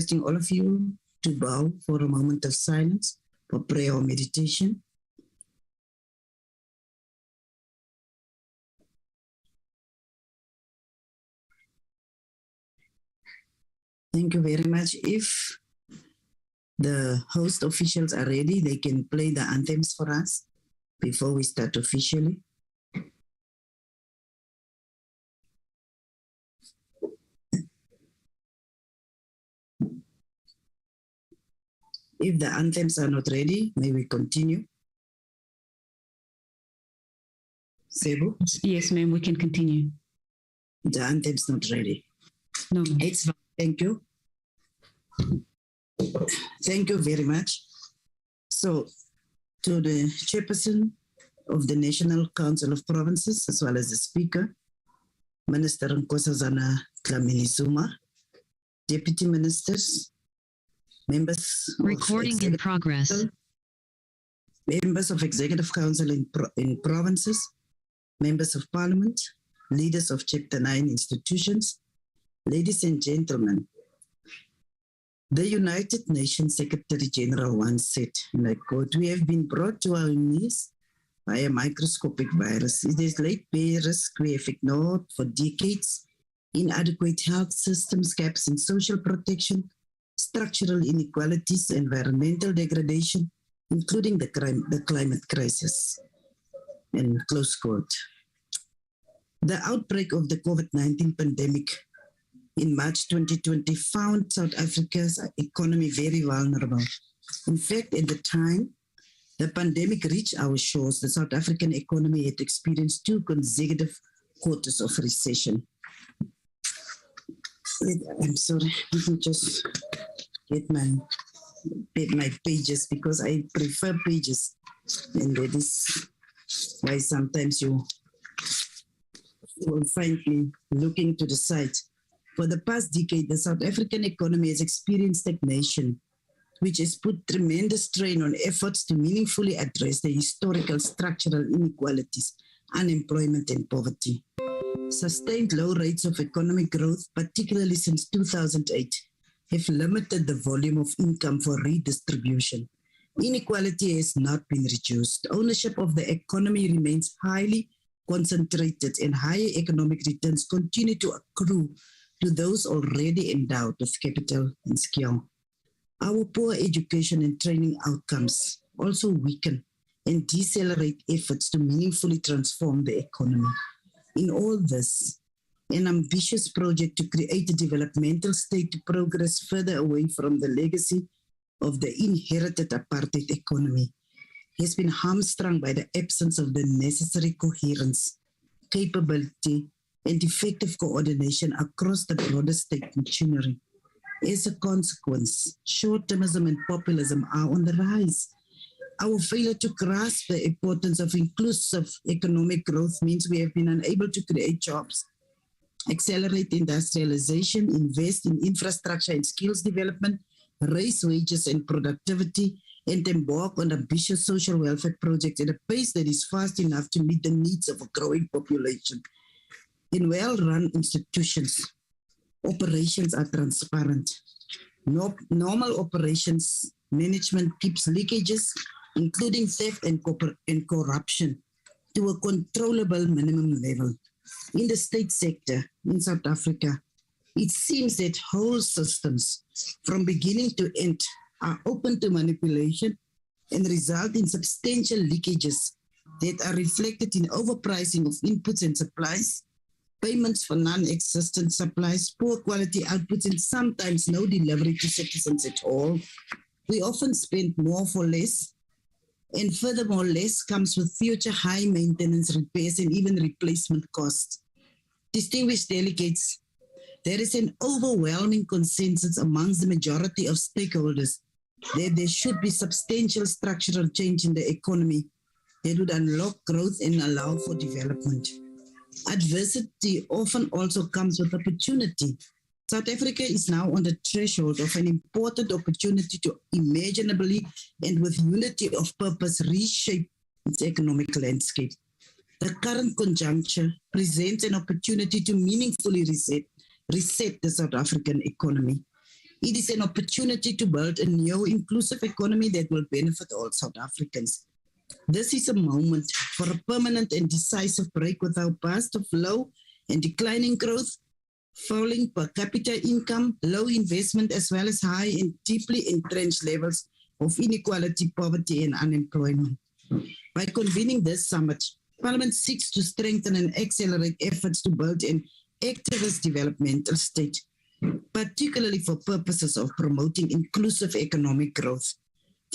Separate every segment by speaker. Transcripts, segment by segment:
Speaker 1: requesting all of you to bow for a moment of silence for prayer or meditation. Thank you very much. If the host officials are ready, they can play the anthems for us before we start officially. If the anthems are not ready, may we continue? Sebo?
Speaker 2: Yes, ma'am, we can continue.
Speaker 1: The anthem's not ready.
Speaker 2: No, ma'am.
Speaker 1: It's fine. Thank you. Thank you very much. So, to the chairperson of the National Council of Provinces, as well as the speaker, Minister Nkosazana Dlamini-Zuma, deputy ministers, members
Speaker 3: Recording in progress.
Speaker 1: Members of Executive Council in provinces, members of Parliament, leaders of Chapter 9 institutions, ladies and gentlemen, the United Nations Secretary General once said, and I quote, "We have been brought to our knees by a microscopic virus. It has laid bare risk we have ignored for decades, inadequate health systems, gaps in social protection, structural inequalities, environmental degradation, including the climate crisis." And close quote. The outbreak of the COVID-19 pandemic in March 2020 found South Africa's economy very vulnerable. In fact, at the time the pandemic reached our shores, the South African economy had experienced 2 consecutive quarters of recession. I'm sorry, let me just get my pages because I prefer pages, and that is why sometimes you will find me looking to the side. For the past decade, the South African economy has experienced stagnation, which has put tremendous strain on efforts to meaningfully address the historical structural inequalities, unemployment, and poverty. Sustained low rates of economic growth, particularly since 2008, have limited the volume of income for redistribution. Inequality has not been reduced. Ownership of the economy remains highly concentrated, and higher economic returns continue to accrue to those already endowed with capital and skill. Our poor education and training outcomes also weaken and decelerate efforts to meaningfully transform the economy. In all this, an ambitious project to create a developmental state to progress further away from the legacy of the inherited apartheid economy has been hamstrung by the absence of the necessary coherence, capability, and effective coordination across the broader state machinery. As a consequence, short-termism and populism are on the rise. Our failure to grasp the importance of inclusive economic growth means we have been unable to create jobs, accelerate industrialization, invest in infrastructure and skills development, raise wages and productivity, and embark on ambitious social welfare projects at a pace that is fast enough to meet the needs of a growing population. In well-run institutions, operations are transparent. Normal operations management keeps leakages, including theft and corruption, to a controllable minimum level. In the state sector in South Africa, it seems that whole systems, from beginning to end, are open to manipulation and result in substantial leakages that are reflected in overpricing of inputs and supplies, payments for non-existent supplies, poor quality outputs, and sometimes no delivery to citizens at all. We often spend more for less, and furthermore, less comes with future high maintenance, repairs, and even replacement costs. Distinguished delegates, there is an overwhelming consensus amongst the majority of stakeholders that there should be substantial structural change in the economy that would unlock growth and allow for development. Adversity often also comes with opportunity. South Africa is now on the threshold of an important opportunity to imaginably and with unity of purpose reshape its economic landscape. The current conjuncture presents an opportunity to meaningfully reset the South African economy. It is an opportunity to build a new inclusive economy that will benefit all South Africans. This is a moment for a permanent and decisive break with our past of low and declining growth, falling per capita income, low investment, as well as high and deeply entrenched levels of inequality, poverty, and unemployment. By convening this summit, Parliament seeks to strengthen and accelerate efforts to build an activist developmental state, particularly for purposes of promoting inclusive economic growth.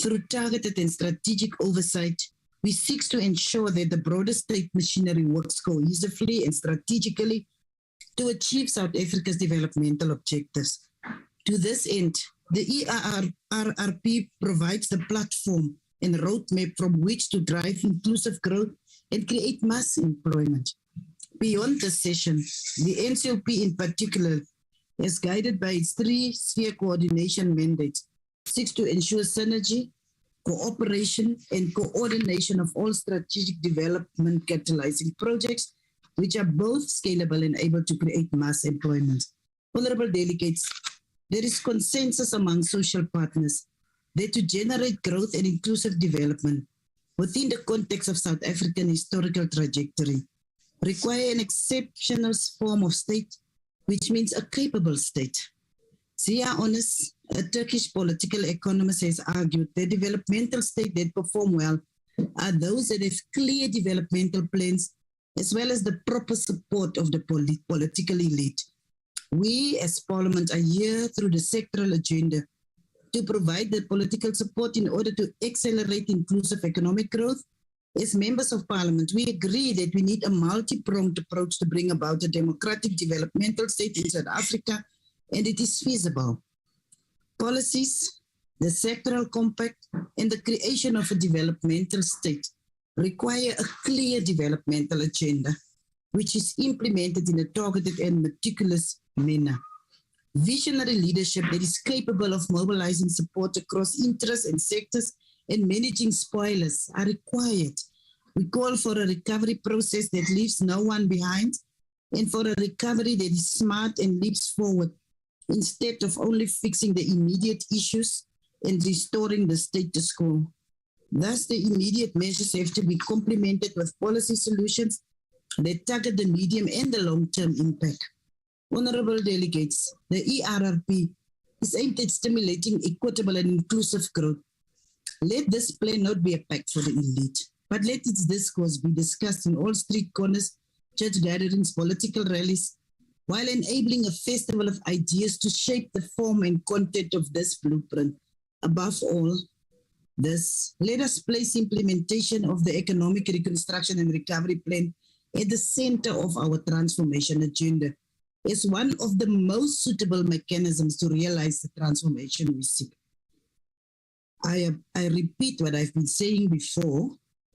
Speaker 1: Through targeted and strategic oversight, we seek to ensure that the broader state machinery works cohesively and strategically to achieve South Africa's developmental objectives. To this end, the ERRP provides the platform and roadmap from which to drive inclusive growth and create mass employment. Beyond this session, the NCOP in particular, as guided by its three-sphere coordination mandates, seeks to ensure synergy, cooperation, and coordination of all strategic development catalyzing projects, which are both scalable and able to create mass employment. Honorable delegates, there is consensus among social partners that to generate growth and inclusive development within the context of South African historical trajectory require an exceptional form of state, which means a capable state. Zia Onis, a Turkish political economist, has argued that developmental states that perform well are those that have clear developmental plans as well as the proper support of the political elite. We as Parliament are here through the sectoral agenda to provide the political support in order to accelerate inclusive economic growth. As members of Parliament, we agree that we need a multi-pronged approach to bring about a democratic developmental state in South Africa, and it is feasible. Policies, the sectoral compact, and the creation of a developmental state require a clear developmental agenda, which is implemented in a targeted and meticulous manner. Visionary leadership that is capable of mobilizing support across interests and sectors and managing spoilers are required. We call for a recovery process that leaves no one behind and for a recovery that is smart and leaps forward instead of only fixing the immediate issues and restoring the status quo. Thus, the immediate measures have to be complemented with policy solutions that target the medium and the long-term impact. Honorable delegates, the ERRP is aimed at stimulating equitable and inclusive growth. Let this plan not be a pact for the elite, but let its discourse be discussed in all street corners, church gatherings, political rallies, while enabling a festival of ideas to shape the form and content of this blueprint. Above all, let us place implementation of the Economic Reconstruction and Recovery Plan at the center of our transformation agenda as one of the most suitable mechanisms to realize the transformation we seek. I repeat what I've been saying before.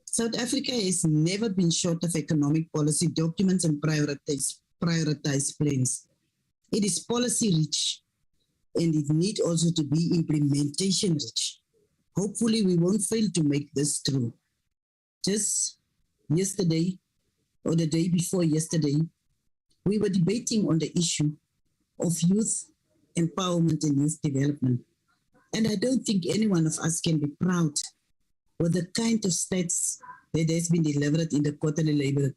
Speaker 1: South Africa has never been short of economic policy documents and prioritized plans. It is policy rich, and it needs also to be implementation rich. Hopefully, we won't fail to make this true. Just yesterday, or the day before yesterday, we were debating on the issue of youth empowerment and youth development. And I don't think any one of us can be proud with the kind of stats that has been delivered in the quarterly labor,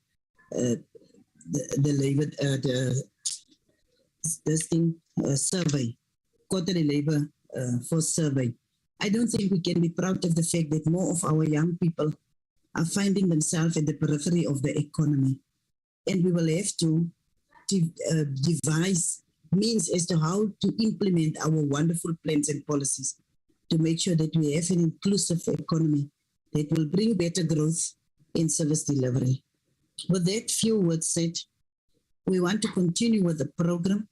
Speaker 1: survey, quarterly labor force survey. I don't think we can be proud of the fact that more of our young people are finding themselves at the periphery of the economy. And we will have to devise means as to how to implement our wonderful plans and policies to make sure that we have an inclusive economy that will bring better growth in service delivery. With that few words said, we want to continue with the program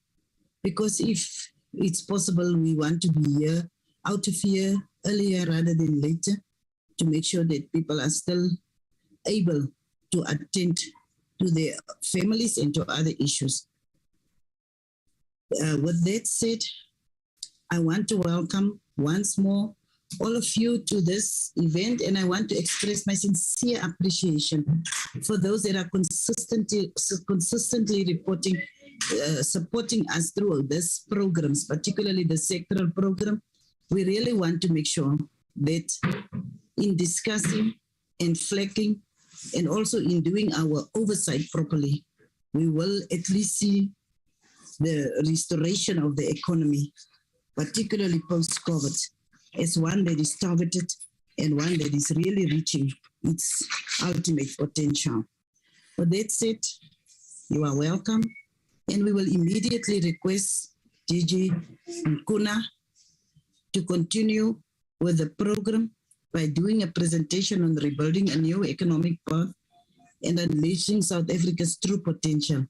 Speaker 1: because if it's possible, we want to be here, out of here earlier rather than later to make sure that people are still able to attend to their families and to other issues. With that said, I want to welcome once more all of you to this event, and I want to express my sincere appreciation for those that are consistently reporting supporting us through these programs, particularly the sectoral program. We really want to make sure that in discussing and flagging and also in doing our oversight properly, we will at least see the restoration of the economy, particularly post-COVID, as one that is targeted and one that is really reaching its ultimate potential. But that said, you are welcome, and we will immediately request DG Nkuna to continue with the program by doing a presentation on rebuilding a new economic path and unleashing South Africa's true potential.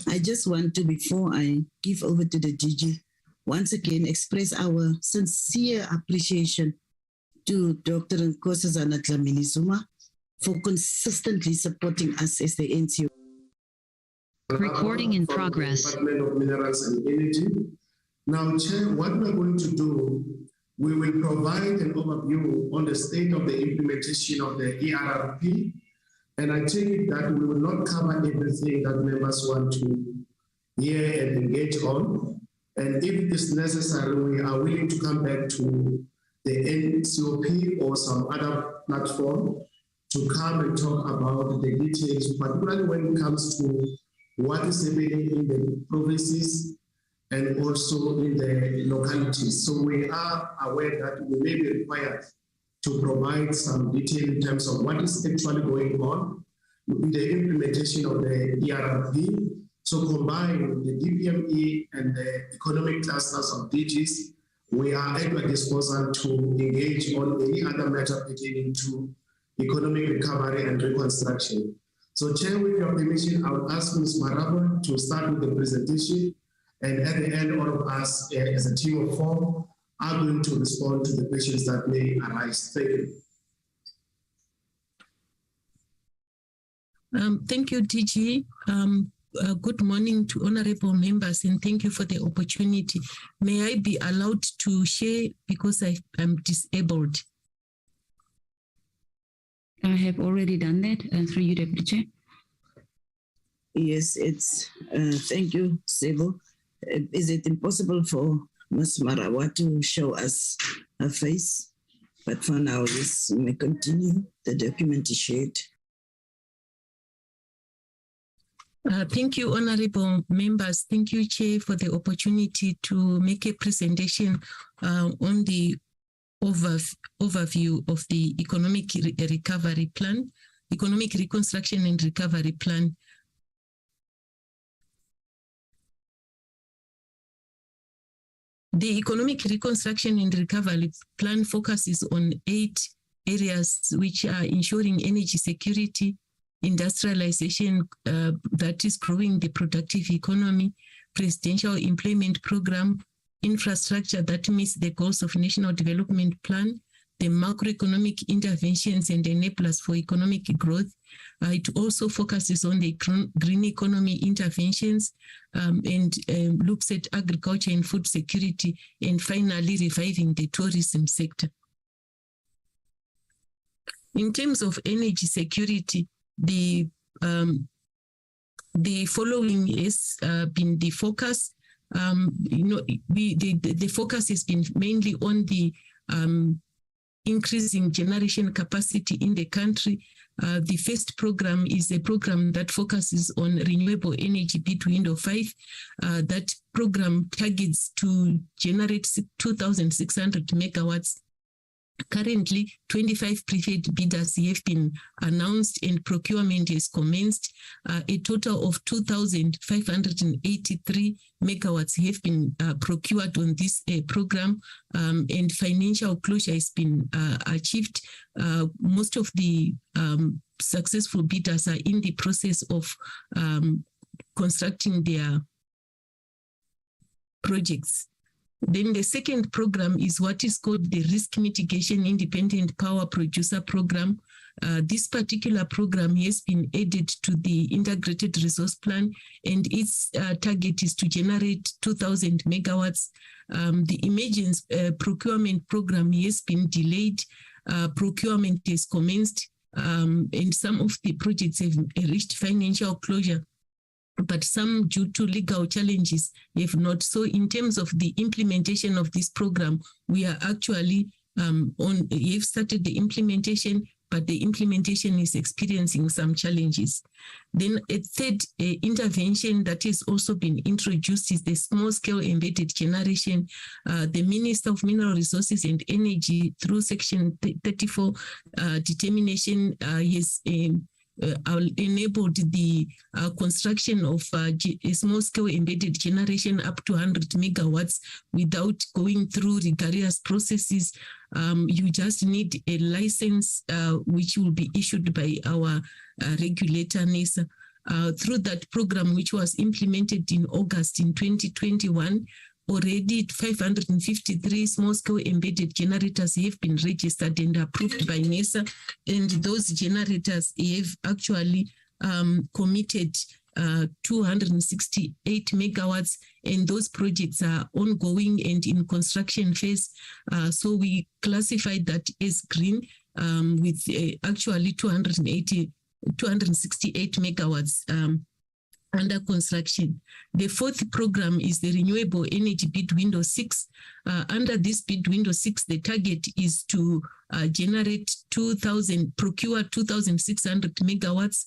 Speaker 1: I just want to, before I give over to the DG, once again express our sincere appreciation to Dr. Nkosazana Dlamini-Zuma for consistently supporting us as the NCO.
Speaker 3: Recording in progress.
Speaker 4: Department of Minerals and Energy. Now, Chair, what we're going to do, we will provide an overview on the state of the implementation of the ERRP. And I take it that we will not cover everything that members want to hear and engage on. And if it is necessary, we are willing to come back to the NCOP or some other platform to come and talk about the details, particularly when it comes to what is happening in the provinces and also in the localities. So we are aware that we may be required to provide some detail in terms of what is actually going on in the implementation of the ERRP. So combine the DPME and the economic clusters of DGs, we are at your disposal to engage on any other matter pertaining to economic recovery and reconstruction. So Chair, with your permission, I will ask Ms. Maraba to start with the presentation, and at the end, all of us as a team of 4 are going to respond to the questions that may arise. Thank you.
Speaker 5: Thank you, DG. Good morning to honorable members, and thank you for the opportunity. May I be allowed to share because I am disabled?
Speaker 2: I have already done that through you, Deputy Chair.
Speaker 1: Yes, it's, thank you, Sebo. Is it impossible for Ms. Marawa to show us her face? But for now, yes, we may continue. The document is shared.
Speaker 5: Thank you, honorable members. Thank you, Chair, for the opportunity to make a presentation on the overview of the economic recovery plan, economic reconstruction and recovery plan. The economic reconstruction and recovery plan focuses on 8 areas, which are ensuring energy security, industrialization that is growing the productive economy, presidential employment program, infrastructure that meets the goals of National Development Plan, the macroeconomic interventions and enablers for economic growth. It also focuses on the green economy interventions and looks at agriculture and food security, and finally reviving the tourism sector. In terms of energy security, the following has been the focus. The focus has been mainly on the increasing generation capacity in the country. The first program is a program that focuses on renewable energy bid window 5. That program targets to generate 2,600 megawatts. Currently, 25 preferred bidders have been announced and procurement has commenced. A total of 2,583 megawatts have been procured on this program, and financial closure has been achieved. Most of the successful bidders are in the process of constructing their projects. Then the second program is what is called the Risk Mitigation Independent Power Producer Program. This particular program has been added to the Integrated Resource Plan, and its target is to generate 2,000 megawatts. The emergency procurement program has been delayed. Procurement has commenced, and some of the projects have reached financial closure. but some due to legal challenges have not. So in terms of the implementation of this program, we are actually you've started the implementation, but the implementation is experiencing some challenges. Then a third intervention that has also been introduced is the small-scale embedded generation. The Minister of Mineral Resources and Energy, through Section 34 determination, has enabled the construction of a small-scale embedded generation up to 100 megawatts without going through rigorous processes. You just need a license which will be issued by our regulator, NESA. Through that program, which was implemented in August in 2021, already 553 small-scale embedded generators have been registered and approved by NESA, and those generators have actually committed 268 megawatts, and those projects are ongoing and in construction phase. So we classified that as green with actually 268 megawatts under construction. The fourth program is the Renewable Energy Bid Window 6. Under this Bid Window 6, the target is to procure 2,600 megawatts.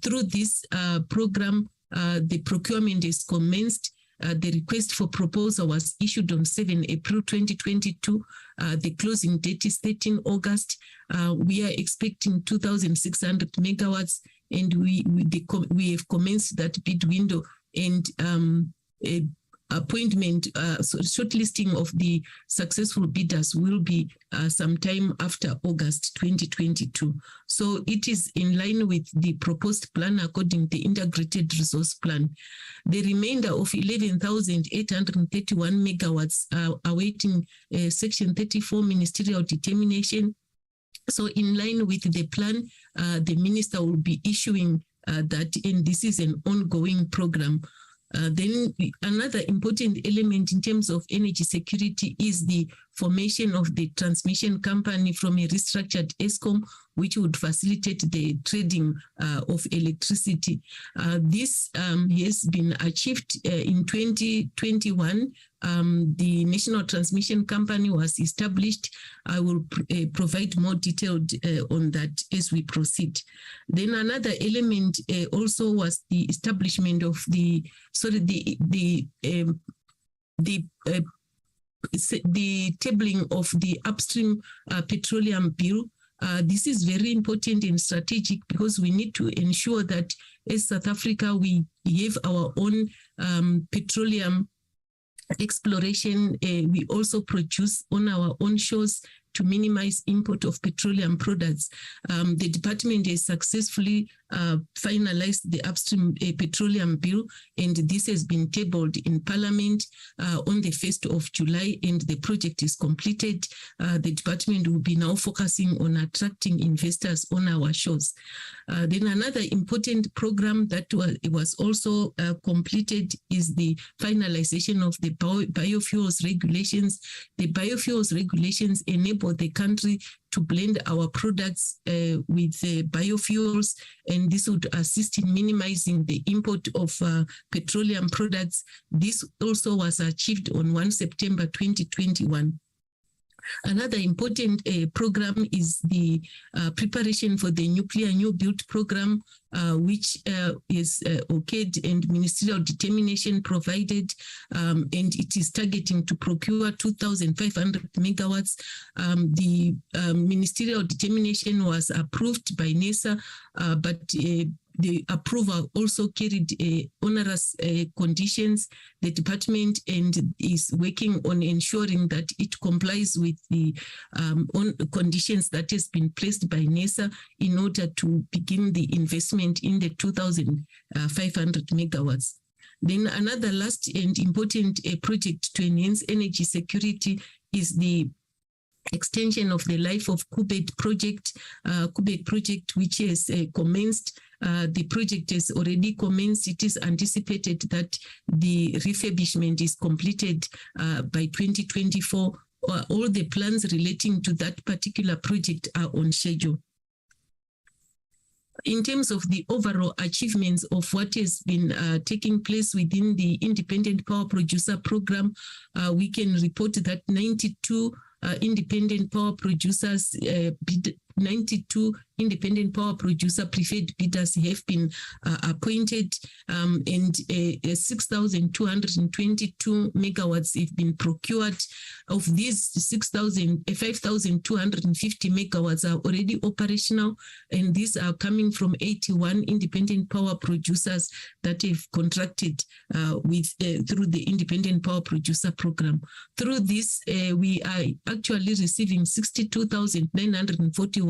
Speaker 5: Through this program, the procurement is commenced. The request for proposal was issued on 7 April 2022. The closing date is 13 August. We are expecting 2,600 megawatts, and we have commenced that bid window, and appointment, shortlisting of the successful bidders will be sometime after August 2022. So it is in line with the proposed plan according to the Integrated Resource Plan. The remainder of 11,831 megawatts are awaiting Section 34 ministerial determination. So in line with the plan, the minister will be issuing that, and this is an ongoing program. Then another important element in terms of energy security is the formation of the transmission company from a restructured ESCOM, which would facilitate the trading of electricity. This has been achieved in 2021. The National Transmission Company was established. I will provide more detailed on that as we proceed. Then another element also was the establishment of the tabling of the upstream petroleum bill. This is very important and strategic because we need to ensure that as South Africa, we have our own petroleum exploration. We also produce on our own shores to minimize import of petroleum products. The department has successfully finalized the upstream petroleum bill, and this has been tabled in Parliament on the 1st of July, and the project is completed. The department will be now focusing on attracting investors on our shores. Then another important program that was also completed is the finalization of the Biofuels Regulations. The Biofuels Regulations enable the country to blend our products with biofuels, and this would assist in minimizing the import of petroleum products. This also was achieved on 1 September 2021. Another important program is the preparation for the nuclear new build program, which is occurred and ministerial determination provided, and it is targeting to procure 2,500 megawatts. The ministerial determination was approved by NESA, but the approval also carried onerous conditions. The department is working on ensuring that it complies with the conditions that has been placed by NESA in order to begin the investment in the 2,500 megawatts. Then another last and important project to enhance energy security is the extension of the life of Kubert project, which has commenced. The project has already commenced. It is anticipated that the refurbishment is completed by 2024. All the plans relating to that particular project are on schedule. in terms of the overall achievements of what has been taking place within the Independent Power Producer Program, we can report that 92 independent power producers 92 independent power producer preferred bidders have been appointed, and 6,222 megawatts have been procured. Of these, 5,250 megawatts are already operational, and these are coming from 81 independent power producers that have contracted through the Independent Power Producer Program. Through this, we are actually receiving 62,941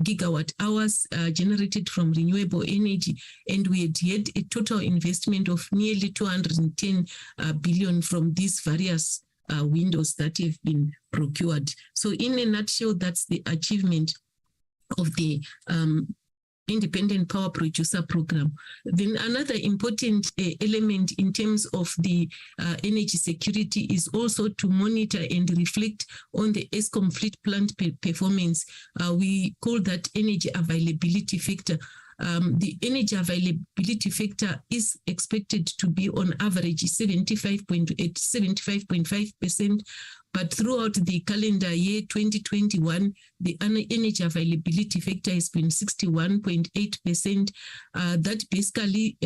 Speaker 5: gigawatt hours generated from renewable energy, and we had a total investment of nearly 210 billion from these various windows that have been procured. So in a nutshell, that's the achievement of the Independent Power Producer Program. Then another important element in terms of the energy security is also to monitor and reflect on the ESCOM fleet plant performance. We call that energy availability factor. The energy availability factor is expected to be on average 75.5%, but throughout the calendar year 2021, the energy availability factor has been 61.8%. That basically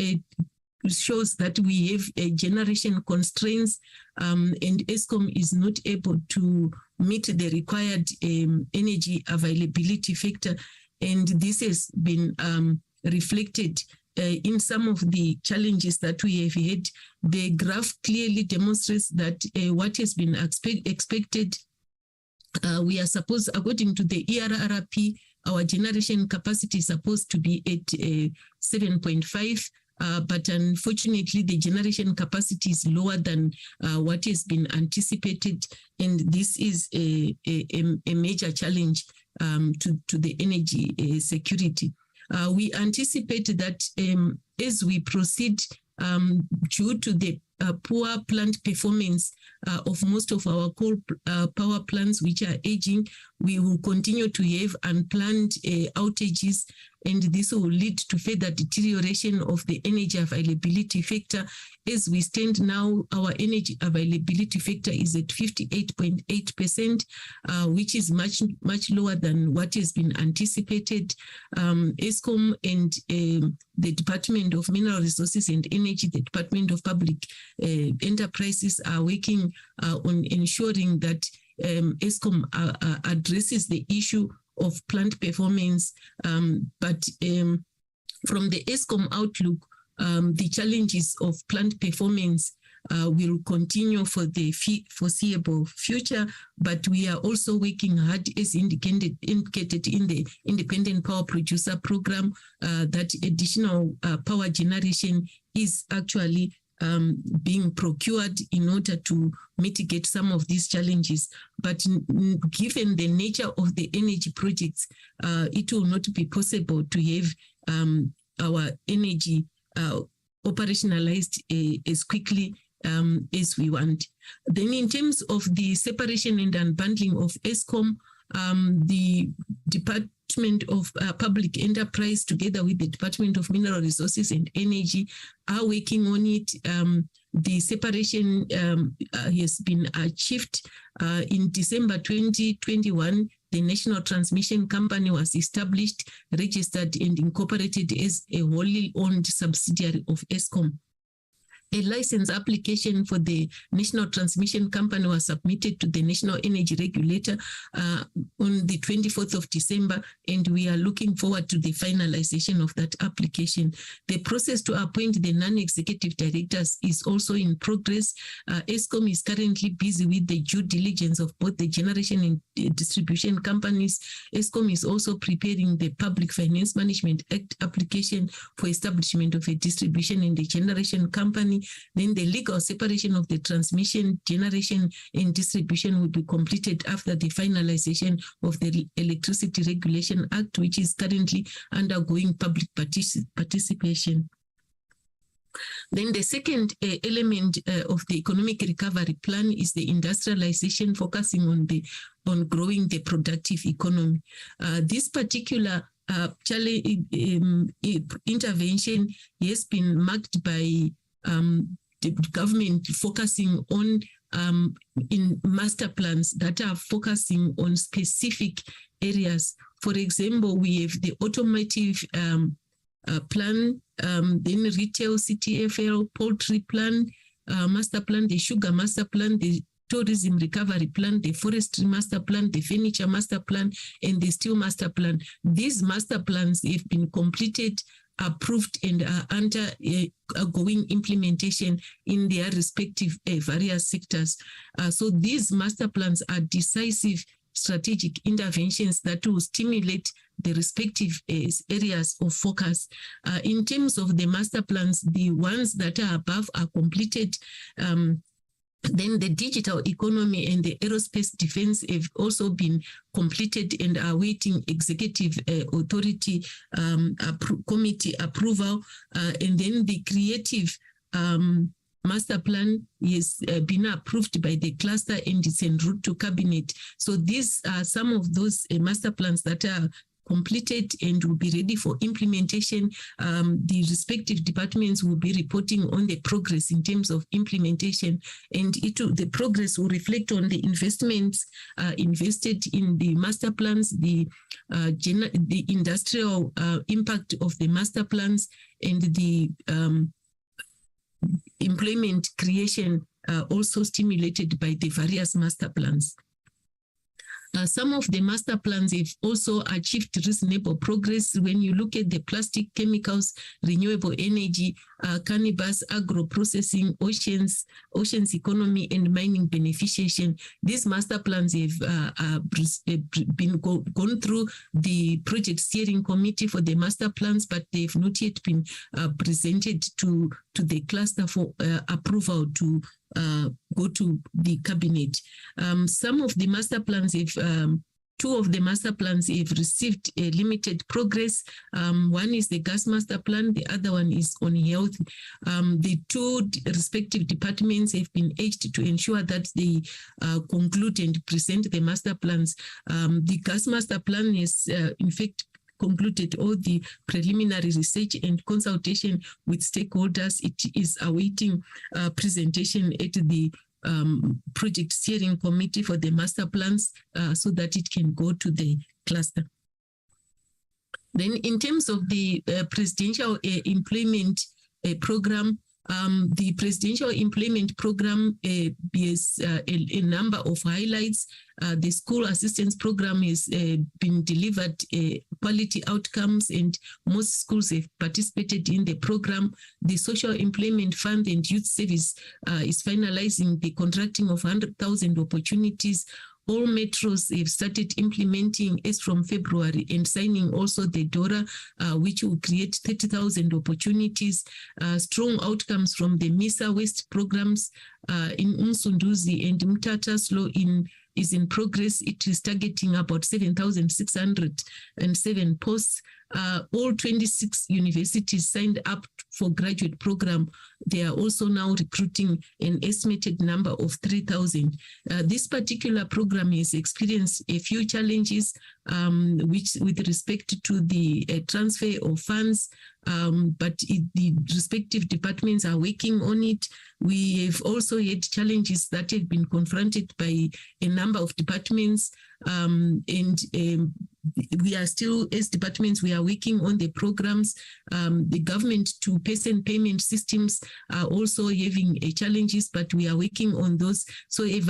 Speaker 5: shows that we have generation constraints, and ESCOM is not able to meet the required energy availability factor. And this has been reflected in some of the challenges that we have had. The graph clearly demonstrates that what has been expected, we are supposed, according to the ERRP, our generation capacity is supposed to be at 7.5, but unfortunately the generation capacity is lower than what has been anticipated, and this is a major challenge to the energy security. We anticipate that as we proceed, due to the poor plant performance of most of our coal power plants which are aging, we will continue to have unplanned outages, and this will lead to further deterioration of the energy availability factor. As we stand now, our energy availability factor is at 58.8%, which is much lower than what has been anticipated. ESCOM and the Department of Mineral Resources and Energy, the Department of Public Enterprises are working on ensuring that ESCOM addresses the issue of plant performance, but from the ESCOM outlook, the challenges of plant performance will continue for the foreseeable future, but we are also working hard, as indicated in the Independent Power Producer Program, that additional power generation is actually being procured in order to mitigate some of these challenges. But given the nature of the energy projects, it will not be possible to have our energy operationalized as quickly as we want. Then in terms of the separation and unbundling of ESCOM, the Department of Public Enterprise together with the Department of Mineral Resources and Energy are working on it. The separation has been achieved in December 2021. The National Transmission Company was established, registered and incorporated as a wholly owned subsidiary of ESCOM. A license application for the National Transmission Company was submitted to the National Energy Regulator on the 24th of December, and we are looking forward to the finalization of that application. The process to appoint the non-executive directors is also in progress. ESCOM is currently busy with the due diligence of both the generation and distribution companies. ESCOM is also preparing the Public Finance Management Act application for establishment of a distribution and a generation company. Then the legal separation of the transmission, generation, and distribution will be completed after the finalization of the Electricity Regulation Act, which is currently undergoing public participation. Then the second element of the economic recovery plan is the industrialization, focusing on growing the productive economy. This particular intervention has been marked by the government focusing on in master plans that are focusing on specific areas. For example, we have the automotive plan, then retail CTFL, poultry plan, master plan, the sugar master plan, the tourism recovery plan, the forestry master plan, the furniture master plan, and the steel master plan. These master plans have been completed, approved, and are under ongoing implementation in their respective various sectors. So these master plans are decisive strategic interventions that will stimulate the respective areas of focus. In terms of the master plans, the ones that are above are completed. Then the digital economy and the aerospace defense have also been completed and are awaiting executive authority committee approval. And then the creative master plan has been approved by the cluster and it's en route to cabinet. So these are some of those master plans that are completed and will be ready for implementation. The respective departments will be reporting on the progress in terms of implementation, and the progress will reflect on the investments invested in the master plans, the industrial impact of the master plans, and the employment creation also stimulated by the various master plans. Some of the master plans have also achieved reasonable progress. When you look at the plastic, chemicals, renewable energy, cannabis, agro-processing, oceans economy, and mining beneficiation, these master plans have been gone through the project steering committee for the master plans, but they've not yet been presented to the cluster for approval to go to the cabinet. Some of the master plans have, two of the master plans have received a limited progress. One is the gas master plan, the other one is on health. The two respective departments have been urged to ensure that they conclude and present the master plans. The gas master plan is, in fact, concluded all the preliminary research and consultation with stakeholders. It is awaiting presentation at the project steering committee for the master plans so that it can go to the cluster. Then in terms of the presidential employment program, the presidential employment program has a number of highlights. The school assistance program has been delivered quality outcomes, and most schools have participated in the program. The Social Employment Fund and Youth Service is finalizing the contracting of 100,000 opportunities. All metros have started implementing as from February and signing also the DORA, which will create 30,000 opportunities. Strong outcomes from the MISA West programs in Umsunduzi and Mtata Slow is in progress. It is targeting about 7,607 posts. All 26 universities signed up for graduate program. They are also now recruiting an estimated number of 3,000. This particular program has experienced a few challenges which with respect to the transfer of funds, but the respective departments are working on it. We have also had challenges that have been confronted by a number of departments, and we are still, as departments, we are working on the programs. The government to person payment systems are also having challenges, but we are working on those. So a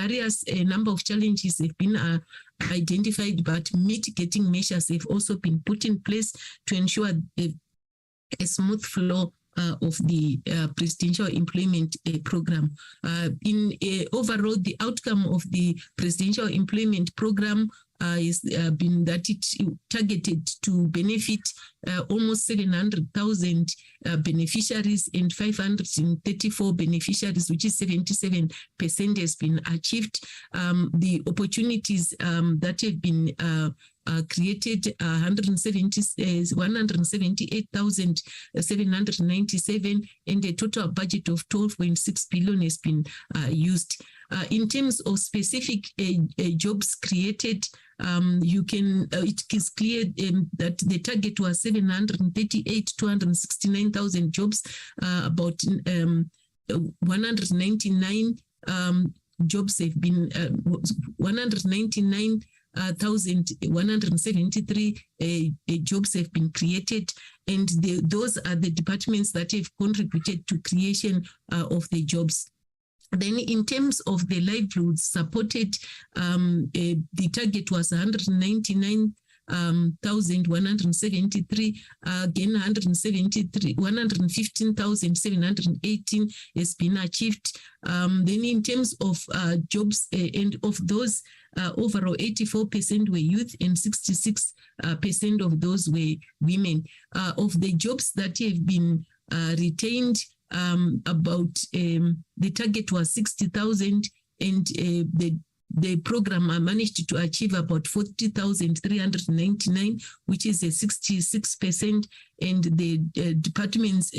Speaker 5: number of challenges have been identified, but mitigating measures have also been put in place to ensure a smooth flow of the presidential employment program. Overall, the outcome of the presidential employment program has been that it targeted to benefit almost 700,000 beneficiaries, and 534 beneficiaries, which is 77% has been achieved. The opportunities that have been created 178,797, and a total budget of 12.6 billion has been used. In terms of specific jobs created, you can it is clear that the target was 269,000 jobs, about 199 jobs have been 199,173 jobs have been created, and those are the departments that have contributed to creation of the jobs. Then in terms of the livelihoods supported, the target was 199,173, again 115,718 has been achieved. Then in terms of jobs, and of those, overall 84% were youth and 66% of those were women. Of the jobs that have been retained, about the target was 60,000, and the program managed to achieve about 40,399, which is a 66%, and the departments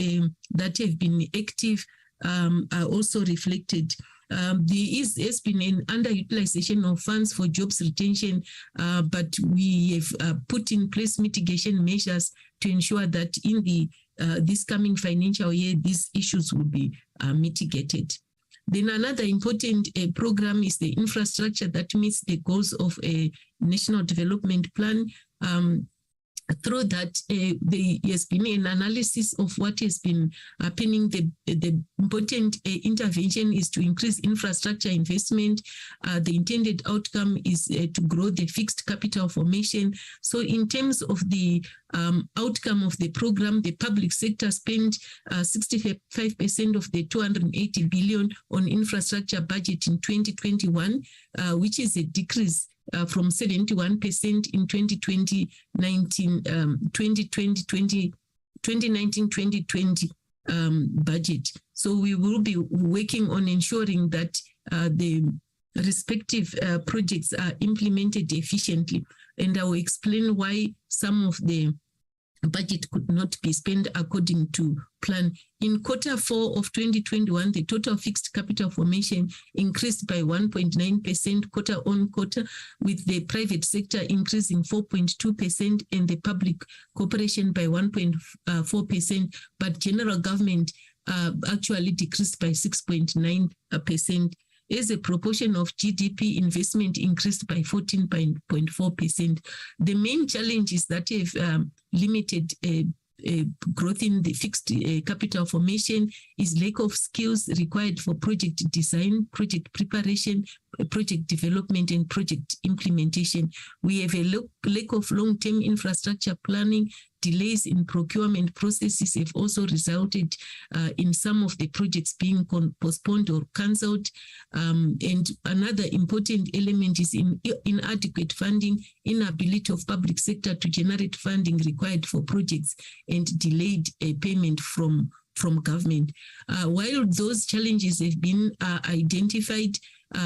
Speaker 5: that have been active are also reflected. There has been an underutilization of funds for jobs retention, but we have put in place mitigation measures to ensure that in the this coming financial year, these issues will be mitigated. Then another important program is the infrastructure that meets the goals of a national development plan. Through that, there has been an analysis of what has been happening. The important intervention is to increase infrastructure investment. The intended outcome is to grow the fixed capital formation. So in terms of the outcome of the program, the public sector spent 65% of the 280 billion on infrastructure budget in 2021, which is a decrease from 71% in 2019-2020 budget. So we will be working on ensuring that the respective projects are implemented efficiently. And I will explain why some of the budget could not be spent according to plan. In Q4 of 2021, the total fixed capital formation increased by 1.9% quarter on quarter, with the private sector increasing 4.2% and the public cooperation by 1.4%, but general government actually decreased by 6.9%. As a proportion of GDP, investment increased by 14.4%. The main challenges that have limited growth in the fixed capital formation is lack of skills required for project design, project preparation, project development, and project implementation. We have a lack of long-term infrastructure planning. Delays in procurement processes have also resulted in some of the projects being postponed or cancelled. And another important element is inadequate funding, inability of public sector to generate funding required for projects, and delayed payment from government. While those challenges have been identified,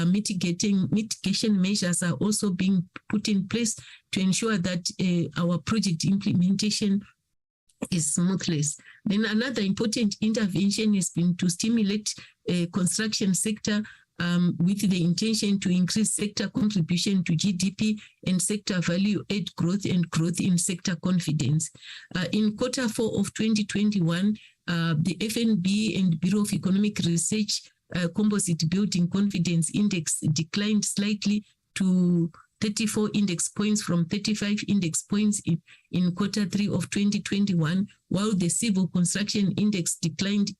Speaker 5: mitigation measures are also being put in place to ensure that our project implementation is smoothless. Then another important intervention has been to stimulate construction sector with the intention to increase sector contribution to GDP and sector value-add growth and growth in sector confidence. In Q4 of 2021, the FNB and Bureau of Economic Research Composite Building Confidence Index declined slightly to 34 index points from 35 index points in Q3 of 2021, while the Civil Construction Index declined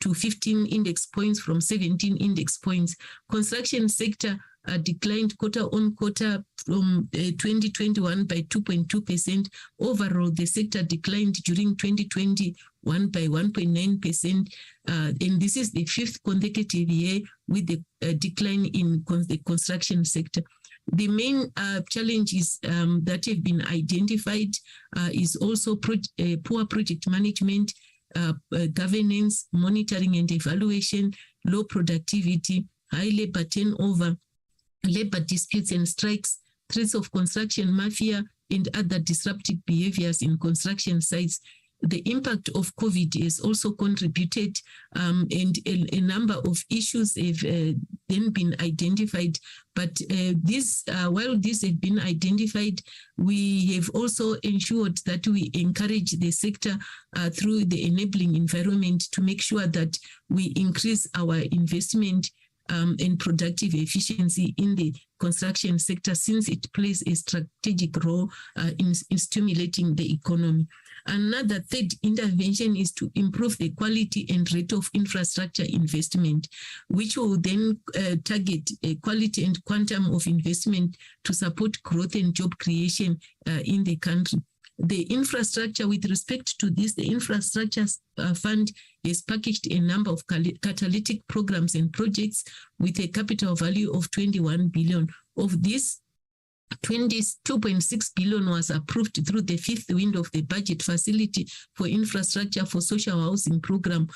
Speaker 5: to 15 index points from 17 index points. Construction sector declined quarter on quarter from 2021 by 2.2%. Overall, the sector declined during 2021 by 1.9%. And this is the fifth consecutive year with the decline in the construction sector. The main challenges that have been identified is also poor project management, governance, monitoring and evaluation, low productivity, high labor turnover, labor disputes and strikes, threats of construction mafia, and other disruptive behaviors in construction sites. the impact of COVID has also contributed, and a number of issues have then been identified. But while these have been identified, we have also ensured that we encourage the sector through the enabling environment to make sure that we increase our investment and productive efficiency in the construction sector, since it plays a strategic role in stimulating the economy. Another third intervention is to improve the quality and rate of infrastructure investment, which will then target a quality and quantum of investment to support growth and job creation in the country. The infrastructure, with respect to this, the infrastructure fund has packaged a number of catalytic programs and projects with a capital value of 21 billion. Of this, 22.6 billion was approved through the fifth window of the budget facility for infrastructure for social housing program.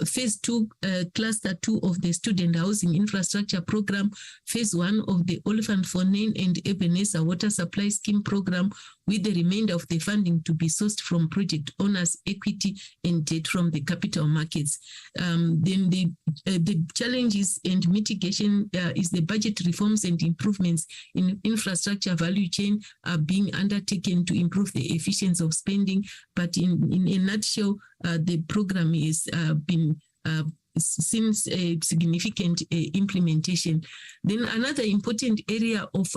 Speaker 5: Phase 2, cluster 2 of the student housing infrastructure program, phase 1 of the Oliphant Fontaine and Ebenezer water supply scheme program, with the remainder of the funding to be sourced from project owners' equity and debt from the capital markets. Then the challenges and mitigation is the budget reforms and improvements in infrastructure value chain are being undertaken to improve the efficiency of spending. But in a nutshell, the program is been since a significant implementation. Then another important area of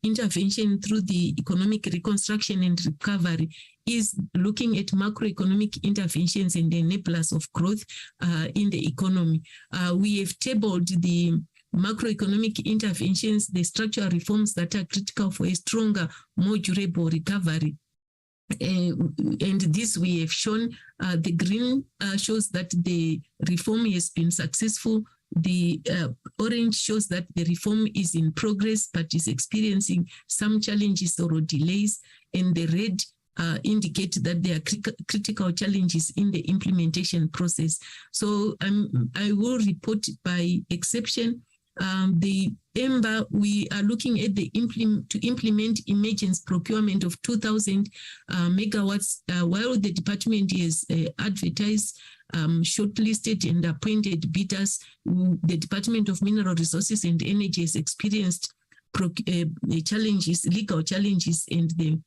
Speaker 5: intervention through the economic reconstruction and recovery is looking at macroeconomic interventions and enablers of growth in the economy. We have tabled the macroeconomic interventions, the structural reforms that are critical for a stronger, more durable recovery. And this we have shown. The green shows that the reform has been successful. The orange shows that the reform is in progress but is experiencing some challenges or delays, and the red indicate that there are critical challenges in the implementation process. So I will report by exception. The EMBA, we are looking at the to implement emergency procurement of 2,000 megawatts, while the department is advertised, shortlisted and appointed bidders. The Department of Mineral Resources and Energy has experienced challenges, legal challenges, and they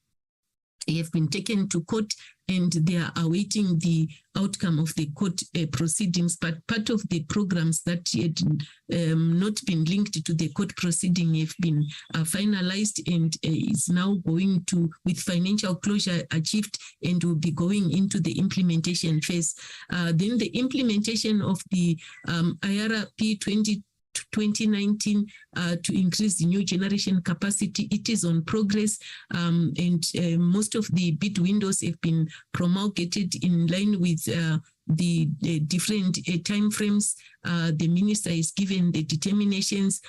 Speaker 5: have been taken to court, and they are awaiting the outcome of the court proceedings. But part of the programs that had not been linked to the court proceeding have been finalized, and is now going to, with financial closure achieved, and will be going into the implementation phase. Then the implementation of the ERRP 2019 to increase the new generation capacity, it is on progress, and most of the bid windows have been promulgated in line with the different timeframes. The minister is given the determinations.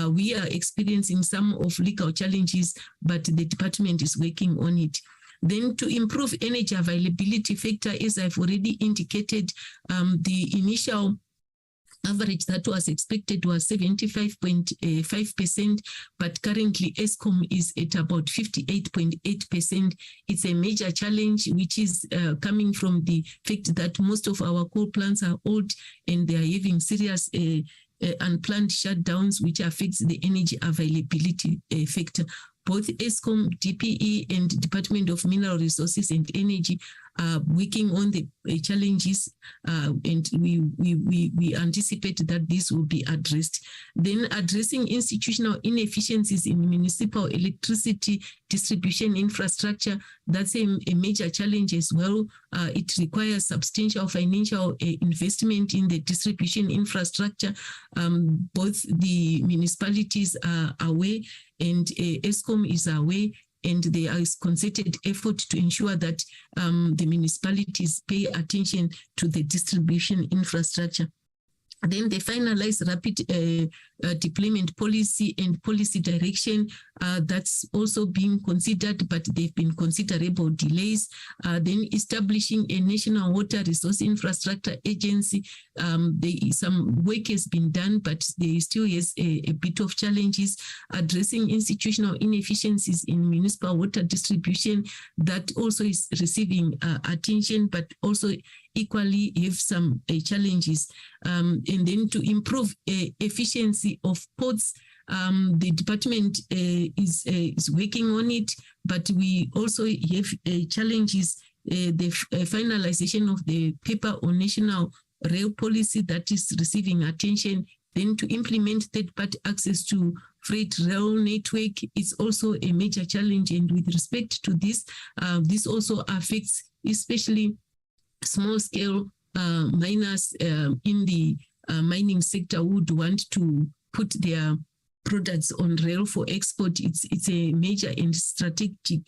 Speaker 5: We are experiencing some of legal challenges, but the department is working on it. Then to improve energy availability factor, as I've already indicated, the initial average that was expected was 75.5%, but currently ESCOM is at about 58.8%. It's a major challenge, which is coming from the fact that most of our coal plants are old and they are having serious unplanned shutdowns, which affects the energy availability factor. Both ESCOM, DPE, and Department of Mineral Resources and Energy are working on the challenges, and we anticipate that this will be addressed. Then addressing institutional inefficiencies in municipal electricity distribution infrastructure, that's a major challenge as well. It requires substantial financial investment in the distribution infrastructure. Both the municipalities are aware, and ESCOM is aware, and there is concerted effort to ensure that the municipalities pay attention to the distribution infrastructure. Then they finalize rapid deployment policy and policy direction. That's also being considered, but they've been considerable delays. Then establishing a national water resource infrastructure agency. Some work has been done, but there still is a bit of challenges. Addressing institutional inefficiencies in municipal water distribution, that also is receiving attention, but also equally have some challenges. And then to improve efficiency of ports, the department is working on it, but we also have challenges. The finalization of the paper on national rail policy that is receiving attention. Then to implement third-party access to freight rail network is also a major challenge. And with respect to this, this also affects especially small-scale miners in the mining sector who would want to put their products on rail for export. It's a major and strategic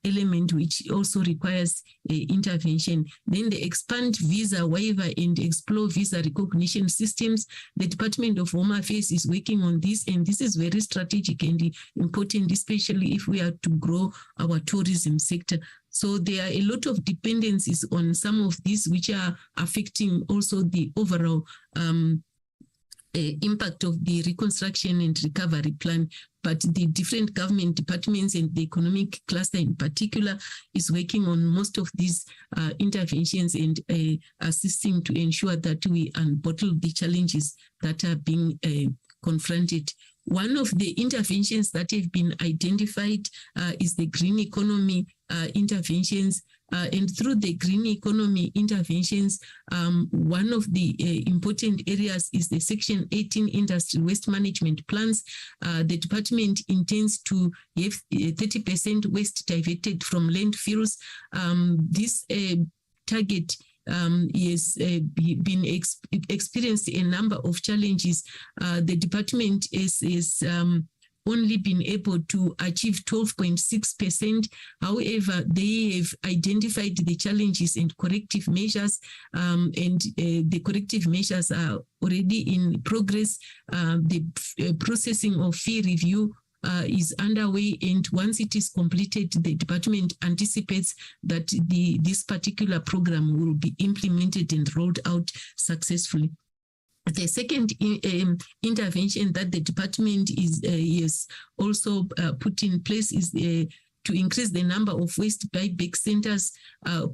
Speaker 5: element which also requires intervention. Then the expand visa waiver and explore visa recognition systems. The Department of Home Affairs is working on this, and this is very strategic and important, especially if we are to grow our tourism sector. So there are a lot of dependencies on some of these which are affecting also the overall impact of the reconstruction and recovery plan, but the different government departments and the economic cluster in particular is working on most of these interventions and assisting to ensure that we unbottle the challenges that are being confronted. One of the interventions that have been identified is the green economy interventions. And through the green economy interventions, one of the important areas is the Section 18 Industry Waste Management Plans. The department intends to have 30% waste diverted from landfills. This target has been experienced a number of challenges. The department is only been able to achieve 12.6%. However, they have identified the challenges and corrective measures, and the corrective measures are already in progress. The processing of fee review is underway, and once it is completed, the department anticipates that this particular program will be implemented and rolled out successfully. The second intervention that the department is also put in place is to increase the number of waste buyback centers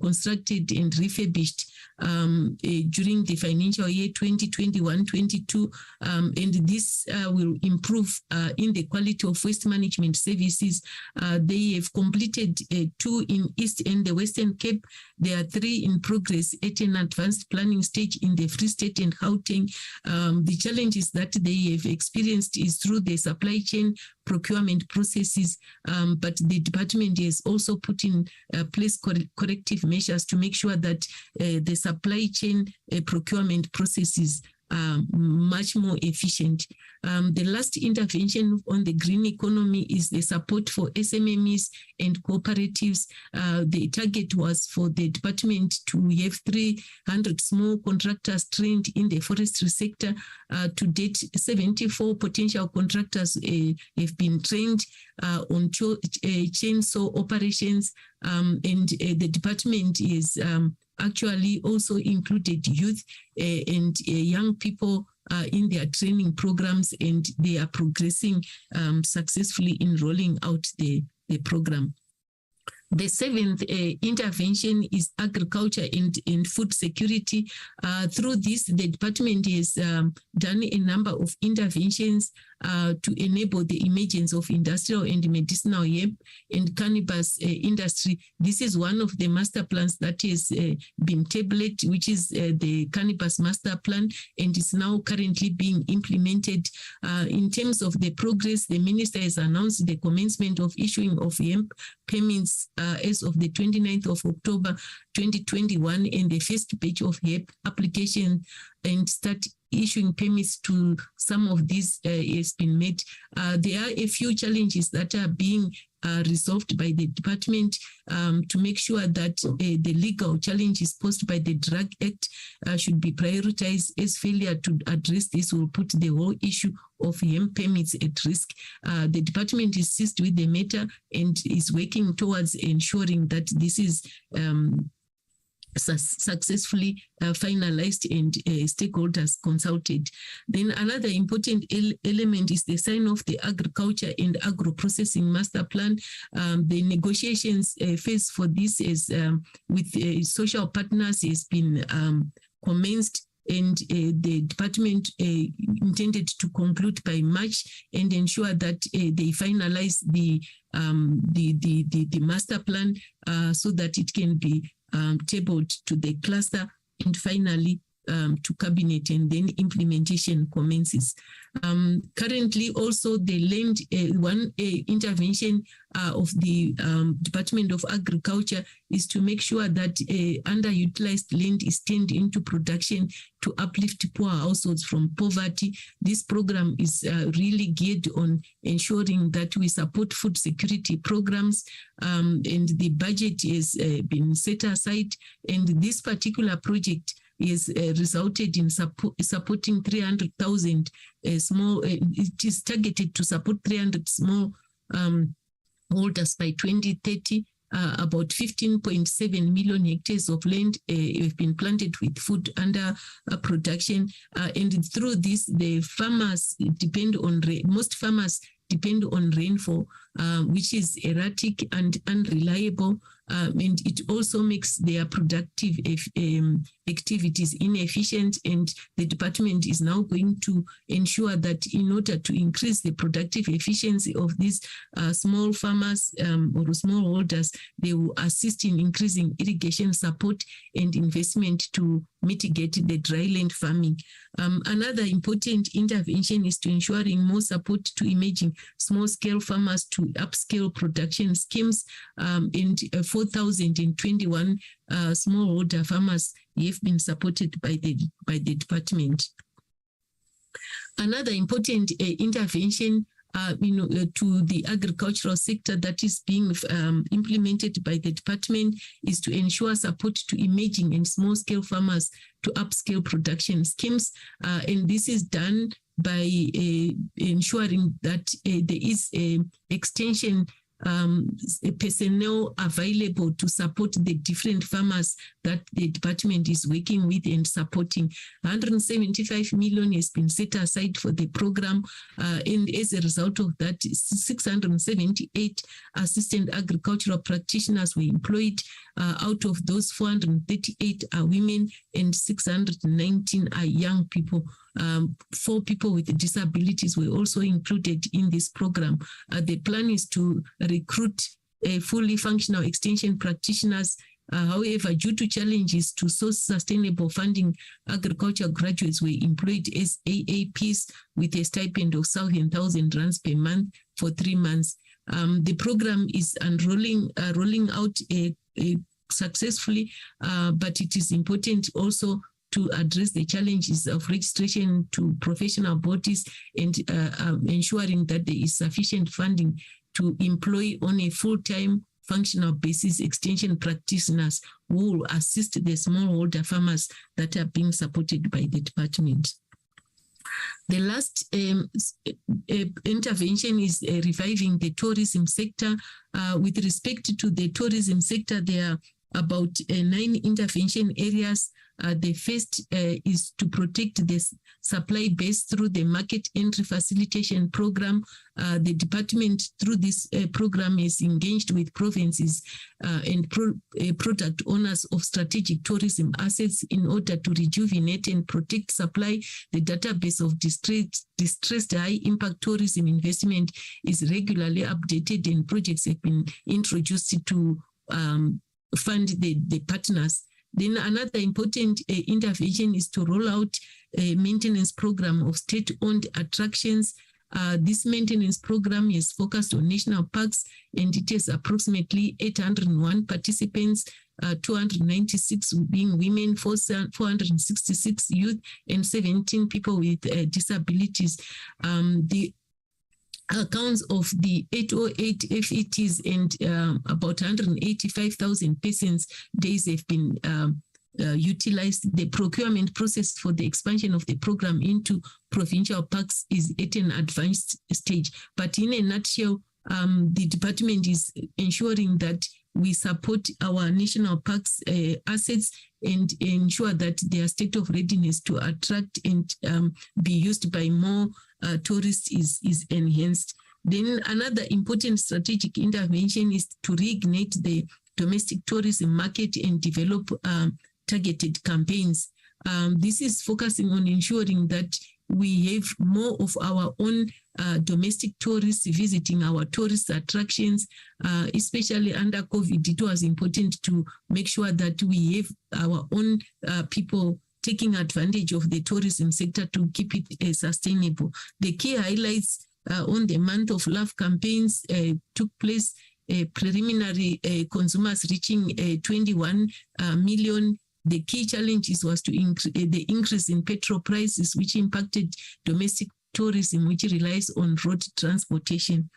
Speaker 5: constructed and refurbished during the financial year 2021-22, and this will improve in the quality of waste management services. They have completed 2 in East and the Western Cape. There are 3 in progress at an advanced planning stage in the Free State and Gauteng. The challenges that they have experienced is through the supply chain procurement processes, but the department has also put in place corrective measures to make sure that the supply chain procurement processes are much more efficient. The last intervention on the green economy is the support for SMMEs and cooperatives. The target was for the department to have 300 small contractors trained in the forestry sector. To date, 74 potential contractors have been trained on chainsaw operations, and the department is actually also included youth and young people in their training programs, and they are progressing successfully in rolling out the program. The 7th intervention is agriculture and food security. Through this, the department has done a number of interventions to enable the emergence of industrial and medicinal hemp and cannabis industry. This is one of the master plans that has been tabled, which is the cannabis master plan, and is now currently being implemented. In terms of the progress, the minister has announced the commencement of issuing of hemp permits as of the 29th of October 2021, and the first batch of hemp application and start issuing permits to some of these has been met. There are a few challenges that are being resolved by the department to make sure that the legal challenges posed by the Drug Act should be prioritized, as failure to address this will put the whole issue of hemp permits at risk. The department is seized with the matter and is working towards ensuring that this is successfully finalized and stakeholders consulted. Then another important element is the sign of the Agriculture and Agro-Processing Master Plan. The negotiations phase for this is with social partners has been commenced, and the department intended to conclude by March and ensure that they finalize the master plan so that it can be tabled to the cluster and finally to cabinet, and then implementation commences. Currently also the land, one intervention of the Department of Agriculture is to make sure that underutilized land is turned into production to uplift poor households from poverty. This program is really geared on ensuring that we support food security programs, and the budget has been set aside, and this particular project is resulted in supporting 300,000 small, it is targeted to support 300 small holders by 2030. About 15.7 million hectares of land have been planted with food under production. And through this, the farmers depend on, most farmers depend on rainfall, which is erratic and unreliable. And it also makes their productive activities inefficient, and the department is now going to ensure that in order to increase the productive efficiency of these small farmers or smallholders, they will assist in increasing irrigation support and investment to mitigate the dryland farming. Another important intervention is to ensuring more support to emerging small-scale farmers to upscale production schemes, and 4,021 smallholder farmers have been supported by the department. Another important intervention to the agricultural sector that is being implemented by the department is to ensure support to emerging and small-scale farmers to upscale production schemes. And this is done by ensuring that there is extension personnel available to support the different farmers that the department is working with and supporting. 175 million has been set aside for the program, and as a result of that, 678 assistant agricultural practitioners were employed. Out of those, 438 are women and 619 are young people. 4 people with disabilities were also included in this program. The plan is to recruit fully functional extension practitioners. However, due to challenges to source sustainable funding, agriculture graduates were employed as AAPs with a stipend of 7,000 rands per month for 3 months. The program is rolling out successfully, but it is important also to address the challenges of registration to professional bodies and ensuring that there is sufficient funding to employ on a full-time functional basis extension practitioners who will assist the smallholder farmers that are being supported by the department. The last intervention is reviving the tourism sector. With respect to the tourism sector, there are about 9 intervention areas. The first is to protect the supply base through the market entry facilitation program. The department through this program is engaged with provinces and product owners of strategic tourism assets in order to rejuvenate and protect supply. The database of distressed high-impact tourism investment is regularly updated, and projects have been introduced to fund the partners. Then another important intervention is to roll out a maintenance program of state-owned attractions. This maintenance program is focused on national parks, and it has approximately 801 participants. 296 being women, 466 youth, and 17 people with disabilities. The accounts of the 808 FETs and about 185,000 persons days have been utilized. The procurement process for the expansion of the program into provincial parks is at an advanced stage. But in a nutshell, the department is ensuring that we support our national parks assets and ensure that their state of readiness to attract and be used by more tourists is enhanced. Then another important strategic intervention is to reignite the domestic tourism market and develop targeted campaigns. This is focusing on ensuring that we have more of our own domestic tourists visiting our tourist attractions, especially under COVID. It was important to make sure that we have our own people taking advantage of the tourism sector to keep it sustainable. The key highlights on the Month of Love campaigns took place. Preliminary consumers reaching 21 million. The key challenges was to the increase in petrol prices, which impacted domestic tourism, which relies on road transportation.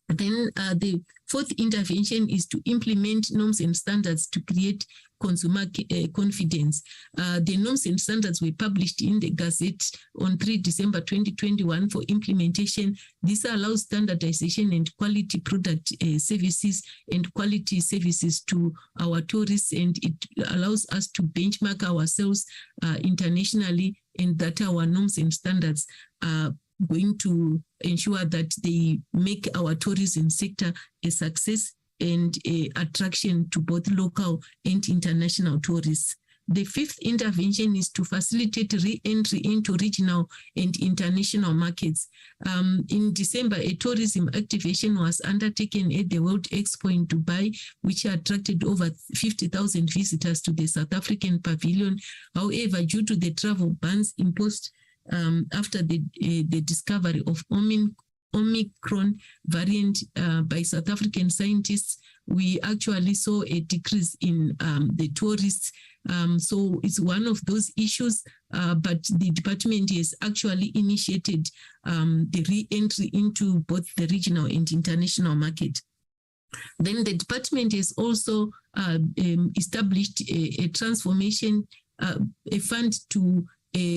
Speaker 5: Then the fourth intervention is to implement norms and standards to create consumer confidence. The norms and standards were published in the Gazette on 3 December 2021 for implementation. This allows standardization and quality product services and quality services to our tourists, and it allows us to benchmark ourselves internationally, and that our norms and standards are going to ensure that they make our tourism sector a success and a attraction to both local and international tourists. The fifth intervention is to facilitate re-entry into regional and international markets. In December, a tourism activation was undertaken at the World Expo in Dubai, which attracted over 50,000 visitors to the South African pavilion. However, due to the travel bans imposed after the discovery of Omicron variant by South African scientists, we actually saw a decrease in the tourists. So it's one of those issues, but the department has actually initiated the re-entry into both the regional and international market. Then the department has also established a transformation, a fund to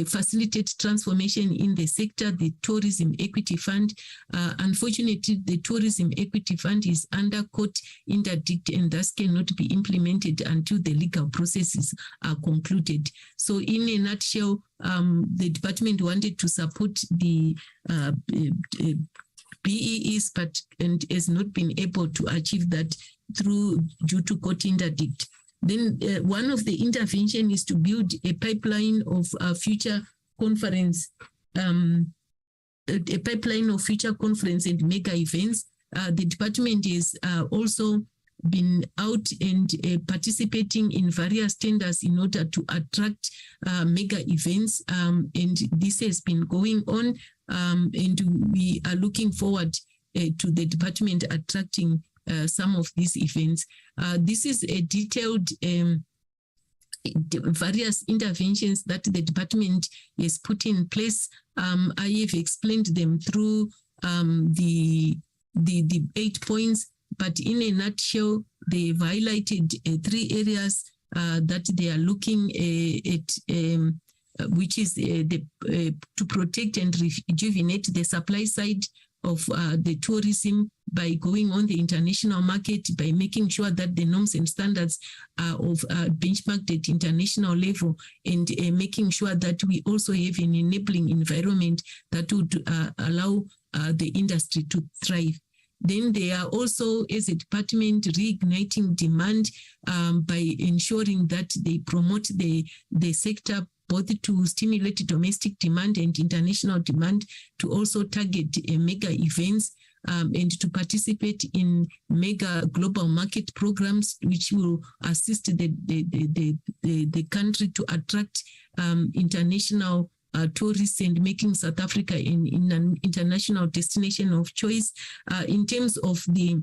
Speaker 5: facilitate transformation in the sector, the Tourism Equity Fund. Unfortunately, the Tourism Equity Fund is under court interdict and thus cannot be implemented until the legal processes are concluded. So in a nutshell, the department wanted to support the BEEs, and has not been able to achieve that due to court interdict. Then one of the intervention is to build a pipeline of future conference, and mega events. The department has also been out and participating in various tenders in order to attract mega events, and this has been going on, and we are looking forward to the department attracting some of these events. This is a detailed various interventions that the department has put in place. I have explained them through the 8 points, but in a nutshell, they've highlighted 3 areas that they are looking at, which is to protect and rejuvenate the supply side of the tourism by going on the international market, by making sure that the norms and standards are of benchmarked at international level, and making sure that we also have an enabling environment that would allow the industry to thrive. Then they are also, as a department, reigniting demand by ensuring that they promote the sector both to stimulate domestic demand and international demand, to also target mega events, and to participate in mega global market programs, which will assist the country to attract international tourists and making South Africa an international destination of choice. In terms of the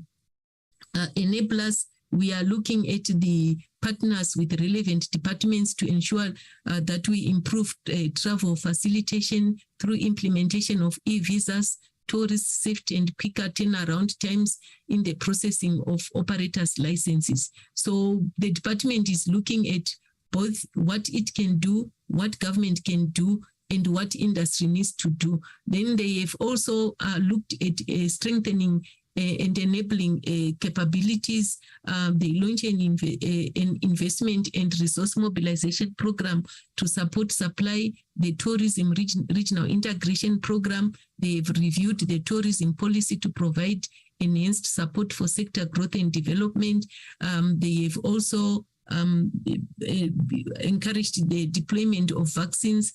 Speaker 5: enablers, we are looking at the partners with relevant departments to ensure that we improve travel facilitation through implementation of e-visas, tourist safety and quicker turnaround times in the processing of operators' licenses. So the department is looking at both what it can do, what government can do, and what industry needs to do. Then they have also looked at strengthening and enabling capabilities. They launched an investment and resource mobilization program to support supply, the tourism regional integration program. They've reviewed the tourism policy to provide enhanced support for sector growth and development. They've also encouraged the deployment of vaccines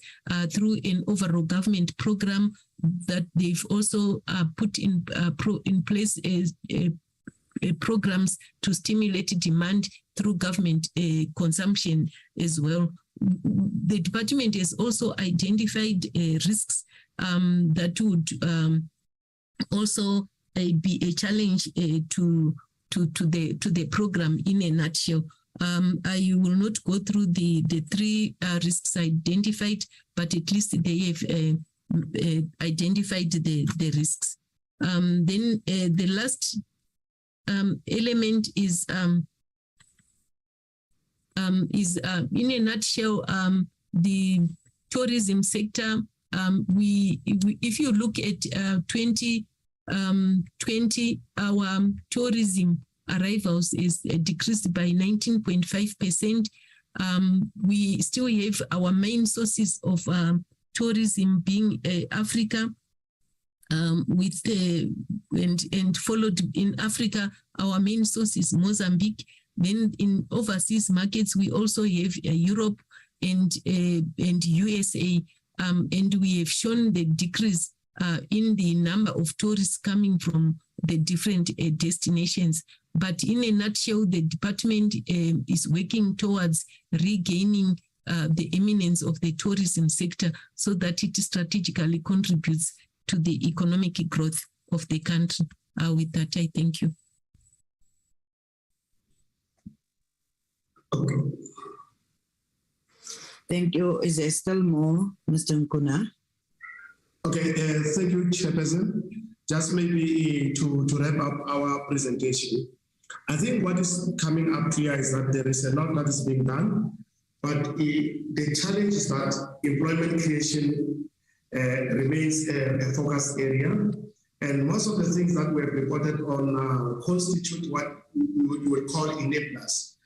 Speaker 5: through an overall government program that they've also put in place programs to stimulate demand through government consumption as well. The department has also identified risks that would also be a challenge to the program in a nutshell. I will not go through the three risks identified, but at least they have identified the risks. Then the last element is in a nutshell, the tourism sector. If you look at 2020, our tourism arrivals is decreased by 19.5%. We still have our main sources of tourism being Africa, and followed in Africa, our main source is Mozambique. Then in overseas markets, we also have Europe and USA, and we have shown the decrease in the number of tourists coming from the different destinations. But in a nutshell, the department is working towards regaining the eminence of the tourism sector so that it strategically contributes to the economic growth of the country. With that, I thank you.
Speaker 4: Okay.
Speaker 1: Thank you. Is there still more, Mr. Nkuna?
Speaker 4: Okay, thank you, Chairperson. Just maybe to wrap up our presentation. I think what is coming up here is that there is a lot that is being done, but the challenge is that employment creation remains a focus area, and most of the things that were reported on constitute what you would call enablers.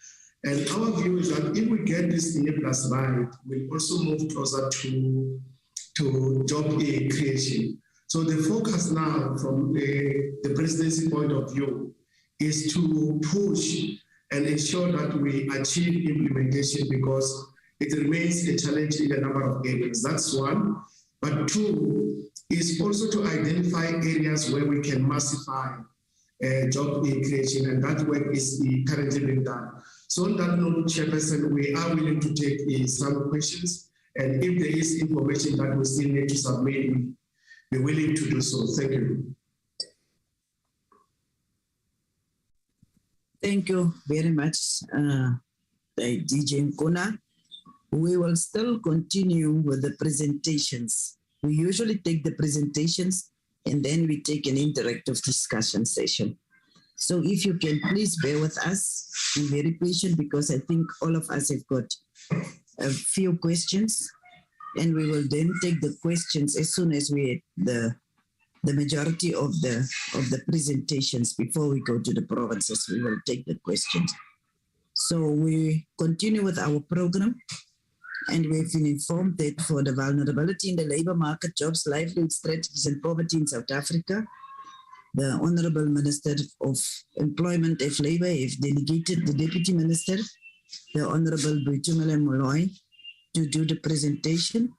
Speaker 4: And our view is that if we get these enablers right, we'll also move closer to job creation. So the focus now from the presidency point of view is to push and ensure that we achieve implementation, because it remains a challenge in a number of areas. That's one. But two is also to identify areas where we can massify job creation, and that work is currently being done. So on that note, Chairperson, we are willing to take some questions, and if there is information that we still need to submit, we're willing to do so. Thank you.
Speaker 1: Thank you very much, DJ Nkuna. We will still continue with the presentations. We usually take the presentations and then we take an interactive discussion session. So if you can please bear with us, be very patient, because I think all of us have got a few questions, and we will then take the questions as soon as we have the majority of the presentations. Before we go to the provinces, we will take the questions. So we continue with our program, and we've been informed that for the vulnerability in the labor market, jobs, livelihood strategies and poverty in South Africa, the Honorable Minister of Employment and Labor have delegated the Deputy Minister, the Honorable Boitumelo Moloi, to do the presentation.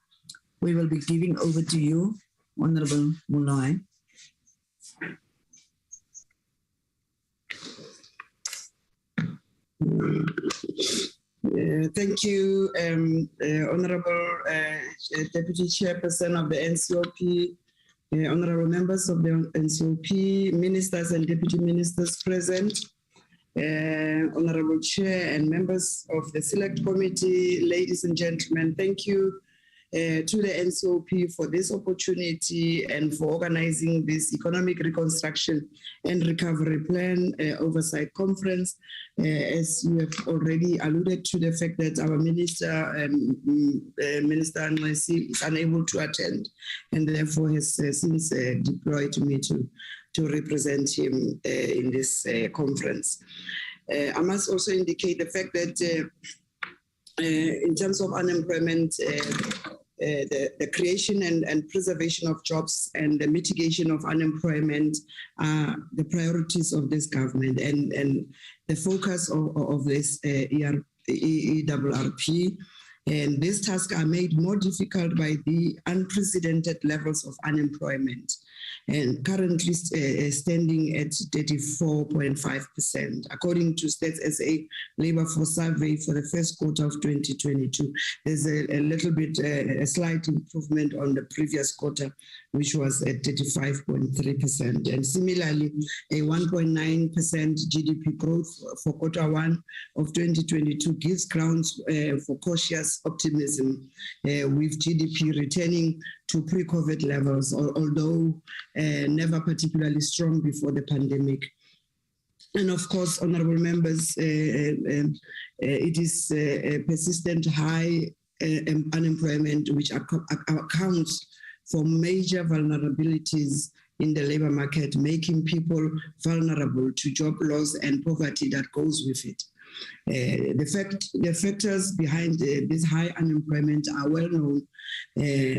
Speaker 1: We will be giving over to you, Honorable Moloi.
Speaker 6: Thank you, Honorable Deputy Chairperson of the NCOP, honorable members of the NCOP, ministers and deputy ministers present, Honorable Chair and members of the Select Committee, ladies and gentlemen, thank you to the NCOP for this opportunity and for organizing this Economic Reconstruction and Recovery Plan Oversight Conference. As you have already alluded to the fact that our Minister, Minister Smes, is unable to attend and therefore has since deployed me to represent him in this conference. I must also indicate the fact that in terms of unemployment, the creation and preservation of jobs and the mitigation of unemployment are the priorities of this government and the focus of this ERRP. And these tasks are made more difficult by the unprecedented levels of unemployment, and currently standing at 34.5%. According to Stats SA Labour Force Survey for the first quarter of 2022, there's a little bit, a slight improvement on the previous quarter, which was at 35.3%. And similarly, a 1.9% GDP growth for quarter one of 2022 gives grounds for cautious optimism, with GDP returning to pre-COVID levels, although never particularly strong before the pandemic. And of course, honorable members, it is a persistent high unemployment, which accounts for major vulnerabilities in the labor market, making people vulnerable to job loss and poverty that goes with it. The factors behind this high unemployment are well known,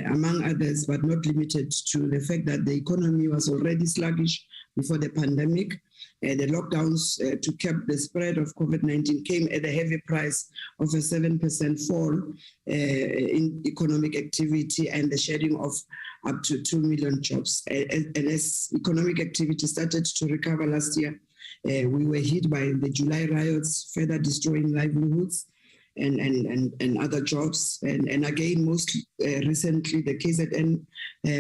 Speaker 6: among others, but not limited to the fact that the economy was already sluggish before the pandemic. The lockdowns to cap the spread of COVID-19 came at a heavy price of a 7% fall in economic activity and the shedding of up to 2 million jobs. And as economic activity started to recover last year, we were hit by the July riots, further destroying livelihoods and other jobs. And again, most recently, the KZN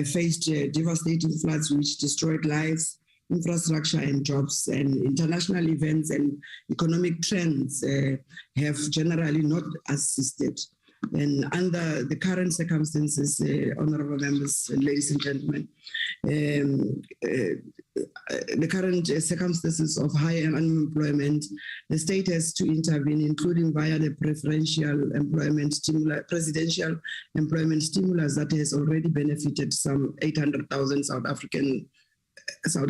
Speaker 6: faced devastating floods which destroyed lives, infrastructure and jobs. And international events and economic trends have generally not assisted. And under the current circumstances, honorable members, ladies and gentlemen, the current circumstances of high unemployment, the state has to intervene, including via the presidential employment stimulus that has already benefited some 800,000 South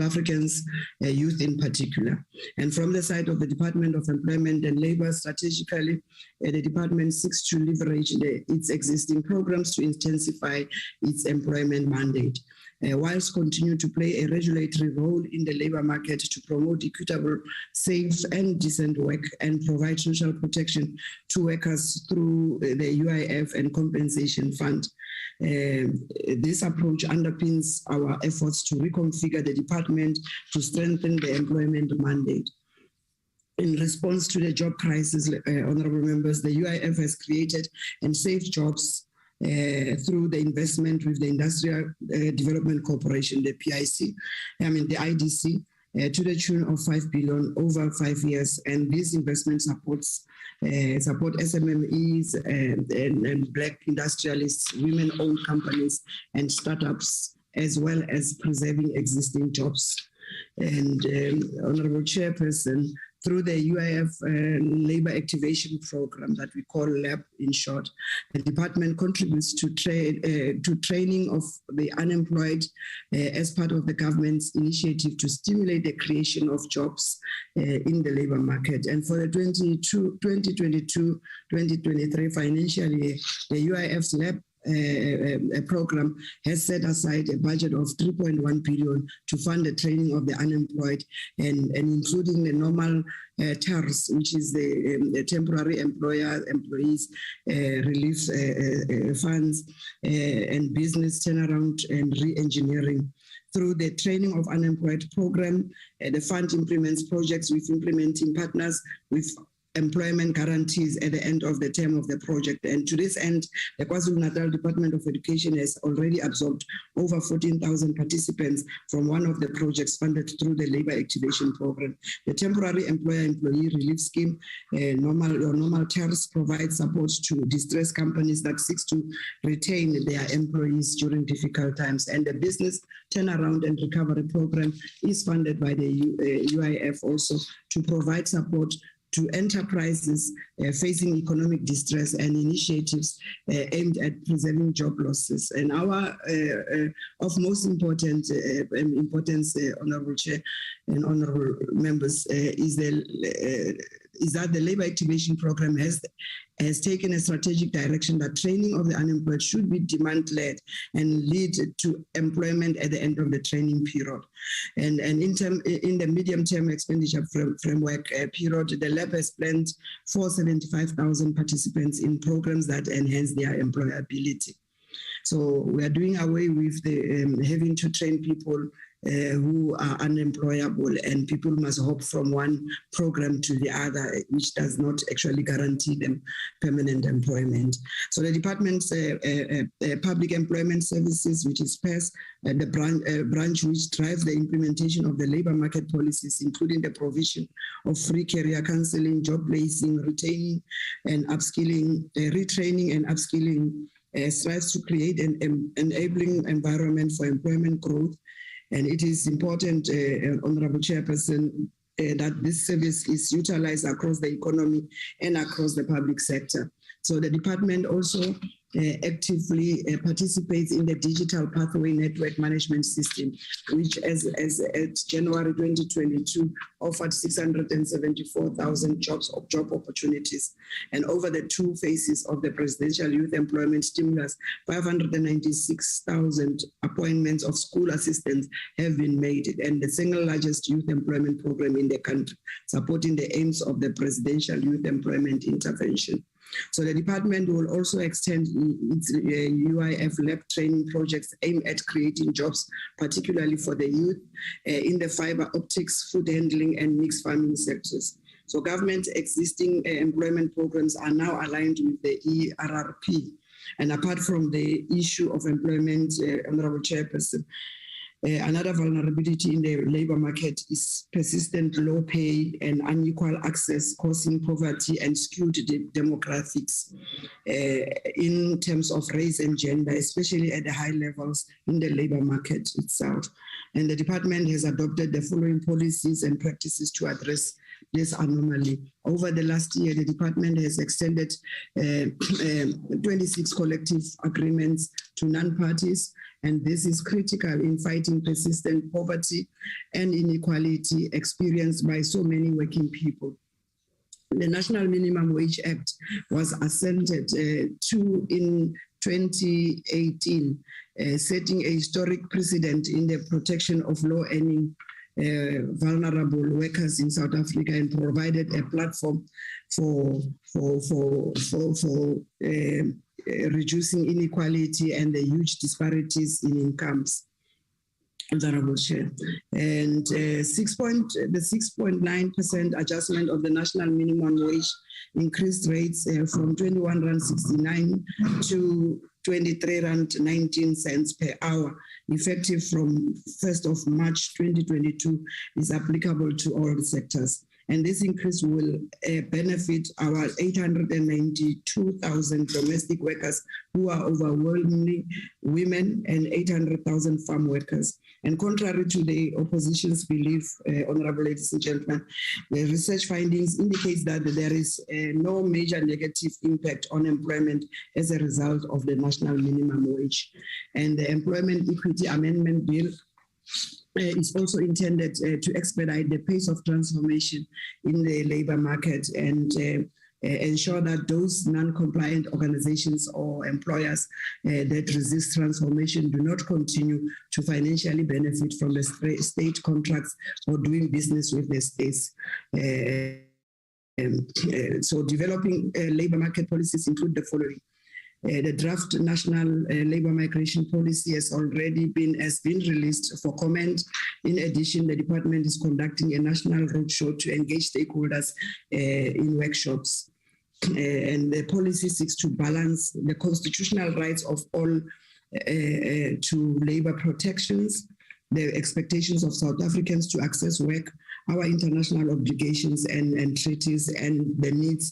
Speaker 6: Africans, youth in particular. And from the side of the Department of Employment and Labour, strategically, the department seeks to leverage its existing programs to intensify its employment mandate, whilst continue to play a regulatory role in the labour market to promote equitable, safe and decent work and provide social protection to workers through the UIF and compensation fund. This approach underpins our efforts to reconfigure the department to strengthen the employment mandate. In response to the job crisis, honorable members, the UIF has created and saved jobs through the investment with the Industrial Development Corporation, the IDC, to the tune of 5 billion over 5 years. And this investment support SMMEs and Black industrialists, women-owned companies and startups, as well as preserving existing jobs. And Honorable Chairperson, through the UIF Labour Activation Program that we call LAB in short, the department contributes to training of the unemployed as part of the government's initiative to stimulate the creation of jobs in the labour market. And for the 2022-2023 financial year, the UIF's LAB program has set aside a budget of 3.1 billion to fund the training of the unemployed and including the normal TERS, which is the temporary employees relief funds and business turnaround and re-engineering. Through the training of unemployed program, the fund implements projects with implementing partners with employment guarantees at the end of the term of the project. And to this end, the KwaZulu-Natal Department of Education has already absorbed over 14,000 participants from one of the projects funded through the Labour Activation Program. The Temporary Employer-Employee Relief Scheme, normal tariffs, provides support to distressed companies that seek to retain their employees during difficult times. And the Business Turnaround and Recovery Program is funded by the UIF also to provide support to enterprises facing economic distress and initiatives aimed at preserving job losses. And our of most importance, Honourable Chair and Honourable Members, is that the Labour Activation Program has taken a strategic direction that training of the unemployed should be demand-led and lead to employment at the end of the training period. And in the medium-term expenditure framework period, the lab has planned for 75,000 participants in programs that enhance their employability. So we are doing away with the having to train people who are unemployable, and people must hop from one program to the other, which does not actually guarantee them permanent employment. So the Department's Public Employment Services, which is PES, the branch which drives the implementation of the labour market policies, including the provision of free career counselling, job placing, retaining and upskilling, retraining and upskilling, strives to create an enabling environment for employment growth. And it is important, Honourable Chairperson, that this service is utilized across the economy and across the public sector. So the department also actively participates in the Digital Pathway Network Management System, which as at January 2022 offered 674,000 job opportunities. And over the two phases of the Presidential Youth Employment Stimulus, 596,000 appointments of school assistants have been made, and the single largest youth employment program in the country, supporting the aims of the Presidential Youth Employment Intervention. So the department will also extend its UIF lab training projects aimed at creating jobs, particularly for the youth in the fiber optics, food handling, and mixed farming sectors. So government's existing employment programs are now aligned with the ERRP. And apart from the issue of employment, Honourable Chairperson, another vulnerability in the labour market is persistent low pay and unequal access, causing poverty and skewed demographics in terms of race and gender, especially at the high levels in the labour market itself. And the department has adopted the following policies and practices to address this anomaly. Over the last year, the department has extended 26 collective agreements to non-parties, and this is critical in fighting persistent poverty and inequality experienced by so many working people. The National Minimum Wage Act was assented to in 2018, setting a historic precedent in the protection of low-earning vulnerable workers in South Africa, and provided a platform for reducing inequality and the huge disparities in incomes. Honourable Chair. And the 6.9% adjustment of the national minimum wage increased rates from 21.69 to 23.19 per hour, effective from 1st of March 2022, is applicable to all sectors. And this increase will benefit our 892,000 domestic workers, who are overwhelmingly women, and 800,000 farm workers. And contrary to the opposition's belief, honourable ladies and gentlemen, the research findings indicate that there is no major negative impact on employment as a result of the national minimum wage. And the Employment Equity Amendment Bill is also intended to expedite the pace of transformation in the labour market and ensure that those non-compliant organizations or employers that resist transformation do not continue to financially benefit from the state contracts or doing business with the states. So developing labour market policies include the following. The draft national labor migration policy has been released for comment. In addition, the department is conducting a national roadshow to engage stakeholders in workshops. And the policy seeks to balance the constitutional rights of all to labor protections, the expectations of South Africans to access work, our international obligations and treaties, and the needs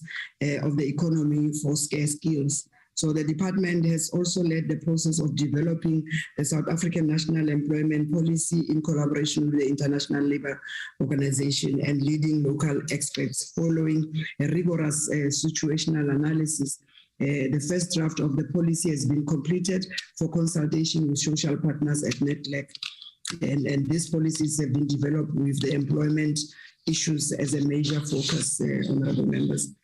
Speaker 6: of the economy for scarce skills. So the department has also led the process of developing the South African National Employment Policy in collaboration with the International Labour Organization and leading local experts. Following a rigorous situational analysis, the first draft of the policy has been completed for consultation with social partners at NETLEC. And these policies have been developed with the employment issues as a major focus, honorable members.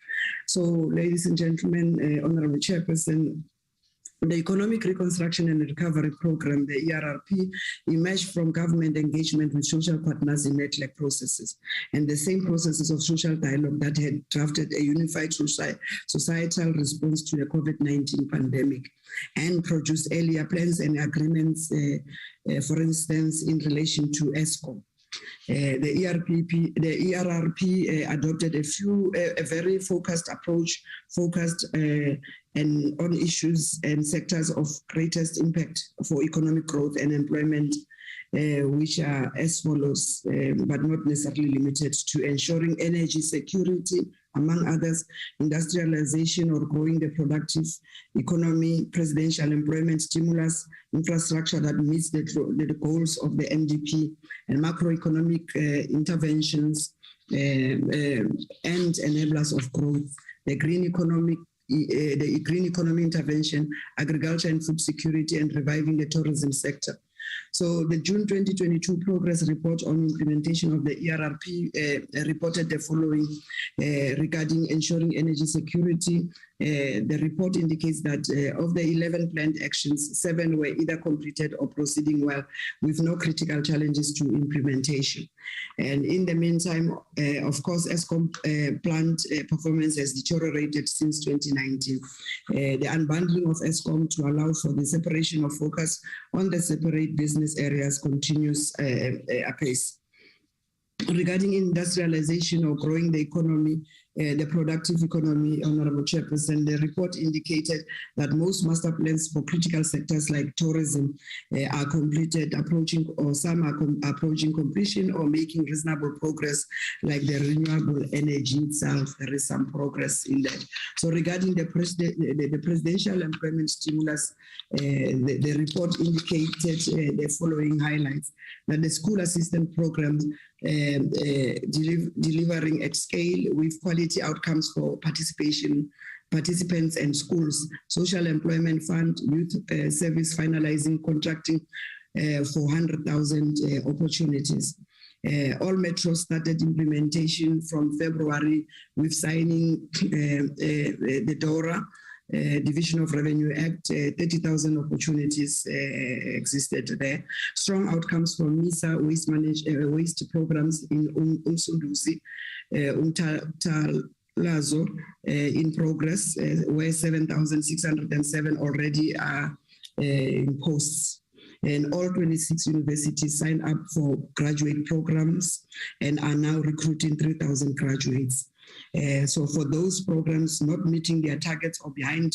Speaker 6: So, ladies and gentlemen, Honorable Chairperson, the Economic Reconstruction and Recovery Program, the ERRP, emerged from government engagement with social partners in NETLEC processes, and the same processes of social dialogue that had drafted a unified societal response to the COVID-19 pandemic and produced earlier plans and agreements, for instance, in relation to ESCOM. The ERRP adopted a very focused approach, and on issues and sectors of greatest impact for economic growth and employment, which are as follows, but not necessarily limited to ensuring energy security, among others, industrialization or growing the productive economy, presidential employment stimulus, infrastructure that meets the goals of the NDP, and macroeconomic interventions and enablers of growth, the green economy intervention, agriculture and food security, and reviving the tourism sector. So the June 2022 progress report on implementation of the ERRP reported the following regarding ensuring energy security. The report indicates that of the 11 planned actions, 7 were either completed or proceeding well with no critical challenges to implementation. And in the meantime, of course, ESCOM plant performance has deteriorated since 2019. The unbundling of ESCOM to allow for the separation of focus on the separate business areas continues apace. Regarding industrialization or growing the economy, the productive economy, Honorable Chairperson, the report indicated that most master plans for critical sectors like tourism are completed, some are approaching completion or making reasonable progress, like the renewable energy itself. There is some progress in that. So regarding the presidential employment stimulus, the report indicated the following highlights: that the school assistant programs delivering at scale with quality outcomes for participants and schools, social employment fund, youth service finalizing, contracting for 100,000 opportunities. All metros started implementation from February with signing the DORA, Division of Revenue Act. 30,000 opportunities existed there. Strong outcomes for MISA waste programs in Umsunduzi, Umtalazo in progress, where 7,607 already are in posts. And all 26 universities signed up for graduate programs and are now recruiting 3,000 graduates. So for those programs not meeting their targets or behind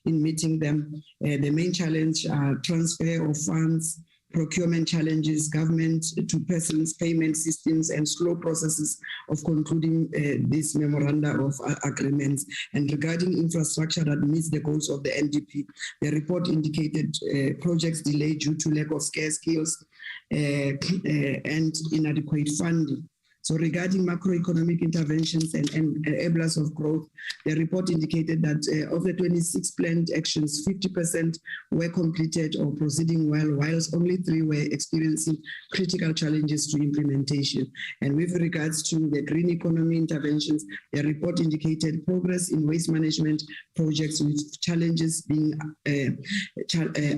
Speaker 6: in meeting them, the main challenge are transfer of funds, procurement challenges, government to persons payment systems, and slow processes of concluding this memoranda of agreements. And regarding infrastructure that meets the goals of the NDP, the report indicated projects delayed due to lack of scarce skills and inadequate funding. So regarding macroeconomic interventions and enablers of growth, the report indicated that of the 26 planned actions, 50% were completed or proceeding well, whilst only 3 were experiencing critical challenges to implementation. And with regards to the green economy interventions, the report indicated progress in waste management projects with challenges being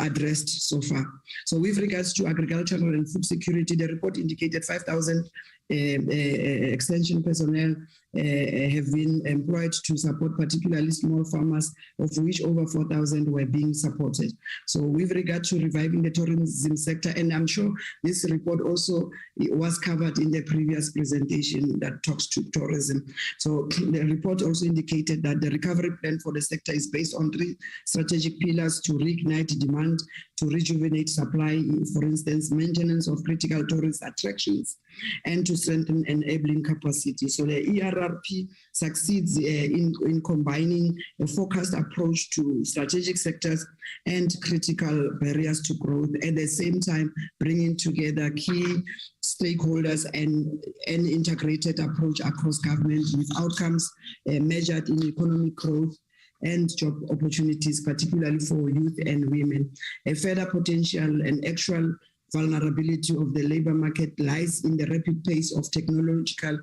Speaker 6: addressed so far. So with regards to agricultural and food security, the report indicated 5,000 extension personnel have been employed to support particularly small farmers, of which over 4,000 were being supported. So with regard to reviving the tourism sector, and I'm sure this report also was covered in the previous presentation that talks to tourism. So the report also indicated that the recovery plan for the sector is based on 3 strategic pillars to reignite demand, to rejuvenate supply, for instance, maintenance of critical tourist attractions, and to strengthen enabling capacity. So the ERRP succeeds in combining a focused approach to strategic sectors and critical barriers to growth, at the same time bringing together key stakeholders and an integrated approach across government with outcomes measured in economic growth and job opportunities, particularly for youth and women. A further potential and actual vulnerability of the labor market lies in the rapid pace of technological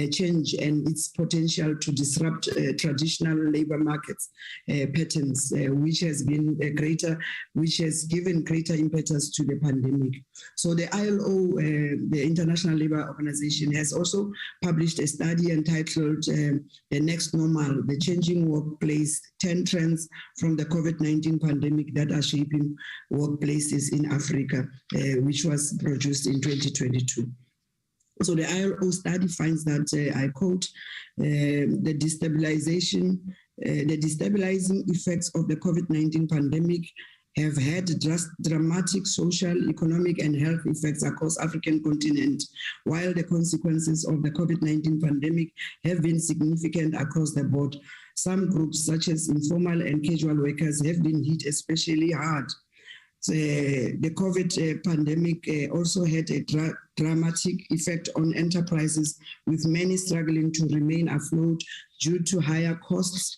Speaker 6: change and its potential to disrupt traditional labor markets patterns, which has given greater impetus to the pandemic. So the ILO, the International Labour Organization, has also published a study entitled The Next Normal, the Changing Workplace, 10 Trends from the COVID-19 Pandemic that are shaping workplaces in Africa, which was produced in 2022. So the ILO study finds that, I quote, the destabilizing effects of the COVID-19 pandemic have had dramatic social, economic, and health effects across African continent, while the consequences of the COVID-19 pandemic have been significant across the board. Some groups, such as informal and casual workers, have been hit especially hard. The COVID pandemic also had a dramatic effect on enterprises, with many struggling to remain afloat due to higher costs,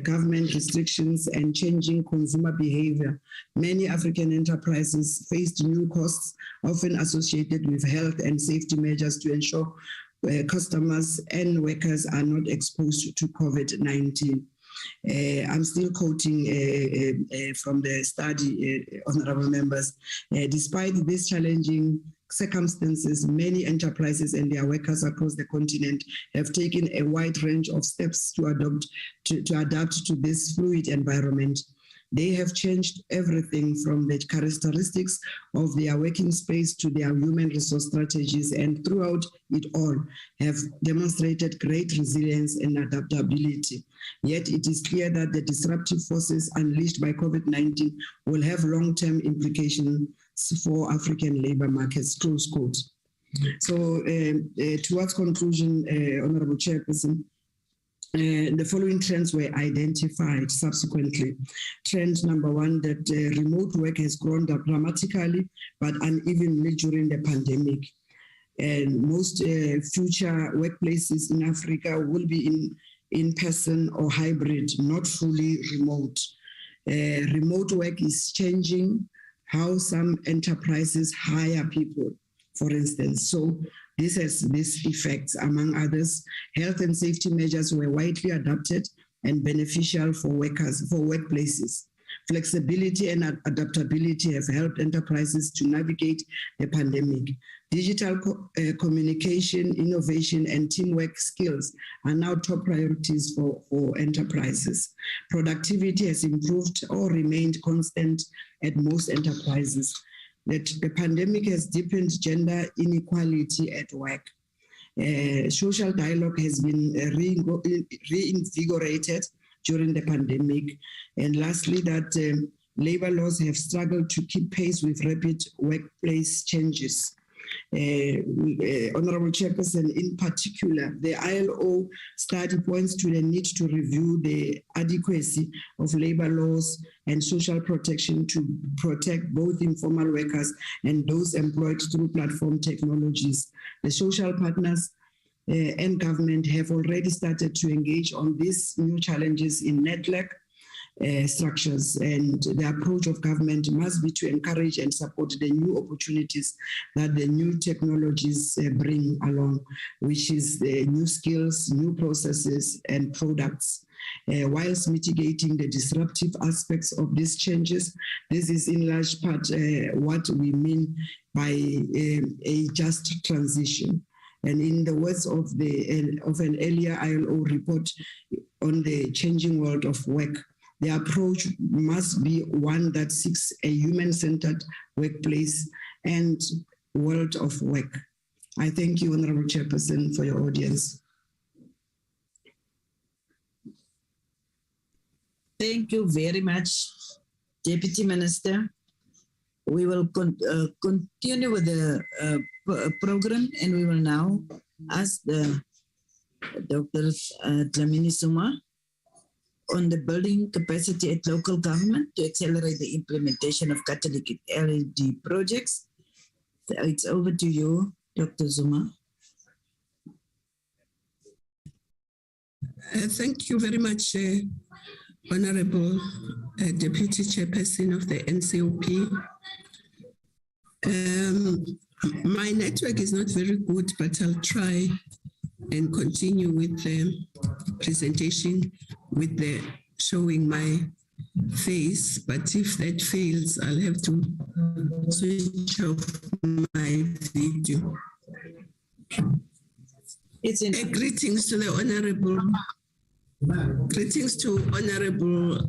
Speaker 6: government restrictions, and changing consumer behavior. Many African enterprises faced new costs, often associated with health and safety measures to ensure customers and workers are not exposed to COVID-19. I'm still quoting from the study, honorable members. Despite these challenging circumstances, many enterprises and their workers across the continent have taken a wide range of steps to adapt to this fluid environment. They have changed everything from the characteristics of their working space to their human resource strategies, and throughout it all have demonstrated great resilience and adaptability. Yet it is clear that the disruptive forces unleashed by COVID-19 will have long-term implications for African labor markets, close quote. So towards conclusion, Honorable Chairperson, the following trends were identified subsequently. Trend number 1, that remote work has grown dramatically but unevenly during the pandemic. And most future workplaces in Africa will be in person or hybrid, not fully remote. Remote work is changing how some enterprises hire people, for instance. So this has these effects, among others. Health and safety measures were widely adopted and beneficial for workers, for workplaces. Flexibility and adaptability have helped enterprises to navigate the pandemic. Digital communication, innovation, and teamwork skills are now top priorities for enterprises. Productivity has improved or remained constant at most enterprises. That the pandemic has deepened gender inequality at work. Social dialogue has been reinvigorated during the pandemic. And lastly, that labor laws have struggled to keep pace with rapid workplace changes. Honorable Chairperson, in particular, the ILO study points to the need to review the adequacy of labor laws and social protection to protect both informal workers and those employed through platform technologies. The social partners and government have already started to engage on these new challenges in network structures, and the approach of government must be to encourage and support the new opportunities that the new technologies bring along, which is the new skills, new processes, and products. Whilst mitigating the disruptive aspects of these changes, this is in large part what we mean by a just transition. And in the words of an earlier ILO report on the changing world of work, the approach must be one that seeks a human-centered workplace and world of work. I thank you, Honorable Chairperson, for your audience.
Speaker 1: Thank you very much, Deputy Minister. We will continue with the program, and we will now ask the Dr. Dlamini Zuma on the building capacity at local government to accelerate the implementation of catalytic LED projects. So it's over to you, Dr. Zuma.
Speaker 7: Thank you very much, Honorable Deputy Chairperson of the NCOP. My network is not very good, but I'll try and continue with the presentation with the showing my face. But if that fails, I'll have to switch off my video. Greetings to the Honorable. Greetings to Honorable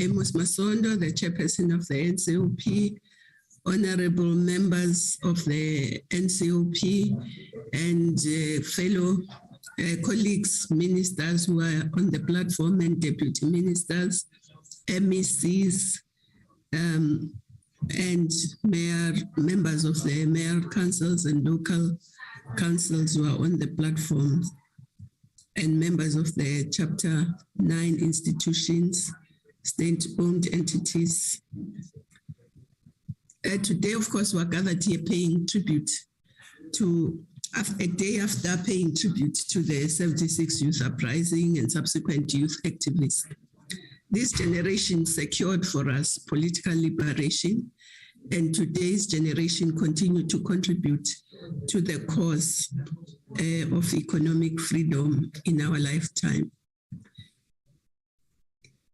Speaker 7: Amos Masondo, the Chairperson of the NCOP, Honorable members of the NCOP, and fellow colleagues, ministers who are on the platform, and deputy ministers, MECs, and members of the mayor councils and local councils who are on the platform, and members of the Chapter 9 institutions, state-owned entities. Today, of course, we're gathered here paying tribute to, a day after paying tribute to the 76 youth uprising and subsequent youth activists. This generation secured for us political liberation, and today's generation continue to contribute to the cause of economic freedom in our lifetime.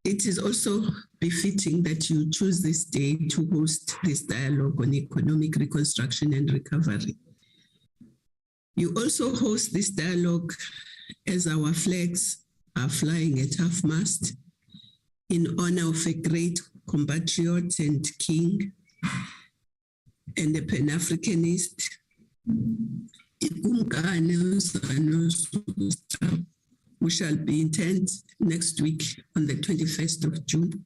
Speaker 7: It is also befitting that you choose this day to host this dialogue on economic reconstruction and recovery. You also host this dialogue as our flags are flying at half-mast in honor of a great compatriot and king and a Pan-Africanist, who shall be interned next week on the 21st of June.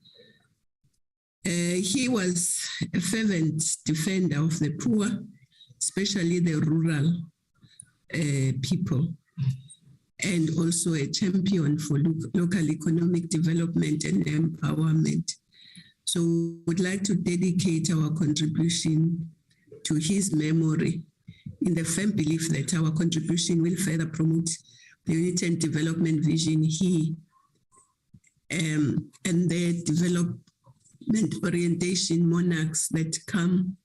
Speaker 7: He was a fervent defender of the poor, especially the rural people, and also a champion for local economic development and empowerment. So we'd like to dedicate our contribution to his memory in the firm belief that our contribution will further promote the unity and development vision he and the development orientation monarchs that come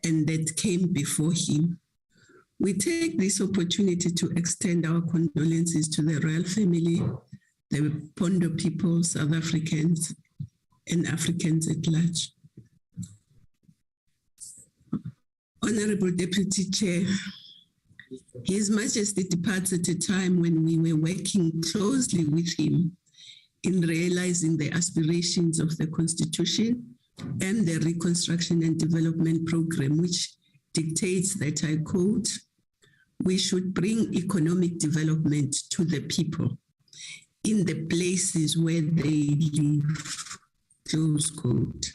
Speaker 7: and that came before him. We take this opportunity to extend our condolences to the royal family, the Pondo people, South Africans, and Africans at large. Honorable Deputy Chair, His Majesty departs at a time when we were working closely with him in realizing the aspirations of the Constitution and the Reconstruction and Development Program, which dictates that, I quote, "We should bring economic development to the people in the places where they live," close quote.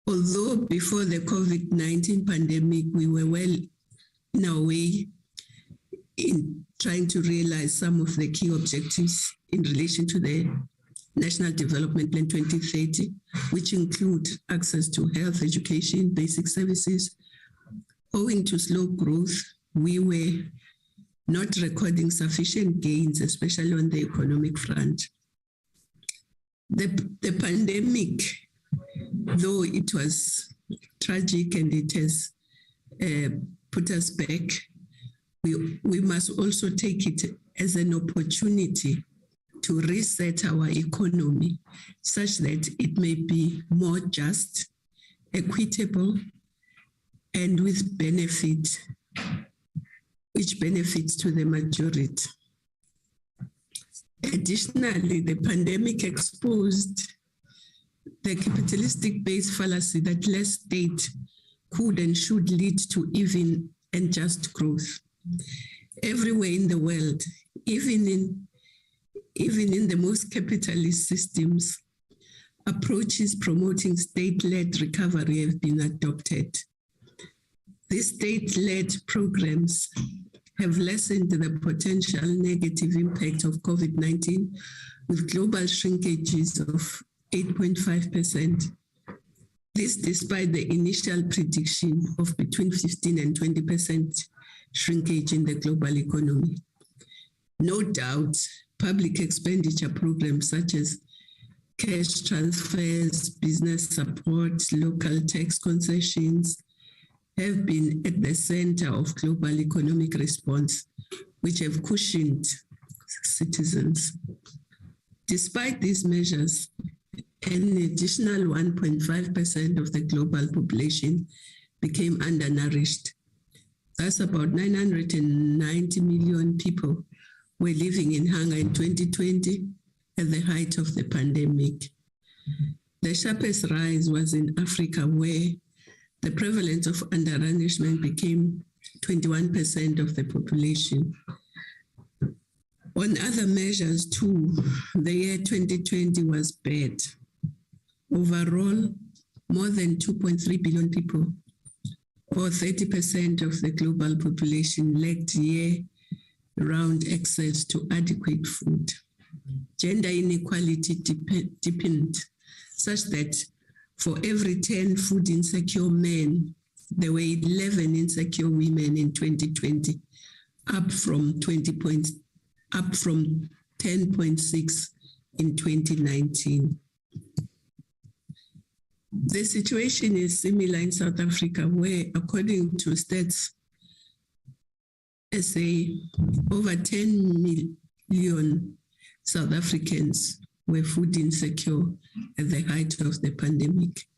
Speaker 7: Although before the COVID-19 pandemic, we were well in our way in trying to realize some of the key objectives in relation to the National Development Plan 2030, which include access to health, education, basic services. Owing to slow growth, we were not recording sufficient gains, especially on the economic front. The pandemic, though it was tragic and it has put us back, we must also take it as an opportunity to reset our economy such that it may be more just, equitable, and with benefit which benefits to the majority. Additionally, the pandemic exposed the capitalistic base fallacy that less state could and should lead to even and just growth. Everywhere in the world, even in the most capitalist systems, approaches promoting state-led recovery have been adopted. These state-led programs have lessened the potential negative impact of COVID-19 with global shrinkages of 8.5%. This despite the initial prediction of between 15 and 20% shrinkage in the global economy. No doubt, public expenditure programs such as cash transfers, business support, local tax concessions have been at the center of global economic response, which have cushioned citizens. Despite these measures, an additional 1.5% of the global population became undernourished. Thus, about 990 million people were living in hunger in 2020 at the height of the pandemic. The sharpest rise was in Africa, where the prevalence of undernourishment became 21% of the population. On other measures too, the year 2020 was bad. Overall, more than 2.3 billion people, or 30% of the global population, lacked year-round access to adequate food. Gender inequality deepened, such that for every 10 food insecure men, there were 11 insecure women in 2020, up from 10.6 in 2019. The situation is similar in South Africa, where, according to Stats SA, over 10 million South Africans were food insecure at the height of the pandemic.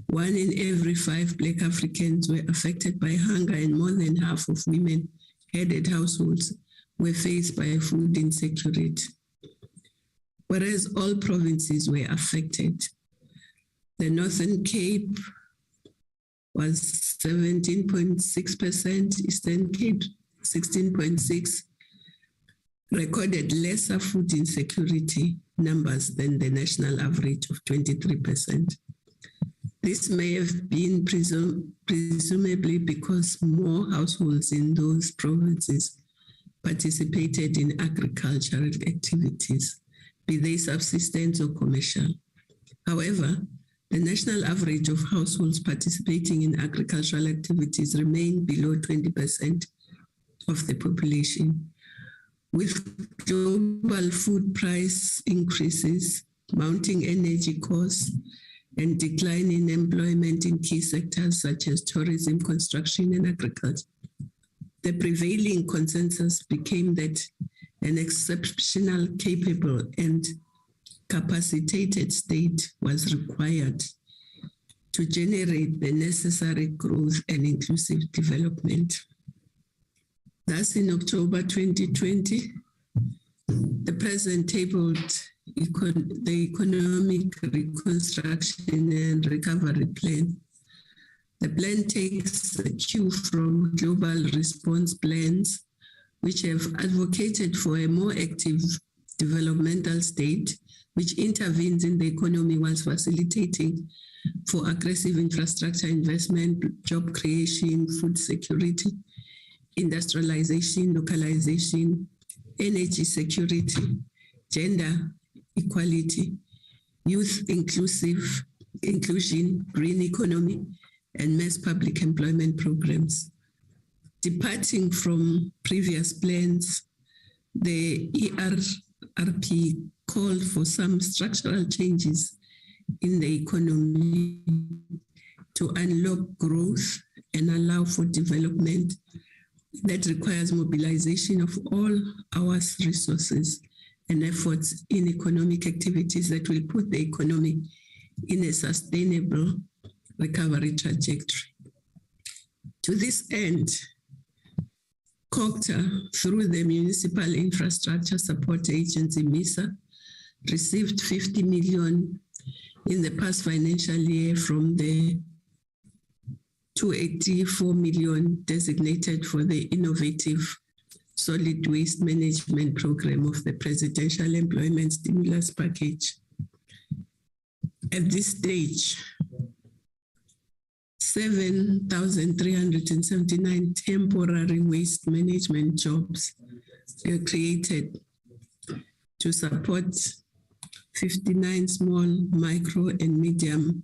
Speaker 7: 1 in every 5 Black Africans were affected by hunger, and more than half of women-headed households were faced by food insecurity. Whereas all provinces were affected, the Northern Cape was 17.6%, Eastern Cape 16.6%, recorded lesser food insecurity numbers than the national average of 23%. This may have been presumably because more households in those provinces participated in agricultural activities, be they subsistence or commercial. However, the national average of households participating in agricultural activities remained below 20% of the population. With global food price increases, mounting energy costs, and decline in employment in key sectors such as tourism, construction, and agriculture, the prevailing consensus became that an exceptional, capable, and capacitated state was required to generate the necessary growth and inclusive development. Thus, in October 2020, the President tabled the Economic Reconstruction and Recovery Plan. The plan takes the cue from global response plans, which have advocated for a more active developmental state, which intervenes in the economy whilst facilitating for aggressive infrastructure investment, job creation, food security, industrialization, localization, energy security, gender equality, youth inclusion, green economy, and mass public employment programs. Departing from previous plans, the ERRP called for some structural changes in the economy to unlock growth and allow for development that requires mobilization of all our resources and efforts in economic activities that will put the economy in a sustainable recovery trajectory. To this end, COCTA, through the Municipal Infrastructure Support Agency, MISA, received 50 million in the past financial year from the 284 million designated for the innovative solid waste management program of the Presidential Employment Stimulus Package. At this stage, 7,379 temporary waste management jobs were created to support 59 small, micro, and medium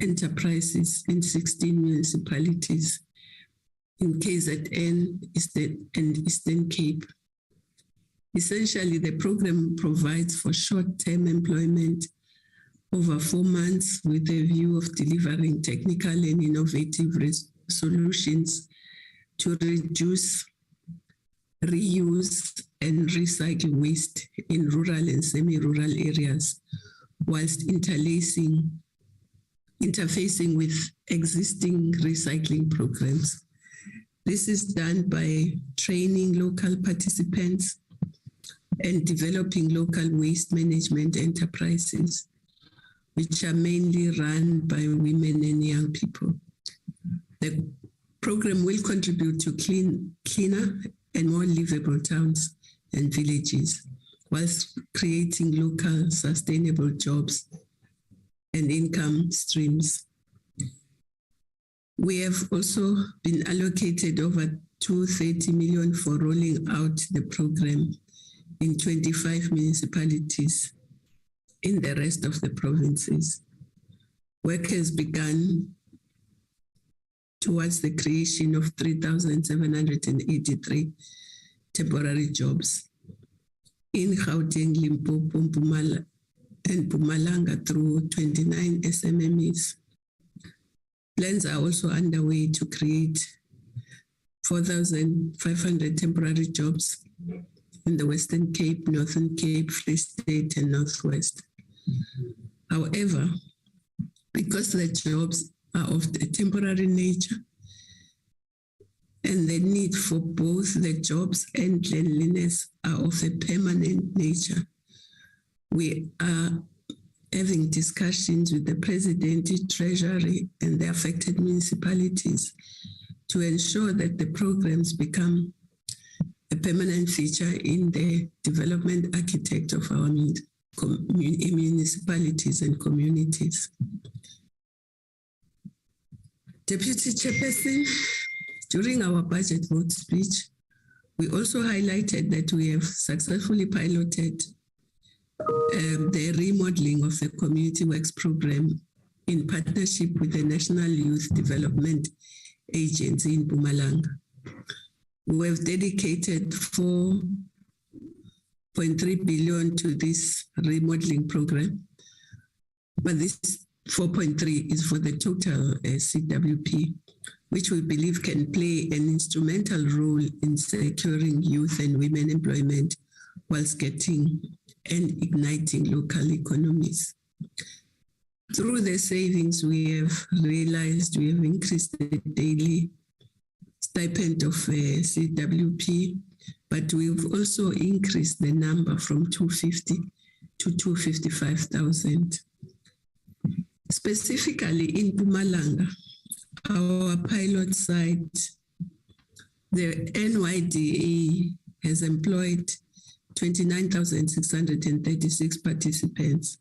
Speaker 7: enterprises in 16 municipalities in KZN and Eastern Cape. Essentially, the program provides for short-term employment over 4 months with a view of delivering technical and innovative solutions to reduce, reuse, and recycle waste in rural and semi-rural areas, whilst interfacing with existing recycling programs. This is done by training local participants and developing local waste management enterprises, which are mainly run by women and young people. The program will contribute to cleaner and more livable towns and villages, whilst creating local sustainable jobs and income streams. We have also been allocated over 230 million for rolling out the program in 25 municipalities in the rest of the provinces. Work has begun towards the creation of 3,783 temporary jobs in Gauteng, Limpopo, and Mpumalanga through 29 SMMEs. Plans are also underway to create 4,500 temporary jobs in the Western Cape, Northern Cape, Free State, and Northwest. However, because the jobs are of a temporary nature and the need for both the jobs and cleanliness are of a permanent nature, we are having discussions with the President, Treasury, and the affected municipalities to ensure that the programs become a permanent feature in the development architect of our municipalities and communities. Deputy Chairperson, during our budget vote speech, we also highlighted that we have successfully piloted the remodeling of the Community Works Program in partnership with the National Youth Development Agency in Mpumalanga. We have dedicated 4.3 billion to this remodeling program, but this 4.3 is for the total CWP, which we believe can play an instrumental role in securing youth and women employment whilst getting and igniting local economies. Through the savings we have realized, we have increased the daily stipend of CWP, but we've also increased the number from 250 to 255,000. Specifically in Mpumalanga, our pilot site, the NYDA has employed 29,636 participants,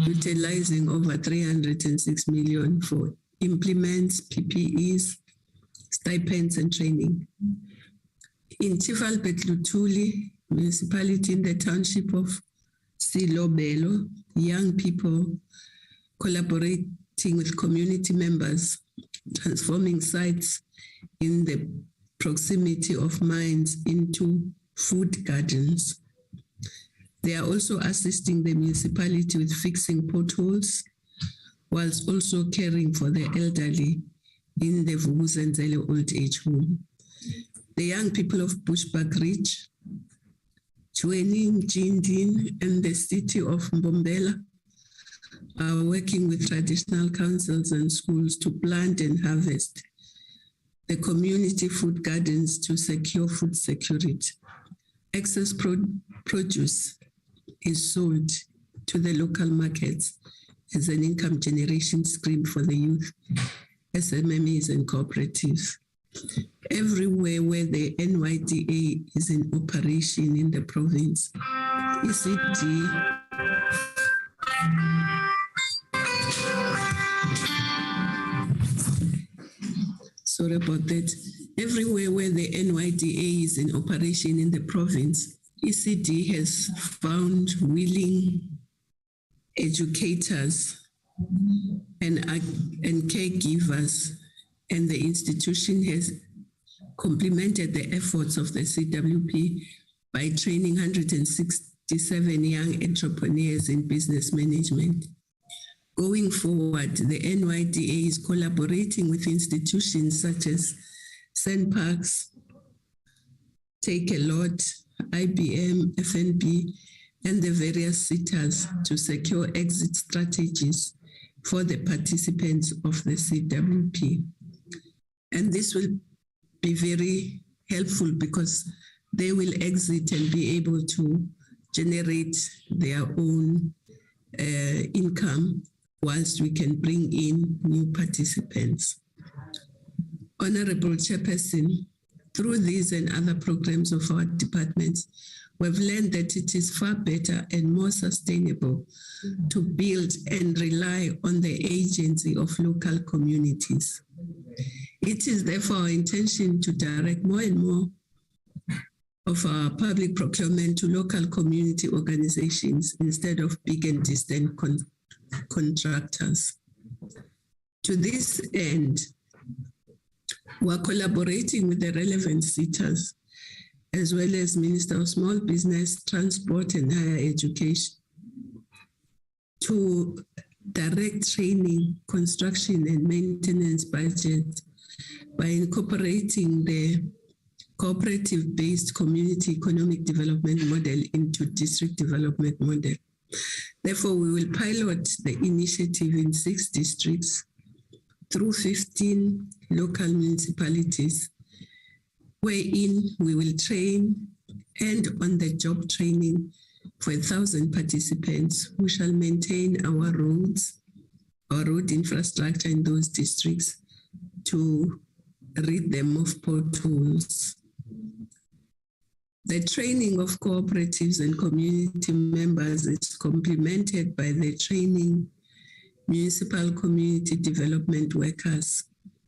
Speaker 7: utilizing over 306 million for implements, PPEs, stipends, and training. In Chifalpet-Lutuli municipality in the township of Silobelo, young people collaborating with community members, transforming sites in the proximity of mines into food gardens. They are also assisting the municipality with fixing potholes, whilst also caring for the elderly in the Vuvuzenzele old age home. The young people of Bushbuck Ridge, Chweni, Jindin, and the city of Mbombela are working with traditional councils and schools to plant and harvest the community food gardens to secure food security. Excess produce is sold to the local markets as an income generation stream for the youth, SMMEs and cooperatives. Everywhere where the NYDA is in operation in the province, ECD sorry about that. Everywhere where the NYDA is in operation in the province, ECD has found willing educators and caregivers, and the institution has complemented the efforts of the CWP by training 167 young entrepreneurs in business management. Going forward, the NYDA is collaborating with institutions such as Sandparks, Take a Lot, IBM, FNB, and the various sitters to secure exit strategies for the participants of the CWP. And this will be very helpful because they will exit and be able to generate their own income whilst we can bring in new participants. Honorable Chairperson, through these and other programs of our departments, we've learned that it is far better and more sustainable to build and rely on the agency of local communities. It is therefore our intention to direct more and more of our public procurement to local community organizations instead of big and distant contractors. To this end, we're collaborating with the relevant sitters, as well as Minister of Small Business, Transport and Higher Education, to direct training, construction and maintenance budget by incorporating the cooperative-based community economic development model into district development model. Therefore, we will pilot the initiative in 6 districts through 15 local municipalities, wherein we will train and on-the-job training for 1,000 participants who shall maintain our roads, our road infrastructure in those districts to rid them of potholes. The training of cooperatives and community members is complemented by the training municipal community development workers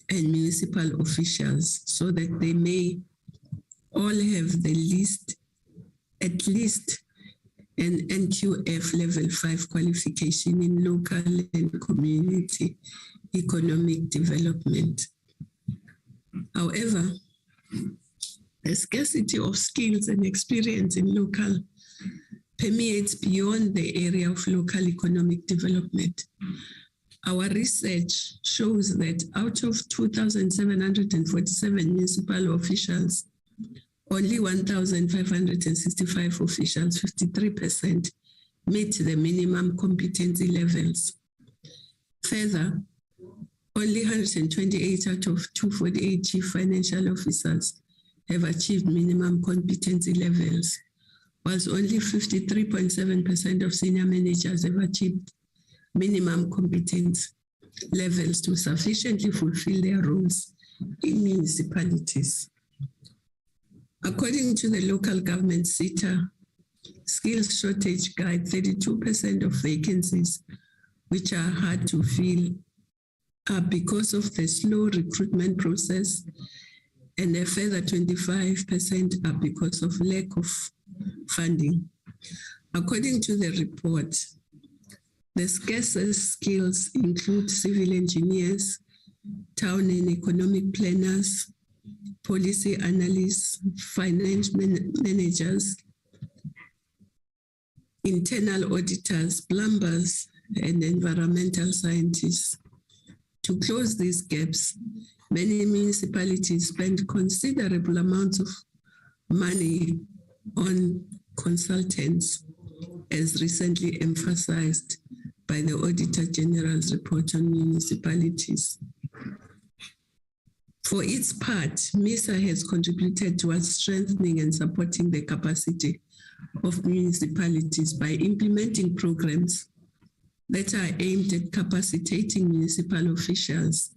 Speaker 7: and municipal officials so that they may all have at least an NQF level 5 qualification in local and community economic development. However, the scarcity of skills and experience in local permeates beyond the area of local economic development. Our research shows that out of 2,747 municipal officials, only 1,565 officials, 53%, meet the minimum competency levels. Further, only 128 out of 248 chief financial officers have achieved minimum competency levels, whilst only 53.7% of senior managers have achieved minimum competence levels to sufficiently fulfill their roles in municipalities. According to the local government SETA skills shortage guide, 32% of vacancies which are hard to fill are because of the slow recruitment process, and a further 25% are because of lack of funding. According to the report, the scarcest skills include civil engineers, town and economic planners, policy analysts, finance managers, internal auditors, plumbers, and environmental scientists. To close these gaps, many municipalities spend considerable amounts of money on consultants, as recently emphasized by the Auditor General's report on municipalities. For its part, MISA has contributed towards strengthening and supporting the capacity of municipalities by implementing programs that are aimed at capacitating municipal officials,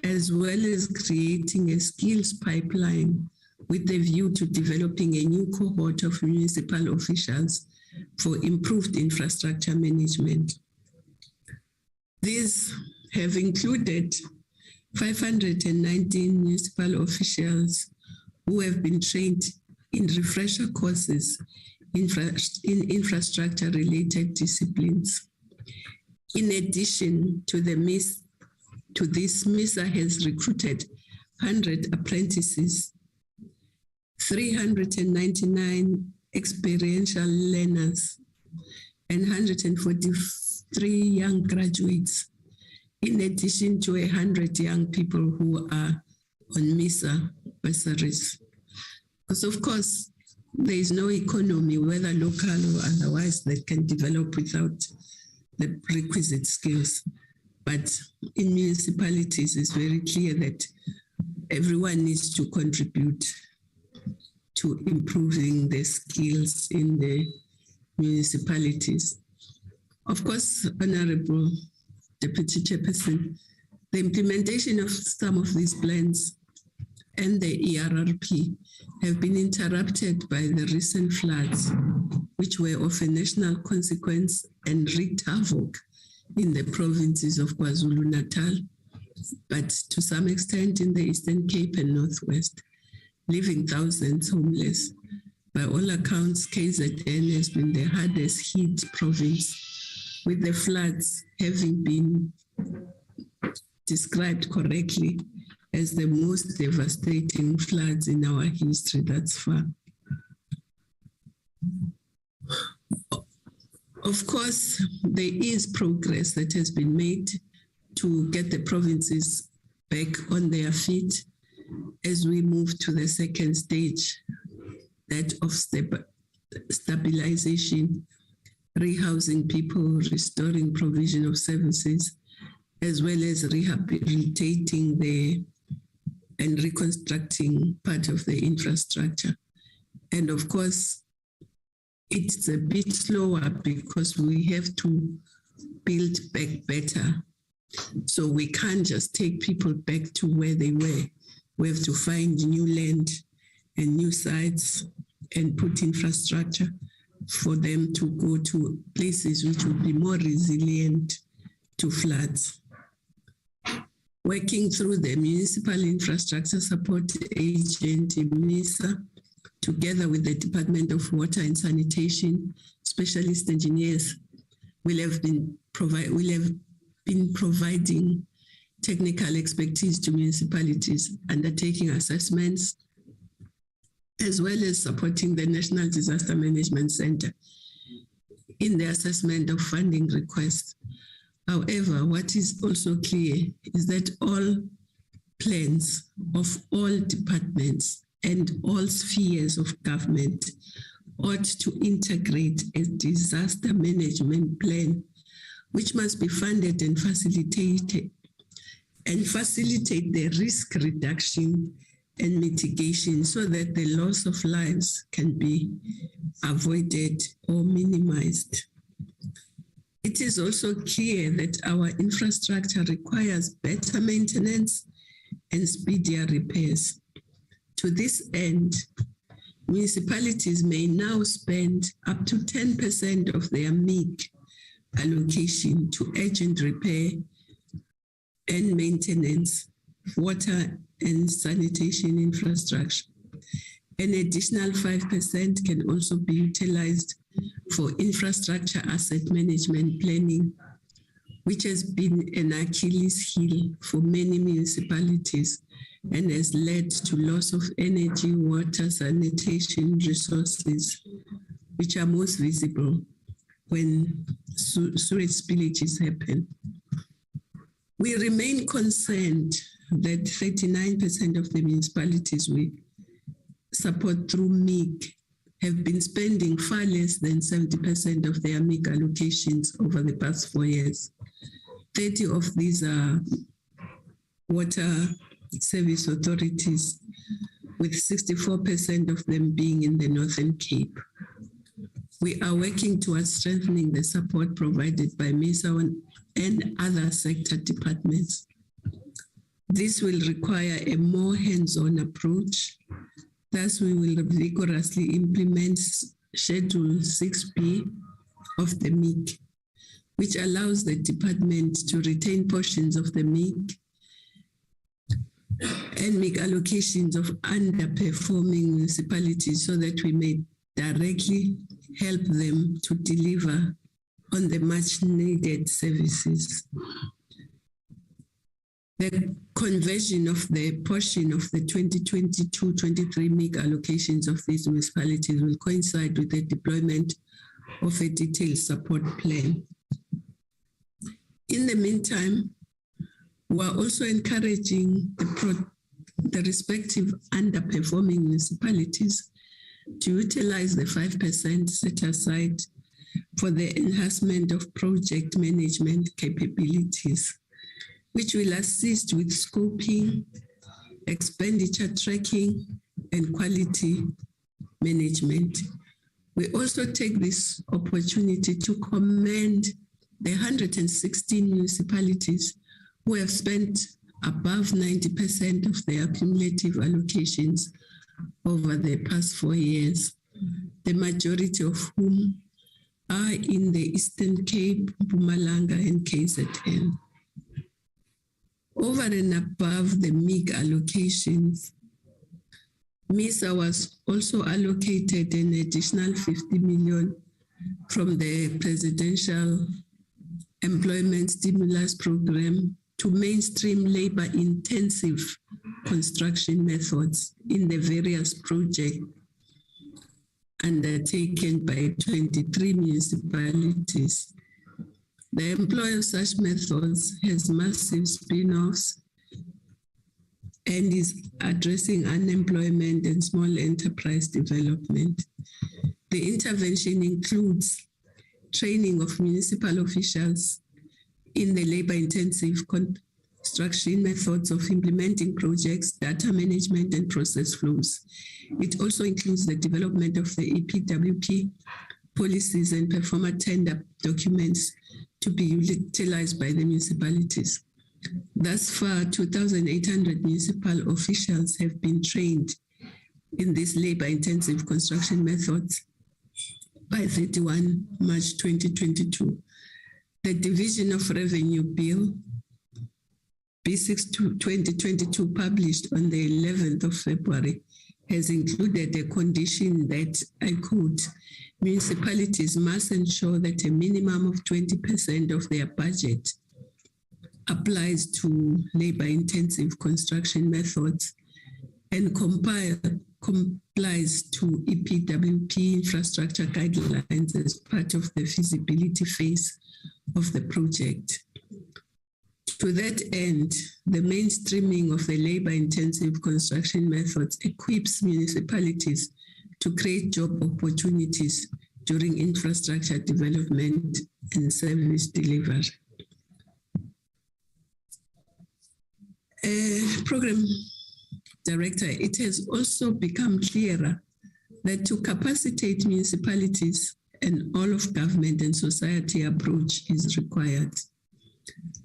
Speaker 7: as well as creating a skills pipeline with the view to developing a new cohort of municipal officials for improved infrastructure management. These have included 519 municipal officials who have been trained in refresher courses in infrastructure-related disciplines. In addition to this, MISA has recruited 100 apprentices, 399 experiential learners, and 143 young graduates, in addition to 100 young people who are on MISA bursaries. Because of course, there is no economy, whether local or otherwise, that can develop without the requisite skills. But in municipalities, it's very clear that everyone needs to contribute to improving the skills in the municipalities. Of course, Honorable Deputy Chairperson, the implementation of some of these plans and the ERRP have been interrupted by the recent floods, which were of a national consequence and wreaked havoc in the provinces of KwaZulu-Natal, but to some extent in the Eastern Cape and Northwest, leaving thousands homeless. By all accounts, KZN has been the hardest hit province, with the floods having been described correctly as the most devastating floods in our history thus far. Of course, there is progress that has been made to get the provinces back on their feet as we move to the second stage, that of stabilization, rehousing people, restoring provision of services, as well as rehabilitating and reconstructing part of the infrastructure. And of course, it's a bit slower because we have to build back better. So we can't just take people back to where they were. We have to find new land and new sites and put infrastructure for them to go to places which will be more resilient to floods. Working through the Municipal Infrastructure Support Agent, MISA, together with the Department of Water and Sanitation, specialist engineers will have been providing technical expertise to municipalities, undertaking assessments, as well as supporting the National Disaster Management Center in the assessment of funding requests. However, what is also clear is that all plans of all departments and all spheres of government ought to integrate a disaster management plan, which must be funded and facilitate the risk reduction and mitigation so that the loss of lives can be avoided or minimized. It is also clear that our infrastructure requires better maintenance and speedier repairs. To this end, municipalities may now spend up to 10% of their MIG allocation to urgent repair and maintenance, water and sanitation infrastructure. An additional 5% can also be utilized for infrastructure asset management planning, which has been an Achilles heel for many municipalities and has led to loss of energy, water, sanitation resources, which are most visible when sewage spillages happen. We remain concerned that 39% of the municipalities we support through MIG have been spending far less than 70% of their MIG allocations over the past 4 years. 30 of these are water service authorities, with 64% of them being in the Northern Cape. We are working towards strengthening the support provided by MISA and other sector departments. This will require a more hands-on approach. Thus, we will vigorously implement Schedule 6B of the MIC, which allows the department to retain portions of the MIC and make allocations of underperforming municipalities so that we may directly help them to deliver on the much needed services. The conversion of the portion of the 2022-23 MIC allocations of these municipalities will coincide with the deployment of a detailed support plan. In the meantime, we are also encouraging the respective underperforming municipalities to utilize the 5% set aside for the enhancement of project management capabilities, which will assist with scoping, expenditure tracking, and quality management. We also take this opportunity to commend the 116 municipalities who have spent above 90% of their cumulative allocations over the past 4 years, the majority of whom are in the Eastern Cape, Mpumalanga, and KZN. Over and above the MIG allocations, MISA was also allocated an additional 50 million from the Presidential Employment Stimulus Program to mainstream labor-intensive construction methods in the various projects undertaken by 23 municipalities. The employ of such methods has massive spin-offs and is addressing unemployment and small enterprise development. The intervention includes training of municipal officials in the labor-intensive construction methods of implementing projects, data management, and process flows. It also includes the development of the EPWP policies and performer tender documents to be utilized by the municipalities. Thus far, 2,800 municipal officials have been trained in these labor-intensive construction methods by 31 March 2022. The Division of Revenue Bill B6/2022, published on the 11th of February, has included a condition that, I quote, municipalities must ensure that a minimum of 20% of their budget applies to labor-intensive construction methods and complies to EPWP infrastructure guidelines as part of the feasibility phase of the project. To that end, the mainstreaming of the labor-intensive construction methods equips municipalities to create job opportunities during infrastructure development and service delivery. Program Director, it has also become clearer that to capacitate municipalities, an all-of-government and society approach is required.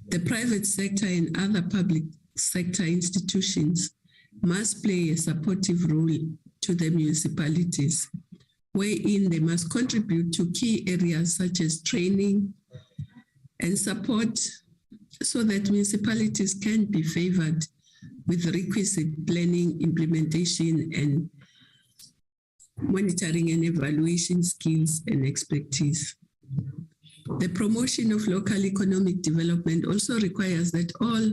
Speaker 7: The private sector and other public sector institutions must play a supportive role to the municipalities, wherein they must contribute to key areas such as training and support so that municipalities can be favored with requisite planning, implementation, and monitoring and evaluation skills and expertise. The promotion of local economic development also requires that all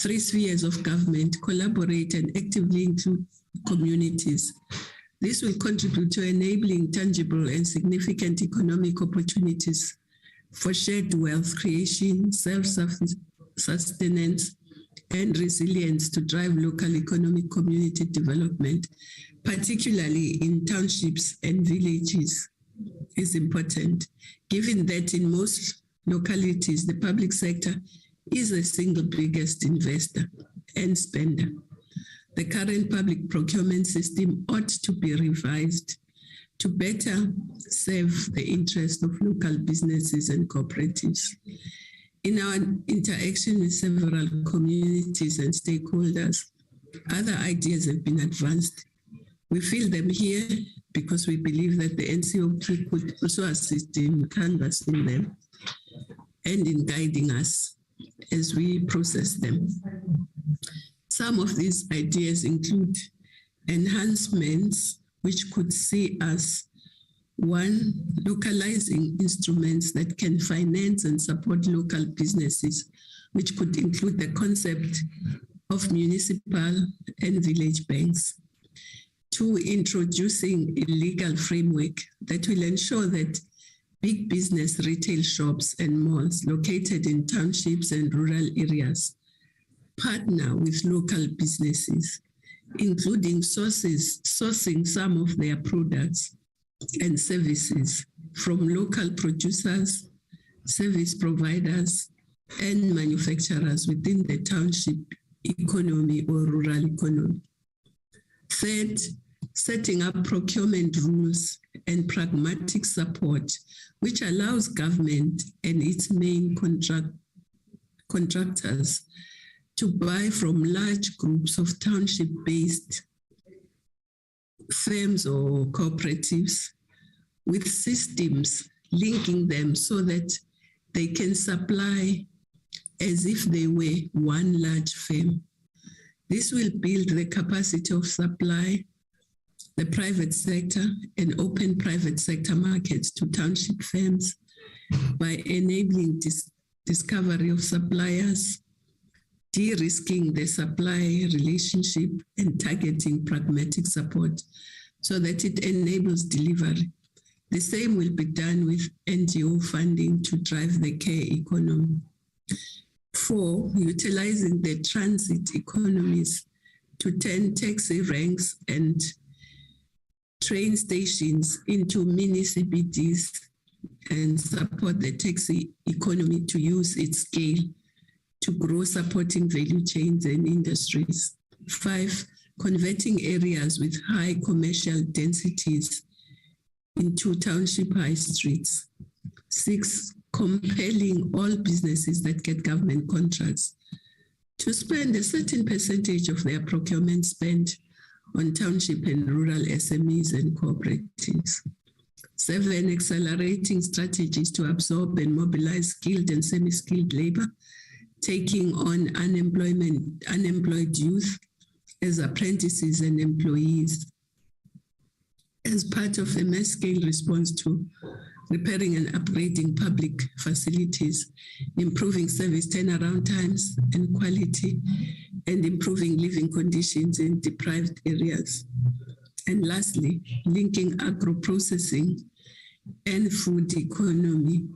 Speaker 7: three spheres of government collaborate and actively include communities. This will contribute to enabling tangible and significant economic opportunities for shared wealth creation, self-sustenance, and resilience to drive local economic community development, particularly in townships and villages, is important, given that in most localities, the public sector is the single biggest investor and spender. the current public procurement system ought to be revised to better serve the interest of local businesses and cooperatives. In our interaction with several communities and stakeholders, other ideas have been advanced. We feel them here because we believe that the NCOP could also assist in canvassing them and in guiding us as we process them. Some of these ideas include enhancements which could see us, one, localizing instruments that can finance and support local businesses, which could include the concept of municipal and village banks. Two, introducing a legal framework that will ensure that big business retail shops and malls located in townships and rural areas partner with local businesses, including sourcing some of their products and services from local producers, service providers, and manufacturers within the township economy or rural economy. Third, setting up procurement rules and pragmatic support, which allows government and its main contractors to buy from large groups of township-based firms or cooperatives with systems linking them so that they can supply as if they were one large firm. This will build the capacity of supply, the private sector, and open private sector markets to township firms by enabling discovery of suppliers, de-risking the supply relationship, and targeting pragmatic support so that it enables delivery. The same will be done with NGO funding to drive the care economy. 4, utilizing the transit economies to turn taxi ranks and train stations into mini CBDs and support the taxi economy to use its scale to grow, supporting value chains and industries. 5, converting areas with high commercial densities into township high streets. 6, compelling all businesses that get government contracts to spend a certain percentage of their procurement spend on township and rural SMEs and cooperatives. 7, accelerating strategies to absorb and mobilize skilled and semi-skilled labor, taking on unemployed youth as apprentices and employees as part of a mass-scale response to repairing and upgrading public facilities, improving service turnaround times and quality, and improving living conditions in deprived areas. And lastly, linking agro-processing and food economy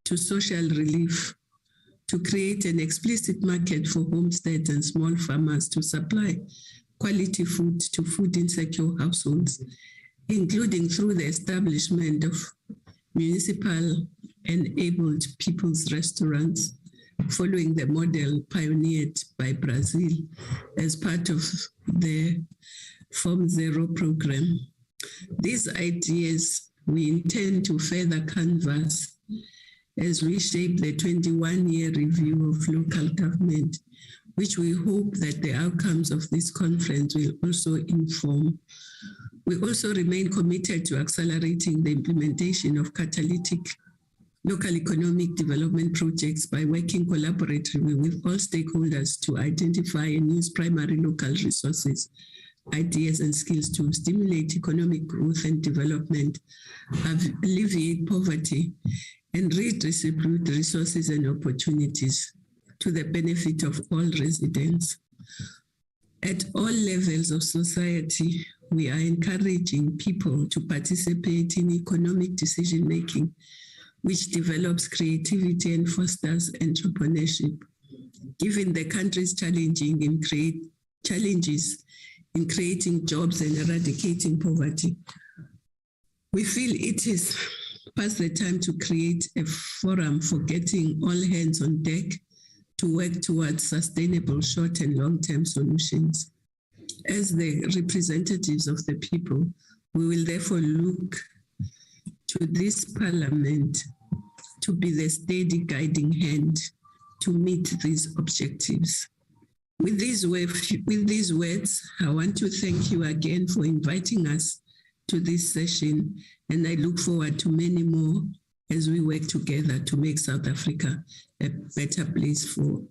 Speaker 7: to social relief to create an explicit market for homesteads and small farmers to supply quality food to food insecure households, including through the establishment of municipal enabled people's restaurants, following the model pioneered by Brazil as part of the Form Zero program. These ideas we intend to further canvass as we shape the 21-year review of local government, which we hope that the outcomes of this conference will also inform. We also remain committed to accelerating the implementation of catalytic local economic development projects by working collaboratively with all stakeholders to identify and use primary local resources, ideas, and skills to stimulate economic growth and development, alleviate poverty, and redistribute resources and opportunities to the benefit of all residents. At all levels of society, we are encouraging people to participate in economic decision-making, which develops creativity and fosters entrepreneurship. Given the country's challenges in creating jobs and eradicating poverty, we feel it is past the time to create a forum for getting all hands on deck to work towards sustainable short and long-term solutions. As the representatives of the people, we will therefore look to this Parliament to be the steady guiding hand to meet these objectives. With these words, I want to thank you again for inviting us to this session, and I look forward to many more as we work together to make South Africa a better place for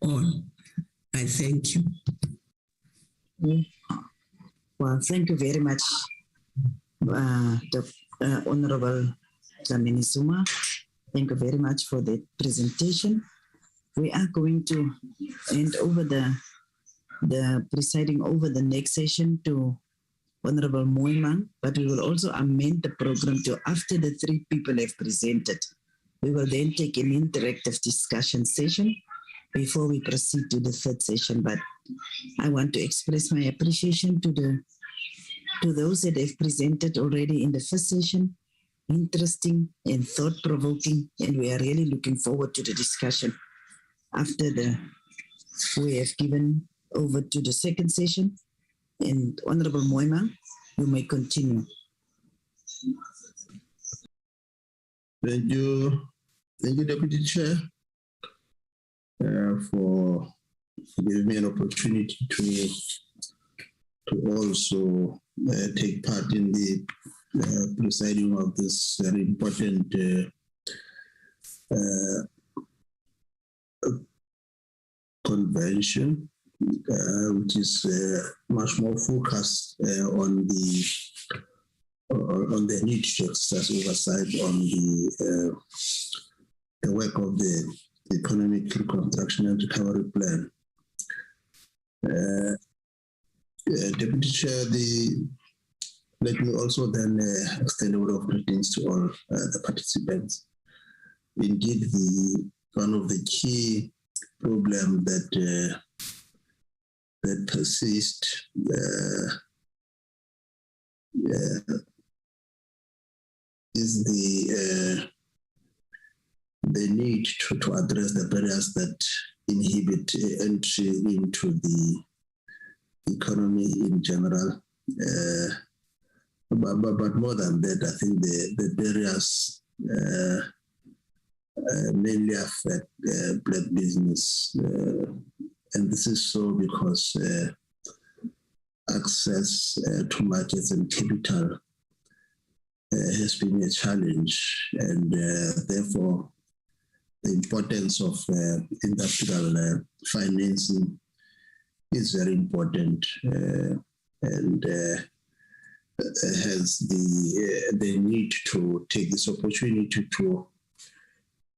Speaker 7: all. I thank you.
Speaker 1: Well, thank you very much, Honorable Dlamini Zuma. Thank you very much for the presentation. We are going to hand over the presiding over the next session to Honorable Moimang, but we will also amend the program to after the three people have presented. We will then take an interactive discussion session before we proceed to the third session. But I want to express my appreciation to those that have presented already in the first session. Interesting and thought-provoking, and we are really looking forward to the discussion after we have given over to the second session. And Honorable Moimang, you may continue.
Speaker 4: Thank you, Deputy Chair, for giving me an opportunity to also take part in the presiding of this very important convention, which is much more focused on the need to exercise oversight on the work of the Economic Reconstruction and Recovery Plan. Deputy Chair, let me also then extend a word of greetings to all the participants. Indeed, one of the key problems that persist is the need to address the barriers that inhibit entry into the economy in general. But more than that, I think the barriers mainly affect black business. And this is so because access to markets and capital has been a challenge, and therefore the importance of industrial financing is very important, and hence the need to take this opportunity to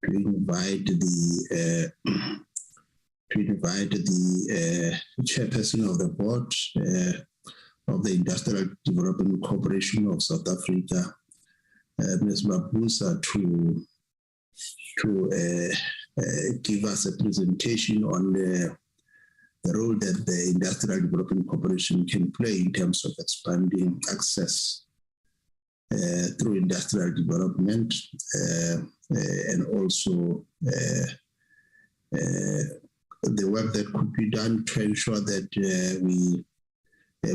Speaker 4: invite the chairperson of the board of the Industrial Development Corporation of South Africa, Ms. Mabuza, to give us a presentation on the role that the Industrial Development Corporation can play in terms of expanding access through industrial development, and also the work that could be done to ensure that we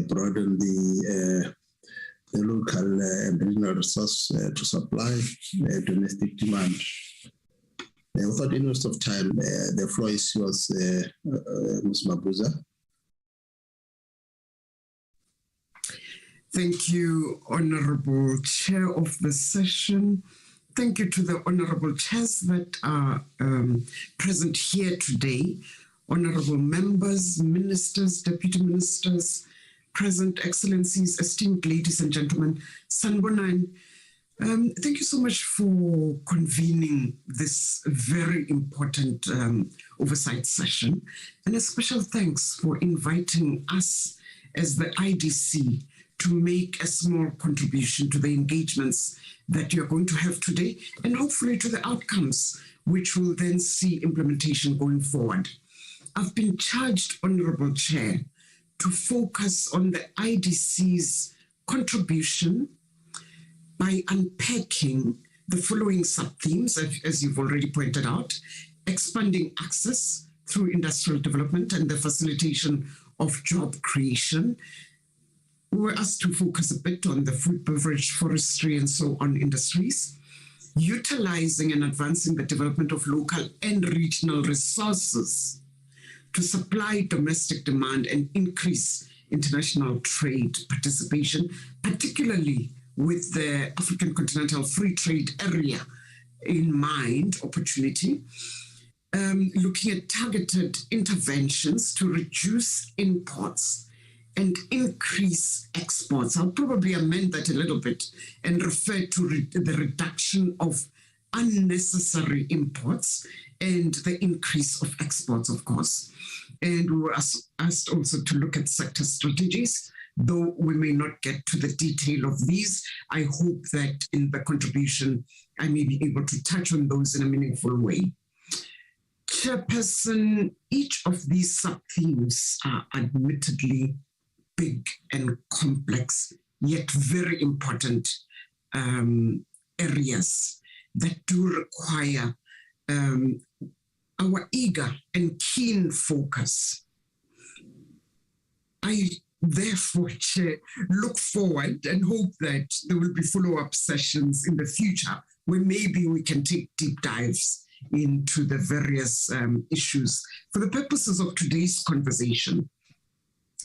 Speaker 4: broaden the local and regional resource to supply domestic demand. Without any waste of time, the floor is yours, Ms. Mabuza.
Speaker 6: Thank you, Honorable Chair of the session. Thank you to the Honorable Chairs that are present here today, Honorable Members, Ministers, Deputy Ministers, present Excellencies, esteemed ladies and gentlemen, Sanbonani. Thank you so much for convening this very important oversight session, and a special thanks for inviting us as the IDC to make a small contribution to the engagements that you're going to have today, and hopefully to the outcomes, which will then see implementation going forward. I've been charged, Honorable Chair, to focus on the IDC's contribution by unpacking the following sub-themes, as you've already pointed out: expanding access through industrial development and the facilitation
Speaker 8: of job creation. We were asked to focus a bit on the food, beverage, forestry, and so on industries, utilizing and advancing the development of local and regional resources to supply domestic demand and increase international trade participation, particularly with the African Continental Free Trade Area in mind, opportunity, looking at targeted interventions to reduce imports and increase exports. I'll probably amend that a little bit and refer to the reduction of unnecessary imports and the increase of exports, of course. And we were asked also to look at sector strategies. Though we may not get to the detail of these, I hope that in the contribution, I may be able to touch on those in a meaningful way. Chairperson, each of these sub-themes are admittedly big and complex, yet very important areas that do require our eager and keen focus. I therefore, Chair, look forward and hope that there will be follow-up sessions in the future where maybe we can take deep dives into the various issues. For the purposes of today's conversation,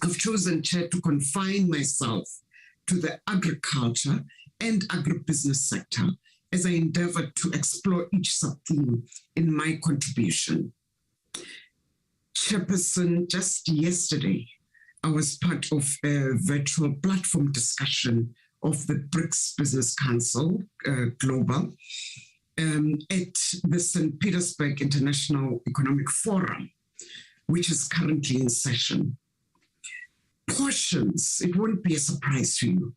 Speaker 8: I've chosen, Chair, to confine myself to the agriculture and agribusiness sector as I endeavor to explore each sub-theme in my contribution. Chairperson, just yesterday, I was part of a virtual platform discussion of the BRICS Business Council Global at the St. Petersburg International Economic Forum, which is currently in session. Portions, it won't be a surprise to you,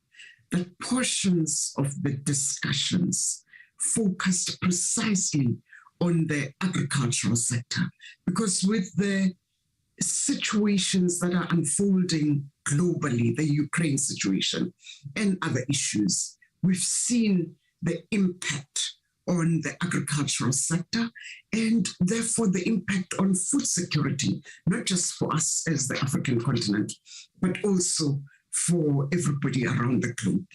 Speaker 8: that portions of the discussions focused precisely on the agricultural sector, because with the situations that are unfolding globally, the Ukraine situation and other issues, we've seen the impact on the agricultural sector and therefore the impact on food security, not just for us as the African continent, but also for everybody around the globe.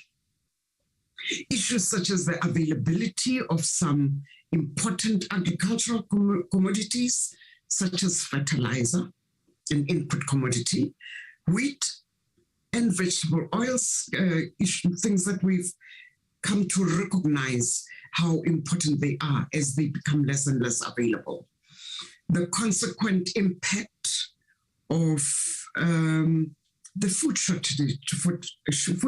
Speaker 8: Issues such as the availability of some important agricultural commodities, such as fertilizer, an input commodity, wheat and vegetable oils, things that we've come to recognize how important they are as they become less and less available. The consequent impact of the food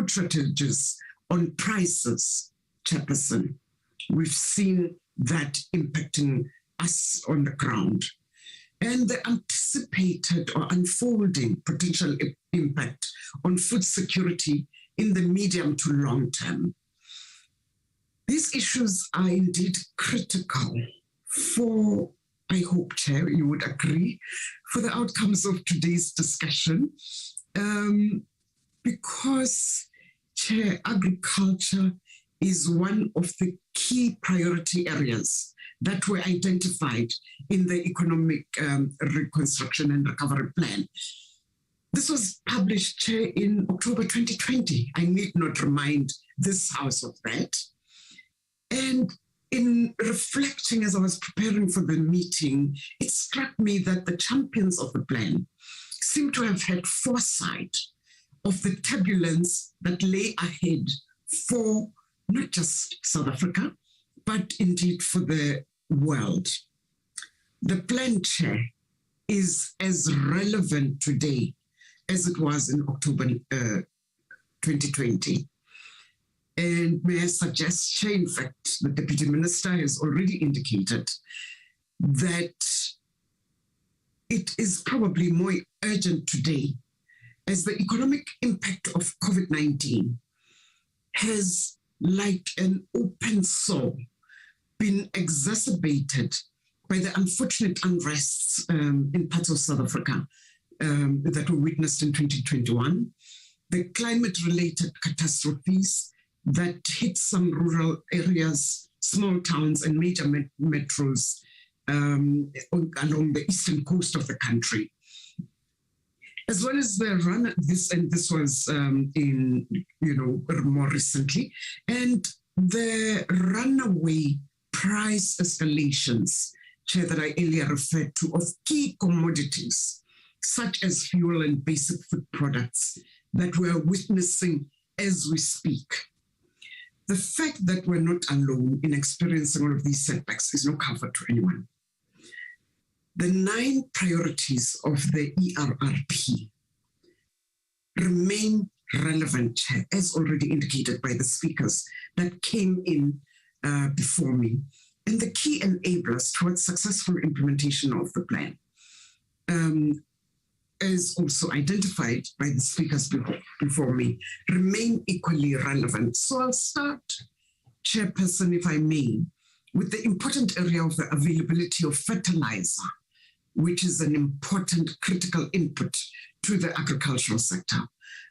Speaker 8: shortages on prices, Chairperson. We've seen that impacting us on the ground. And the anticipated or unfolding potential impact on food security in the medium to long term. These issues are indeed critical for, I hope, Chair, you would agree, for the outcomes of today's discussion, because, Chair, agriculture is one of the key priority areas that were identified in the Economic Reconstruction and Recovery Plan. This was published, Chair, in October 2020. I need not remind this House of that. And in reflecting as I was preparing for the meeting, it struck me that the champions of the plan seem to have had foresight of the turbulence that lay ahead for not just South Africa, but indeed for the world. The plan, Chair, is as relevant today as it was in October 2020. And may I suggest, Chair, in fact, the Deputy Minister has already indicated that it is probably more urgent today as the economic impact of COVID-19 has, like an open sore, been exacerbated by the unfortunate unrests in parts of South Africa that were witnessed in 2021, the climate-related catastrophes that hit some rural areas, small towns and major metros along the eastern coast of the country, as well as the run. This was in more recently, and the runaway price escalations, Chair, that I earlier referred to, of key commodities such as fuel and basic food products that we're witnessing as we speak. The fact that we're not alone in experiencing all of these setbacks is no comfort to anyone. The 9 priorities of the ERRP remain relevant, Chair, as already indicated by the speakers that came in before me, and the key enablers towards successful implementation of the plan, as also identified by the speakers before me, remain equally relevant. So I'll start, Chairperson, if I may, with the important area of the availability of fertilizer, which is an important critical input to the agricultural sector.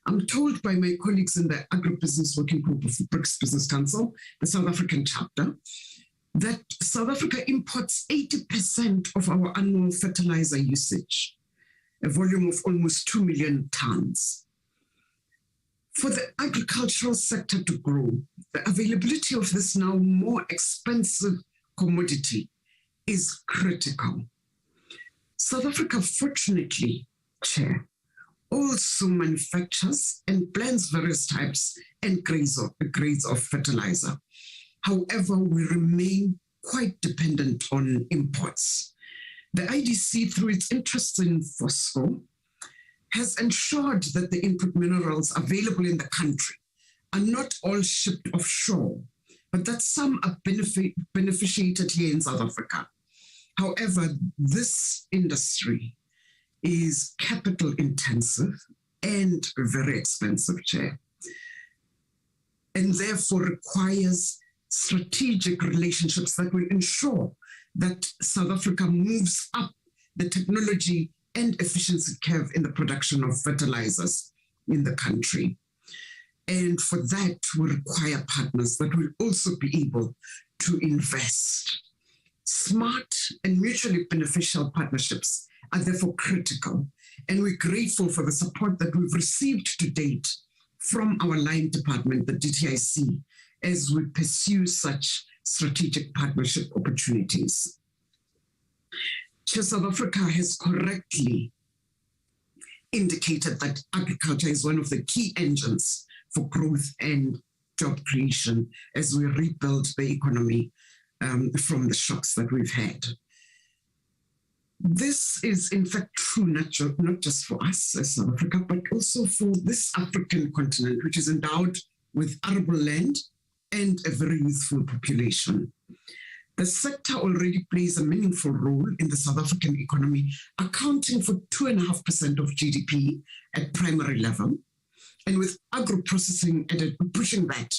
Speaker 8: I'm told by my colleagues in the Agribusiness Working Group of the BRICS Business Council, the South African chapter, that South Africa imports 80% of our annual fertilizer usage, a volume of almost 2 million tons. For the agricultural sector to grow, the availability of this now more expensive commodity is critical. South Africa, fortunately, Chair, also manufactures and blends various types and grades of fertilizer. However, we remain quite dependent on imports. The IDC, through its interest in Fiscal, has ensured that the input minerals available in the country are not all shipped offshore, but that some are beneficiated here in South Africa. However, this industry is capital intensive and very expensive, Chair, and therefore requires strategic relationships that will ensure that South Africa moves up the technology and efficiency curve in the production of fertilizers in the country. And for that, we require partners that will also be able to invest. Smart and mutually beneficial partnerships are therefore critical, and we're grateful for the support that we've received to date from our line department, the DTIC, as we pursue such strategic partnership opportunities. South Africa has correctly indicated that agriculture is one of the key engines for growth and job creation as we rebuild the economy from the shocks that we've had. This is in fact true not just for us as South Africa, but also for this African continent, which is endowed with arable land and a very youthful population. The sector already plays a meaningful role in the South African economy, accounting for 2.5% of GDP at primary level, and with agro-processing pushing that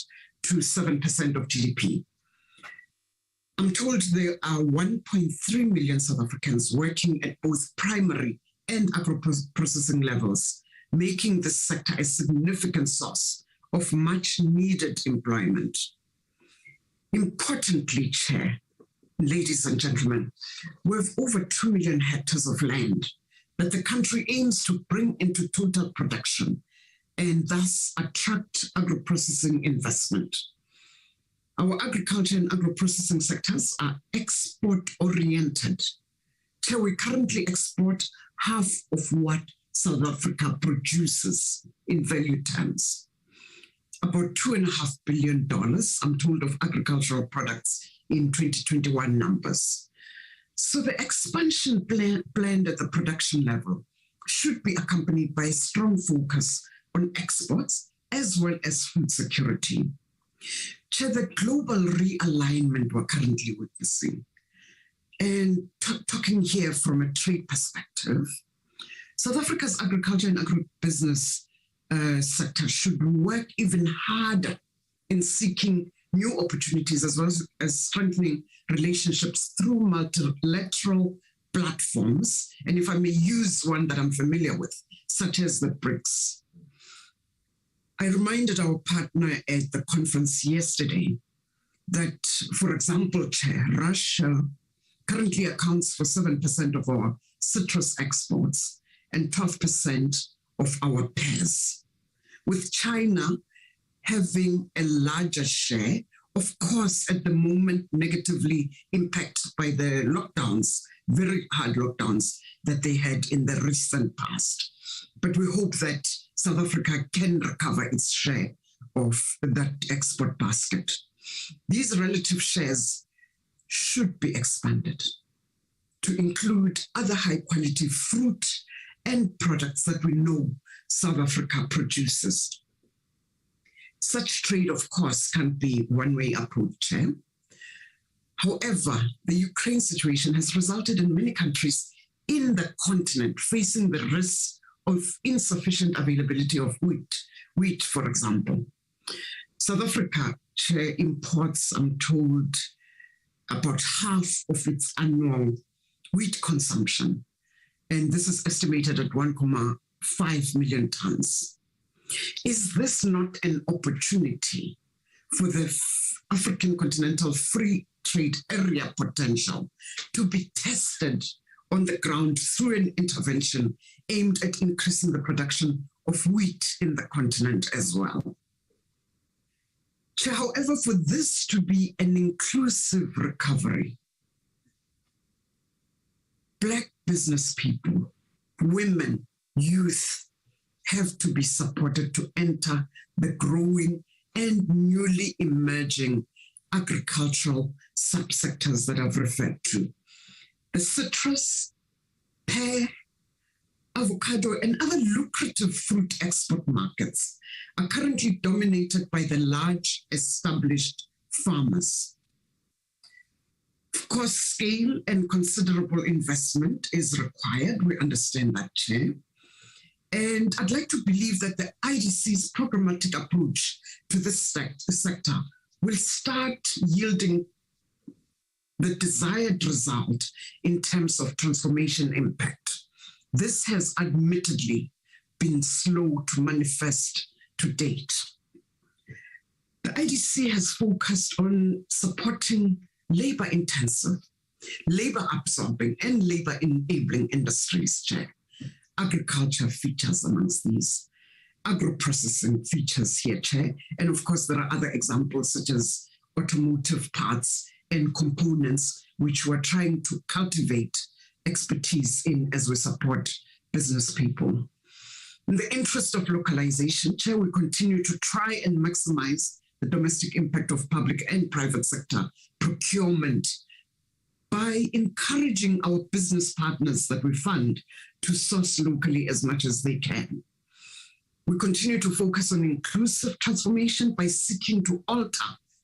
Speaker 8: to 7% of GDP. I'm told there are 1.3 million South Africans working at both primary and agro-processing levels, making this sector a significant source of much needed employment. Importantly, Chair, ladies and gentlemen, we have over 2 million hectares of land that the country aims to bring into total production and thus attract agro-processing investment. Our agriculture and agro-processing sectors are export-oriented. So we currently export half of what South Africa produces in value terms. About $2.5 billion, I'm told, of agricultural products in 2021 numbers. So the expansion planned at the production level should be accompanied by a strong focus on exports as well as food security. Chair, the global realignment we're currently witnessing, and talking here from a trade perspective, South Africa's agriculture and agribusiness sector should work even harder in seeking new opportunities as well as strengthening relationships through multilateral platforms, and if I may use one that I'm familiar with, such as the BRICS. I reminded our partner at the conference yesterday that, for example, Chair, Russia currently accounts for 7% of our citrus exports and 12% of our peers, with China having a larger share, of course, at the moment negatively impacted by the lockdowns, very hard lockdowns that they had in the recent past. But we hope that South Africa can recover its share of that export basket. These relative shares should be expanded to include other high-quality fruit and products that we know South Africa produces. Such trade, of course, can't be one-way approach. However, the Ukraine situation has resulted in many countries in the continent facing the risk of insufficient availability of wheat, for example. South Africa imports, I'm told, about half of its annual wheat consumption, and this is estimated at 1.5 million tons. Is this not an opportunity for the African continental free trade area potential to be tested on the ground through an intervention aimed at increasing the production of wheat in the continent as well? However, for this to be an inclusive recovery, Black business people, women, youth have to be supported to enter the growing and newly emerging agricultural subsectors that I've referred to. The citrus, pear, avocado, and other lucrative fruit export markets are currently dominated by the large established farmers. Of course, scale and considerable investment is required. We understand that, Chair. And I'd like to believe that the IDC's programmatic approach to this sector will start yielding the desired result in terms of transformation impact. This has admittedly been slow to manifest to date. The IDC has focused on supporting labor-intensive, labor-absorbing, and labor-enabling industries, Chair. Agriculture features amongst these. Agro-processing features here, Chair. And of course, there are other examples such as automotive parts and components, which we're trying to cultivate expertise in as we support business people. In the interest of localization, Chair, we continue to try and maximize the domestic impact of public and private sector procurement by encouraging our business partners that we fund to source locally as much as they can. We continue to focus on inclusive transformation by seeking to alter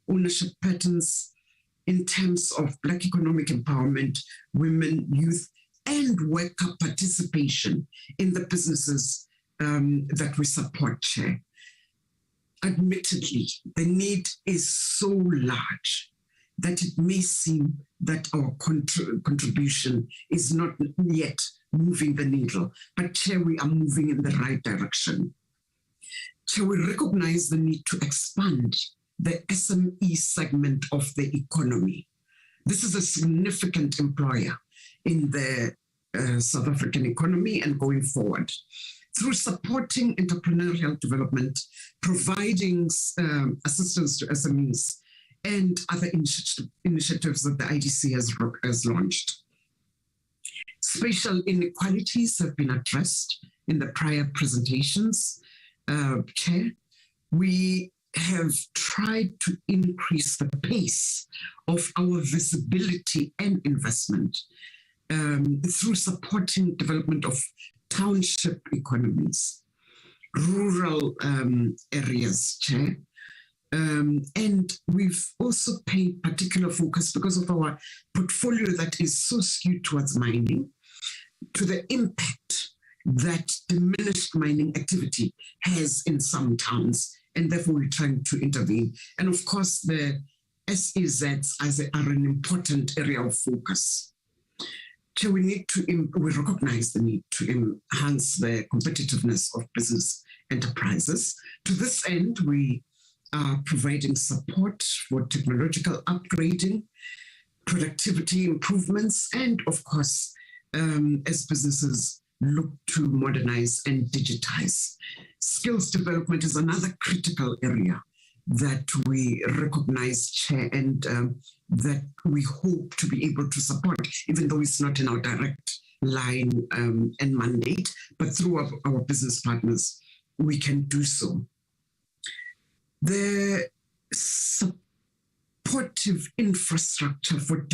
Speaker 8: ownership patterns in terms of Black economic empowerment, women, youth, and worker participation in the businesses that we support, Chair. Admittedly, the need is so large that it may seem that our contribution is not yet moving the needle, but Chair, we are moving in the right direction. Chair, we recognize the need to expand the SME segment of the economy. This is a significant employer in the South African economy and going forward. Through supporting entrepreneurial development, providing assistance to SMEs, and other initiatives that the IDC has launched. Spatial inequalities have been addressed in the prior presentations. Chair, we have tried to increase the pace of our visibility and investment through supporting development of township economies, rural areas, Chair. And we've also paid particular focus because of our portfolio that is so skewed towards mining, to the impact that diminished mining activity has in some towns, and therefore we're trying to intervene. And of course, the SEZs are an important area of focus. So we recognize the need to enhance the competitiveness of business enterprises. To this end, we are providing support for technological upgrading, productivity improvements, and of course, as businesses look to modernize and digitize. Skills development is another critical area that we recognize, Chair, and that we hope to be able to support, even though it's not in our direct line and mandate, but through our business partners, we can do so. The supportive infrastructure for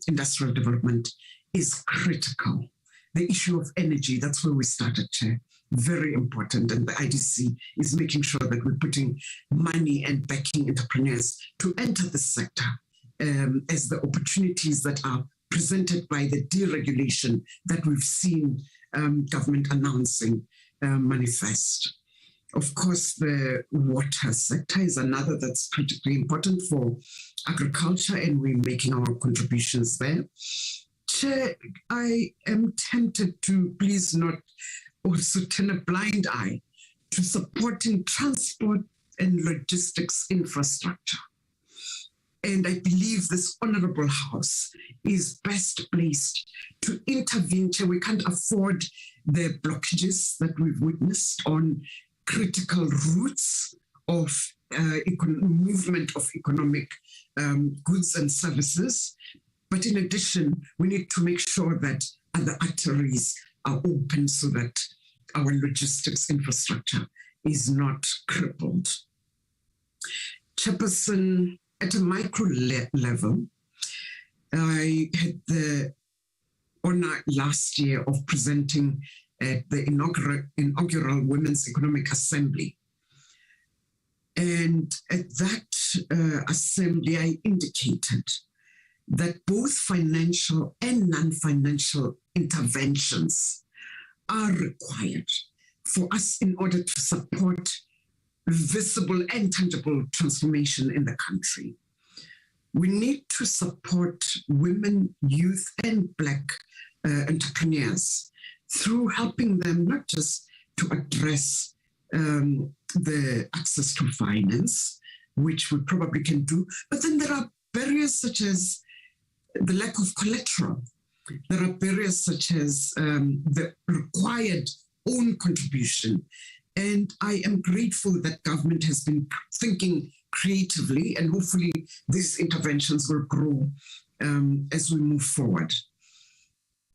Speaker 8: industrial development is critical. The issue of energy, that's where we started, Chair. Very important. And the IDC is making sure that we're putting money and backing entrepreneurs to enter the sector as the opportunities that are presented by the deregulation that we've seen government announcing manifest. Of course, the water sector is another that's critically important for agriculture, and we're making our contributions there. Chair, I am tempted to please not also turn a blind eye to supporting transport and logistics infrastructure. And I believe this honorable house is best placed to intervene. We can't afford the blockages that we've witnessed on critical routes of movement of economic goods and services. But in addition, we need to make sure that other arteries are open so that our logistics infrastructure is not crippled. Chairperson, at a micro level, I had the honor last year of presenting at the inaugural Women's Economic Assembly. And at that assembly, I indicated that both financial and non-financial interventions are required for us in order to support visible and tangible transformation in the country. We need to support women, youth, and Black entrepreneurs through helping them not just to address the access to finance, which we probably can do, but then there are barriers such as the lack of collateral. There are barriers such as the required own contribution. And I am grateful that government has been thinking creatively, and hopefully these interventions will grow as we move forward.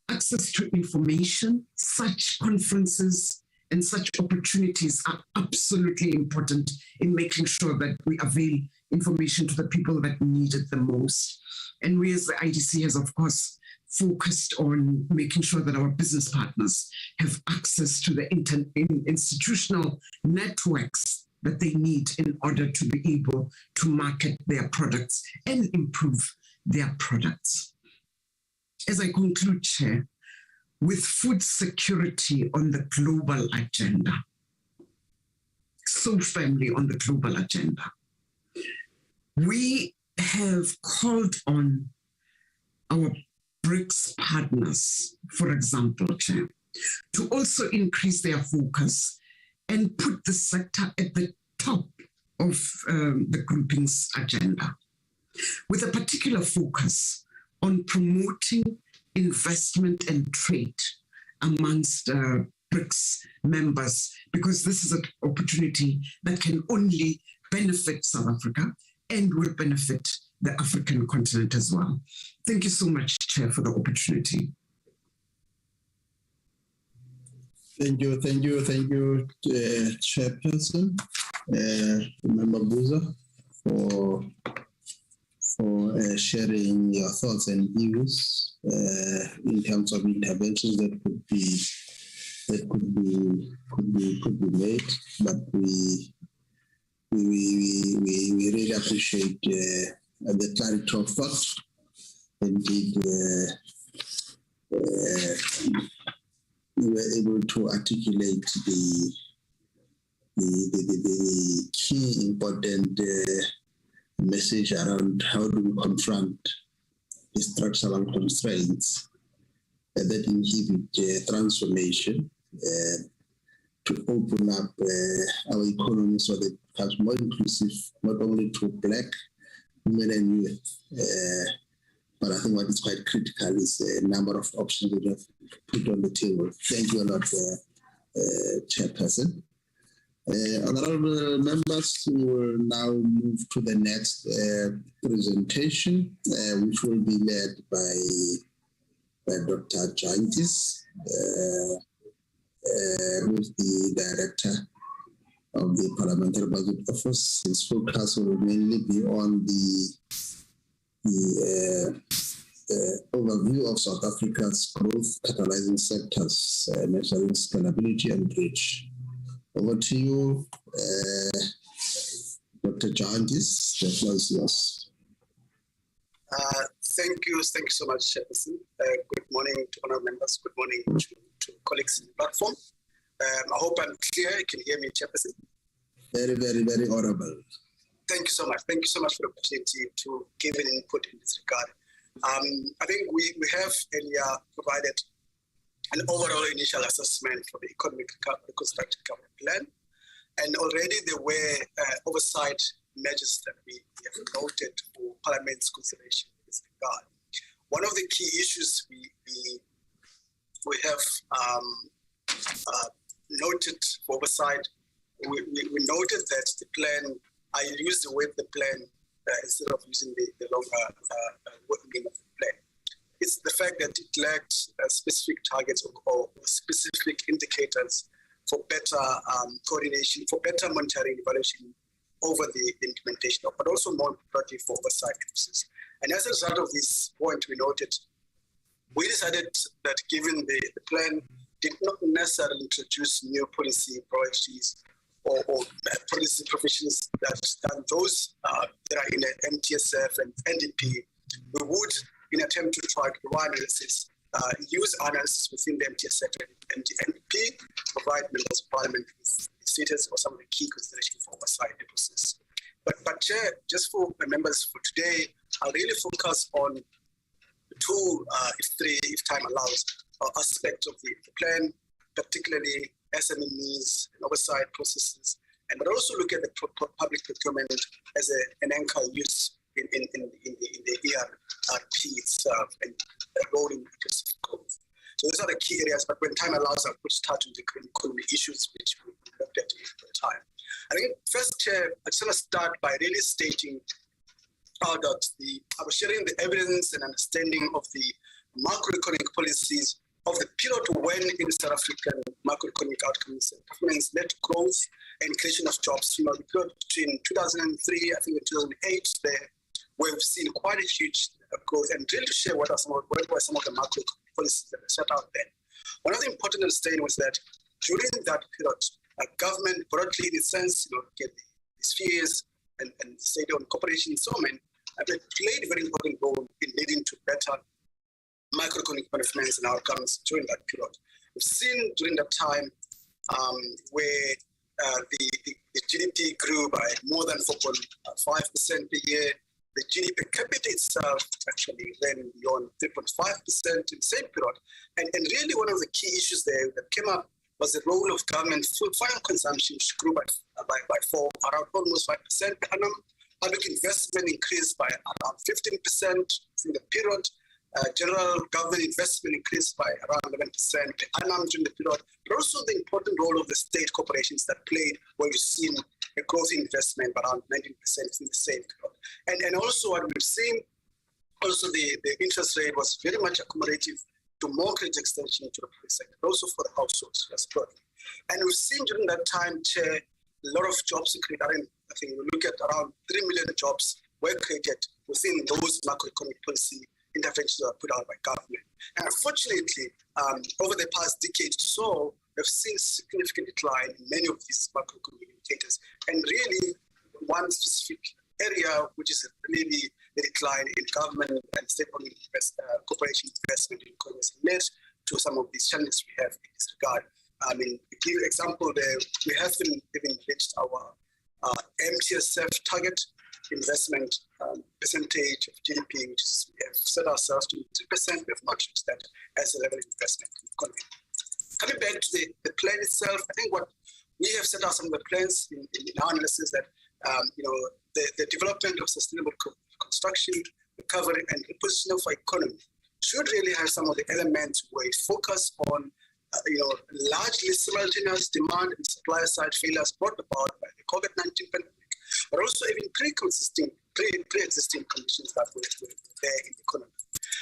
Speaker 8: Access to information, such conferences and such opportunities are absolutely important in making sure that we avail information to the people that need it the most. And we as the IDC has, of course, focused on making sure that our business partners have access to the institutional networks that they need in order to be able to market their products and improve their products. As I conclude, Chair, with food security on the global agenda, so firmly on the global agenda, we have called on our BRICS partners, for example, Chair, to also increase their focus and put the sector at the top of the grouping's agenda, with a particular focus on promoting investment and trade amongst BRICS members, because this is an opportunity that can only benefit South Africa and will benefit the African continent as well. Thank you so much, Chair, for the opportunity.
Speaker 9: Thank you, Chairperson, Member Buza, for sharing your thoughts and views in terms of interventions that could be made. But we really appreciate the clarity of thought. Indeed, we were able to articulate the key important message around how do we confront the structural constraints that inhibit transformation to open up our economy so that it becomes more inclusive, not only to Black women and youth, But I think what is quite critical is the number of options we have put on the table. Thank you a lot, Chairperson. Honorable members, we will now move to the next presentation, which will be led by Dr. Jantis, who is the Director of the Parliamentary Budget Office. His focus will mainly be on the overview of South Africa's growth catalyzing sectors, measuring scalability and reach. Over to you, Dr. Jantis. The floor is yours.
Speaker 10: Thank you so much, Chairperson. Good morning to honourable members. Good morning to colleagues in the platform. I hope I'm clear. You can hear me, Chairperson.
Speaker 9: Very, very, very honourable.
Speaker 10: Thank you so much. Thank you so much for the opportunity to give an input in this regard. I think we have earlier provided an overall initial assessment for the economic reconstruction recovery plan, and already there were oversight measures that we have noted for Parliament's consideration in this regard. One of the key issues we have noted for oversight, we noted that the plan, I use the word the plan instead of using the longer name of the plan. It's the fact that it lacked specific targets or specific indicators for better coordination, for better monitoring evaluation over the implementation of, but also more importantly for oversight purposes. And as a result of this point, we noted, we decided that given the plan did not necessarily introduce new policy priorities or policy provisions that those that are in the MTSF and NDP, we would, in an attempt to try to provide analysis, use analysis within the MTSF and NDP, provide members of Parliament with status or some of the key considerations for oversight purposes. But Chair, just for the members for today, I'll really focus on two, if time allows, aspects of the plan, particularly SME needs and oversight processes, but also look at the public procurement as an anchor use in the ERRP itself and role in inclusive growth. So those are the key areas, but when time allows, I'll start with the economy issues which we looked at at the time. I think first, Chair, I just want to start by really stating that I was sharing the evidence and understanding of the macroeconomic policies of the period when in South African macroeconomic outcomes and performance led to growth and creation of jobs. You know, the period between 2003, I think, and 2008, there we've seen quite a huge growth, and really to share what were some of the macro policies that were set out then. One of the important understanding was that during that period, government, broadly in the sense, the spheres and state-owned corporations and so on, they played a very important role in leading to better macroeconomic performance and outcomes during that period. We've seen during that time where the GDP grew by more than 4.5% per year. The GDP per capita itself actually went beyond 3.5% in the same period. And really one of the key issues there that came up was the role of government. Food final consumption grew by 4, around almost 5% per annum. Public investment increased by around 15% in the period. General government investment increased by around 11% per annum during the period, but also the important role of the state corporations that played, where you've seen a growth in investment around 19% in the same period. And also what we've seen, also the interest rate was very much accommodative to more credit extension to the public sector, but also for the households as well. And we've seen during that time, Chair, a lot of jobs created. I think we look at around 3 million jobs were created within those macroeconomic policy interventions that are put out by government. And unfortunately, over the past decade or so, we've seen significant decline in many of these macroeconomic indicators. And really, one specific area, which is really the decline in government and state-owned corporation investment in economies, led to some of these challenges we have in this regard. I mean, to give an example there, we haven't even reached our MTSF target investment percentage of GDP, which is, we have set ourselves to 2%. We have not reached that as a level of investment in the economy. Coming back to the plan itself, I think what we have set out some of the plans in our analysis that the development of sustainable construction recovery and repositioning of our economy should really have some of the elements where it focus on largely simultaneous demand and supply side failures brought about by the COVID-19 pandemic, but also even pre-existing conditions that were there in the economy.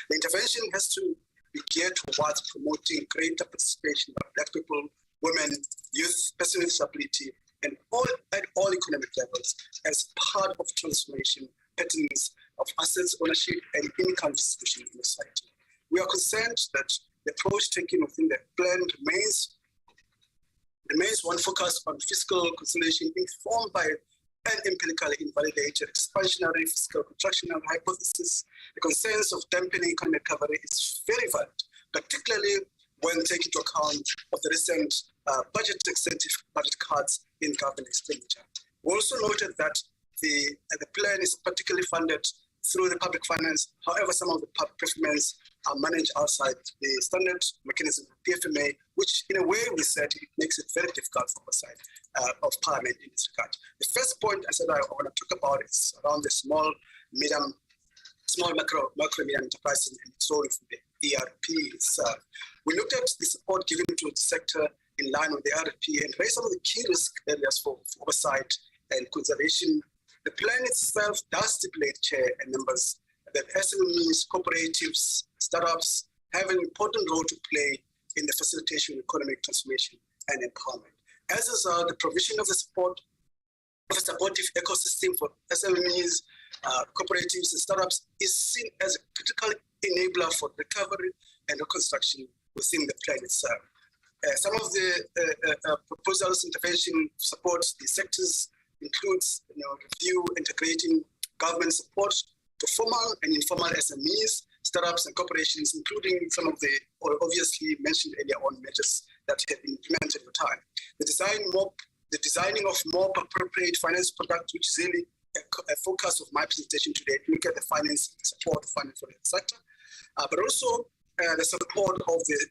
Speaker 10: The intervention has to be geared towards promoting greater participation by Black people, women, youth, persons with disability, and at all economic levels as part of transformation patterns of assets ownership and income distribution in society. We are concerned that the approach taken within the plan remains one focused on fiscal consolidation informed by an empirically invalidated expansionary fiscal contractional hypothesis. The consensus of dampening economic recovery is very valid, particularly when taking into account of the recent budget cuts in government expenditure. We also noted that the plan is particularly funded through the public finance. However, some of the public payments are managed outside the standard mechanism of PFMA, which in a way we said it makes it very difficult for oversight of Parliament in this regard. The first point I said I want to talk about is around the small, macro, medium enterprises and its role in the ERRP itself. We looked at the support given to the sector in line with the ERRP and raised some of the key risk areas for oversight and conservation. The plan itself does stipulate, Chair and members, that SMEs, cooperatives, startups have an important role to play in the facilitation of economic transformation and empowerment. As is the provision of a supportive ecosystem for SMEs, cooperatives, and startups is seen as a critical enabler for recovery and reconstruction within the plan itself. Some of the proposals, intervention supports the sectors includes review, integrating government support to formal and informal SMEs, startups and corporations, including some of the obviously mentioned earlier on measures that have been implemented over time. The designing of more appropriate finance products, which is really a focus of my presentation today, to look at the finance support for the sector, but also the support of the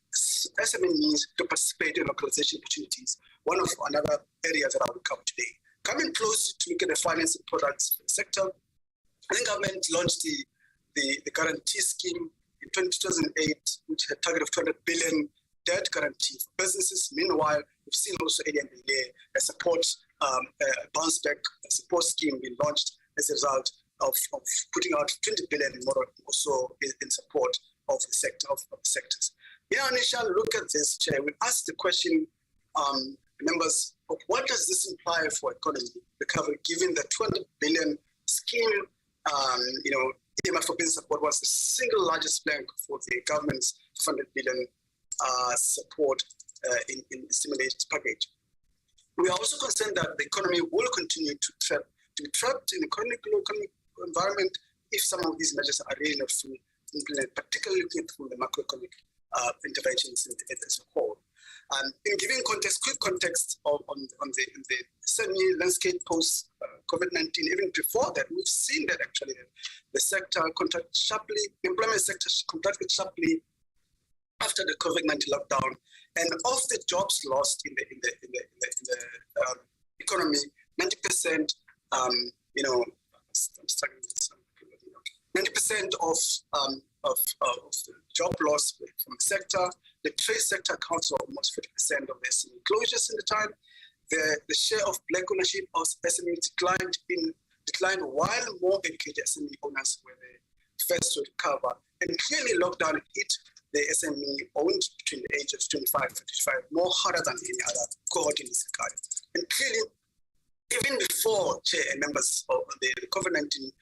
Speaker 10: SMEs to participate in localization opportunities, one of another areas that I will cover today. Coming close to look at the financing products for the sector, the government launched the guarantee scheme in 2008, which had a target of 200 billion debt guarantee for businesses. Meanwhile, we've seen also earlier in the year a support bounce back support scheme being launched as a result of putting out 20 billion more also in support of the sector of the sectors. In our initial look at this, Chair, we asked the question, members, of what does this imply for economic recovery, given the 200 billion scheme, EMF for business support was the single largest plank for the government's 200 billion support in the stimulus package. We are also concerned that the economy will continue to be trapped in economic environment if some of these measures are really not fully implemented, particularly looking through the macroeconomic interventions as a whole. In giving context, quick context on the semi-landscape post COVID-19, even before that, we've seen that actually the sector contracted sharply, employment sector contracted sharply after the COVID-19 lockdown, and of the jobs lost in the economy, 90%, 90% of the job loss from the sector. The trade sector accounts for almost 40% of the SME closures in the time. The share of Black ownership of SME declined while more educated SME owners were the first to recover. And clearly lockdown hit the SME owned between the age of 25 and 55 more harder than any other cohort in this regard. And clearly, even before, Chair and members of the COVID-19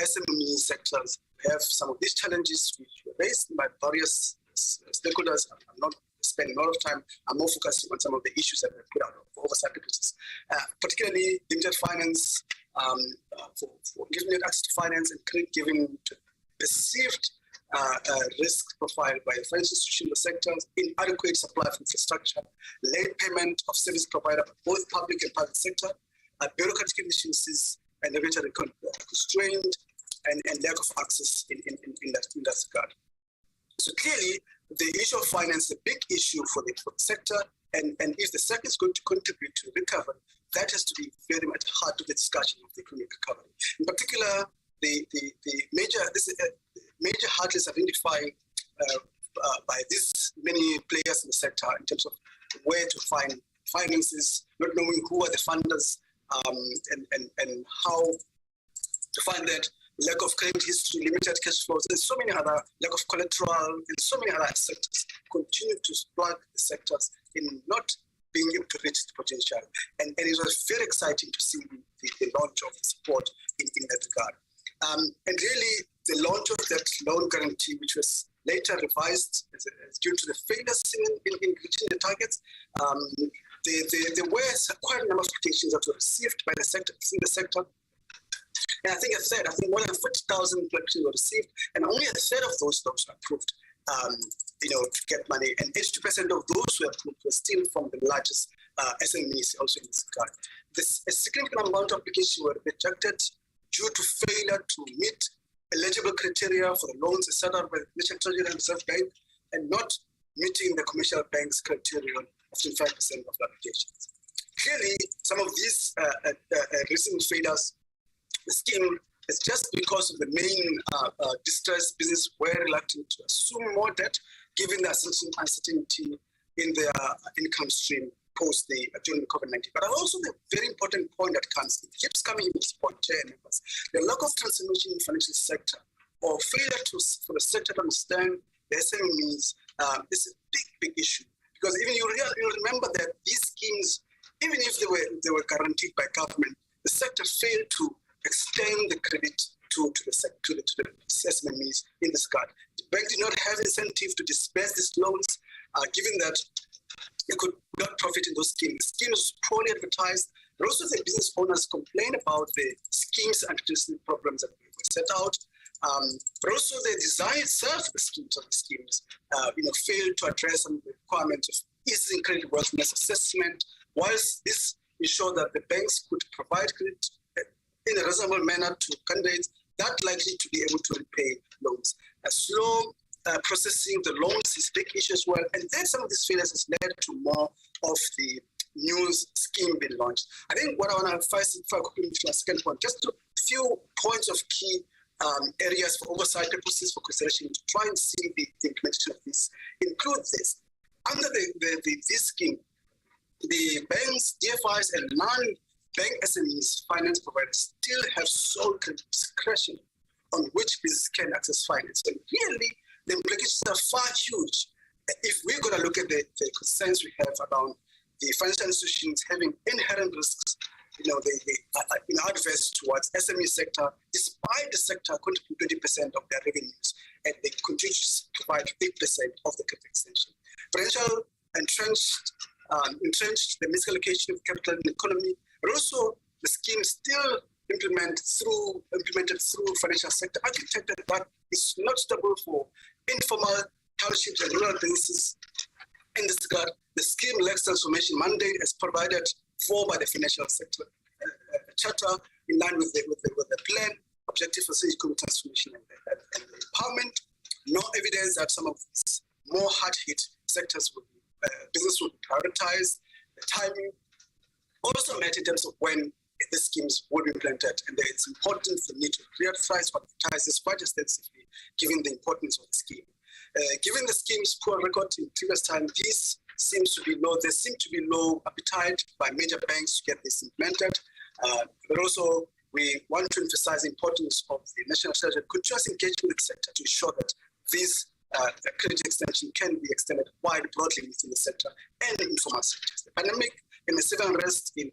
Speaker 10: SME sectors have some of these challenges which were raised by various stakeholders. I'm not spending a lot of time. I'm more focusing on some of the issues that were put out for oversight purposes, particularly limited finance, for giving it access to finance and credit giving to perceived risk profile by the financial institutional sectors, inadequate supply of infrastructure, late payment of service provider, both public and private sector, bureaucratic efficiencies, and regulatory constraint, and lack of access in that regard. So clearly, the issue of finance is a big issue for the sector, and if the sector is going to contribute to recovery, that has to be very much heart of the discussion of the economic recovery. In particular, the major hurdles identified by these many players in the sector in terms of where to find finances, not knowing who are the funders, and how to find that, lack of credit history, limited cash flows, and so many other, lack of collateral, and so many other sectors continue to plug the sectors in not being able to reach the potential. And it was very exciting to see the launch of the support in that regard. And really, the launch of that loan guarantee, which was later revised due to the failures in reaching the targets, there were quite a number of applications that were received by the sector, in the sector. And I think more than 40,000 applications were received, and only a third of those loans were approved, to get money. And 82% of those who were approved were still from the largest SMEs also in this regard. A significant amount of applications were rejected due to failure to meet eligible criteria for the loans set out by the National Treasury and Reserve Bank, and not meeting the commercial bank's criterion of 25% of the applications. Clearly, some of these recent failures, the scheme is just because of the main distressed business were reluctant to assume more debt, given the uncertainty in their income stream post during the COVID-19. But also the very important point that keeps coming in this point, Chair and members, the lack of transformation in the financial sector, or failure for the sector to understand the SMEs is a big issue. Because even you remember that these schemes, even if they were guaranteed by government, the sector failed to extend the credit to the SMEs in this regard. The bank did not have incentive to disperse these loans, given that they could not profit in those schemes. The schemes were poorly advertised, but also the business owners complained about the schemes and problems that were set out. But also the design itself, the schemes, failed to address some of the requirements of easing creditworthiness assessment, whilst this ensured that the banks could provide credit in a reasonable manner to candidates that likely to be able to repay loans. A slow processing the loans is a big issue as well, and then some of these failures has led to more of the new scheme being launched. I think what I want to emphasize before I go into my second point, just a few points of key areas for oversight purposes for consideration to try and see the implementation of this. Include this. Under this scheme, the banks, DFIs, and non-bank SMEs finance providers still have sole discretion on which business can access finance. And really, the implications are far huge. If we're going to look at the concerns we have around the financial institutions having inherent risks, they are adverse towards SME sector, despite the sector contributing 20% of their revenues, and they continue to provide 8% of the capital extension. Potential entrenched the misallocation of capital in the economy, but also the scheme still implemented through financial sector architecture that is not suitable for informal townships and rural businesses. In this regard, the scheme lacks transformation mandate as provided for by the financial sector charter, in line with the plan, objective for economic transformation and empowerment. No evidence that some of these more hard-hit sectors business will be prioritized. The timing also met in terms of when the schemes will be implemented, and it's important for me to prioritize or advertise this quite extensively, given the importance of the scheme. Given the scheme's poor record in previous time, there seems to be low appetite by major banks to get this implemented. But also, we want to emphasize the importance of the National Treasury continuous engagement with the sector to ensure that this credit extension can be extended wide broadly within the sector and the informal sectors. The pandemic and the civil unrest in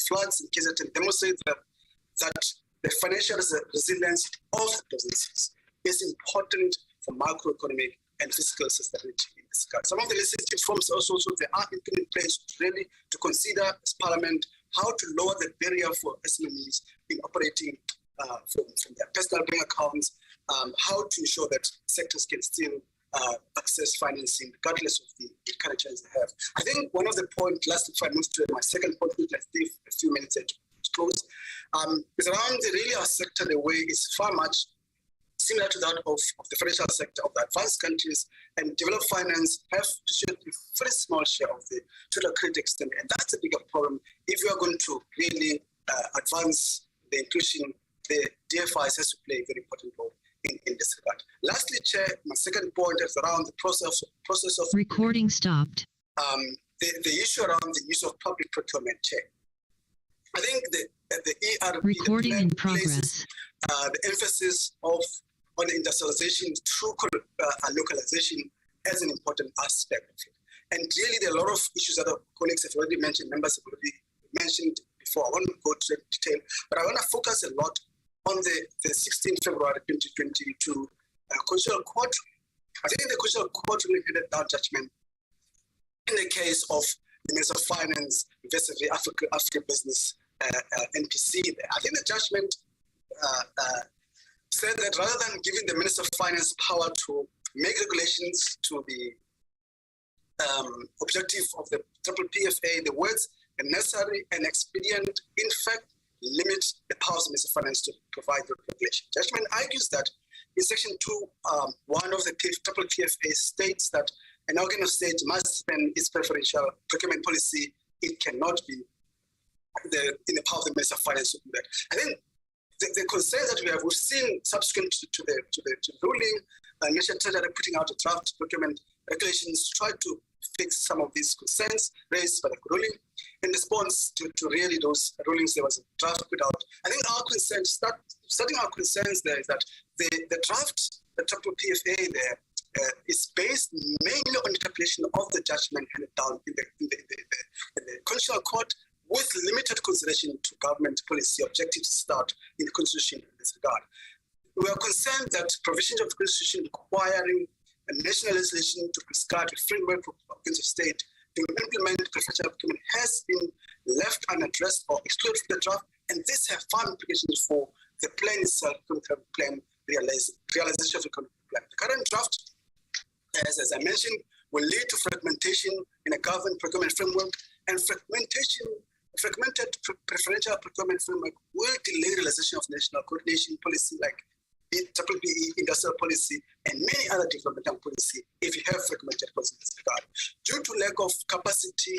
Speaker 10: floods in KZN demonstrate that the financial resilience of businesses is important for macroeconomic and fiscal sustainability in this regard. Some of the legislative reforms also they are in place really to consider as Parliament how to lower the barrier for SMEs in operating from their personal bank accounts, how to ensure that sectors can still access financing regardless of the current challenges they have. I think one of the points, last if I move to my second point, which I think a few minutes to close, is around our sector, the way is far much similar to that of the financial sector of the advanced countries, and developed finance have to share a very small share of the total credit extent. And that's a bigger problem if we are going to really advance the inclusion the DFIs has to play a very important role in this regard. Lastly, Chair, my second point is around the process of
Speaker 3: Recording stopped.
Speaker 10: the issue around the use of public procurement, Chair. I think the ERRP
Speaker 3: Recording in progress.
Speaker 10: places the emphasis on industrialization through localization as an important aspect of it. And really, there are a lot of issues that our colleagues have already mentioned, members have already mentioned before. I won't go to detail, but I want to focus a lot on the 16th February 2022 Constitutional Court. I think the Constitutional Court really handed down judgment in the case of the Minister of Finance versus the Africa Business NPC there. I think the judgment said that rather than giving the Minister of Finance power to make regulations to the objective of the PPFA, the words necessary and expedient, in fact, limit the powers of Minister of Finance to provide the regulation. Judgment argues that in Section 2.1 of the PPFA states that an organ of state must spend its preferential procurement policy. It cannot be in the power of the Minister of Finance to do that. I think the concerns that we've seen subsequent to the ruling, National Treasury putting out a draft procurement regulations to try to fix some of these concerns raised by the ruling. In response to really those rulings, there was a draft put out. I think our concerns, starting our concerns there is that the draft, the PPFA there, is based mainly on interpretation of the judgment handed down in the Constitutional Court, with limited consideration to government policy objectives start in the Constitution in this regard. We are concerned that provisions of the Constitution requiring a national legislation to prescribe a framework for organs of state to implement preferential procurement has been left unaddressed or excluded from the draft, and this has far implications for the plan itself, plan realization of the plan. The current draft, as I mentioned, will lead to fragmentation in a government procurement framework, and fragmented preferential procurement framework will delay realization of national coordination policy like PPE, industrial policy, and many other developmental policy if you have fragmented policy in this regard. Due to lack of capacity,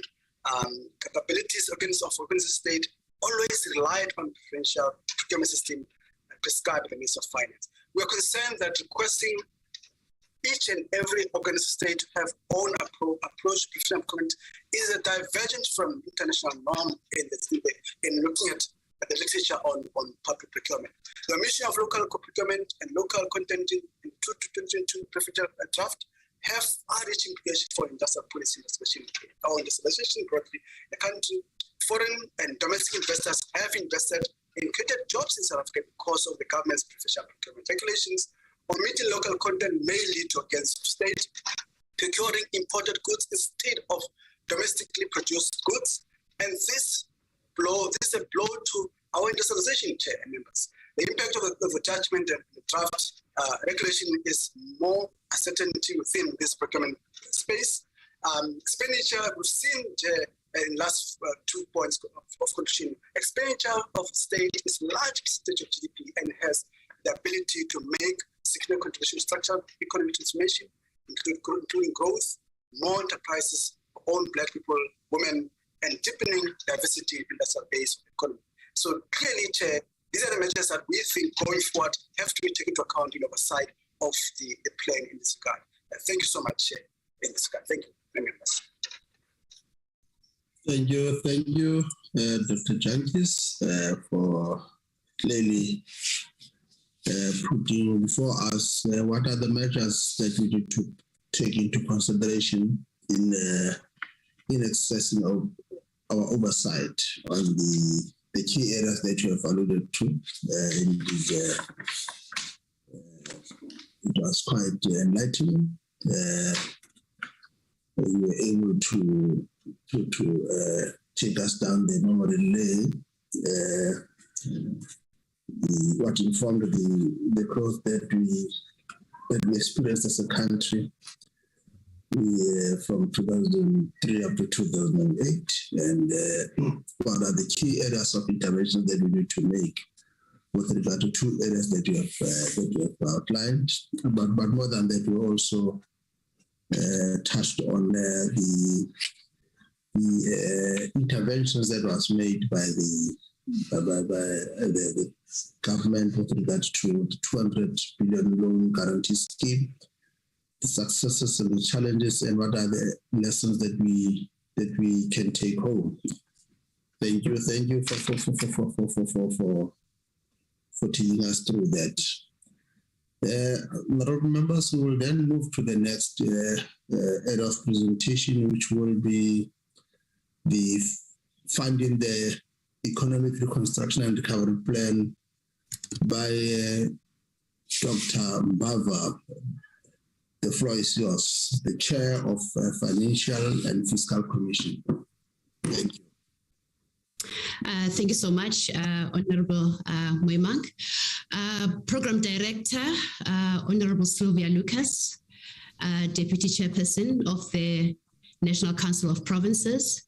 Speaker 10: capabilities, organs of state always relied on preferential procurement system prescribed by the Minister of Finance. We are concerned that requesting each and every organ of state to have own approach to preferential procurement is a divergence from international norm in looking at the literature on public procurement. The mission of local procurement and local content in 2022 preferential draft have far-reaching implications for industrial policy, especially our industrialization broadly. The country, foreign and domestic investors have invested in created jobs in South Africa because of the government's preferential procurement regulations. Omitting local content may lead to against state procuring imported goods instead of domestically produced goods, and this is a blow to our industrialization, Chair and members. The impact of the judgment and the draft regulation is more uncertainty within this procurement space. Expenditure, we've seen in last 2 points of contribution, expenditure of state is a large percentage of GDP and has the ability to make significant contribution to structural economic transformation, including growth, more enterprises, own Black people, women, and deepening diversity in the base of the economy. So clearly, Chair, these are the measures that we think going forward have to be taken into account in oversight of the plan in this regard. Thank you so much, Chair, in this regard. Thank you, members.
Speaker 9: Thank you, Dr. Jantjies, for clearly putting before us what are the measures that we need to take into consideration in accessing our oversight on the key areas that you have alluded to. It was quite enlightening. We were able to take us down the memory lane. What informed the growth that we experienced as a country from 2003 up to 2008, and what are the key areas of intervention that we need to make with regard to two areas that you have outlined. But more than that, we also touched on the interventions that was made by the the government with regard to the 200 billion loan guarantee scheme, the successes and the challenges, and what are the lessons that we can take home. Thank you for taking us through that. Honorable members, we will then move to the next area of presentation, which will be the funding the Economic Reconstruction and Recovery Plan by Dr. Mbava. The floor is yours, the Chair of Financial and Fiscal Commission. Thank you.
Speaker 11: Thank you so much, Honorable Moimang. Program Director, Honorable Sylvia Lucas, Deputy Chairperson of the National Council of Provinces,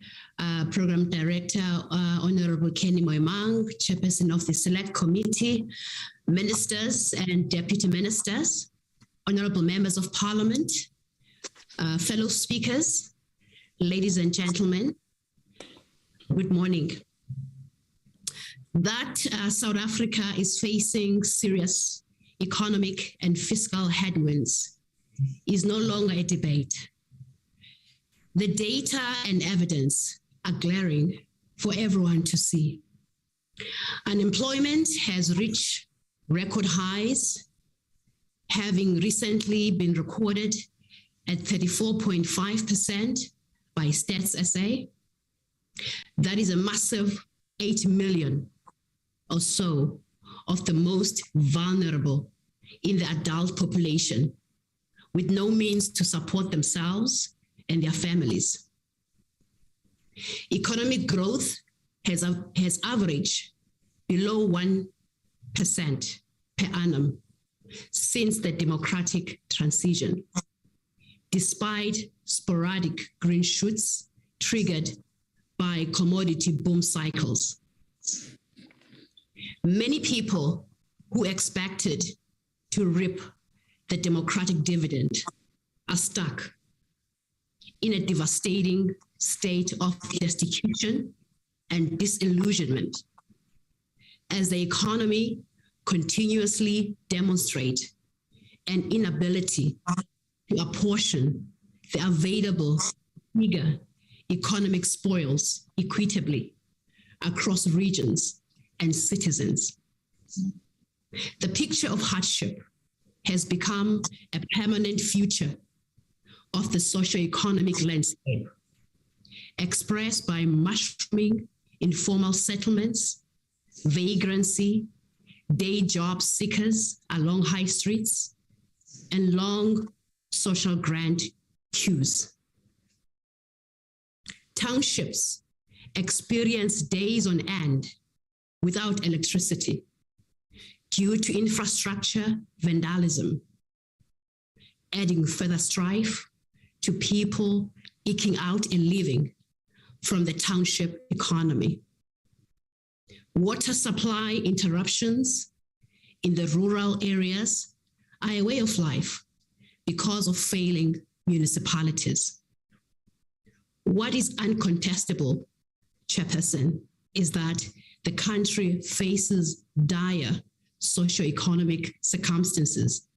Speaker 11: Program Director, Honorable Kenny Moimang, Chairperson of the Select Committee, Ministers and Deputy Ministers, Honorable Members of Parliament, fellow speakers, ladies and gentlemen, good morning. That South Africa is facing serious economic and fiscal headwinds is no longer a debate. The data and evidence are glaring for everyone to see. Unemployment has reached record highs, having recently been recorded at 34.5% by Stats SA. That is a massive 8 million or so of the most vulnerable in the adult population, with no means to support themselves and their families. Economic growth has averaged below 1% per annum since the democratic transition, despite sporadic green shoots triggered by commodity boom cycles. Many people who expected to reap the democratic dividend are stuck in a devastating state of destitution and disillusionment as the economy continuously demonstrates an inability to apportion the available meager economic spoils equitably across regions and citizens. The picture of hardship has become a permanent feature of the socio-economic landscape, expressed by mushrooming informal settlements, vagrancy, day job seekers along high streets, and long social grant queues. Townships experience days on end without electricity due to infrastructure vandalism, adding further strife to people eking out a living from the township economy. Water supply interruptions in the rural areas are a way of life because of failing municipalities. What is uncontestable, Chairperson, is that the country faces dire socioeconomic circumstances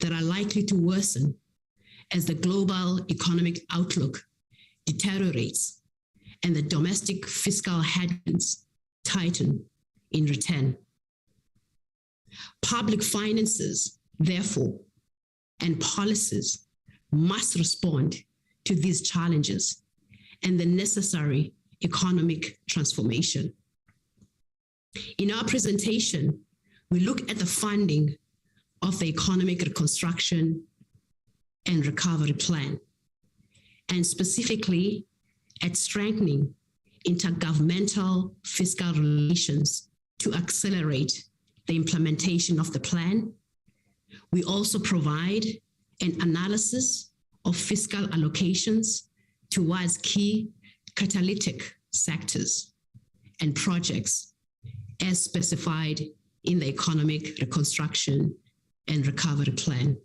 Speaker 11: that are likely to worsen as the global economic outlook deteriorates and the domestic fiscal headwinds tighten in return. Public finances, therefore, and policies must respond to these challenges and the necessary economic transformation. In our presentation, we look at the funding of the Economic Reconstruction and Recovery Plan, and specifically at strengthening intergovernmental fiscal relations to accelerate the implementation of the plan. We also provide an analysis of fiscal allocations towards key catalytic sectors and projects as specified in the Economic Reconstruction and Recovery Plan.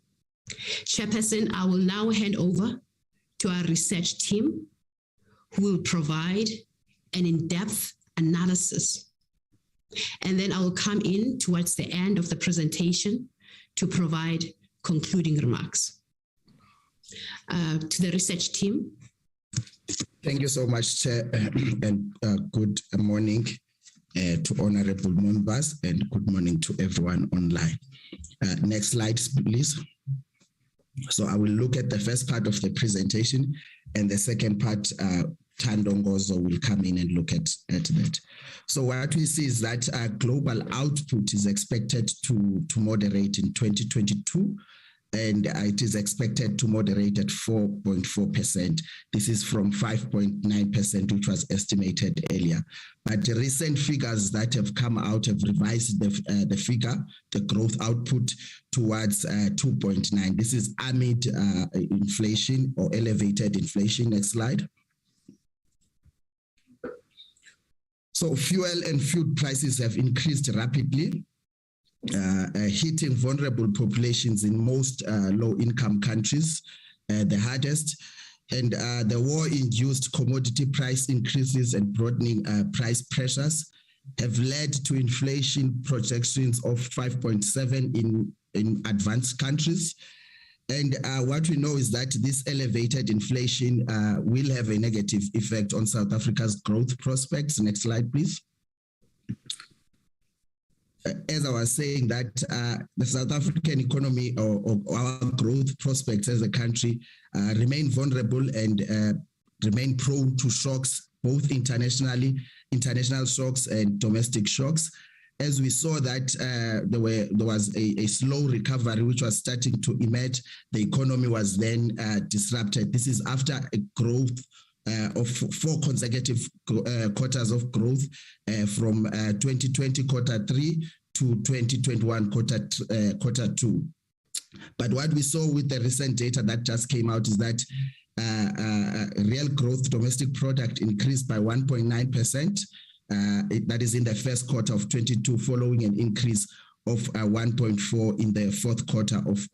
Speaker 11: Chairperson, I will now hand over to our research team who will provide an in-depth analysis And then I will come in towards the end of the presentation to provide concluding remarks. To the research team.
Speaker 12: Thank you so much, Chair, and good morning to honorable members, and good morning to everyone online. Next slide, please. So I will look at the first part of the presentation, and the second part, Tandongozo will come in and look at that. So what we see is that global output is expected to moderate in 2022, and it is expected to moderate at 4.4%. This is from 5.9%, which was estimated earlier. But the recent figures that have come out have revised the figure, the growth output, towards 2.9. This is amid inflation or elevated inflation. Next slide. So fuel and food prices have increased rapidly, hitting vulnerable populations in most low-income countries the hardest. And the war-induced commodity price increases and broadening price pressures have led to inflation projections of 5.7 in advanced countries. And what we know is that this elevated inflation will have a negative effect on South Africa's growth prospects. Next slide, please. As I was saying, that the South African economy or our growth prospects as a country remain vulnerable and remain prone to shocks, both international shocks and domestic shocks. As we saw that there was a slow recovery which was starting to emerge, the economy was then disrupted. This is after a growth of 4 consecutive quarters of growth from 2020 quarter 3 to 2021 quarter 2. But what we saw with the recent data that just came out is that real growth domestic product increased by 1.9%. That is in the first quarter of 22, following an increase of 1.4 in the fourth quarter of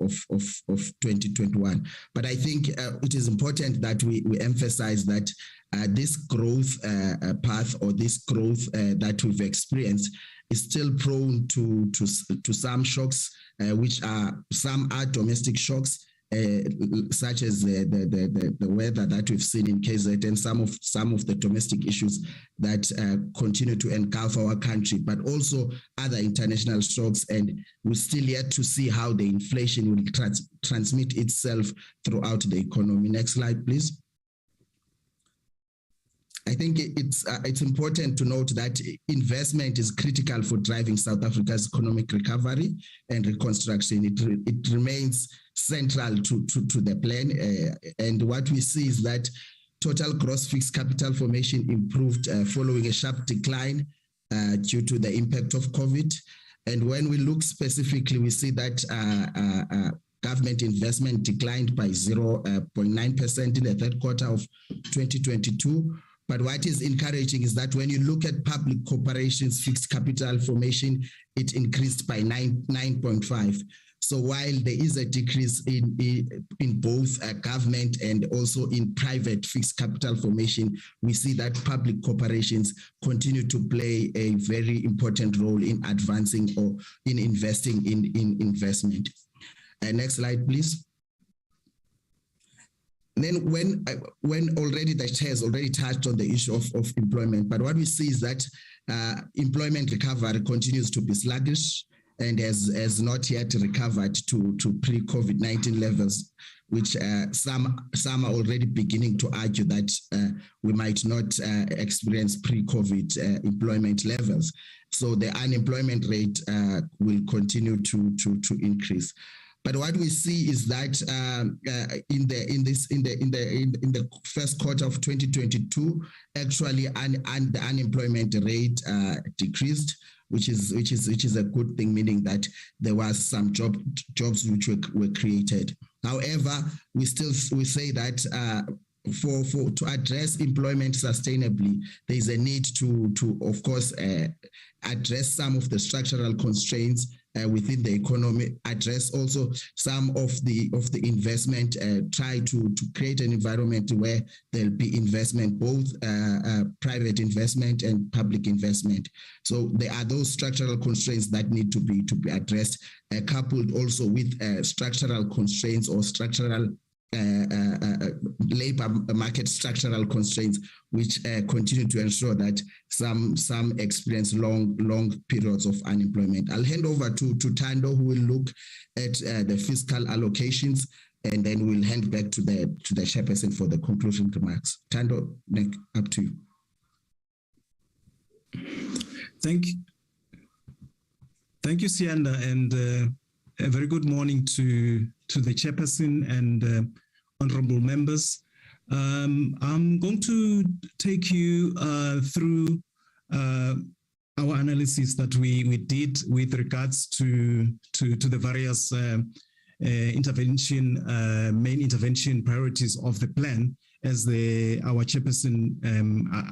Speaker 12: 2021. But I think it is important that we emphasize that this growth path, or this growth that we've experienced, is still prone to some shocks, some are domestic shocks, such as the weather that we've seen in KZN, and some of the domestic issues that continue to engulf our country, but also other international shocks. And we're still yet to see how the inflation will transmit itself throughout the economy. Next slide, please. I think it's important to note that investment is critical for driving South Africa's economic recovery and reconstruction. It remains central to the plan. And what we see is that total gross fixed capital formation improved following a sharp decline due to the impact of COVID. And when we look specifically, we see that government investment declined by 0.9% in the third quarter of 2022. But what is encouraging is that when you look at public corporations' fixed capital formation, it increased by 9.5. So while there is a decrease in both government and also in private fixed capital formation, we see that public corporations continue to play a very important role in advancing or in investing in investment. Next slide, please. Then when already the chair has already touched on the issue of employment, but what we see is that employment recovery continues to be sluggish and has not yet recovered to pre-COVID-19 levels, which some are already beginning to argue that we might not experience pre-COVID employment levels. So the unemployment rate will continue to increase. But what we see is that in the first quarter of 2022, actually, the unemployment rate decreased, which is a good thing, meaning that there was some jobs which were created. However, we say that to address employment sustainably, there is a need to of course address some of the structural constraints within the economy, address also some of the investment, try to create an environment where there'll be investment, both private investment and public investment. So there are those structural constraints that need to be addressed, coupled also with structural constraints or structural labor market structural constraints, which continue to ensure that some experience long periods of unemployment. I'll hand over to Tando, who will look at the fiscal allocations, and then we'll hand back to the chairperson for the conclusion remarks. Tando, up to you.
Speaker 13: Thank you, Sianda, and a very good morning to the chairperson and honorable members. I'm going to take you through our analysis that we did with regards to the various main intervention priorities of the plan, as our chairperson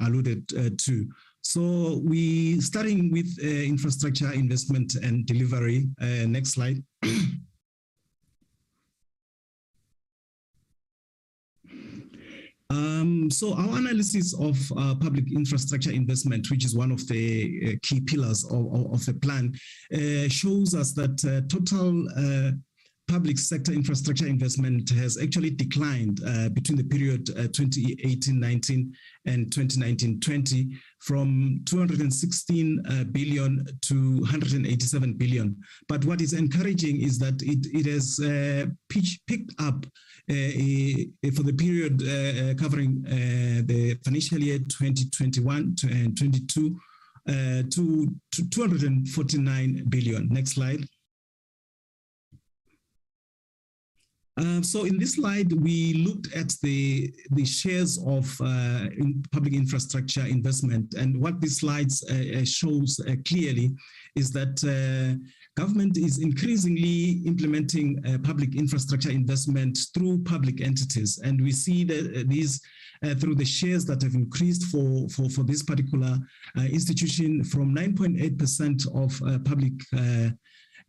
Speaker 13: alluded to. So we starting with infrastructure investment and delivery. Next slide. So our analysis of public infrastructure investment, which is one of the key pillars of the plan, shows us that total public sector infrastructure investment has actually declined between the period 2018-19 and 2019-20 from 216 billion to 187 billion. But what is encouraging is that it has picked up for the period covering the financial year 2021 and 22 to 249 billion. Next slide. So in this slide, we looked at the shares of public infrastructure investment, and what this slide shows clearly is that government is increasingly implementing public infrastructure investment through public entities, and we see that these through the shares that have increased for this particular institution from 9.8% of public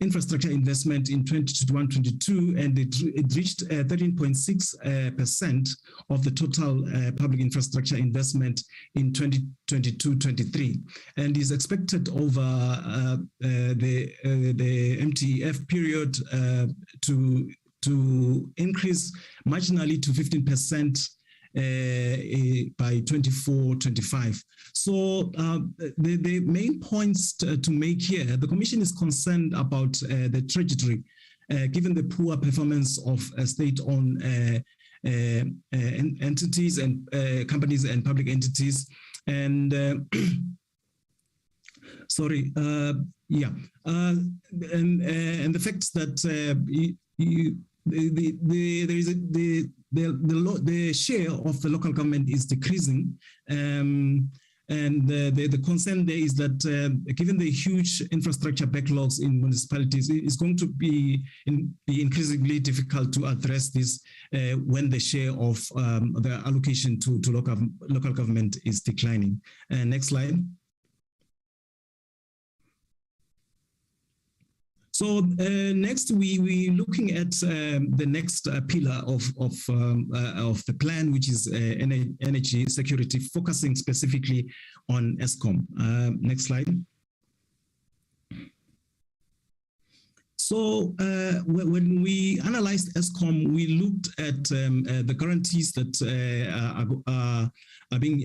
Speaker 13: infrastructure investment in 2021-22, and it reached 13.6% of the total public infrastructure investment in 2022-23, and is expected over the MTEF period to increase marginally to 15% by 24-25. So the main points to make here, the Commission is concerned about the trajectory, given the poor performance of state-owned entities and companies and public entities, and and the fact that the share of the local government is decreasing, and the concern there is that given the huge infrastructure backlogs in municipalities, it's going to be increasingly difficult to address this when the share of the allocation to local government is declining. Next slide. So next, we looking at the next pillar of the plan, which is energy security, focusing specifically on Eskom. Next slide. So when we analyzed Eskom, we looked at the guarantees that are being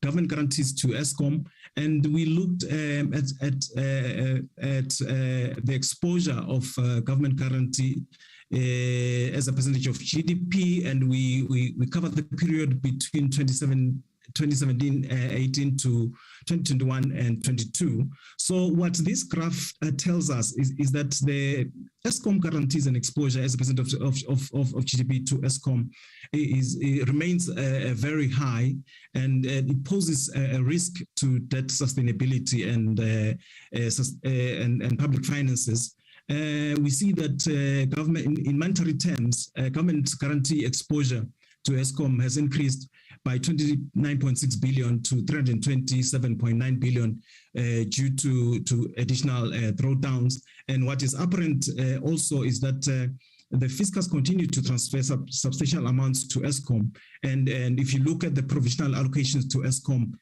Speaker 13: government guarantees to Eskom, and we looked at the exposure of government guarantee as a percentage of GDP, and we covered the period between 2017-18 to 2021 and 22. So what this graph tells us is that the Eskom guarantees and exposure as a percentage of GDP to Eskom remains very high, and it poses a risk to debt sustainability and public finances. We see that government, in monetary terms, government guarantee exposure to Eskom has increased by 29.6 billion to 327.9 billion due to additional drawdowns. And what is apparent also is that the fiscals continue to transfer substantial amounts to Eskom. And if you look at the provisional allocations to Eskom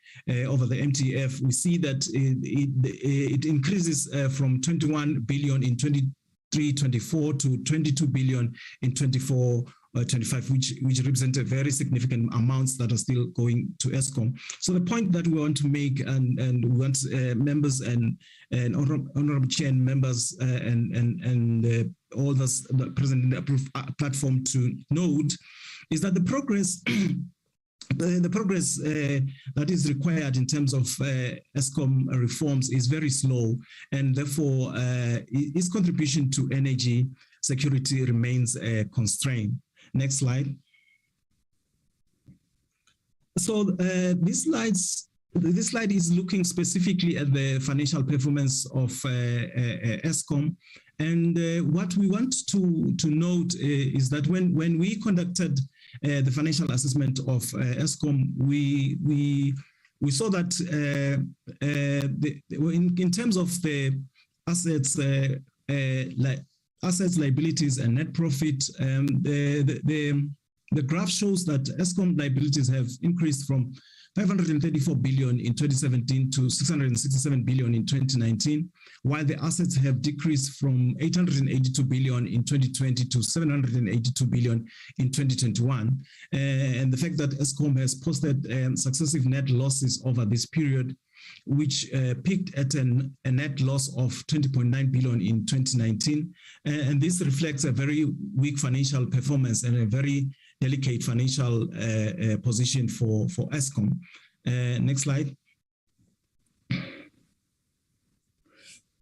Speaker 13: over the MTF, we see that it increases from 21 billion in 23-24 to 22 billion in 24-25, which represent a very significant amounts that are still going to Eskom. So the point that we want to make, and we want members and honorable chair and members and all those present in the approved platform to note, is that the progress that is required in terms of Eskom reforms is very slow, and therefore its contribution to energy security remains constrained. Next slide. So this slide is looking specifically at the financial performance of Eskom. And what we want to note is that when we conducted the financial assessment of Eskom, we saw that in terms of the assets, assets, liabilities, and net profit, the graph shows that Eskom liabilities have increased from 534 billion in 2017 to 667 billion in 2019, while the assets have decreased from 882 billion in 2020 to 782 billion in 2021. And the fact that Eskom has posted successive net losses over this period, which peaked at a net loss of 20.9 billion in 2019. And this reflects a very weak financial performance and a very delicate financial position for Eskom. Next slide.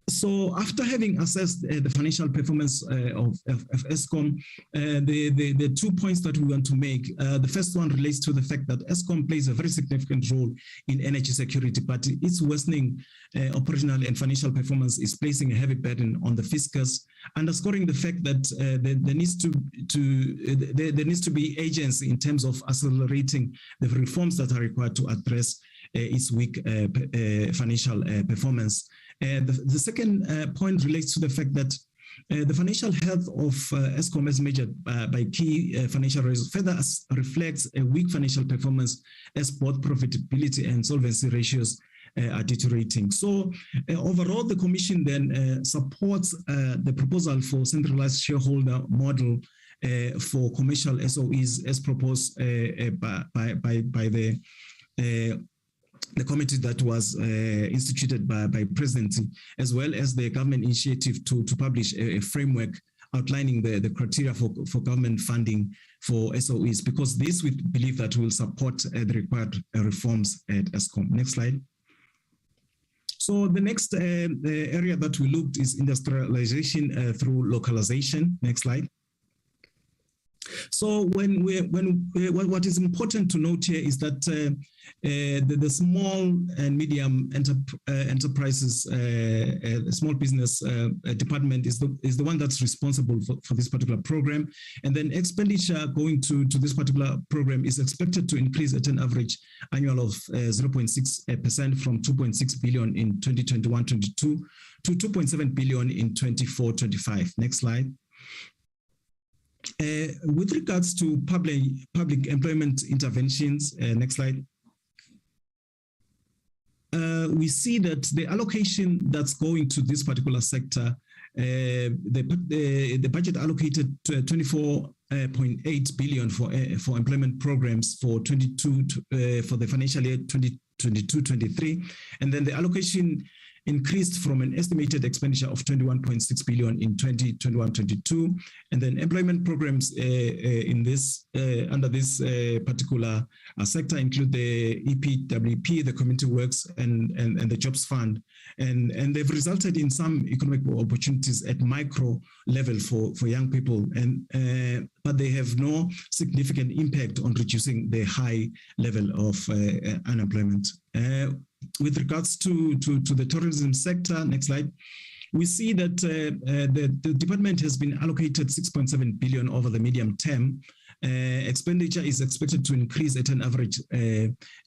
Speaker 13: So after having assessed the financial performance of Eskom, the 2 points that we want to make, the first one relates to the fact that Eskom plays a very significant role in energy security, but its worsening operational and financial performance is placing a heavy burden on the fiscus, underscoring the fact that there needs to be agency in terms of accelerating the reforms that are required to address its weak financial performance. The second point relates to the fact that the financial health of Eskom as measured by key financial ratios further reflects a weak financial performance as both profitability and solvency ratios are deteriorating. So overall, the Commission then supports the proposal for centralized shareholder model for commercial SOEs as proposed by the committee that was instituted by Presidency, as well as the government initiative to publish a framework outlining the criteria for government funding for SOEs, because this we believe that will support the required reforms at Eskom. Next slide. So the next area that we looked is industrialization through localization. Next slide. So what is important to note here is that the small and medium enterprises, small business department is the one that's responsible for this particular program, and then expenditure going to this particular program is expected to increase at an average annual of 0.6% from 2.6 billion in 2021-22 to 2.7 billion in 24-25. Next slide. With regards to public employment interventions, next slide. We see that the allocation that's going to this particular sector, the budget allocated to 24.8 billion for employment programs for for the financial year 2022-23, and then the allocation increased from an estimated expenditure of 21.6 billion in 2021-22, and then employment programs in this under this particular sector include the EPWP, the Community Works, and the Jobs Fund, and they've resulted in some economic opportunities at micro level for young people, and but they have no significant impact on reducing the high level of unemployment. With regards to the tourism sector, next slide, we see that the department has been allocated 6.7 billion over the medium term Expenditure is expected to increase at an average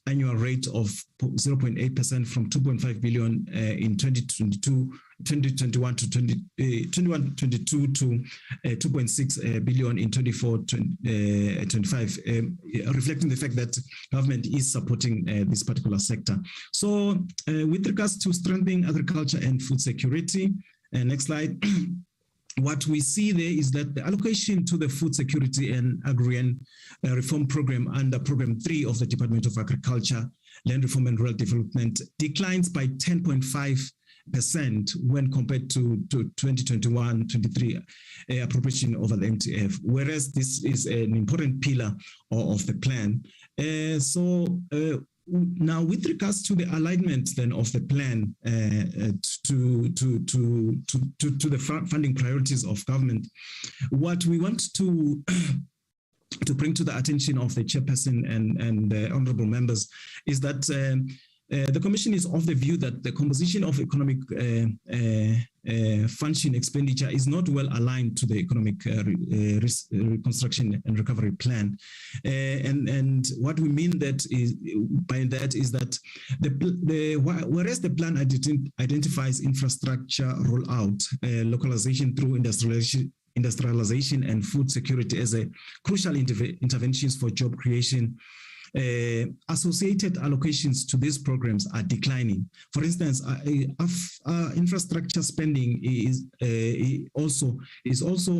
Speaker 13: annual rate of 0.8% from 2.5 billion in 2021 to 2022 to 2.6 billion in 24-25, reflecting the fact that government is supporting this particular sector. So with regards to strengthening agriculture and food security, next slide. What we see there is that the allocation to the Food Security and Agrarian Reform Program under Program 3 of the Department of Agriculture, Land Reform and Rural Development declines by 10.5% when compared to 2021-23 appropriation over the MTF, whereas this is an important pillar of the plan. Now, with regards to the alignment then of the plan to the funding priorities of government, what we want to bring to the attention of the chairperson and the honourable members is that the Commission is of the view that the composition of economic function expenditure is not well aligned to the economic reconstruction and recovery plan. And what we mean by that is that whereas the plan identifies infrastructure rollout, localization through industrialization and food security as a crucial interventions for job creation, associated allocations to these programs are declining. For instance, infrastructure spending is also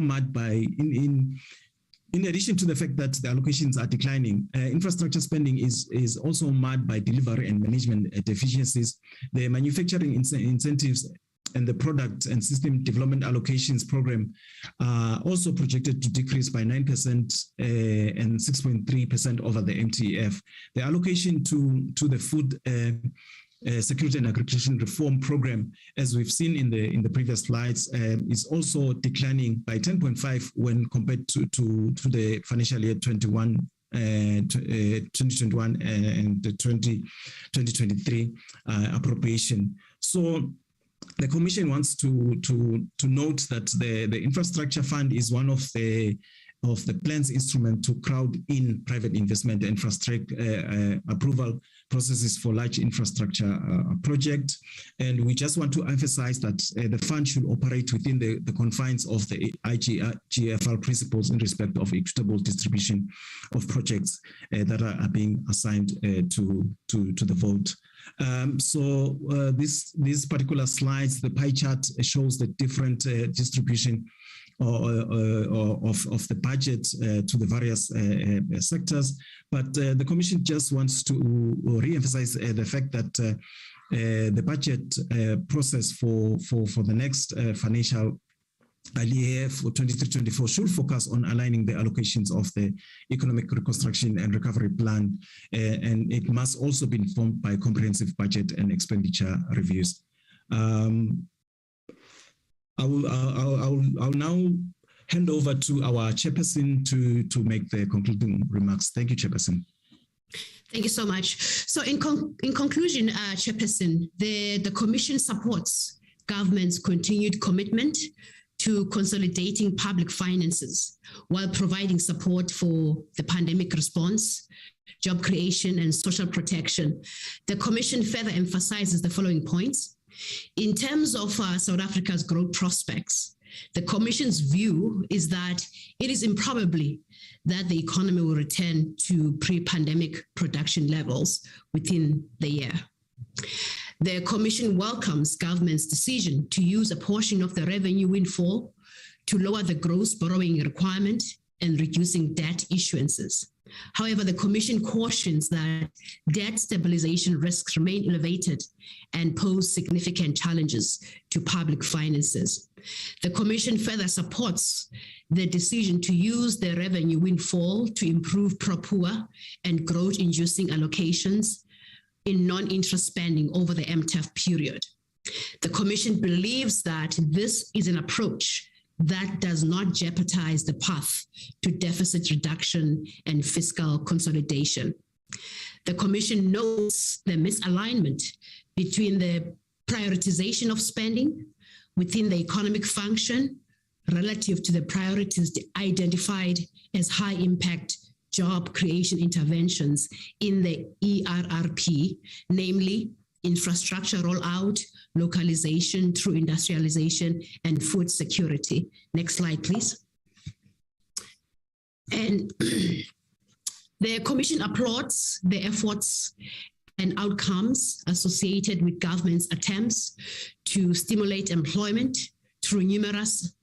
Speaker 13: marked by, in addition to the fact that the allocations are declining, infrastructure spending is also marked by delivery and management deficiencies. The manufacturing incentives and the product and system development allocations program are also projected to decrease by 9% and 6.3% over the MTF. The allocation to the food security and agriculture reform program, as we've seen in the previous slides, is also declining by 10.5% when compared to the financial year 2021 and the 2023 appropriation. So the Commission wants to note that the infrastructure fund is one of the plan's instrument to crowd in private investment and fast-track approval processes for large infrastructure projects. And we just want to emphasize that the fund should operate within the confines of the IGFR principles in respect of equitable distribution of projects that are being assigned to the vote. These particular slides, the pie chart shows the different distribution of the budget to the various sectors, but the Commission just wants to re-emphasize the fact that the budget process for the next financial year for 23-24 should focus on aligning the allocations of the economic reconstruction and recovery plan, and it must also be informed by comprehensive budget and expenditure reviews. I'll now hand over to our chairperson to make the concluding remarks. Thank you, chairperson.
Speaker 11: Thank you so much. So in conclusion, chairperson, the Commission supports government's continued commitment to consolidating public finances while providing support for the pandemic response, job creation, and social protection. The Commission further emphasizes the following points. In terms of South Africa's growth prospects, the Commission's view is that it is improbable that the economy will return to pre-pandemic production levels within the year. The Commission welcomes government's decision to use a portion of the revenue windfall to lower the gross borrowing requirement and reducing debt issuances. However, the Commission cautions that debt stabilization risks remain elevated and pose significant challenges to public finances. The Commission further supports the decision to use the revenue windfall to improve pro-poor and growth-inducing allocations in non-interest spending over the MTF period. The Commission believes that this is an approach that does not jeopardize the path to deficit reduction and fiscal consolidation. The Commission notes the misalignment between the prioritization of spending within the economic function relative to the priorities identified as high impact job creation interventions in the ERRP, namely infrastructure rollout, localization through industrialization, and food security. Next slide, please. And the Commission applauds the efforts and outcomes associated with government's attempts to stimulate employment through numerous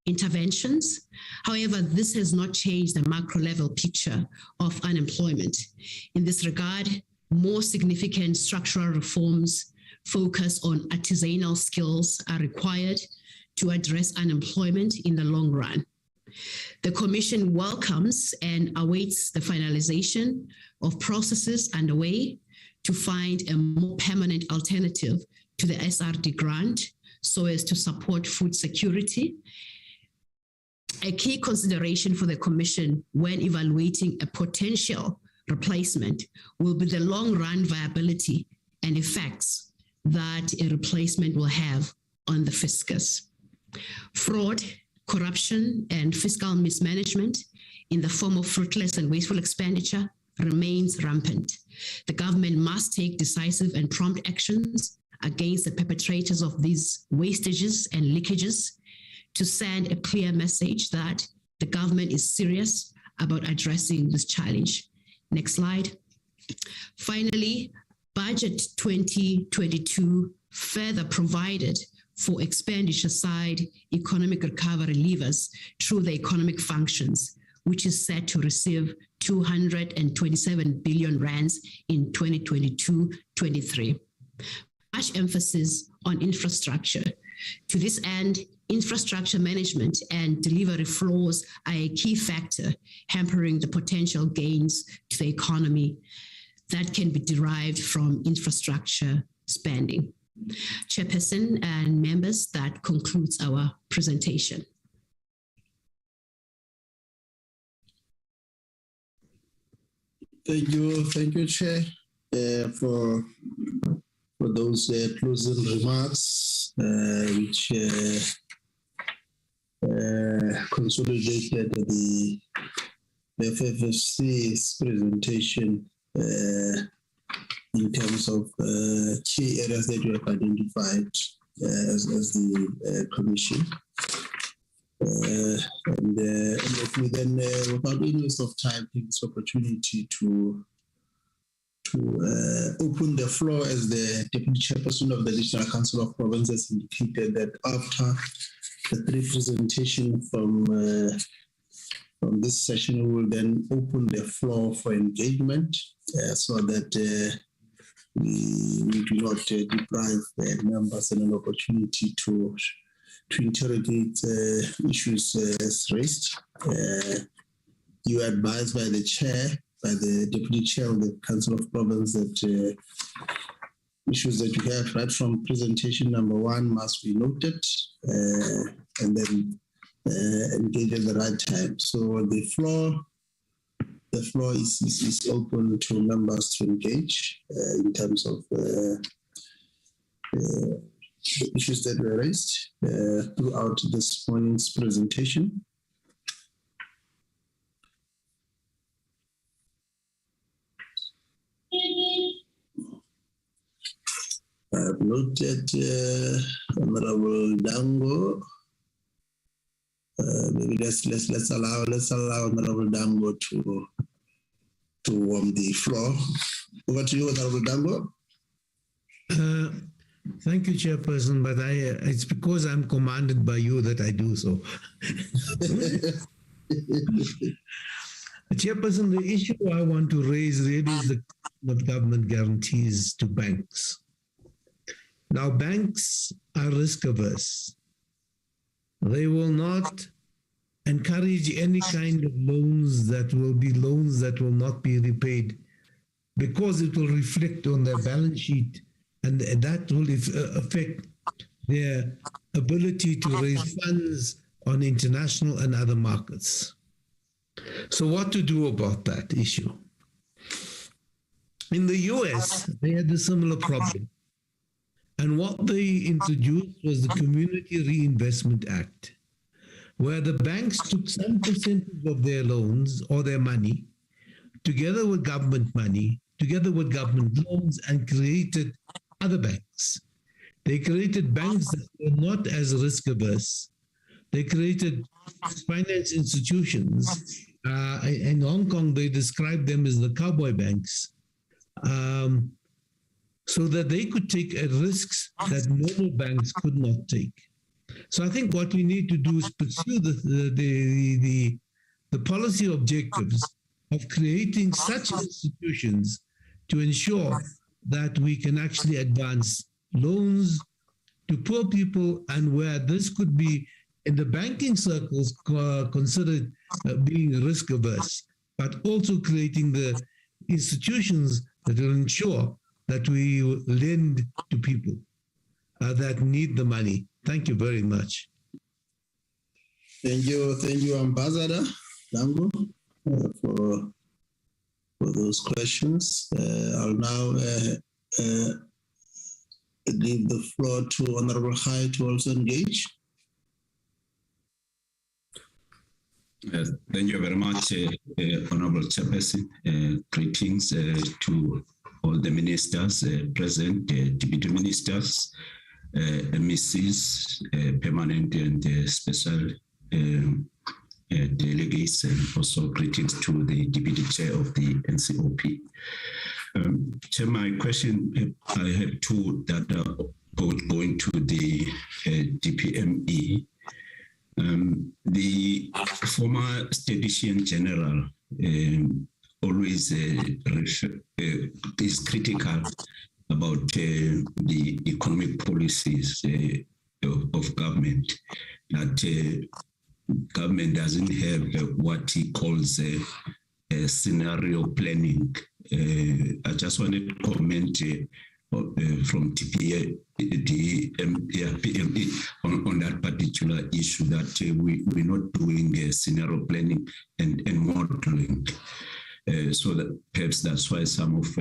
Speaker 11: interventions. However, this has not changed the macro level picture of unemployment. In this regard, more significant structural reforms focused on artisanal skills are required to address unemployment in the long run. The Commission welcomes and awaits the finalization of processes underway to find a more permanent alternative to the SRD grant so as to support food security. A key consideration for the Commission when evaluating a potential replacement will be the long-run viability and effects that a replacement will have on the fiscus. Fraud, corruption, and fiscal mismanagement in the form of fruitless and wasteful expenditure remains rampant. The government must take decisive and prompt actions against the perpetrators of these wastages and leakages to send a clear message that the government is serious about addressing this challenge. Next slide. Finally, Budget 2022 further provided for expenditure-side economic recovery levers through the economic functions, which is set to receive 227 billion rands in 2022-23. Much emphasis on infrastructure. To this end, infrastructure management and delivery flows are a key factor hampering the potential gains to the economy that can be derived from infrastructure spending. Chairperson and members, that concludes our presentation.
Speaker 9: Thank you, Chair, for those closing remarks, which consolidated the FFFC's presentation in terms of key areas that we have identified as the Commission. And let me then, without any waste of time, take this opportunity to open the floor, as the Deputy Chairperson of the National Council of Provinces indicated that after the three presentations from this session, we will then open the floor for engagement so that we do not deprive members an opportunity to interrogate issues as raised. You are advised by the chair, by the Deputy Chair of the Council of Province, that issues that you have right from presentation number one must be noted and then engage at the right time. So the floor is open to members to engage in terms of the issues that were raised throughout this morning's presentation. I've noted Honorable Dango. Maybe let's allow Honorable Dango to warm the floor. Over to you, Honorable Dango.
Speaker 14: Thank you, Chairperson, but it's because I'm commanded by you that I do so. Chairperson, the issue I want to raise really is the government guarantees to banks. Now, banks are risk averse. They will not encourage any kind of loans that will not be repaid, because it will reflect on their balance sheet, and that will affect their ability to raise funds on international and other markets. So what to do about that issue? In the US, they had a similar problem. And what they introduced was the Community Reinvestment Act. where the banks took some percentage of their loans or their money, together with government money, together with government loans, and created other banks. They created banks that were not as risk averse. They created finance institutions. In Hong Kong, they described them as the cowboy banks, so that they could take risks that normal banks could not take. So I think what we need to do is pursue the policy objectives of creating such institutions to ensure that we can actually advance loans to poor people, and where this could be in the banking circles considered being risk averse, but also creating the institutions that will ensure that we lend to people that need the money. Thank you very much.
Speaker 9: Thank you, Ambassador Dango, for those questions. I'll now give the floor to Honorable High to also engage.
Speaker 15: Thank you very much, Honorable Chairperson. Greetings to all the ministers present, deputy ministers, MECs, permanent and special delegates, and also greetings to the deputy chair of the NCOP. Chair, my question, I have two that are both going to the DPME. The former Statistician General always is critical about the economic policies of government, that government doesn't have what he calls a scenario planning. I just wanted to comment from TPA, the ERRP on that particular issue, that we're not doing scenario planning and modeling. So that perhaps that's why some of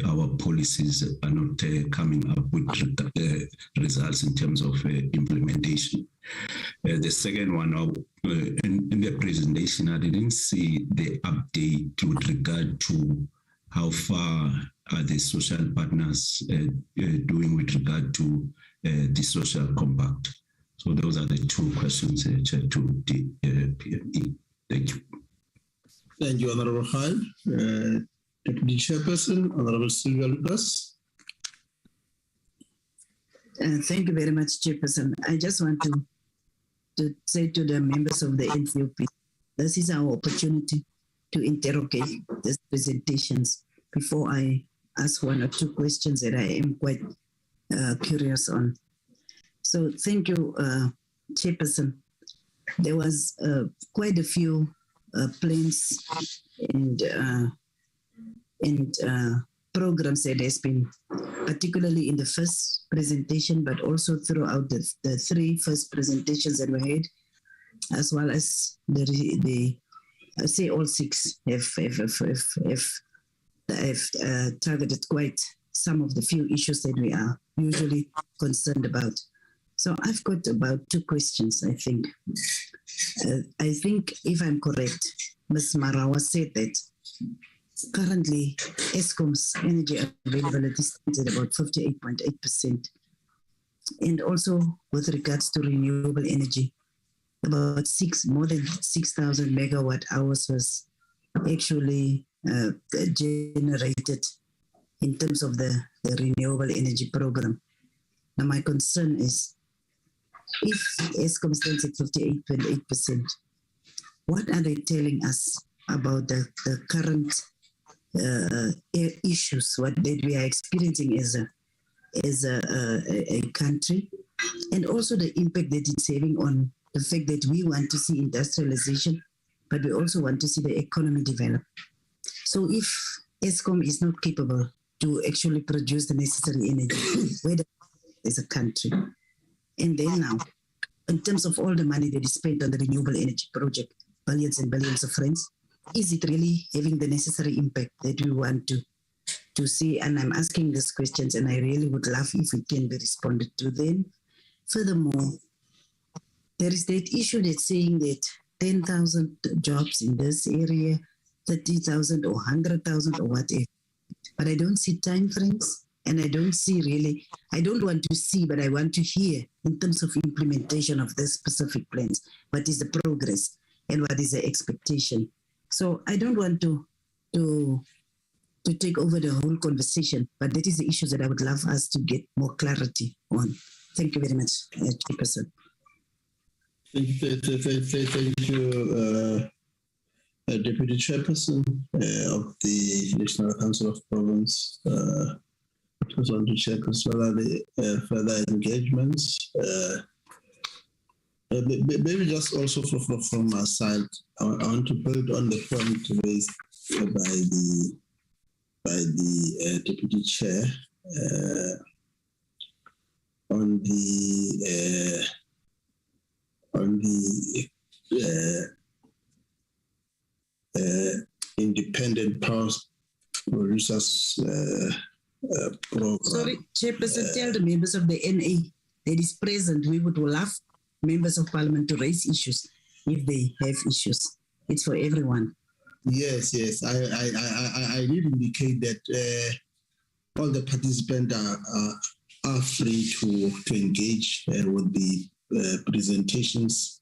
Speaker 15: our policies are not coming up with results in terms of implementation. The second one, in the presentation, I didn't see the update with regard to how far are the social partners doing with regard to the social compact. So those are the two questions to the PME. Thank you.
Speaker 9: Thank you, Honorable High. Deputy Chairperson, Honorable Sylvia Lucas.
Speaker 1: Thank you very much, Chairperson. I just want to say to the members of the NCOP, this is our opportunity to interrogate these presentations before I ask one or two questions that I am quite curious on. So thank you, Chairperson. There was quite a few plans and programs that has been, particularly in the first presentation, but also throughout the three first presentations that we had, as well as the I say all six have targeted quite some of the few issues that we are usually concerned about. So I've got about two questions, I think. I think, if I'm correct, Ms. Marawa said that currently Eskom's energy availability stands at about 58.8%. And also with regards to renewable energy, about more than 6,000 megawatt hours was actually generated in terms of the renewable energy program. Now my concern is, if Eskom stands at 58.8%, what are they telling us about the current issues that we are experiencing as a country, and also the impact that it's having on the fact that we want to see industrialization, but we also want to see the economy develop. So if Eskom is not capable to actually produce the necessary energy, where as a country, and then now, in terms of all the money that is spent on the renewable energy project, billions and billions of francs, is it really having the necessary impact that we want to see? And I'm asking these questions, and I really would love if it can be responded to. Then, furthermore, there is that issue that's saying that 10,000 jobs in this area, 30,000 or 100,000 or whatever. But I don't see timeframes, and I don't see really, I don't want to see, but I want to hear in terms of implementation of the specific plans, what is the progress and what is the expectation. So I don't want to take over the whole conversation, but that is the issue that I would love us to get more clarity on. Thank you very much, Chairperson.
Speaker 9: Thank you, Deputy Chairperson of the National Council of Province. Just want to check as well the further engagements. Maybe just also from my side, I want to build on the point raised by the Deputy Chair on the independent power producers program.
Speaker 1: Sorry, Chairperson, tell the members of the NA that is present, we would love members of Parliament to raise issues if they have issues. It's for everyone.
Speaker 9: Yes. I did indicate that all the participants are free to engage with the presentations.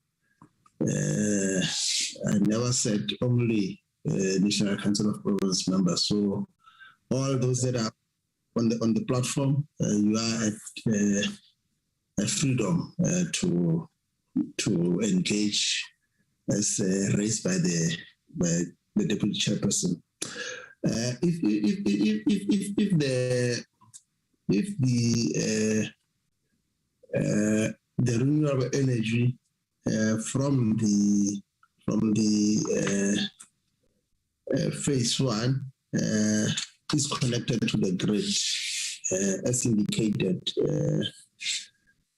Speaker 9: I never said only National Council of Province members. So all those that are on the platform, you are at freedom to engage as raised by the Deputy Chairperson. If the renewable energy from the phase one is connected to the grid, as indicated.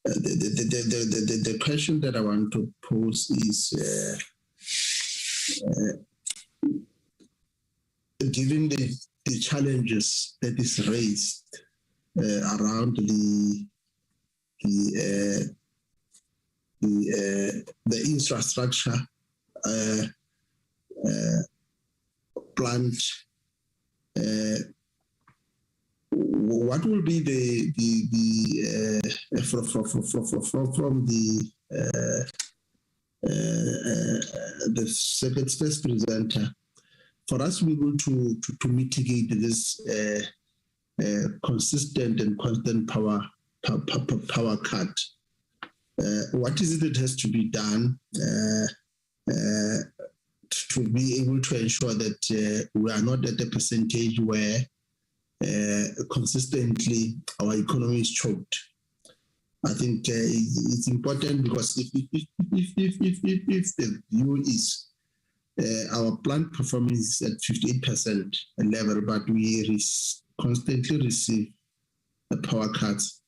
Speaker 9: The question that I want to pose is, given the challenges that is raised around the infrastructure plant, what will be from the second first presenter, for us to be able to mitigate this consistent and constant power cut? What is it that has to be done to be able to ensure that we are not at a percentage where consistently our economy is choked? I think it's important, because if the view is our plant performance is at 58% level, but we constantly receive power cuts,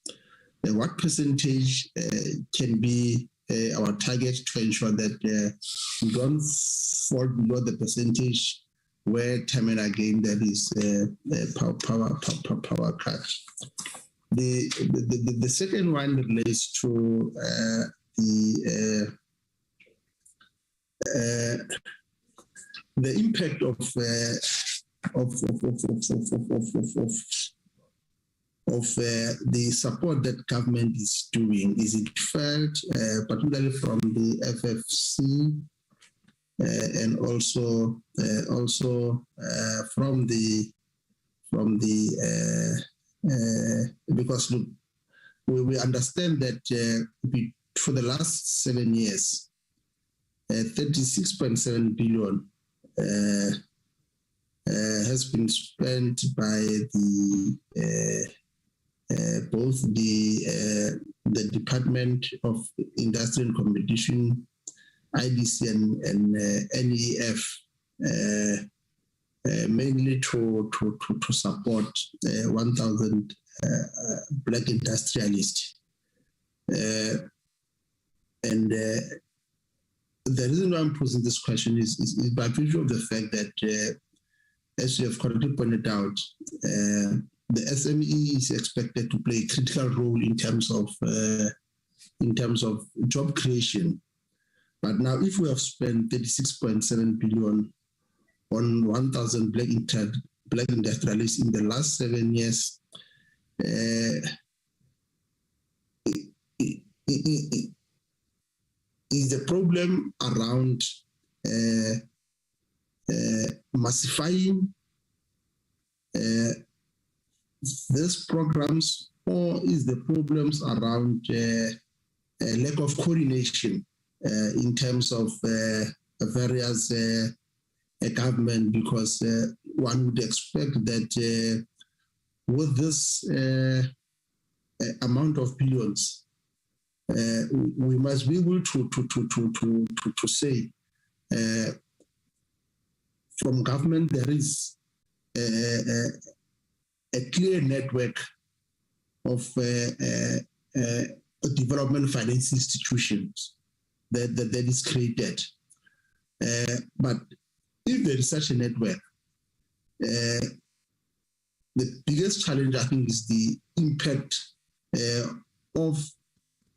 Speaker 9: then what percentage can be our target to ensure that we don't fall below the percentage where time and again there is power cut? The second one relates to the impact of the support that government is doing. Is it felt, particularly from the FFC, and also from the because look, we understand that for the last 7 years, 36.7 billion has been spent by both the Department of Industry and Competition, IDC and NEF, mainly to support 1,000 black industrialists. And the reason why I'm posing this question is by virtue of the fact that, as you have correctly pointed out, the SME is expected to play a critical role in terms of job creation But now, if we have spent 36.7 billion on 1,000 black industrialists in the last 7 years, is the problem around massifying these programs, or is the problems around lack of coordination in terms of various government? Because one would expect that with this amount of billions, we must be able to say from government there is a clear network of development finance institutions that is created. But if there is such a network, the biggest challenge, I think, is the impact of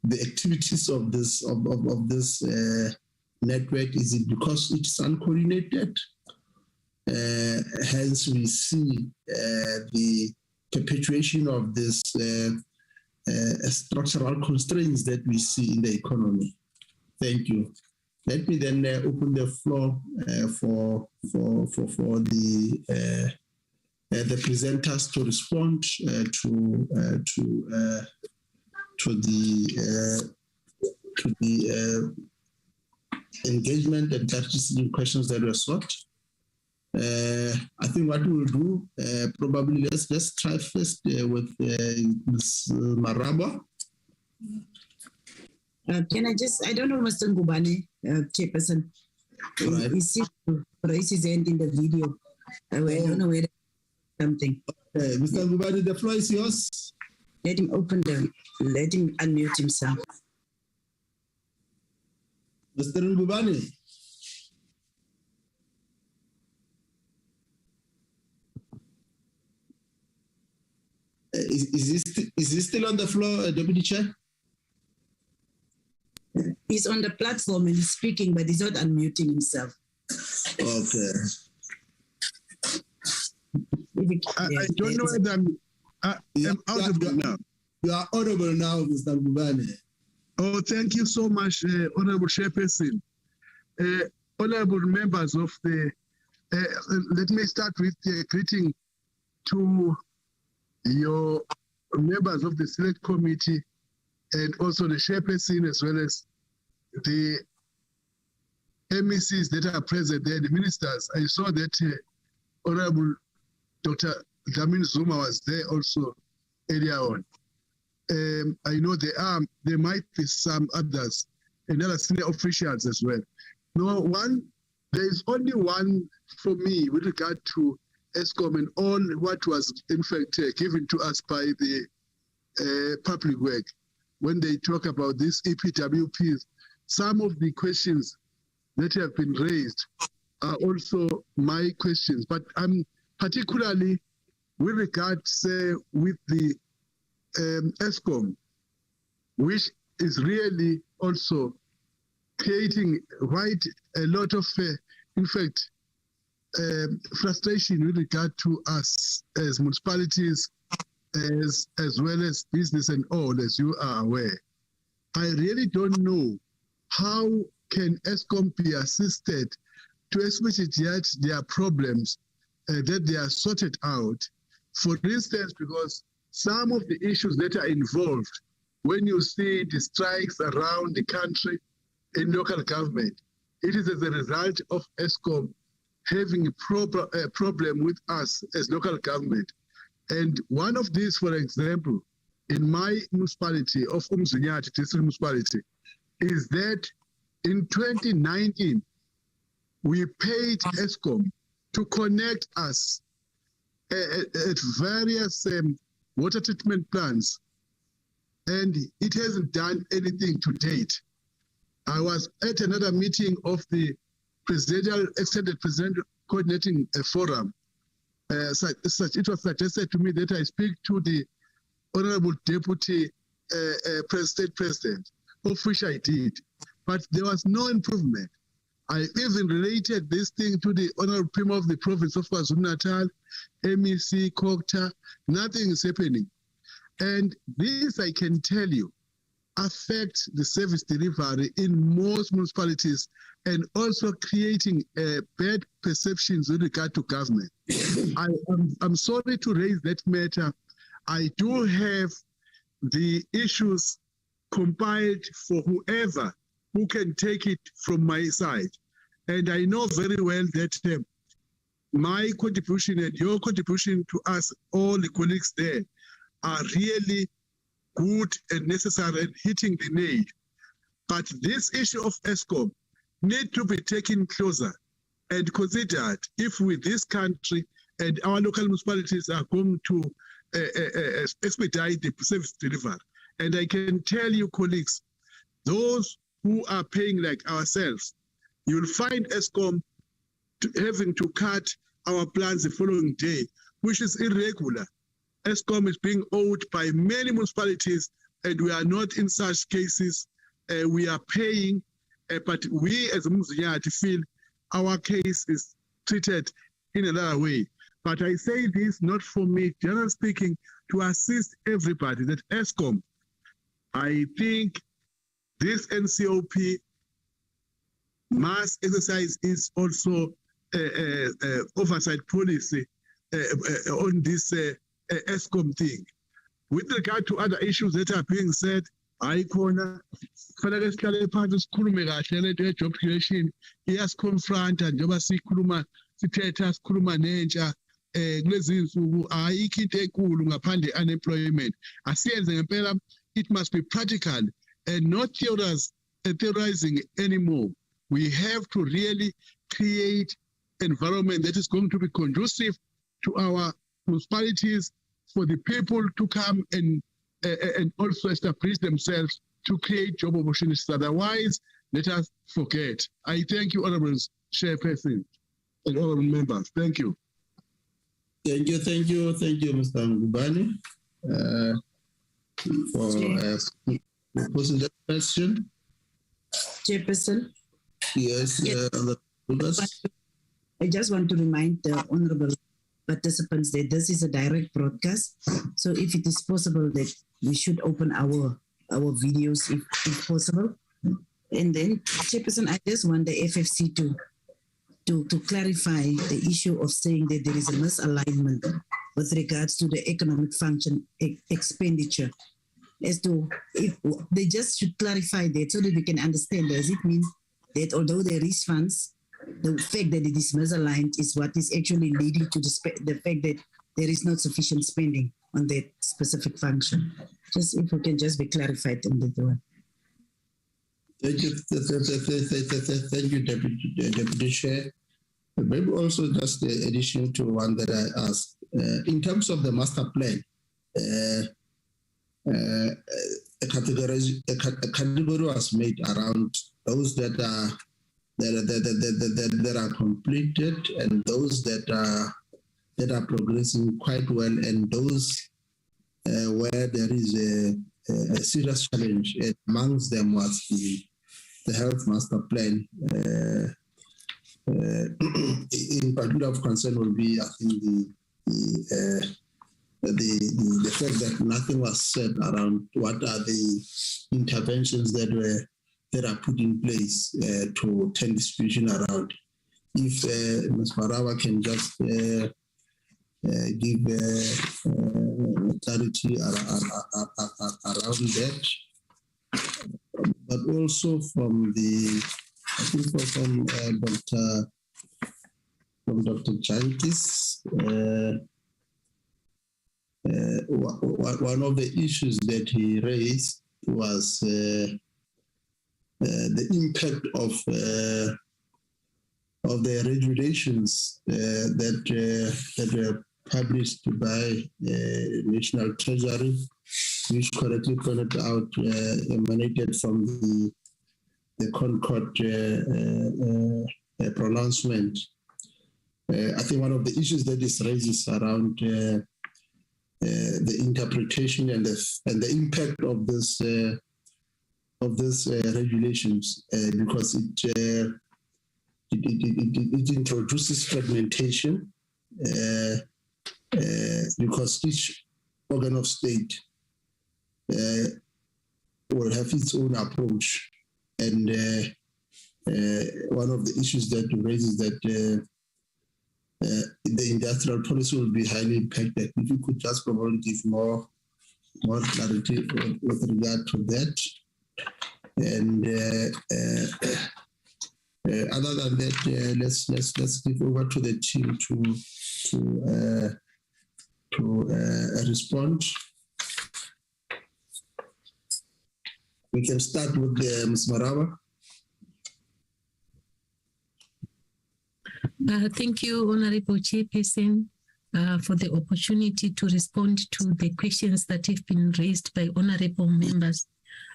Speaker 9: the activities of this network. Is it because it's uncoordinated? Hence, we see the perpetuation of this structural constraints that we see in the economy. Thank you. Let me then open the floor for the presenters to respond to the engagement and clarification questions that were sought. I think what we will do, probably let's try first with Ms. Maraba.
Speaker 1: Can I just, I don't know, Mr. Ngubane, Chairperson.
Speaker 9: Right.
Speaker 1: He seems to raise his hand in the video. I don't know whether something.
Speaker 9: Mr. Ngubane, the floor is yours.
Speaker 1: Let him unmute himself.
Speaker 9: Mr. Ngubane. Is he still on the floor, Deputy Chair?
Speaker 1: He's on the platform and he's speaking, but he's not unmuting himself.
Speaker 9: Okay.
Speaker 16: I don't know whether I'm audible now.
Speaker 9: You are audible now, Mr. Ngubane.
Speaker 16: Oh, thank you so much, Honorable Chairperson. Honorable members of the, let me start with a greeting to your members of the Select Committee and also the Chairperson, as well as the MECs that are present there, the ministers. I saw that Honorable Dr. Dlamini Zuma was there also earlier on. I know there might be some others and other senior officials as well. There is only one for me with regard to ESCOM and all what was in fact given to us by the public work. When they talk about these EPWPs, some of the questions that have been raised are also my questions, but I'm particularly with regard, say, with the ESCOM, which is really also creating quite a lot of, in fact, frustration with regard to us as municipalities, as well as business and all, as you are aware. I really don't know how can ESCOM be assisted to expedite their problems that they are sorted out. For instance, because some of the issues that are involved, when you see the strikes around the country in local government, it is as a result of ESCOM having a problem with us as local government. And one of these, for example, in my municipality of Umzinyathi District Municipality, is that in 2019, we paid ESCOM to connect us at various water treatment plants, and it hasn't done anything to date. I was at another meeting of the Extended Presidential Coordinating Forum. It was suggested to me that I speak to the Honorable Deputy State President, of which I did. but there was no improvement. I even related this thing to the Honorable Premier of the Province of KwaZulu-Natal, MEC, COCTA. Nothing is happening. And this, I can tell you, affects the service delivery in most municipalities and also creating bad perceptions with regard to government. I'm sorry to raise that matter. I do have the issues compiled for whoever who can take it from my side. And I know very well that my contribution and your contribution to us, all the colleagues there, are really good and necessary and hitting the nail. But this issue of ESCOM need to be taken closer and considered if with this country and our local municipalities are going to expedite the service delivery. And I can tell you, colleagues, those who are paying like ourselves, you'll find ESCOM having to cut our plans the following day, which is irregular. ESCOM is being owed by many municipalities, and we are not in such cases. We are paying, but we as a municipality feel our case is treated in another way. But I say this not for me, generally speaking, to assist everybody that ESCOM, I think this NCOP must exercise is also oversight policy on this ESCOM thing. With regard to other issues that are being said, ayikhona kufanele sihlale phansi sikhulume kahle lento ye-job creation iyasiconfronta njengoba sikhuluma nentsha kulezi insuku ayikho into enkulu ngaphandle unemployment. Asiyenze ngempela, it must be practical and not theorizing anymore. We have to really create environment that is going to be conducive to our municipalities for the people to come and also establish themselves to create job opportunities. Otherwise, let us forget. I thank you, Honorable Chairperson and honorable members. Thank you.
Speaker 9: Thank you, Mr. Ngubane, for posing that question.
Speaker 1: Chairperson?
Speaker 9: Yes,
Speaker 1: I just want to remind the honorable participants that this is a direct broadcast. So if it is possible that we should open our videos if possible. And then, Chairperson, I just want the FFC to clarify the issue of saying that there is a misalignment with regards to the economic function expenditure. As to if they just should clarify that so that we can understand. Does it mean that although there is funds, the fact that it is misaligned is what is actually leading to the fact that there is not sufficient spending on that specific function? Just if we can just be clarified on that one.
Speaker 9: Thank you, Deputy Chair. Maybe also just the addition to one that I asked. In terms of the master plan, a category was made around those that are completed and those that are progressing quite well, and those where there is a serious challenge. Amongst them was the health master plan. In particular of concern will be, I think, the fact that nothing was said around what are the interventions that are put in place to turn the situation around. If Ms. Farawa can just give clarity around that, but also from Dr. Jankis, one of the issues that he raised was the impact of the regulations that were published by National Treasury, which correctly pointed out emanated from the Concord pronouncement. I think one of the issues that is raised is around the interpretation and the impact of this of these regulations because it introduces fragmentation because each organ of state will have its own approach. And one of the issues that you raise is that the industrial policy will be highly impacted. If you could just probably give more clarity with regard to that. And other than that, let's give over to the team to respond. We can start with Ms. Marawa.
Speaker 5: Thank you, Honorable Chairperson, for the opportunity to respond to the questions that have been raised by honorable members.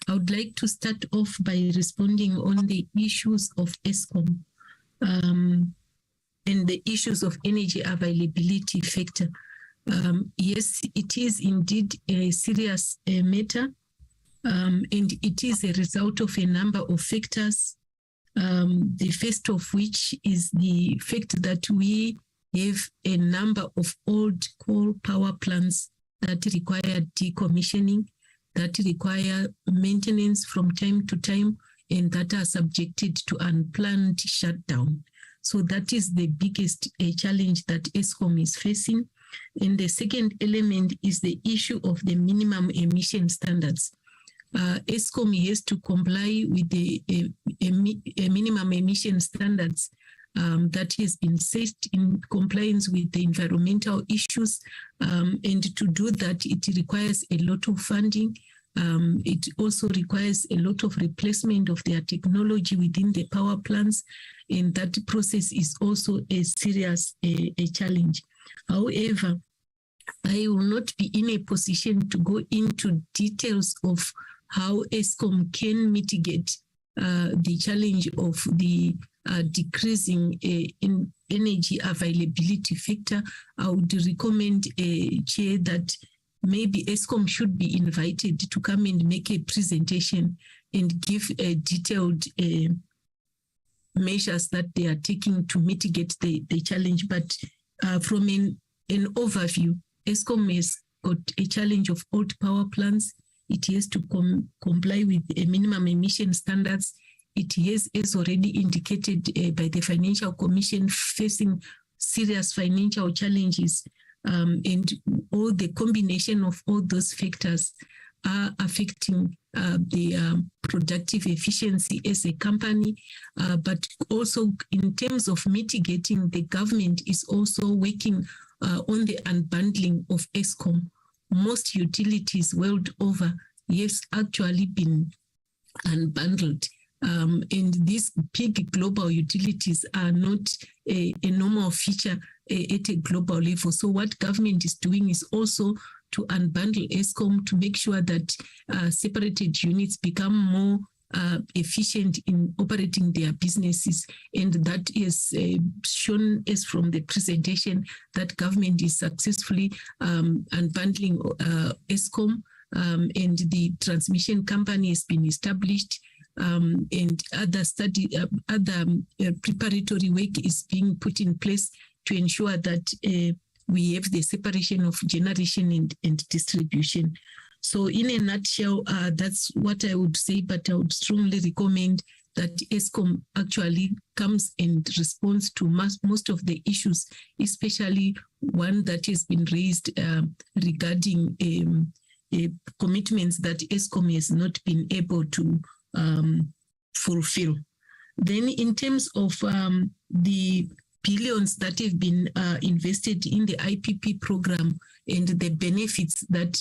Speaker 5: I would like to start off by responding on the issues of ESCOM and the issues of energy availability factor. Yes, it is indeed a serious matter, and it is a result of a number of factors. The first of which is the fact that we have a number of old coal power plants that require decommissioning, that require maintenance from time to time, and that are subjected to unplanned shutdown. So that is the biggest challenge that ESCOM is facing. And the second element is the issue of the minimum emission standards. ESCOM has to comply with the minimum emission standards that has been set in compliance with the environmental issues. And to do that, it requires a lot of funding. It also requires a lot of replacement of their technology within the power plants. And that process is also a serious challenge. However, I will not be in a position to go into details of how ESCOM can mitigate the challenge of the decreasing in energy availability factor. I would recommend, Chair, that maybe ESCOM should be invited to come and make a presentation and give a detailed measures that they are taking to mitigate the challenge. But from an overview, ESCOM has got a challenge of old power plants. It has to comply with minimum emission standards. It has, as already indicated by the Financial Commission, facing serious financial challenges. And all the combination of all those factors are affecting the productive efficiency as a company. But also in terms of mitigating, the government is also working on the unbundling of ESCOM. Most utilities world over have actually been unbundled. And these big global utilities are not a normal feature at a global level. So what government is doing is also to unbundle ESCOM to make sure that separated units become more efficient in operating their businesses. And that is shown as from the presentation that government is successfully unbundling ESCOM, and the transmission company has been established, and other preparatory work is being put in place to ensure that we have the separation of generation and distribution. So in a nutshell, that's what I would say, but I would strongly recommend that ESCOM actually comes and responds to most of the issues, especially one that has been raised regarding commitments that ESCOM has not been able to fulfill. Then in terms of the billions that have been invested in the IPP program and the benefits that,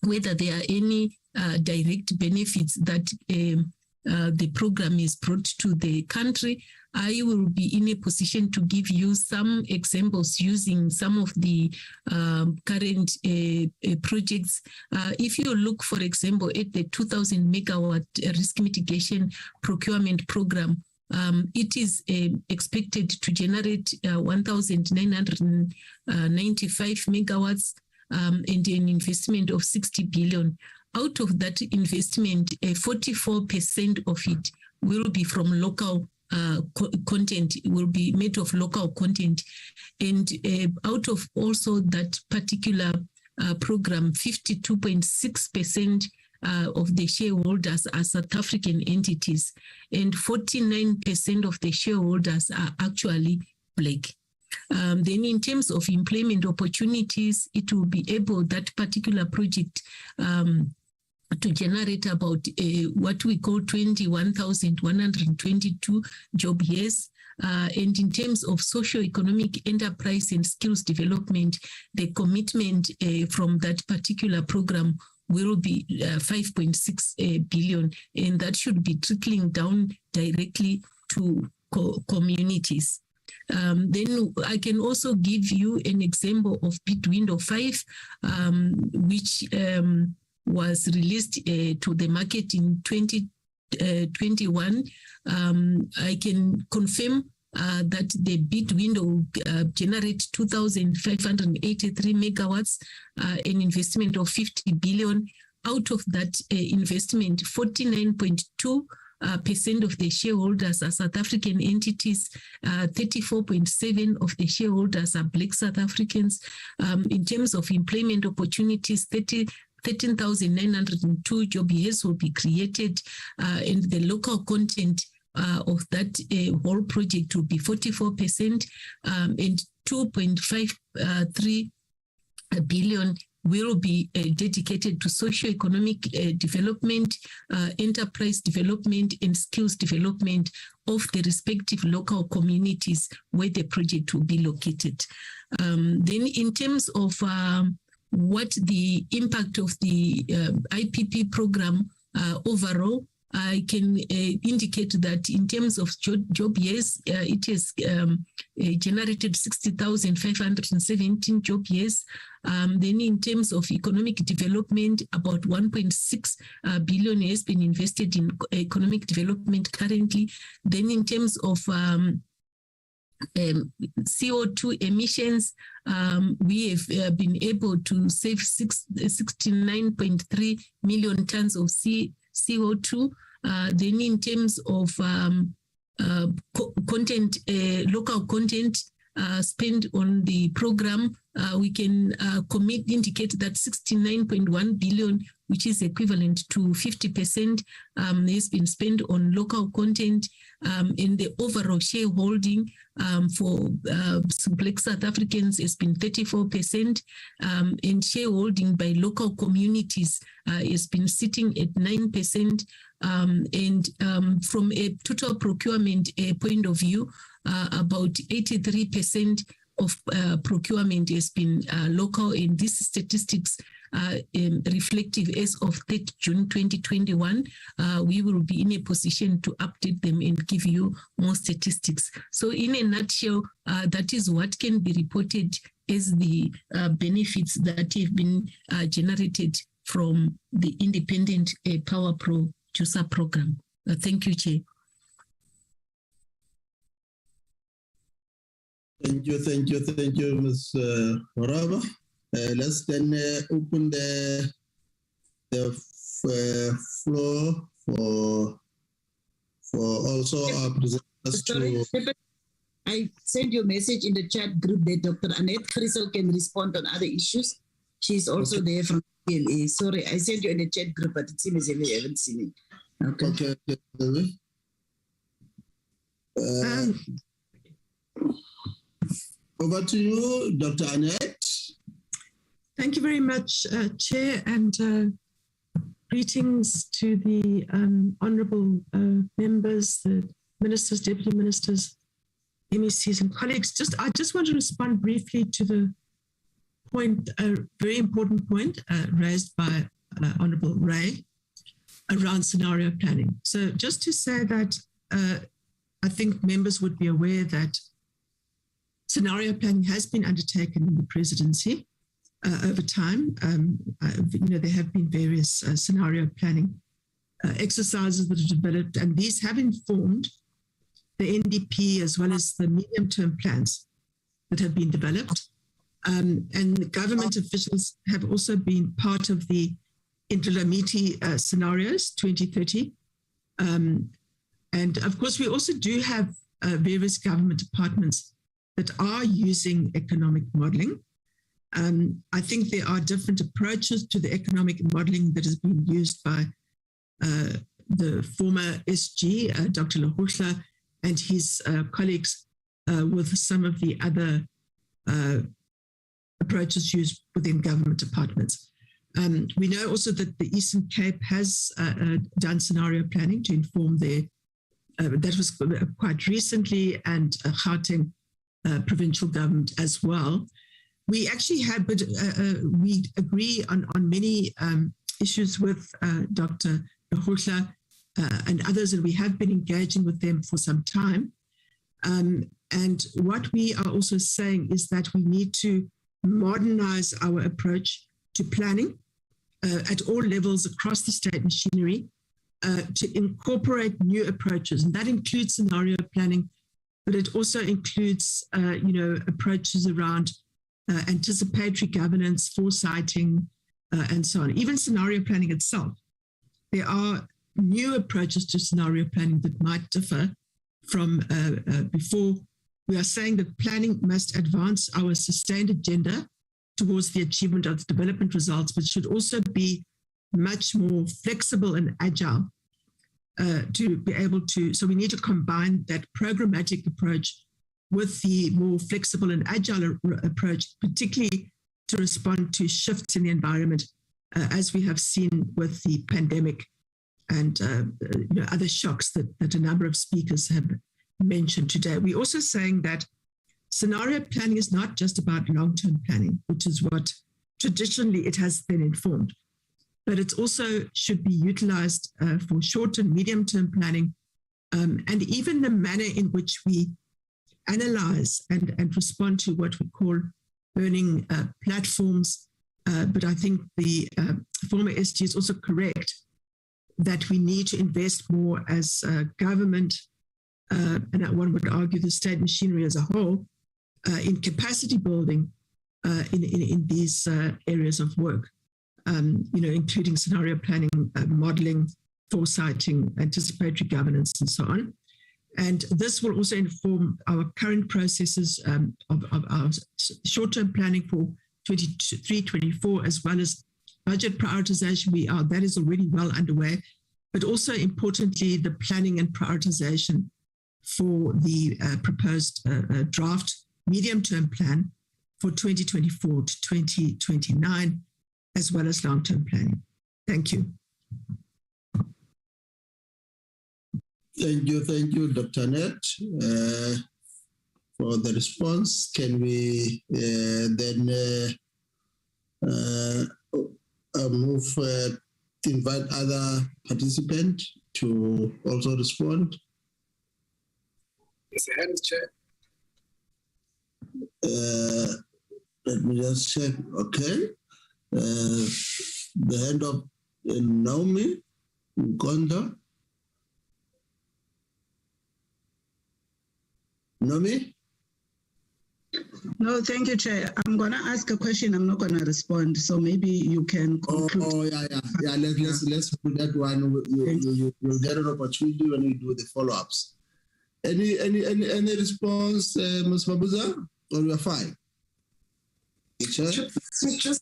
Speaker 5: whether there are any direct benefits that the program is brought to the country, I will be in a position to give you some examples using some of the current projects. If you look, for example, at the 2,000 megawatt risk mitigation procurement program, it is expected to generate 1,995 megawatts. and an investment of 60 billion. Out of that investment, 44% of it will be from local content, will be made of local content. And out of also that particular program, 52.6% of the shareholders are South African entities, and 49% of the shareholders are actually Black. Then in terms of employment opportunities, it will be able, that particular project, to generate about what we call 21,122 job years. And in terms of socio-economic enterprise and skills development, the commitment from that particular program will be 5.6 billion, and that should be trickling down directly to communities. Then I can also give you an example of Bid Window 5, which was released to the market in 2021. I can confirm that the bid window generate 2,583 megawatts, an investment of 50 billion. Out of that investment, 49.2% of the shareholders are South African entities, 34.7% of the shareholders are Black South Africans. In terms of employment opportunities, 13,902 job years will be created, and the local content of that whole project will be 44%, and 2.53 billion will be dedicated to socio-economic development, enterprise development, and skills development of the respective local communities where the project will be located. Then in terms of what the impact of the IPP program overall, I can indicate that in terms of job years, it has generated 60,517 job years. Then in terms of economic development, about 1.6 billion has been invested in economic development currently. Then in terms of CO2 emissions, we have been able to save 69.3 million tons of CO2. Then in terms of content, local content spent on the program, we can indicate that 69.1 billion, which is equivalent to 50%, has been spent on local content. In the overall shareholding for Black South Africans has been 34%, and shareholding by local communities has been sitting at 9%. And from a total procurement point of view, about 83% of procurement has been local, and these statistics reflective as of 3rd June 2021. We will be in a position to update them and give you more statistics. So in a nutshell, that is what can be reported as the benefits that have been generated from the Independent Power Producer Program. Thank you, Chair.
Speaker 9: Thank you, Ms. Morava. Let's then open the floor for also our presenters to.
Speaker 1: I sent you a message in the chat group that Dr. Annette Chrysal can respond on other issues. She's also there from PLA. Sorry, I sent you in the chat group, but it seems you haven't seen it. Okay.
Speaker 9: Over to you, Dr. Annette.
Speaker 17: Thank you very much, Chair, and greetings to the honourable members, the ministers, deputy ministers, MECs and colleagues. I just want to respond briefly to the point, a very important point raised by Honourable Ray around scenario planning. So just to say that I think members would be aware that scenario planning has been undertaken in the presidency over time. There have been various scenario planning exercises that are developed, and these have informed the NDP as well as the medium-term plans that have been developed. And government officials have also been part of the Indlamiti scenarios 2030. And of course, we also do have various government departments that are using economic modeling. I think there are different approaches to the economic modeling that has been used by the former SG, Dr. Lahushla, and his colleagues with some of the other approaches used within government departments. We know also that the Eastern Cape has done scenario planning to inform their, that was quite recently, and Gauteng provincial government as well. We actually have, but we agree on many issues with Dr. Lahushla and others, and we have been engaging with them for some time. And what we are also saying is that we need to modernize our approach to planning at all levels across the state machinery to incorporate new approaches. And that includes scenario planning, but it also includes, approaches around anticipatory governance, foresighting, and so on. Even scenario planning itself. There are new approaches to scenario planning that might differ from before. We are saying that planning must advance our sustained agenda towards the achievement of development results, but should also be much more flexible and agile to be able to, so we need to combine that programmatic approach with the more flexible and agile approach, particularly to respond to shifts in the environment, as we have seen with the pandemic and other shocks that a number of speakers have mentioned today. We're also saying that scenario planning is not just about long-term planning, which is what traditionally it has been informed, but it also should be utilized for short and medium-term planning, and even the manner in which we analyze and respond to what we call burning platforms. But I think the former SG is also correct that we need to invest more as government, and one would argue the state machinery as a whole, in capacity building in these areas of work, including scenario planning, modeling, foresighting, anticipatory governance, and so on. And this will also inform our current processes of our short-term planning for 23-24, as well as budget prioritization. That is already well underway, but also importantly, the planning and prioritization for the proposed draft medium-term plan for 2024 to 2029, as well as long-term planning. Thank you.
Speaker 9: Thank you, Dr. Nett, for the response. Can we then move to invite other participants to also respond?
Speaker 10: Yes, hand, Chair.
Speaker 9: Let me just check. Okay. The hand of Naomi Nkonda. Naomi?
Speaker 18: No, thank you, Chair. I'm going to ask a question. I'm not going to respond. So maybe you can conclude.
Speaker 9: Yeah. Let's do that one. You'll get an opportunity when you do the follow-ups. Any response, Ms. Mabuza? Or we are fine?
Speaker 8: Just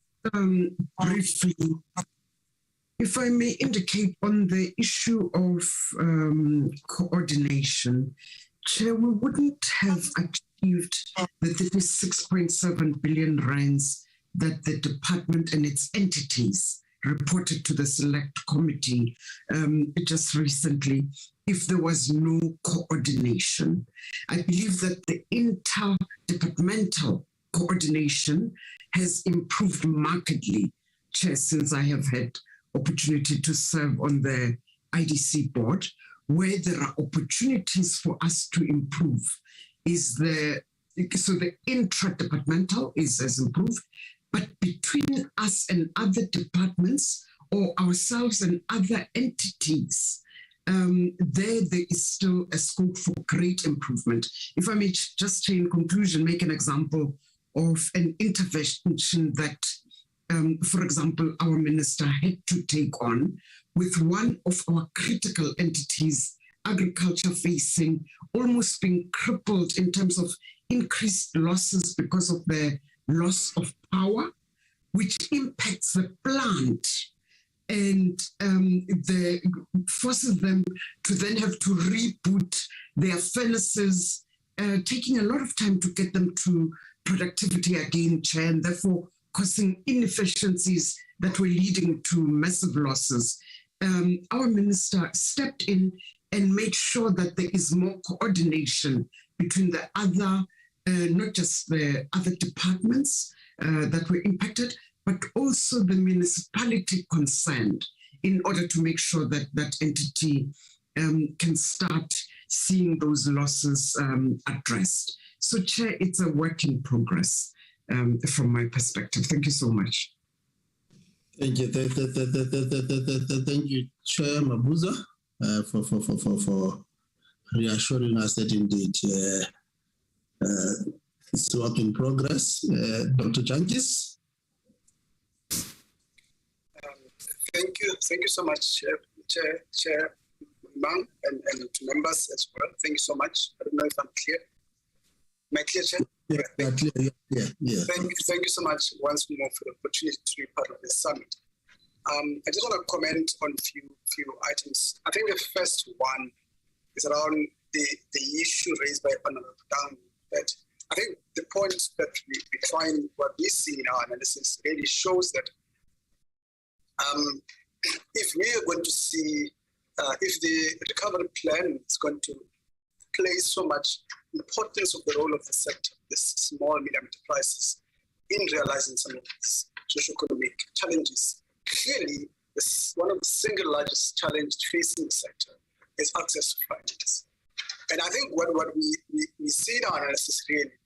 Speaker 8: briefly, if I may indicate on the issue of coordination, Chair, we wouldn't have achieved the 36.7 billion rands that the department and its entities reported to the select committee just recently if there was no coordination. I believe that the interdepartmental coordination has improved markedly, Chair, since I have had opportunity to serve on the IDC board. Where there are opportunities for us to improve is the intra-departmental has improved, but between us and other departments or ourselves and other entities, there is still a scope for great improvement. If I may just in conclusion, make an example of an intervention that, for example, our minister had to take on with one of our critical entities, agriculture, facing almost being crippled in terms of increased losses because of the loss of power, which impacts the plant and forces them to then have to reboot their furnaces, taking a lot of time to get them to productivity again, Chair, and therefore causing inefficiencies that were leading to massive losses. Our minister stepped in and made sure that there is more coordination between the other, not just the other departments that were impacted, but also the municipality concerned, in order to make sure that that entity can start seeing those losses addressed. So, Chair, it's a work in progress from my perspective. Thank you so much.
Speaker 9: Thank you. Thank you, Chair Mabuza, for reassuring us that indeed it's a work in progress. Dr. Jankis?
Speaker 10: Thank you so much, Chair Mang, and to members as well. Thank you so much. I don't know if I'm clear. Am I clear, Chair?
Speaker 9: Yeah, clear. Yeah.
Speaker 10: Thank you so much once more for the opportunity to be part of this summit. I just want to comment on a few items. I think the first one is around the issue raised by Honorable Down, that I think the point that we find, what we see in our analysis really shows that if we are going to see, if the recovery plan is going to place so much importance of the role of the sector, the small, medium enterprises, in realizing some of these socioeconomic challenges, clearly one of the single largest challenges facing the sector is access to finance. And I think what we see in our analysis really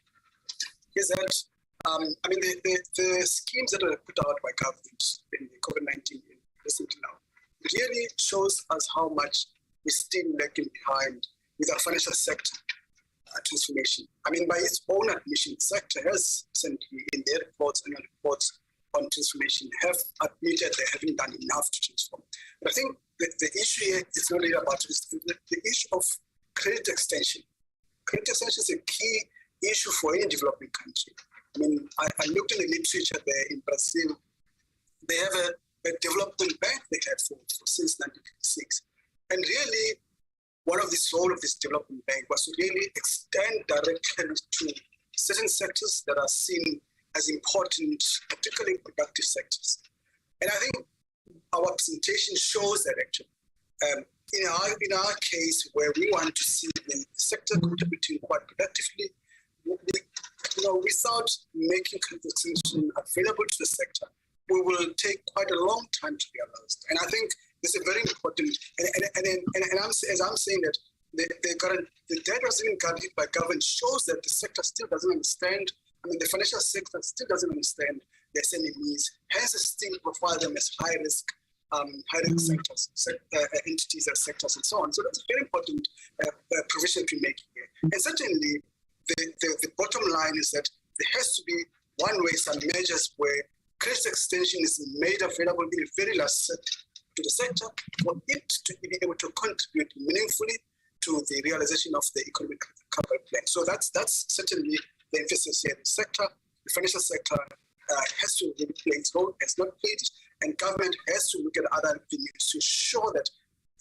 Speaker 10: is that, the schemes that were put out by government in the COVID-19 recently now really shows us how much we're still lagging behind with our financial sector transformation. By its own admission, the sector has recently, in their reports, annual reports on transformation, have admitted they haven't done enough to transform. But I think the issue here is not really about the issue of credit extension. Credit extension is a key issue for any developing country. I looked in the literature there in Brazil. They have a development bank they had for since 1956. And really, one of the role of this development bank was to really extend directly to certain sectors that are seen as important, particularly productive sectors. And I think our presentation shows that actually. In our case, where we want to see the sector contributing quite productively, without making compensation available to the sector, we will take quite a long time to realize. And I think this is very important. As I'm saying that the debt was even guaranteed by government shows that the sector still doesn't understand. The financial sector still doesn't understand the SMEs, hence it still profile them as high risk sectors, entities and sectors and so on. So that's a very important provision to make here. And certainly, the bottom line is that there has to be one way, some measures where credit extension is made available in the very last set to the sector for it to be able to contribute meaningfully to the realization of the economic recovery plan. So that's certainly the emphasis here. The sector, the financial sector, has to really play its role, has not played it, and government has to look at other avenues to ensure that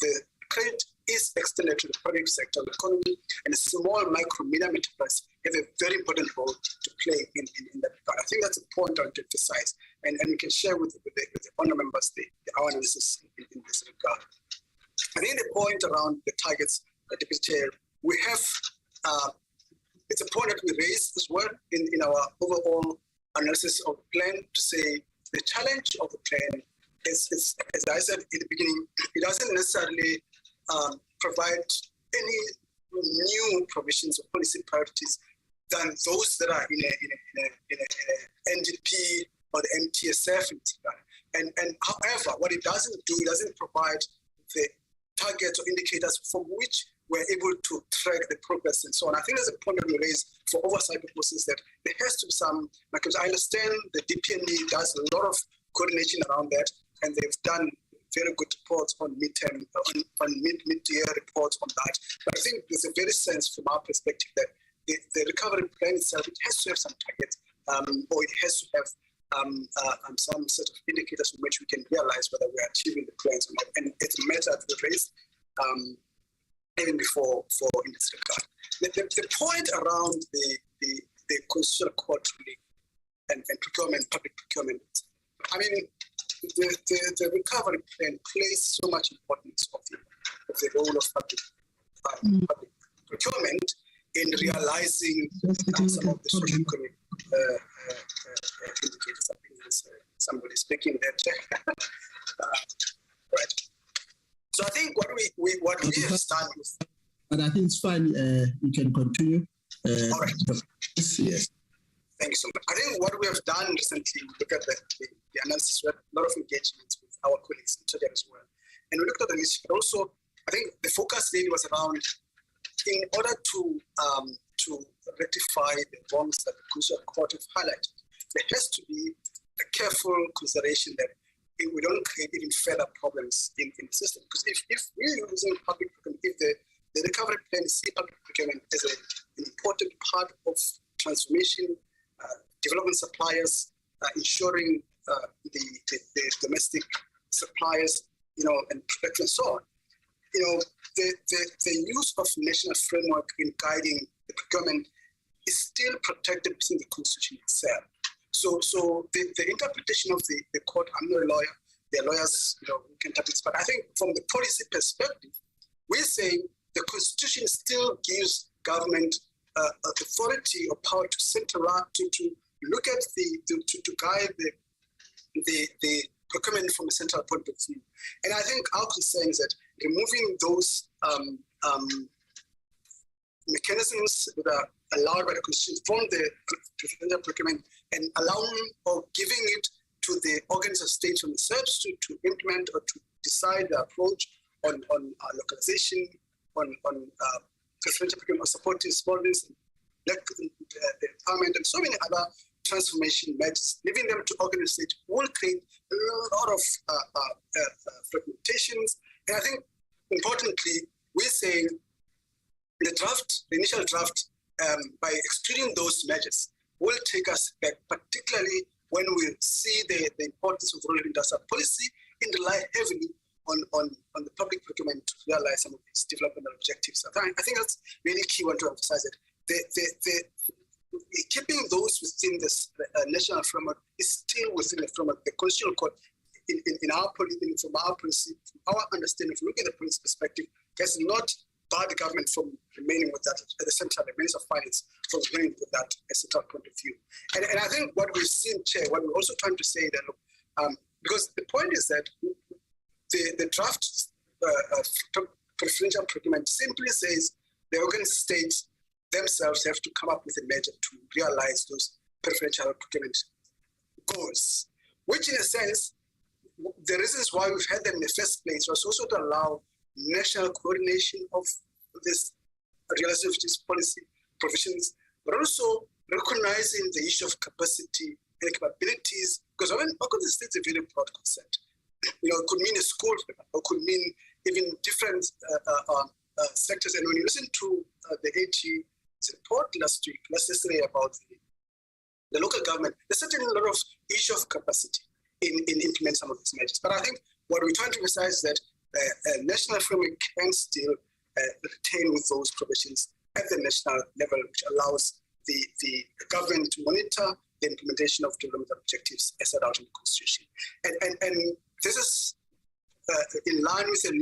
Speaker 10: the credit is extended to the private sector of the economy, and a small, micro, medium enterprise have a very important role to play in that regard. I think that's a point I want to emphasize, and we can share with the honour members our analysis in this regard. I think the point around the targets, Deputy Chair, we have, it's a point that we raised as well in our overall analysis of the plan, to say the challenge of the plan is, as I said in the beginning, it doesn't necessarily provide any new provisions or policy priorities than those that are in a NDP or the MTSF. And however, what it doesn't do, it doesn't provide the targets or indicators from which we're able to track the progress and so on. I think there's a point that we raised for oversight purposes that there has to be some, because I understand the DPME does a lot of coordination around that, and they've done very good reports on mid-term, on mid-year reports on that. But I think there's a very sense from our perspective that the recovery plan itself, it has to have some targets, or it has to have some sort of indicators from which we can realize whether we are achieving the plans or not. And it's a matter that we raised even before in this regard. The point around the constitutional court and procurement, public procurement, I mean, the recovery plan plays so much importance of the role of public procurement in realizing some of the social economic indicators. I think there's somebody speaking there. Right. So I think what we have done is.
Speaker 9: But I think it's fine. You can continue.
Speaker 10: All right.
Speaker 9: Yes.
Speaker 10: Thank you so much. I think what we have done recently, we look at the analysis, we had a lot of engagement with our colleagues in Chile as well. And we looked at the list, but also I think the focus really was around, in order to rectify the wrongs that the Constitutional Court have highlighted, there has to be a careful consideration that we don't create even further problems in the system. Because if we're using public procurement, if the recovery plan is public procurement as an important part of transformation, development suppliers, ensuring the domestic suppliers, and production and so on. The use of national framework in guiding the procurement is still protected within the Constitution itself. So the interpretation of the court, I'm not a lawyer, the lawyers, who can interpret this, but I think from the policy perspective, we're saying the Constitution still gives government authority or power to centralize, to look at to guide the procurement from a central point of view. And I think our concern is that removing those mechanisms that are allowed by the Constitution from the preferential procurement and allowing or giving it to the organs of state themselves to implement or to decide the approach on localization, on preferential procurement, or supporting small business, the empowerment, and so many other transformation measures, leaving them to organs of state will create a lot of fragmentations. And I think, importantly, we're saying the initial draft, by excluding those measures, will take us back, particularly when we see the importance of rural industrial policy and rely heavily on the public procurement to realize some of these developmental objectives. I think that's really key one to emphasize it. Keeping those within this national framework is still within the framework. The Constitutional Court, from our policy, from our understanding, if we look at the policy perspective, has not barred the government from remaining with that at the same time, the Minister of Finance from remaining with that as a central point of view. And I think what we've seen, Chair, what we're also trying to say that, because the point is that the draft preferential procurement simply says the organ states themselves have to come up with a measure to realize those preferential procurement goals, which in a sense, the reasons why we've had them in the first place was also to allow national coordination of this realization of this policy provisions, but also recognizing the issue of capacity and capabilities, because organ of state is a very broad concept. It could mean a school, or could mean even different sectors. And when you listen to the AG's report last yesterday about the local government, there's certainly a lot of issue of capacity in implementing some of these measures. But I think what we're trying to emphasize is that a national framework can still retain with those provisions at the national level, which allows the government to monitor the implementation of development objectives as set out in the Constitution. And this is in line with the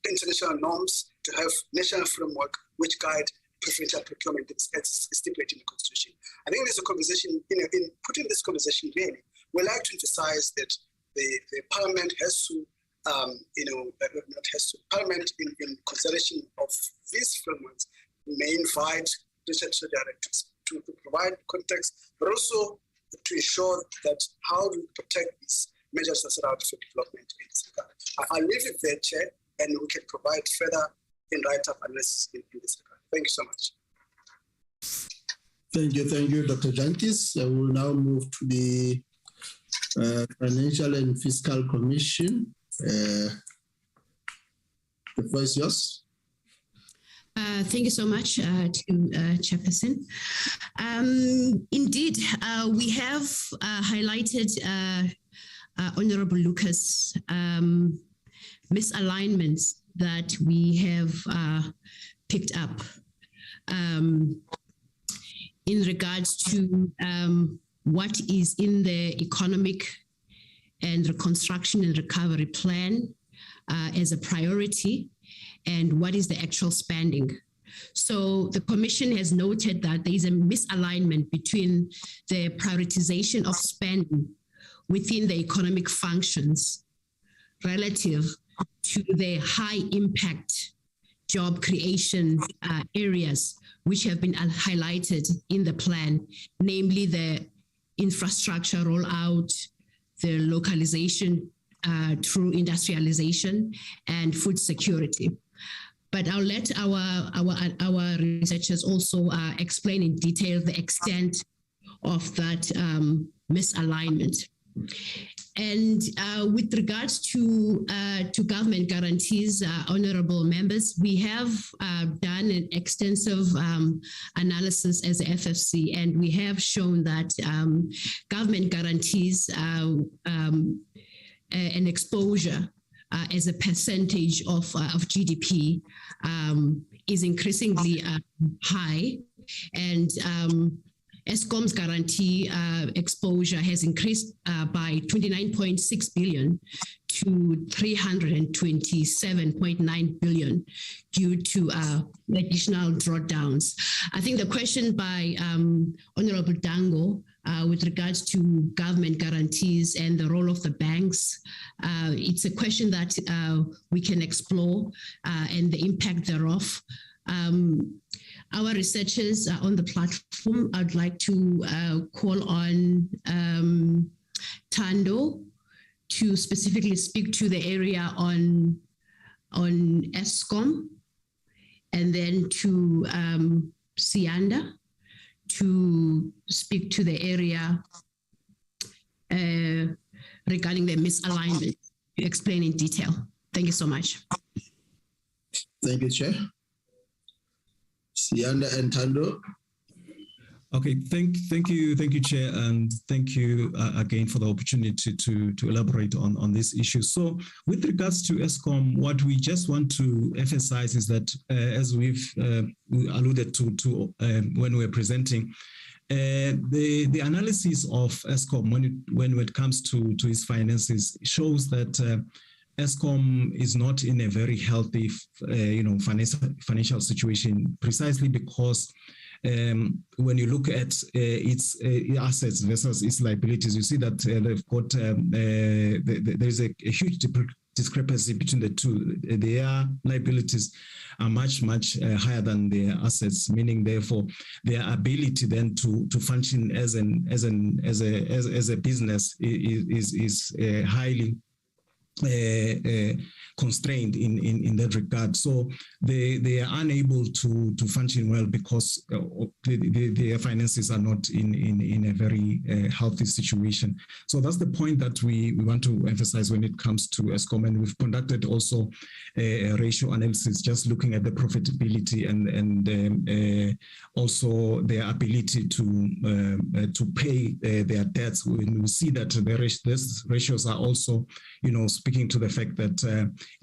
Speaker 10: international norms to have national framework which guide preferential procurement as stipulated in the Constitution. I think there's a conversation, in putting this conversation really, we like to emphasize that the Parliament has to, Parliament in consideration of these frameworks may invite research directors to provide context, but also to ensure that how we protect these measures are set out for development in this regard. I'll leave it there, Chair, and we can provide further write-up analysis in this regard. Thank you so much.
Speaker 9: Thank you, Dr. Jankis. I will now move to the Financial and Fiscal Commission. The floor is yours.
Speaker 11: Thank you so much to Chairperson. Indeed, we have highlighted Honorable Lucas' misalignments that we have picked up in regards to what is in the Economic and Reconstruction and Recovery Plan as a priority, and what is the actual spending. So the Commission has noted that there is a misalignment between the prioritization of spending within the economic functions relative to the high impact job creation areas which have been highlighted in the plan, namely the infrastructure rollout, the localization through industrialization, and food security. But I'll let our researchers also explain in detail the extent of that misalignment. And with regards to government guarantees, honorable members, we have done an extensive analysis as a FFC, and we have shown that government guarantees an exposure as a percentage of GDP is increasingly high, and Eskom's guarantee exposure has increased by 29.6 billion to 327.9 billion due to additional drawdowns. I think the question by Honorable Dango with regards to government guarantees and the role of the banks, it's a question that we can explore and the impact thereof. Our researchers on the platform, I'd like to call on Thando to specifically speak to the area on Eskom, and then to Sianda to speak to the area regarding the misalignment, to explain in detail. Thank you so much.
Speaker 9: Thank you, Chair. Sianda and Thando.
Speaker 13: Okay, thank you, Chair, and thank you again for the opportunity to elaborate on this issue. So, with regards to Eskom, what we just want to emphasize is that, as we've alluded to when we're presenting, the analysis of Eskom when it comes to its finances shows that Eskom is not in a very healthy, financial situation, precisely because when you look at its assets versus its liabilities, you see that they've got there's a huge discrepancy between the two. Their liabilities are much higher than their assets, meaning therefore their ability then to function as a business is highly constrained in that regard. So they are unable to function well because their finances are not in a very healthy situation. So that's the point that we want to emphasize when it comes to Eskom. And we've conducted also a ratio analysis, just looking at the profitability and also their ability to pay their debts. When we see that these ratios are also, speaking to the fact that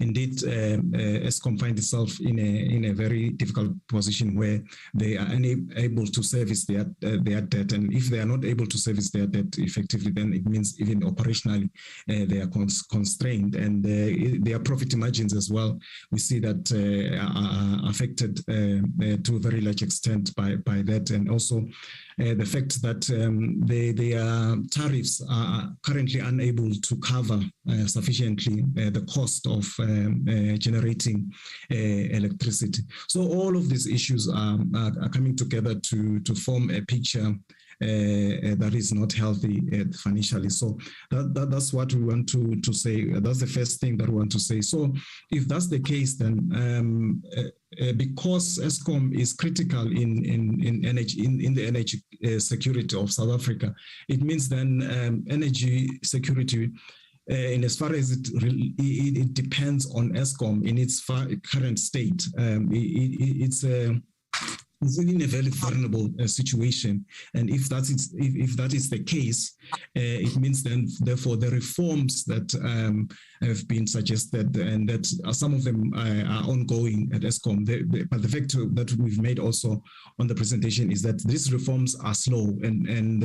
Speaker 13: indeed Eskom finds itself in a very difficult position where they are unable to service their debt, and if they are not able to service their debt effectively, then it means even operationally they are constrained, and their profit margins as well, we see that are affected to a very large extent by that, and also the fact that their tariffs are currently unable to cover sufficiently the cost of generating electricity. So all of these issues are coming together to form a picture that is not healthy financially. So that's what we want to say. That's the first thing that we want to say. So if that's the case, then because Eskom is critical in energy in the energy security of South Africa, it means then energy security. In as far as it depends on Eskom in its current state, it's in a very vulnerable situation, and if that is the case, it means then therefore the reforms that have been suggested and that some of them are ongoing at Eskom. But the fact that we've made also on the presentation is that these reforms are slow, and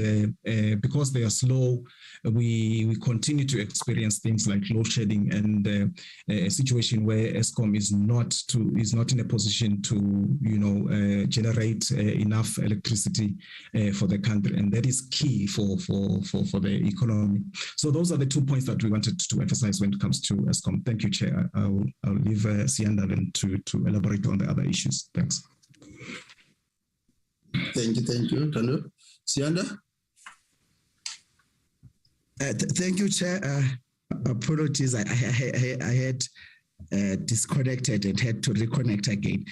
Speaker 13: because they are slow, we continue to experience things like load shedding and a situation where Eskom is not in a position to generate enough electricity for the country, and that is key for the economy. So those are the 2 points that we wanted to emphasize when it comes to Eskom. Thank you, Chair. I'll leave Sianda then to elaborate on the other issues. Thanks.
Speaker 9: Thank you, Tando. Sianda?
Speaker 12: Thank you, Chair. Apologies, I had disconnected and had to reconnect again.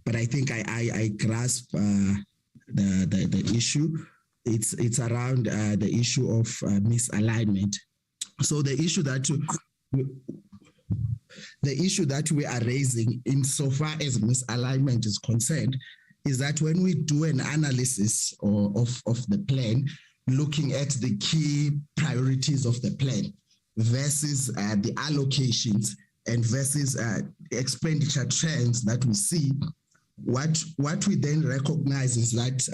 Speaker 12: But I think I grasp the issue. It's around the issue of misalignment. So the issue that we are raising insofar as misalignment is concerned is that when we do an analysis of the plan, looking at the key priorities of the plan versus the allocations and versus expenditure trends that we see, what we then recognize is that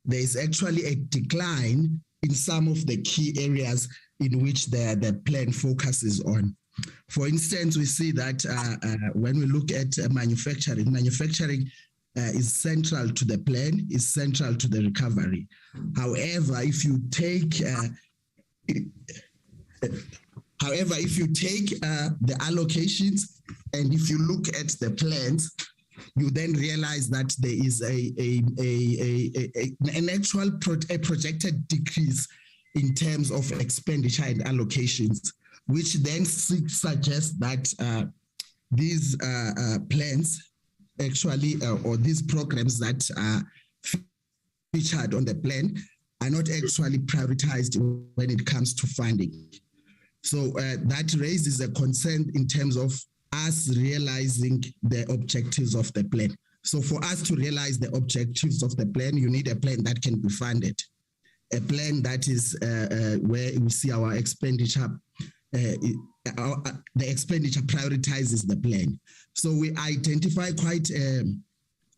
Speaker 12: there is actually a decline in some of the key areas in which the plan focuses on. For instance, we see that when we look at manufacturing is central to the plan, is central to the recovery. However, if you take the allocations and if you look at the plans, you then realize that there is a projected decrease in terms of expenditure and allocations, which then suggests that these plans actually, or these programs that are featured on the plan are not actually prioritized when it comes to funding. So that raises a concern in terms of us realizing the objectives of the plan. So for us to realize the objectives of the plan, you need a plan that can be funded, a plan that is where we see our expenditure, the expenditure prioritizes the plan. So we identify quite,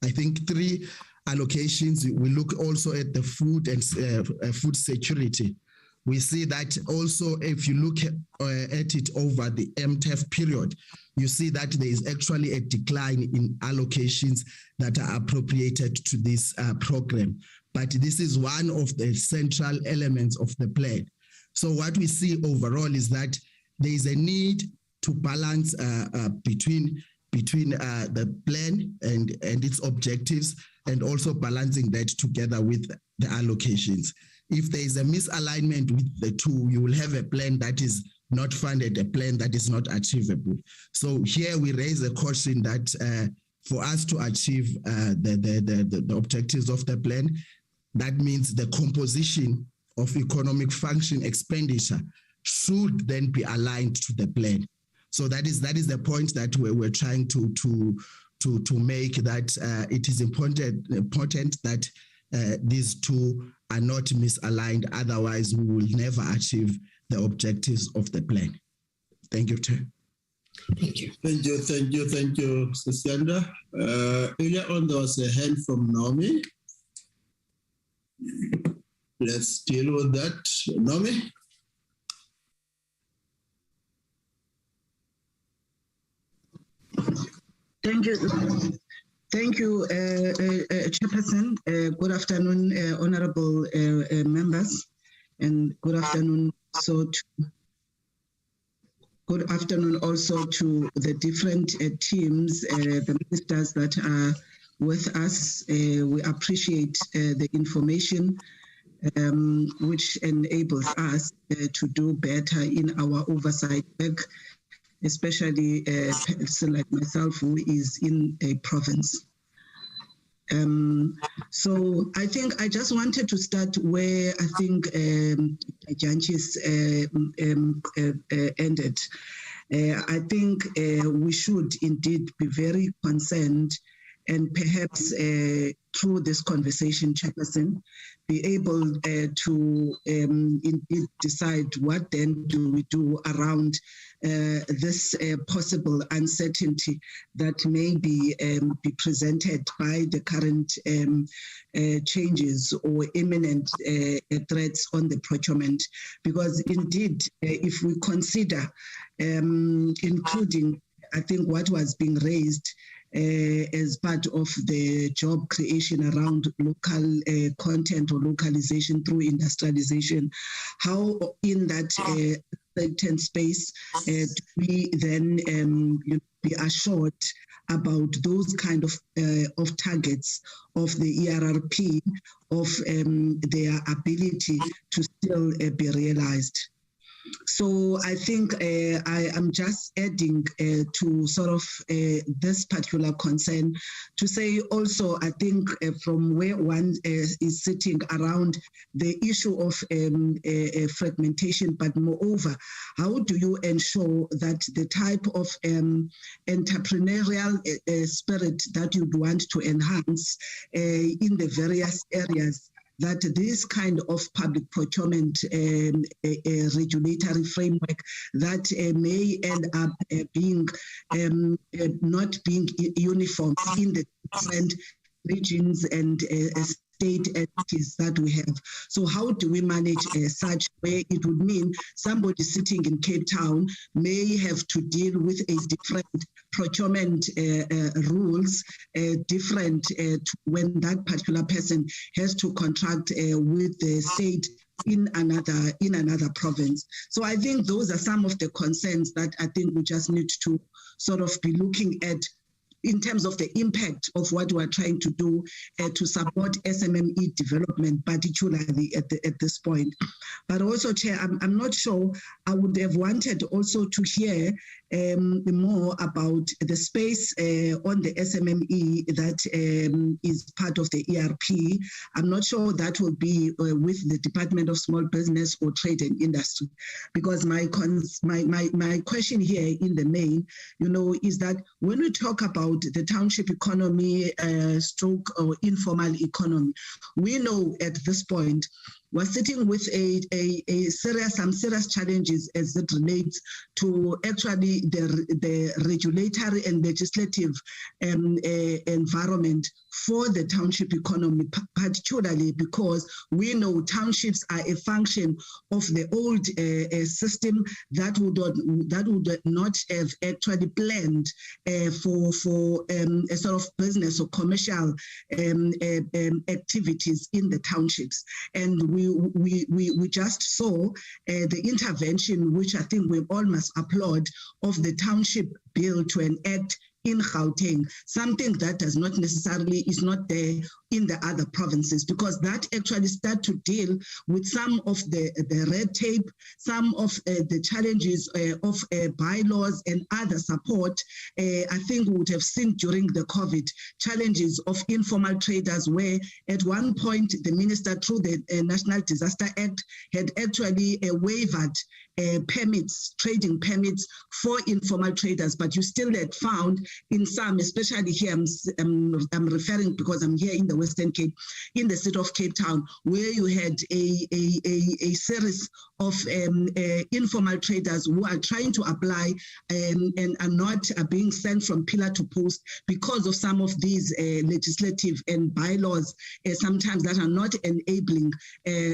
Speaker 12: I think, 3 allocations. We look also at the food and food security. We see that also if you look at it over the MTEF period, you see that there is actually a decline in allocations that are appropriated to this program. But this is one of the central elements of the plan. So what we see overall is that there is a need to balance between the plan and its objectives, and also balancing that together with the allocations. If there is a misalignment with the two, you will have a plan that is not funded, a plan that is not achievable. So here we raise a caution that for us to achieve the objectives of the plan, that means the composition of economic function expenditure should then be aligned to the plan. So that is the point that we're trying to make, that it is important that these two are not misaligned. Otherwise, we will never achieve the objectives of the plan. Thank you, Chair.
Speaker 9: Thank you, Sianda. Earlier on, there was a hand from Naomi. Let's deal with that. Naomi?
Speaker 18: Thank you. Thank you, Chairperson. Good afternoon, honorable members, and good afternoon also to the different teams, the ministers that are with us. We appreciate the information which enables us to do better in our oversight work, especially person like myself who is in a province. So I think I just wanted to start where I think Janchi's ended. I think we should indeed be very concerned, and perhaps through this conversation, Chairperson, be able to indeed decide what then do we do around this possible uncertainty that may be presented by the current changes or imminent threats on the procurement. Because indeed, if we consider including, I think, what was being raised as part of the job creation around local content or localization through industrialization, how in that certain space do we then be assured about those kind of targets of the ERRP, of their ability to still be realized. So I think I am just adding to sort of this particular concern to say also, I think from where one is sitting around the issue of fragmentation, but moreover, how do you ensure that the type of entrepreneurial spirit that you'd want to enhance in the various areas, that this kind of public procurement regulatory framework that may end up being not being uniform in the different regions and state entities that we have. So how do we manage such where it would mean somebody sitting in Cape Town may have to deal with a different procurement rules, different to when that particular person has to contract with the state in another province. So I think those are some of the concerns that I think we just need to sort of be looking at in terms of the impact of what we're trying to do to support SMME development, particularly at this point. But also, Chair, I'm not sure, I would have wanted also to hear more about the space on the SMME that is part of the ERP. I'm not sure that will be with the Department of Small Business or Trade and Industry, because my question here in the main, is that when we talk about the township economy, stroke or informal economy, we know at this point we're sitting with some serious challenges as it relates to actually the regulatory and legislative environment for the township economy, particularly because we know townships are a function of the old system that would not have actually planned for a sort of business or commercial activities in the townships. And we just saw the intervention, which I think we all must applaud, of the township bill to enact in Gauteng, something that does not necessarily is not there in the other provinces, because that actually start to deal with some of the red tape, some of the challenges of bylaws and other support. I think we would have seen during the COVID challenges of informal traders, where at one point the minister through the National Disaster Act had actually waived permits, trading permits for informal traders, but you still had found in some, especially here, I'm referring because I'm here in the Western Cape, in the city of Cape Town, where you had a series of informal traders who are trying to apply and are not being sent from pillar to post because of some of these legislative and bylaws sometimes that are not enabling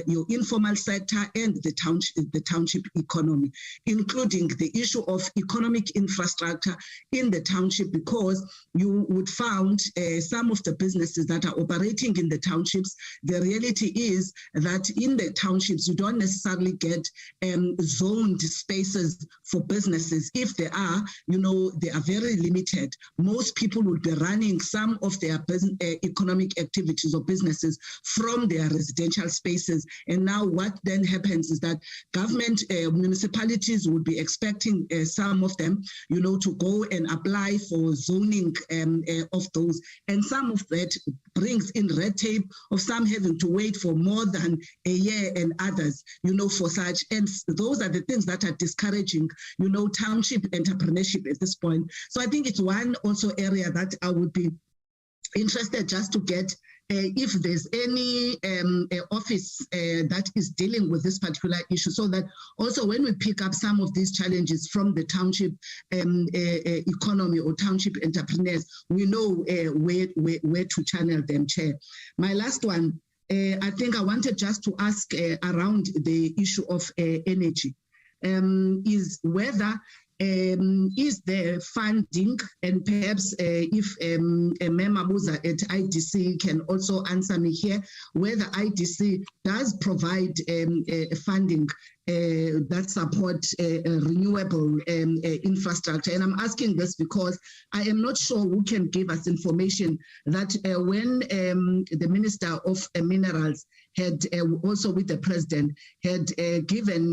Speaker 18: your informal sector and the township economy, including the issue of economic infrastructure in the township township, because you would found some of the businesses that are operating in the townships. The reality is that in the townships, you don't necessarily get zoned spaces for businesses. If there are, they are very limited. Most people would be running some of their economic activities or businesses from their residential spaces. And now what then happens is that government, municipalities would be expecting some of them, to go and apply for zoning of those. And some of that brings in red tape of some having to wait for more than a year and others, for such. And those are the things that are discouraging, township entrepreneurship at this point. So I think it's one also area that I would be interested just to get if there's any office that is dealing with this particular issue, so that also when we pick up some of these challenges from the township economy or township entrepreneurs, we know where to channel them, Chair. My last one, I think I wanted just to ask around the issue of energy, is whether is there funding, and perhaps if Memabuza at IDC can also answer me here, whether IDC does provide funding that support renewable infrastructure. And I'm asking this because I am not sure who can give us information that when the Minister of Minerals had also with the President had given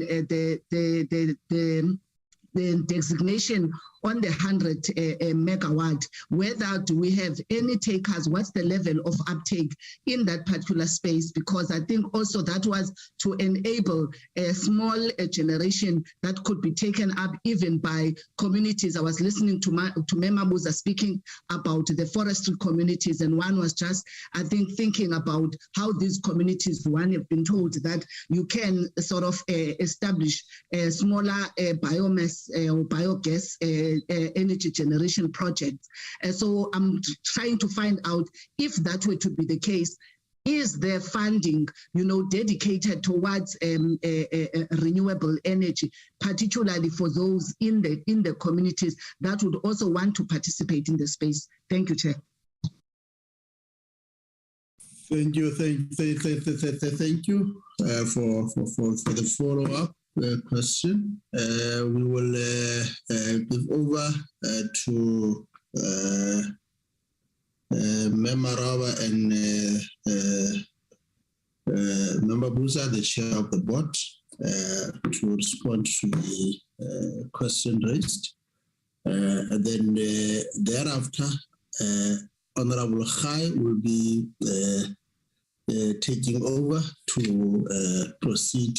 Speaker 18: the designation on the 100 megawatt, whether do we have any takers, what's the level of uptake in that particular space? Because I think also that was to enable a small generation that could be taken up even by communities. I was listening to Memabuza speaking about the forestry communities, and one was just, I think, thinking about how these communities, one have been told that you can sort of establish a smaller biomass or biogas energy generation projects. So I'm trying to find out if that were to be the case, is there funding, dedicated towards renewable energy, particularly for those in the communities that would also want to participate in the space? Thank you, Chair.
Speaker 9: Thank you for the follow-up question. We will give over to Memarawa and Memabuza, the chair of the board, to respond to the question raised. And then thereafter, Honorable Khai will be taking over to proceed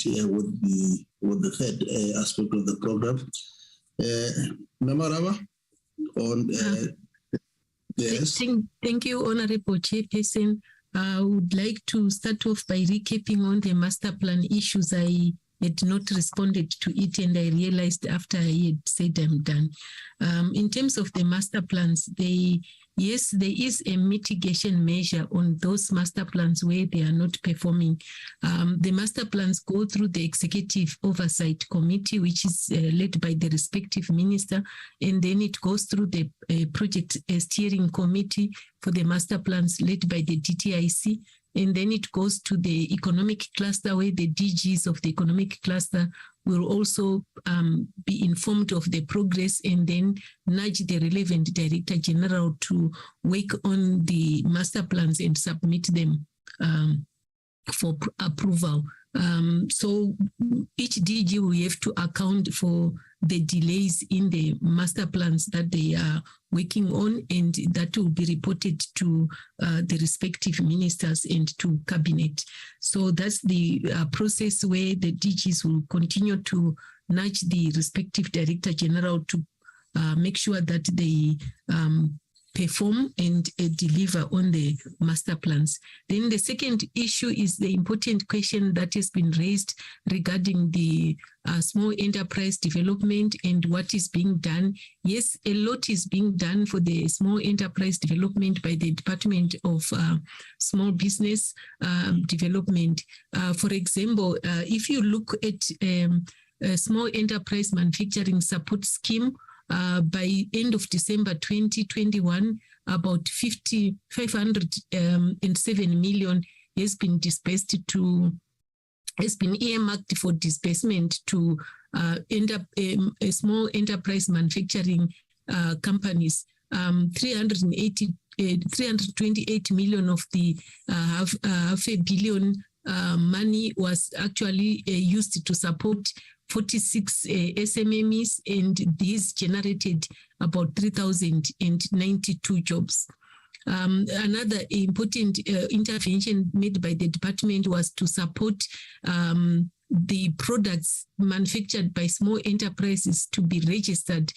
Speaker 9: with the third aspect of the program. Memarawa, on yes.
Speaker 5: Thank you, Honorable Chairperson. I would like to start off by recapping on the master plan issues. I had not responded to it, and I realized after I had said I'm done. In terms of the master plans, yes, there is a mitigation measure on those master plans where they are not performing. The master plans go through the Executive Oversight Committee, which is led by the respective minister, and then it goes through the Project Steering Committee for the master plans led by the DTIC, and then it goes to the economic cluster where the DGs of the economic cluster will also be informed of the progress and then nudge the relevant Director General to work on the master plans and submit them for approval. So each DG will have to account for the delays in the master plans that they are working on, and that will be reported to the respective ministers and to cabinet. So that's the process where the DGs will continue to nudge the respective Director General to make sure that they perform and deliver on the master plans. Then the second issue is the important question that has been raised regarding the small enterprise development and what is being done. Yes, a lot is being done for the small enterprise development by the Department of Small Business Development. For example, if you look at a small enterprise manufacturing support scheme, by end of December 2021, about 507 million has been earmarked for disbursement to small enterprise manufacturing companies. 328 million of the half a billion money was actually used to support 46 SMMEs, and these generated about 3,092 jobs. Another important intervention made by the department was to support the products manufactured by small enterprises to be registered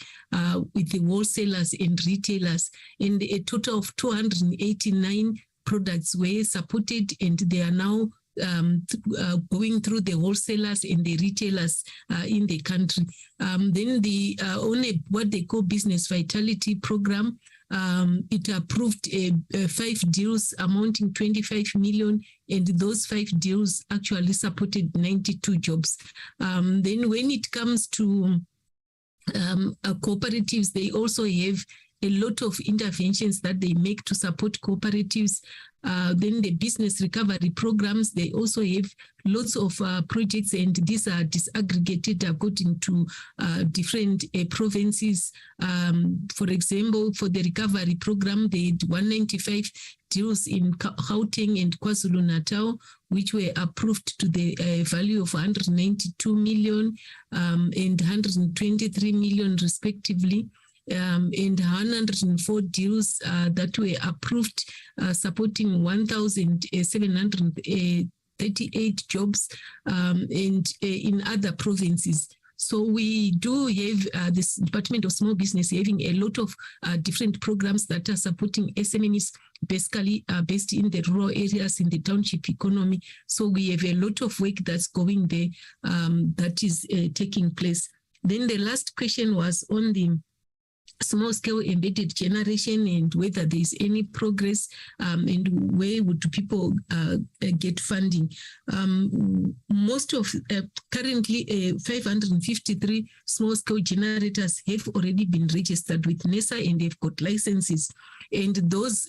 Speaker 5: with the wholesalers and retailers. And a total of 289 products were supported, and they are now going through the wholesalers and the retailers in the country. Then the what they call business vitality program, it approved 5 deals amounting 25 million, and those 5 deals actually supported 92 jobs. Then when it comes to cooperatives, they also have a lot of interventions that they make to support cooperatives. Then the business recovery programs, they also have lots of projects, and these are disaggregated according to different provinces. For example, for the recovery program, they had 195 deals in Gauteng and KwaZulu-Natal, which were approved to the value of 192 million and 123 million respectively. And 104 deals that were approved supporting 1,738 jobs and in other provinces. So we do have this Department of Small Business having a lot of different programs that are supporting SMEs, basically based in the rural areas, in the township economy. So we have a lot of work that's going there that is taking place. Then the last question was on the small-scale embedded generation and whether there is any progress and where would people get funding. Most of currently 553 small-scale generators have already been registered with NESA and they've got licenses. And those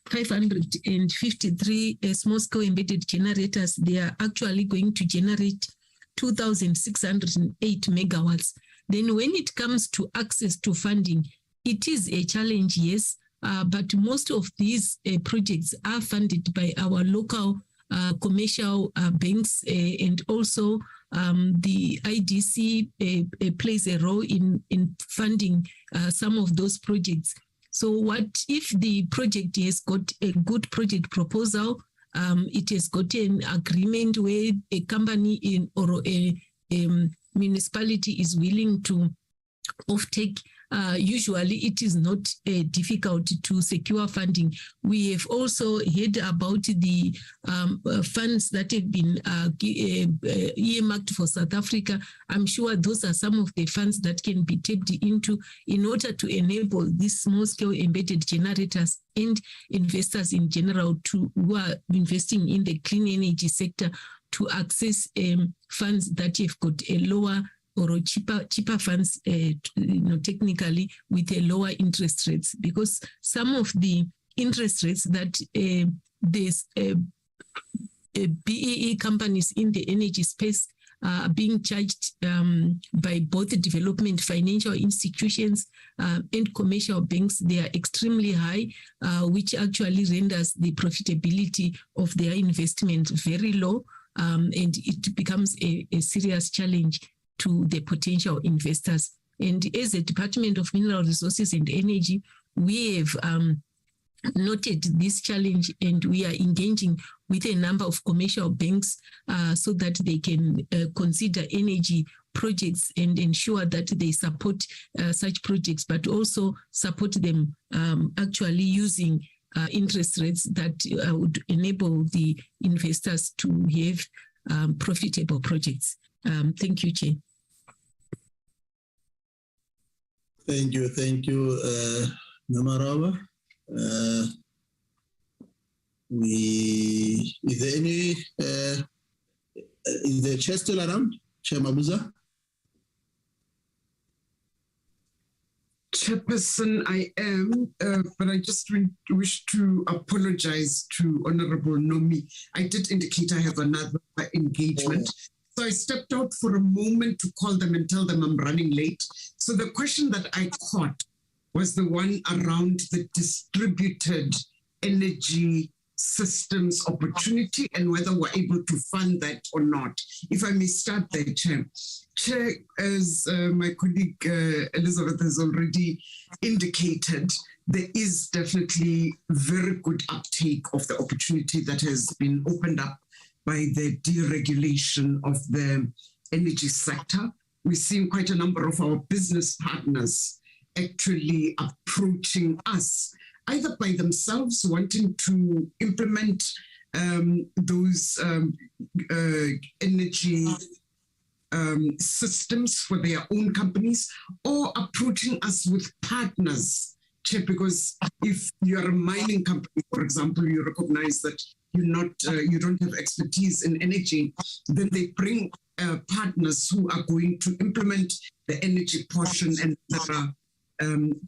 Speaker 5: 553 small-scale embedded generators, they are actually going to generate 2,608 megawatts. Then when it comes to access to funding, it is a challenge, yes, but most of these projects are funded by our local commercial banks, and also the IDC plays a role in funding some of those projects. So what if the project has got a good project proposal, it has got an agreement where a company or a municipality is willing to offtake, usually it is not difficult to secure funding. We have also heard about the funds that have been earmarked for South Africa. I'm sure those are some of the funds that can be tapped into in order to enable these small-scale embedded generators and investors in general who are investing in the clean energy sector to access funds that have got a lower or cheaper funds, technically with a lower interest rates, because some of the interest rates that these BEE companies in the energy space are being charged by both the development financial institutions and commercial banks, they are extremely high, which actually renders the profitability of their investment very low. And it becomes a serious challenge to the potential investors. And as a Department of Mineral Resources and Energy, we have noted this challenge, and we are engaging with a number of commercial banks so that they can consider energy projects and ensure that they support such projects, but also support them actually using interest rates that would enable the investors to have profitable projects. Thank you, Chair.
Speaker 9: Thank you, Namaraba. Is there any, is the chair still around, Chair Mabuza?
Speaker 8: Chairperson, I am, but I just wish to apologize to Honorable Nomi. I did indicate I have another engagement. So I stepped out for a moment to call them and tell them I'm running late. So the question that I caught was the one around the distributed energy systems opportunity and whether we're able to fund that or not. If I may start there, Chair. Chair, as my colleague Elizabeth has already indicated, there is definitely very good uptake of the opportunity that has been opened up by the deregulation of the energy sector. We're seeing quite a number of our business partners actually approaching us, either by themselves wanting to implement those energy systems for their own companies, or approaching us with partners. Because if you're a mining company, for example, you recognize that you don't have expertise in energy, then they bring partners who are going to implement the energy portion, and there are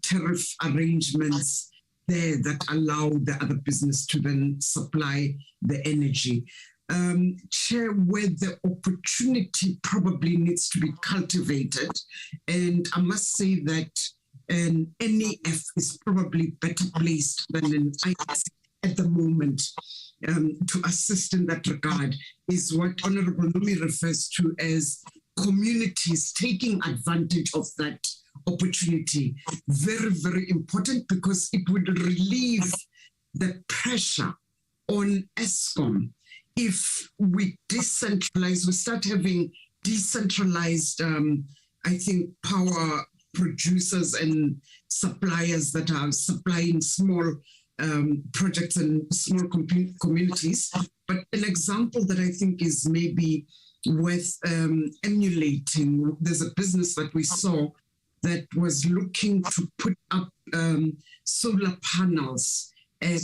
Speaker 8: tariff arrangements there that allow the other business to then supply the energy. Chair, where the opportunity probably needs to be cultivated, and I must say that an NEF is probably better placed than an IC at the moment to assist in that regard, is what Honorable Numi refers to as communities taking advantage of that opportunity. Very, very important, because it would relieve the pressure on ESCOM if we decentralize, we start having decentralized, I think, power producers and suppliers that are supplying small projects and small communities. But an example that I think is maybe worth emulating, there's a business that we saw that was looking to put up solar panels at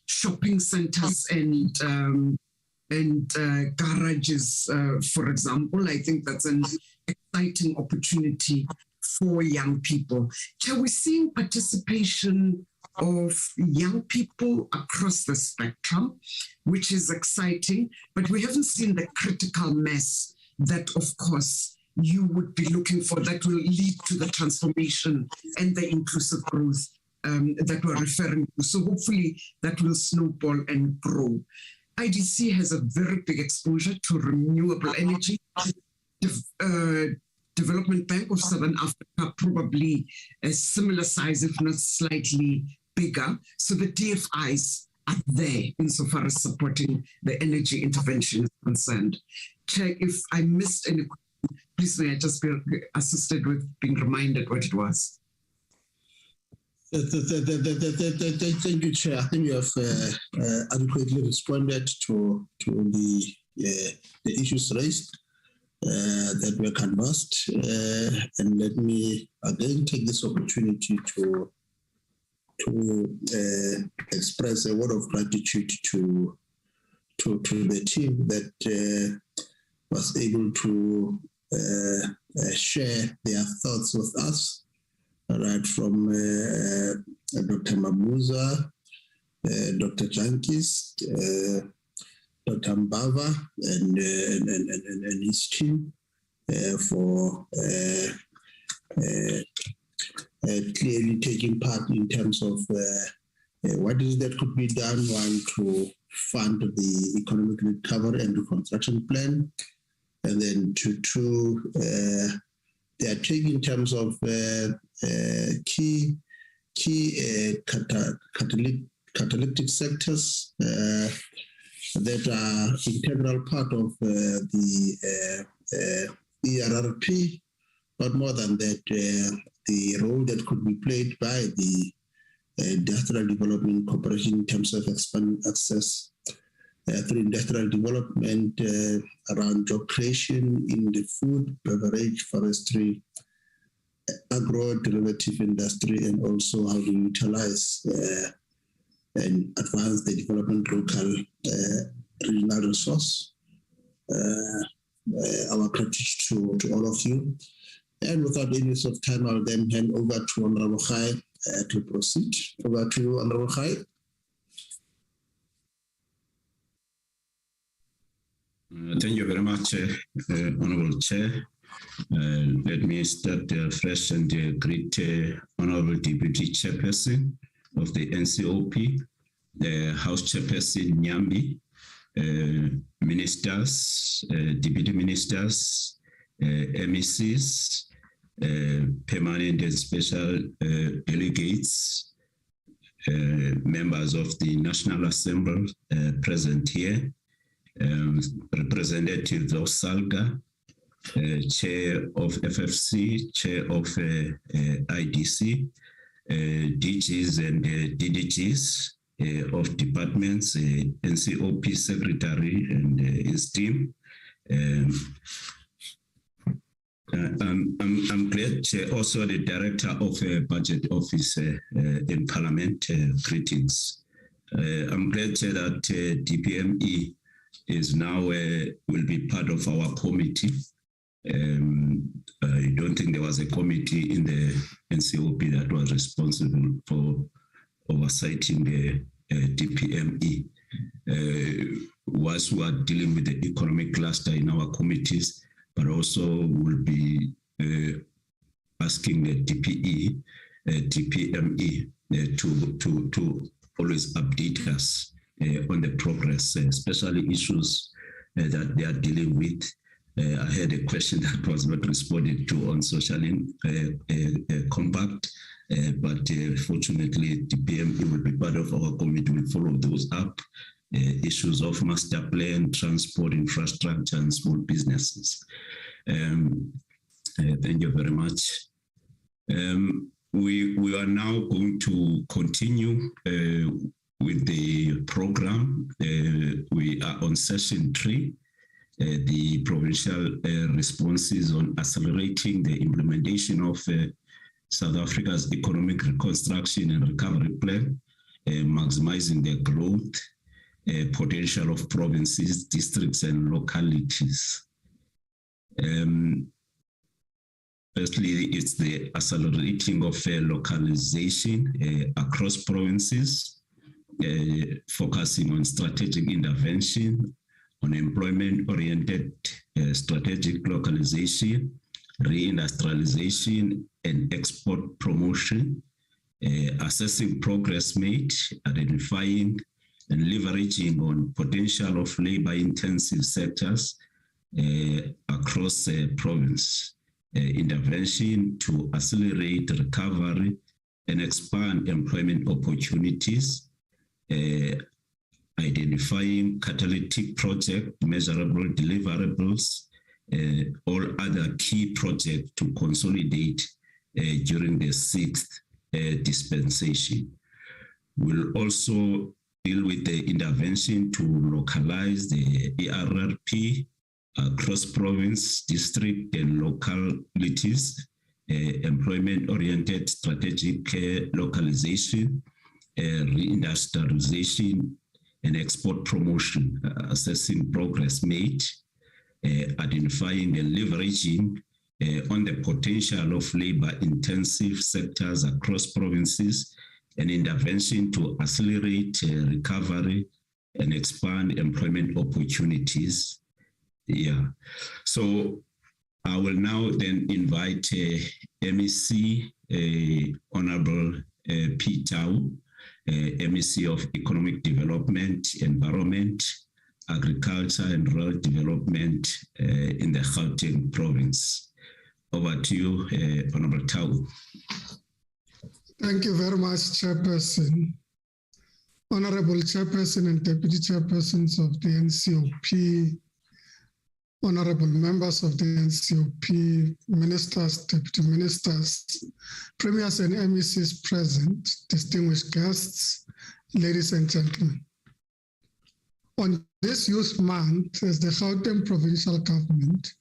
Speaker 8: shopping centers and garages, for example. I think that's an exciting opportunity for young people. So we're seeing participation of young people across the spectrum, which is exciting, but we haven't seen the critical mass that, of course, you would be looking for, that will lead to the transformation and the inclusive growth that we're referring to. So hopefully that will snowball and grow. IDC has a very big exposure to renewable energy. Development Bank of Southern Africa, probably a similar size, if not slightly bigger. So the DFIs are there insofar as supporting the energy intervention is concerned. Chair, if I missed any question, please may I just be assisted with being reminded what it was.
Speaker 9: Thank you, Chair. I think you have adequately responded to the issues raised that were canvassed. And let me again take this opportunity to express a word of gratitude to the team that was able to share their thoughts with us, right from Dr. Mabuza, Dr. Jankis, Dr. Mbava, and his team for clearly taking part in terms of what is that could be done, one, to fund the economic recovery and reconstruction plan, and then two, they are taking in terms of key catalytic sectors that are integral part of the ERRP, but more than that, the role that could be played by the Industrial Development Corporation in terms of expanding access through industrial development around job creation in the food, beverage, forestry, agro-derivative industry, and also how to utilize and advance the development local regional resource. Our gratitude to all of you. And without any use of time, I'll then hand over to Honorable Khai to proceed. Over to you, Honorable Khai.
Speaker 15: Thank you very much, Honorable Chair. Let me start fresh and greet Honorable Deputy Chairperson of the NCOP, the House Chairperson Nyambi, ministers, deputy ministers, MECs, permanent and special delegates, members of the National Assembly present here, representatives of SALGA, Chair of FFC, Chair of IDC, DGs and DDGs of departments, NCOP Secretary and his team. I'm glad also the Director of Budget Office in Parliament, greetings. I'm glad that DPME is now will be part of our committee. I don't think there was a committee in the NCOP that was responsible for oversighting the DPME. Whilst we are dealing with the economic cluster in our committees, but also will be asking the DPME to always update us on the progress, especially issues that they are dealing with. I had a question that was not responded to on social compact, but fortunately, DPME will be part of our committee. We'll follow those up. Issues of master plan, transport, infrastructure, and small businesses. Thank you very much. We are now going to continue with the program. We are on session 3. The provincial responses on accelerating the implementation of South Africa's economic reconstruction and recovery plan, maximizing the growth potential of provinces, districts, and localities. Firstly, it's the accelerating of localization across provinces, focusing on strategic intervention, on employment-oriented strategic localization, reindustrialization, and export promotion, assessing progress made, identifying and leveraging on potential of labor-intensive sectors across the province, intervention to accelerate recovery and expand employment opportunities, identifying catalytic project, measurable deliverables, all other key projects to consolidate during the 6th dispensation. We'll also deal with the intervention to localize the ERRP across province, district, and localities, employment-oriented strategic localization, reindustrialization, and export promotion, assessing progress made, identifying and leveraging on the potential of labor-intensive sectors across provinces, and intervention to accelerate recovery and expand employment opportunities. Yeah, so I will now then invite MEC Honorable P. Tau, MEC of Economic Development, Environment, Agriculture and Rural Development in the Gauteng province. Over to you, Honorable Tau.
Speaker 19: Thank you very much, Chairperson. Honorable Chairperson and Deputy Chairpersons of the NCOP, Honorable members of the NCOP, ministers, deputy ministers, premiers and MECs present, distinguished guests, ladies and gentlemen. On this Youth Month, as the Gauteng Provincial Government,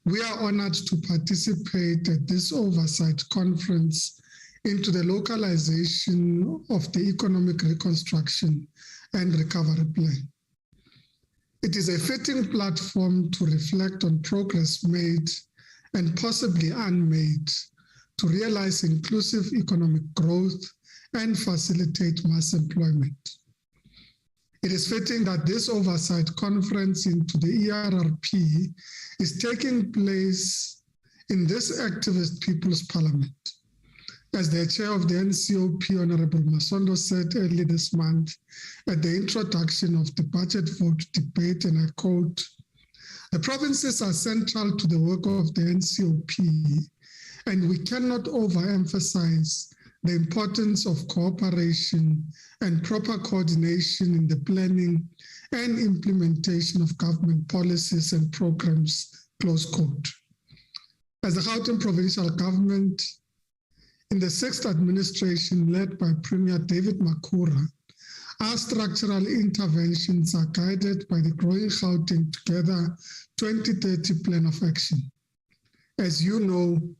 Speaker 19: we are honored to participate at this Oversight Conference into the localization of the economic reconstruction and recovery plan. It is a fitting platform to reflect on progress made and possibly unmade to realize inclusive economic growth and facilitate mass employment. It is fitting that this oversight conference into the ERRP is taking place in this activist People's Parliament. As the chair of the NCOP, Honorable Masondo, said early this month at the introduction of the budget vote debate, and I quote, "The provinces are central to the work of the NCOP, and we cannot overemphasize the importance of cooperation and proper coordination in the planning and implementation of government policies and programs," close quote. As the Gauteng provincial government, in the 6th administration led by Premier David Makhura, our structural interventions are guided by the Growing Gauteng Together 2030 Plan of Action. As you know,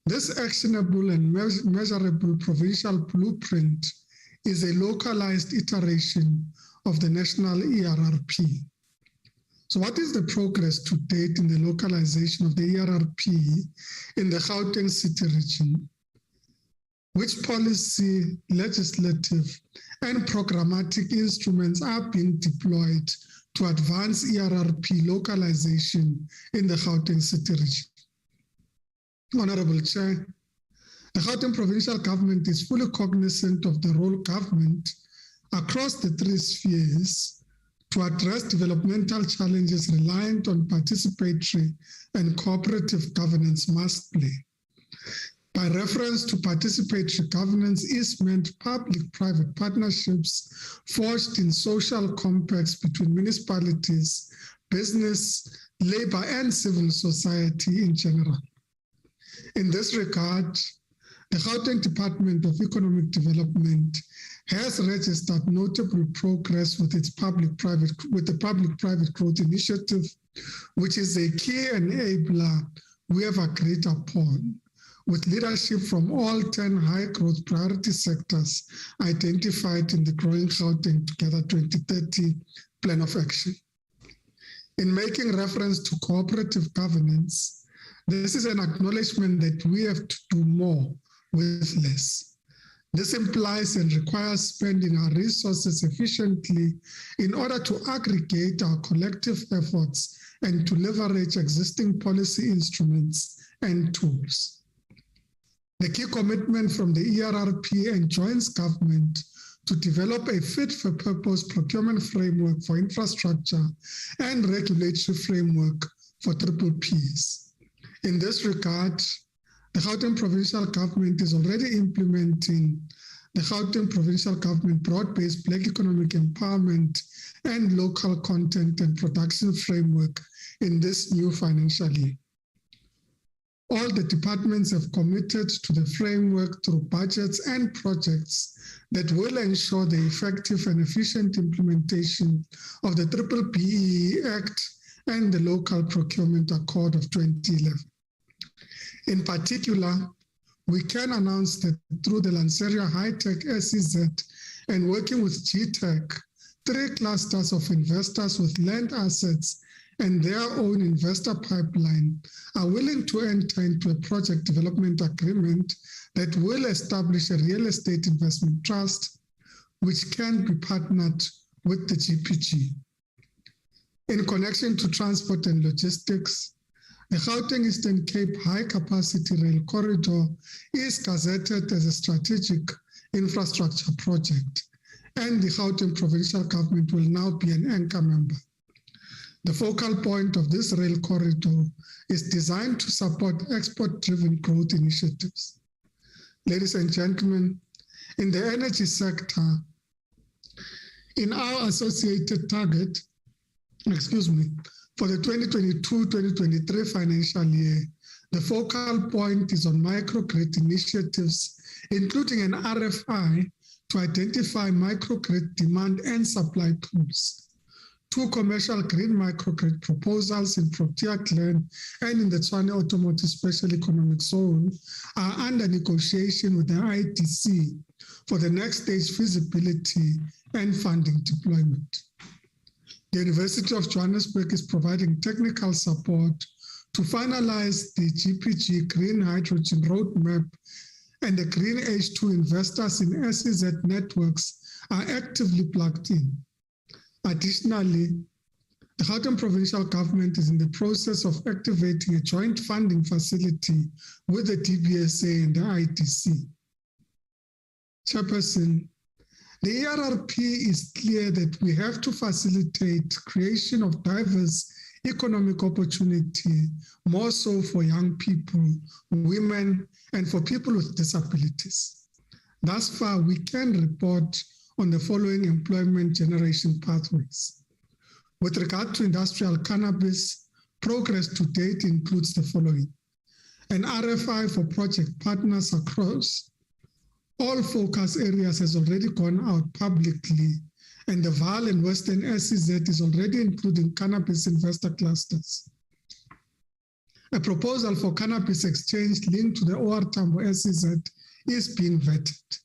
Speaker 19: this actionable and measurable provincial blueprint is a localized iteration of the national ERRP. So what is the progress to date in the localization of the ERRP in the Gauteng City region? Which policy, legislative, and programmatic instruments are being deployed to advance ERRP localization in the Gauteng City region? Honorable Chair, the Gauteng provincial government is fully cognizant of the role government across the 3 spheres to address developmental challenges reliant on participatory and cooperative governance must play. By reference to participatory governance is meant public-private partnerships forged in social compacts between municipalities, business, labor, and civil society in general. In this regard, the Gauteng Department of Economic Development has registered notable progress with the Public-Private Growth Initiative, which is a key enabler we have agreed upon, with leadership from all 10 high-growth priority sectors identified in the Growing Gauteng Together 2030 Plan of Action. In making reference to cooperative governance, this is an acknowledgement that we have to do more with less. This implies and requires spending our resources efficiently in order to aggregate our collective efforts and to leverage existing policy instruments and tools. The key commitment from the ERRP enjoins government to develop a fit-for-purpose procurement framework for infrastructure and regulatory framework for PPPs. In this regard, the Gauteng Provincial Government is already implementing the Gauteng Provincial Government Broad-Based Black Economic Empowerment and Local Content and Production Framework in this new financial year. All the departments have committed to the framework through budgets and projects that will ensure the effective and efficient implementation of the BBBEE Act and the Local Procurement Accord of 2011. In particular, we can announce that through the Lanseria High-Tech SEZ and working with GTech, 3 clusters of investors with land assets and their own investor pipeline are willing to enter into a project development agreement that will establish a real estate investment trust, which can be partnered with the GPG. In connection to transport and logistics, the Gauteng Eastern Cape High Capacity Rail Corridor is gazetted as a strategic infrastructure project, and the Gauteng Provincial Government will now be an anchor member. The focal point of this rail corridor is designed to support export-driven growth initiatives. Ladies and gentlemen, in the energy sector, in our associated target, for the 2022-2023 financial year, the focal point is on microgrid initiatives, including an RFI to identify microgrid demand and supply pools. 2 commercial green microgrid proposals in Protea Glen and in the Tshwane Automotive Special Economic Zone are under negotiation with the IDC for the next stage feasibility and funding deployment. The University of Johannesburg is providing technical support to to finalize the GPG Green Hydrogen Roadmap, and the Green H2 investors in SEZ networks are actively plugged in. Additionally, the Gauteng Provincial Government is in the process of activating a joint funding facility with the DBSA and the IDC. Chairperson, the ERRP is clear that we have to facilitate creation of diverse economic opportunity, more so for young people, women, and for people with disabilities. Thus far, we can report on the following employment generation pathways. With regard to industrial cannabis, progress to date includes the following: an RFI for project partners across all focus areas has already gone out publicly, and the VAL and Western SEZ is already including cannabis investor clusters. A proposal for cannabis exchange linked to the OR Tambo SEZ is being vetted.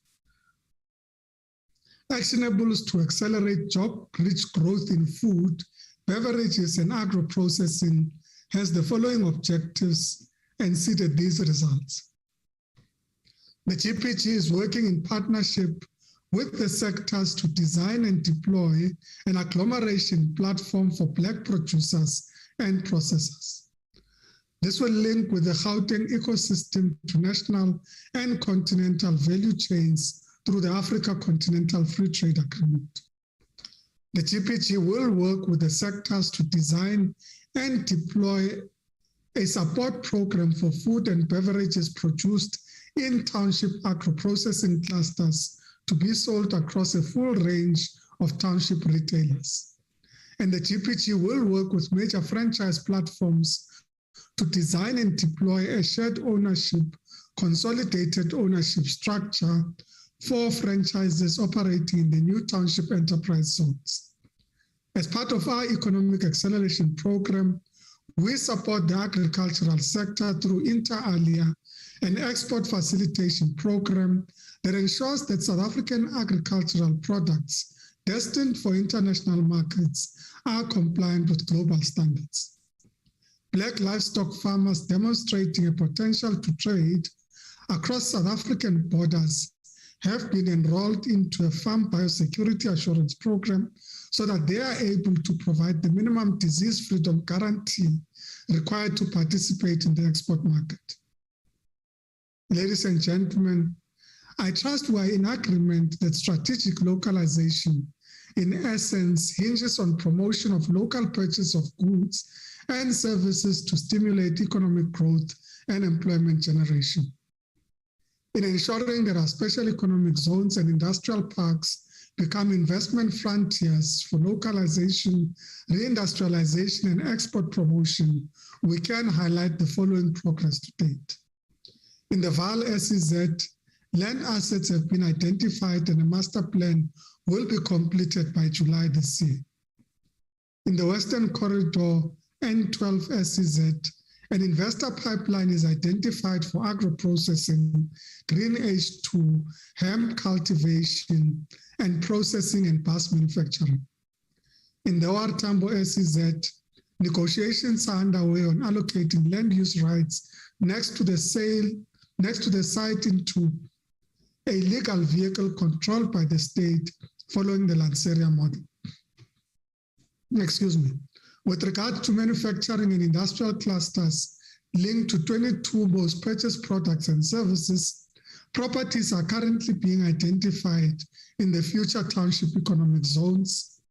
Speaker 19: Actionables to accelerate job-rich growth in food, beverages, and agro-processing has the following objectives and seeded these results. The GPG is working in partnership with the sectors to design and deploy an agglomeration platform for Black producers and processors. This will link with the Gauteng ecosystem to national and continental value chains through the Africa Continental Free Trade Agreement. The GPG will work with the sectors to design and deploy a support program for food and beverages produced in township agro-processing clusters to be sold across a full range of township retailers. And the GPG will work with major franchise platforms to design and deploy a shared ownership, consolidated ownership structure for franchises operating in the new township enterprise zones. As part of our economic acceleration program, we support the agricultural sector through inter alia, an export facilitation program that ensures that South African agricultural products destined for international markets are compliant with global standards. Black livestock farmers demonstrating a potential to trade across South African borders have been enrolled into a farm biosecurity assurance program so that they are able to provide the minimum disease freedom guarantee required to participate in the export market. Ladies and gentlemen, I trust we are in agreement that strategic localization, in essence, hinges on promotion of local purchase of goods and services to stimulate economic growth and employment generation. In ensuring that our special economic zones and industrial parks become investment frontiers for localization, reindustrialization, and export promotion, we can highlight the following progress to date. In the VAL SEZ, land assets have been identified and a master plan will be completed by July this year. In the Western Corridor N12 SEZ, an investor pipeline is identified for agro-processing, green H2, hemp cultivation, and processing and bus manufacturing. In the OR Tambo SEZ, negotiations are underway on allocating land use rights next to the site into a legal vehicle controlled by the state following the Lanseria model. Excuse me. With regard to manufacturing and industrial clusters linked to 22 most purchased products and services, properties are currently being identified in the future township economic zones,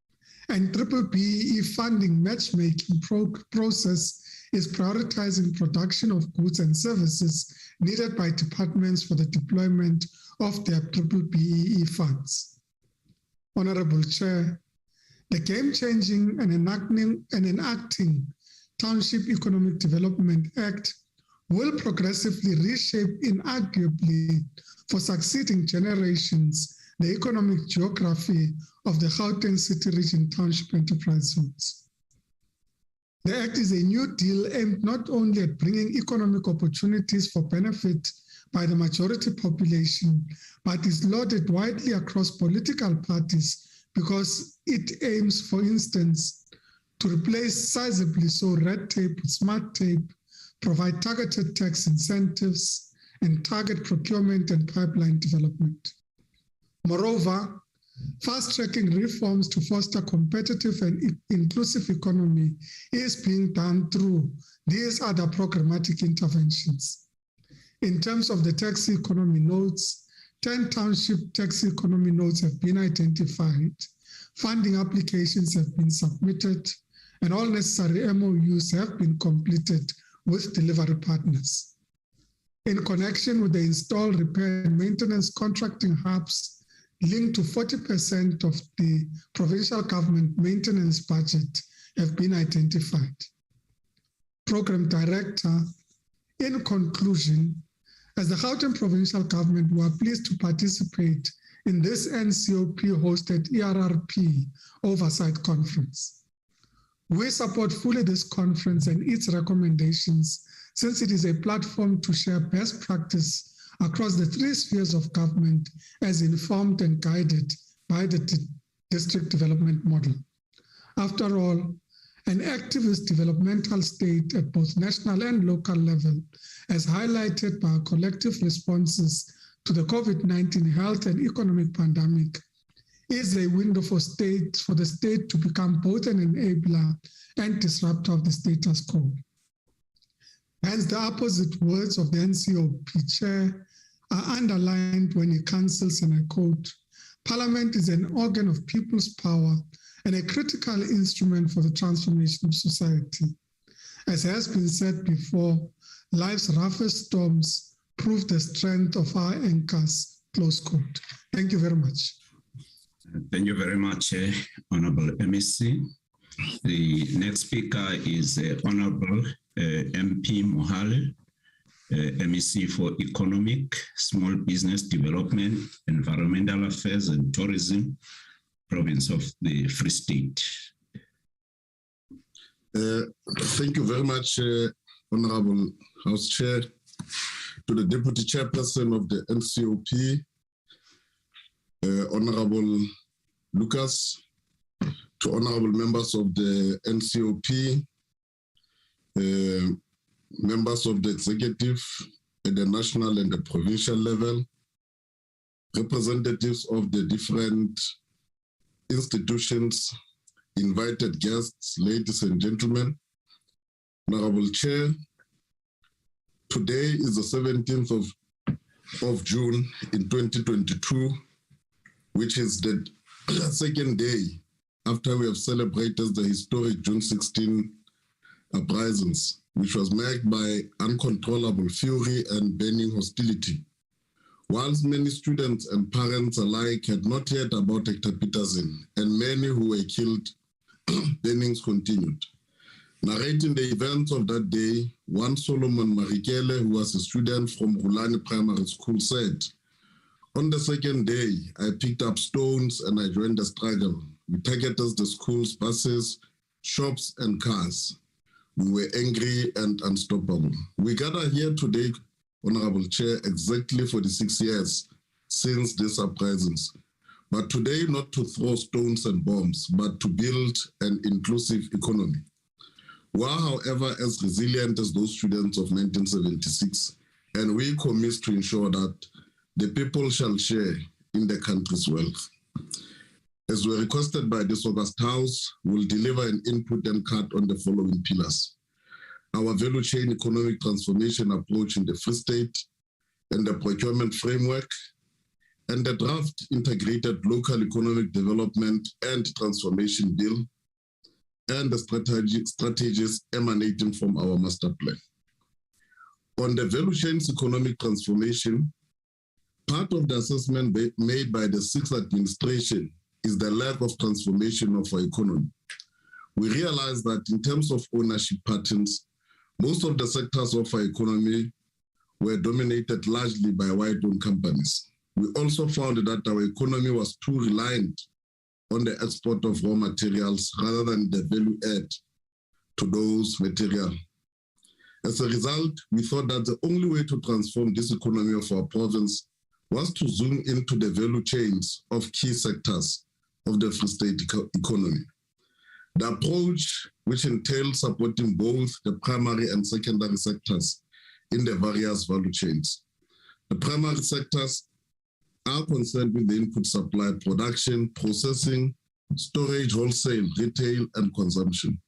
Speaker 19: and BBBEE funding matchmaking process is prioritizing production of goods and services needed by departments for the deployment of their BBBEE funds. Honorable Chair, the game-changing and enacting Township Economic Development Act will progressively reshape inarguably for succeeding generations the economic geography of the Gauteng City Region Township Enterprise Zones. The Act is a new deal aimed not only at bringing economic opportunities for benefit by the majority population, but is lauded widely across political parties because it aims, for instance, to replace sizably so red tape with smart tape, provide targeted tax incentives, and target procurement and pipeline development. Moreover, fast-tracking reforms to foster competitive and inclusive economy is being done through these other programmatic interventions. In terms of the tax economy nodes, 10 township tax economy nodes have been identified, funding applications have been submitted, and all necessary MOUs have been completed with delivery partners. In connection with the install, repair, and maintenance contracting hubs linked to 40% of the provincial government maintenance budget have been identified. Program Director, in conclusion, as the Gauteng Provincial Government, we are pleased to participate in this NCOP-hosted ERRP Oversight Conference. We support fully this conference and its recommendations, since it is a platform to share best practice across the three spheres of government as informed and guided by the district development model. After all, an activist developmental state at both national and local level, as highlighted by our collective responses to the COVID-19 health and economic pandemic, is a window for the state to become both an enabler and disruptor of the status quo. Hence, the opposite words of the NCOP chair are underlined when he counsels, and I quote, "Parliament is an organ of people's power and a critical instrument for the transformation of society. As has been said before, life's roughest storms prove the strength of our anchors," close quote. Thank you very much.
Speaker 15: Thank you very much, Honorable MEC. The next speaker is Honorable MP Mohale, MEC for Economic, Small Business Development, Environmental Affairs and Tourism, Province of the Free State.
Speaker 4: Thank you very much, Honorable House Chair, to the Deputy Chairperson of the NCOP, Honorable Lucas, to honorable members of the NCOP, members of the executive at the national and the provincial level, representatives of the different institutions, invited guests, ladies and gentlemen. Honorable Chair, today is the 17th of June in 2022, which is the second day after we have celebrated the historic June 16 uprisings, which was marked by uncontrollable fury and burning hostility. Whilst many students and parents alike had not heard about Hector Peterson, and many who were killed, burnings continued. Narrating the events of that day, one Solomon Marikele, who was a student from Rulani Primary School, said, "On the second day, I picked up stones and I joined the struggle. We targeted the schools, buses, shops, and cars. We were angry and unstoppable." We gather here today, Honorable Chair, exactly 46 years since these uprisings. But today, not to throw stones and bombs, but to build an inclusive economy. We are, however, as resilient as those students of 1976, and we commit to ensure that the people shall share in the country's wealth. As we requested by this August House, we'll deliver an input and cut on the following pillars: our value chain economic transformation approach in the Free State, and the procurement framework, and the draft integrated local economic development and transformation bill, and the strategies emanating from our master plan. On the value chain's economic transformation, part of the assessment made by the sixth administration is the lack of transformation of our economy. We realize that in terms of ownership patterns, most of the sectors of our economy were dominated largely by white-owned companies. We also found that our economy was too reliant on the export of raw materials rather than the value add to those materials. As a result, we thought that the only way to transform this economy of our province was to zoom into the value chains of key sectors of the Free State economy.
Speaker 20: The approach, which entails supporting both the primary and secondary sectors in the various value chains. The primary sectors are concerned with the input supply, production, processing, storage, wholesale, retail, and consumption.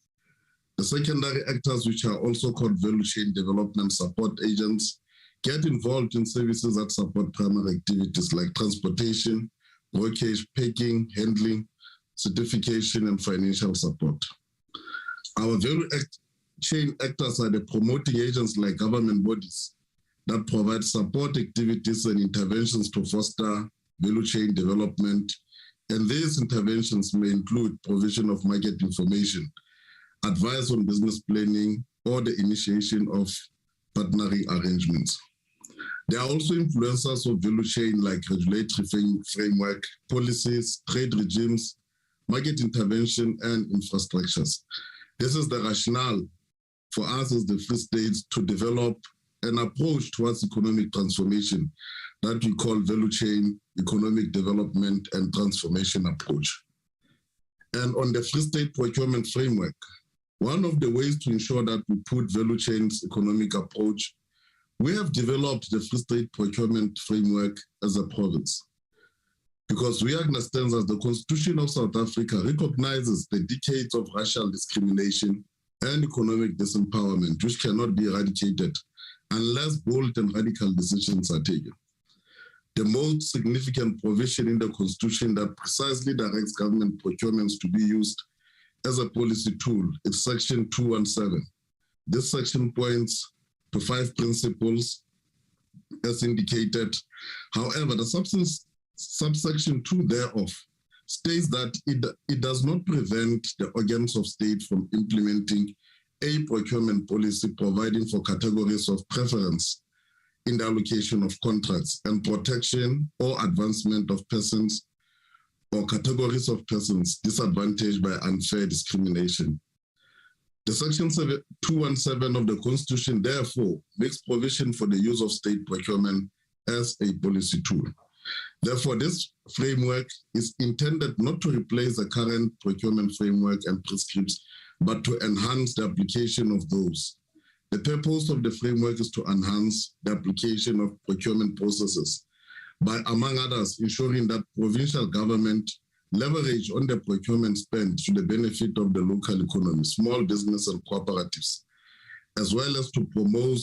Speaker 20: The secondary actors, which are also called value chain development support agents, get involved in services that support primary activities like transportation, brokerage, packing, handling, certification, and financial support. Our value chain actors are the promoting agents like government bodies that provide support activities and interventions to foster value chain development. And these interventions may include provision of market information, advice on business planning, or the initiation of partnering arrangements. There are also influencers of value chain like regulatory framework, policies, trade regimes, market intervention, and infrastructures. This is the rationale for us as the Free States to develop an approach towards economic transformation that we call value chain economic development and transformation approach. And on the Free State procurement framework, one of the ways to ensure that we put value chains economic approach, we have developed the Free State procurement framework as a province. Because we understand that the Constitution of South Africa recognizes the decades of racial discrimination and economic disempowerment, which cannot be eradicated unless bold and radical decisions are taken. The most significant provision in the Constitution that precisely directs government procurements to be used as a policy tool is Section 217. This section points to 5 principles as indicated. However, the subsection 2 thereof states that it does not prevent the organs of state from implementing a procurement policy providing for categories of preference in the allocation of contracts and protection or advancement of persons or categories of persons disadvantaged by unfair discrimination. The Section 217 of the Constitution, therefore, makes provision for the use of state procurement as a policy tool. Therefore, this framework is intended not to replace the current procurement framework and prescripts, but to enhance the application of those. The purpose of the framework is to enhance the application of procurement processes by, among others, ensuring that provincial government leverage on the procurement spend to the benefit of the local economy, small business and cooperatives, as well as to promote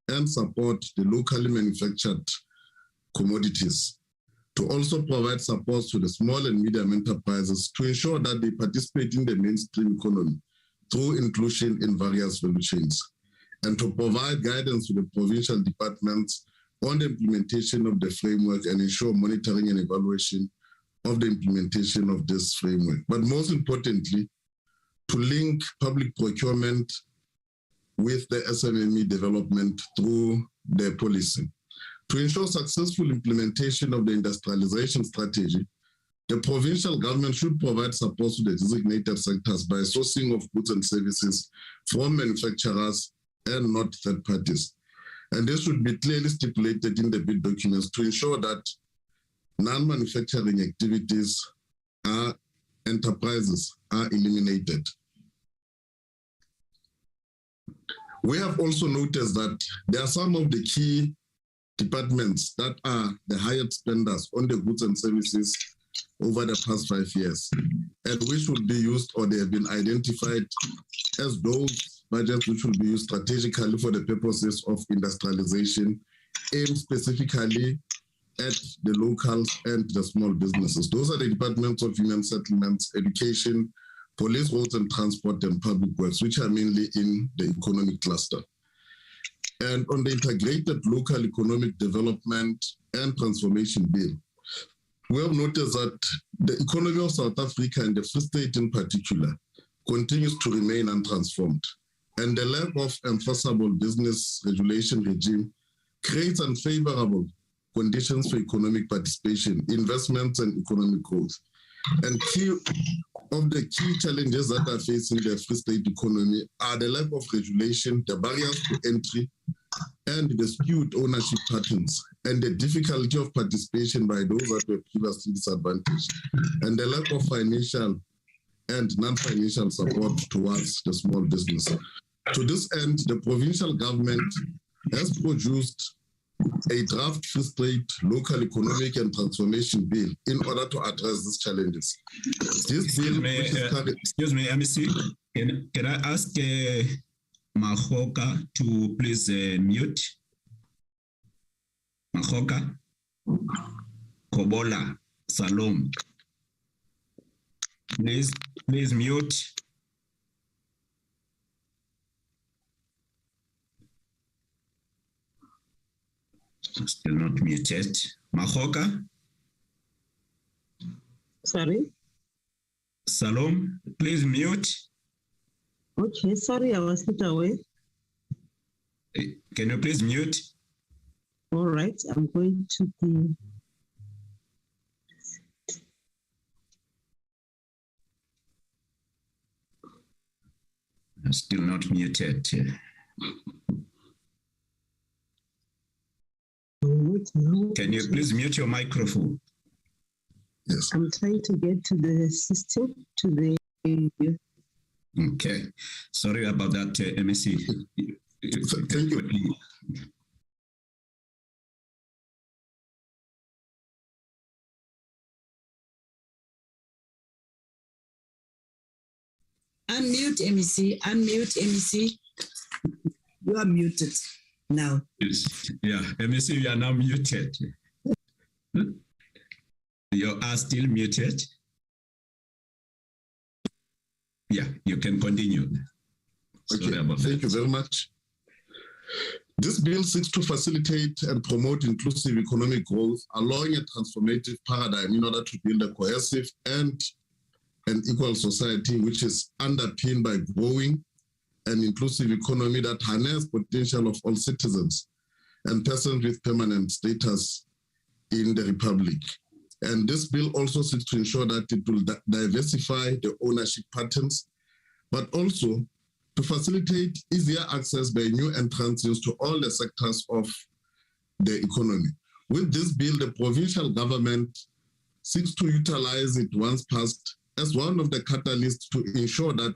Speaker 20: and support the locally manufactured commodities, to also provide support to the small and medium enterprises to ensure that they participate in the mainstream economy through inclusion in various value chains, and to provide guidance to the provincial departments on the implementation of the framework and ensure monitoring and evaluation of the implementation of this framework. But most importantly, to link public procurement with the SMME development through the policy. To ensure successful implementation of the industrialization strategy, the provincial government should provide support to the designated sectors by sourcing of goods and services from manufacturers and not third parties. And this should be clearly stipulated in the bid documents to ensure that non-manufacturing activities enterprises are eliminated. We have also noticed that there are some of the key departments that are the highest spenders on the goods and services over the past 5 years, and which would be used, or they have been identified as those budgets which will be used strategically for the purposes of industrialization, aimed specifically at the locals and the small businesses. Those are the departments of human settlements, education, police, roads and transport, and public works, which are mainly in the economic cluster. And on the integrated local economic development and transformation bill, we have noticed that the economy of South Africa and the Free State in particular continues to remain untransformed. And the lack of enforceable business regulation regime creates unfavorable conditions for economic participation, investments, and economic growth. And of the key challenges that are facing the Free State economy are the lack of regulation, the barriers to entry, and the skewed ownership patterns, and the difficulty of participation by those that were previously disadvantaged, and the lack of financial and non-financial support towards the small business. To this end, the provincial government has produced a draft Free State Local Economic and Transformation Bill in order to address these challenges. This bill,
Speaker 15: excuse me, MEC, can I ask Mahoka to please mute? Mahoka, Kobola, Salom. Please mute. Still not muted. Mahoka?
Speaker 21: Sorry?
Speaker 15: Salom, please mute.
Speaker 21: Okay, sorry, I was not away.
Speaker 15: Can you please mute?
Speaker 21: All right, I'm going to the...
Speaker 15: Still not muted. Can you please mute your microphone?
Speaker 20: Yes.
Speaker 21: I'm trying to get to the system, to the...
Speaker 15: Okay. Sorry about that, MEC.
Speaker 20: Thank you.
Speaker 1: Unmute MEC, unmute MEC. You are muted now.
Speaker 15: Yes. Yeah, MEC, you are now muted. You are still muted. Yeah, you can continue.
Speaker 20: Okay, thank you very much. This bill seeks to facilitate and promote inclusive economic growth, allowing a transformative paradigm in order to build a cohesive and an equal society which is underpinned by growing and inclusive economy that harness potential of all citizens and persons with permanent status in the Republic. And this bill also seeks to ensure that it will diversify the ownership patterns, but also to facilitate easier access by new entrants to all the sectors of the economy. With this bill, the provincial government seeks to utilize it once passed as one of the catalysts to ensure that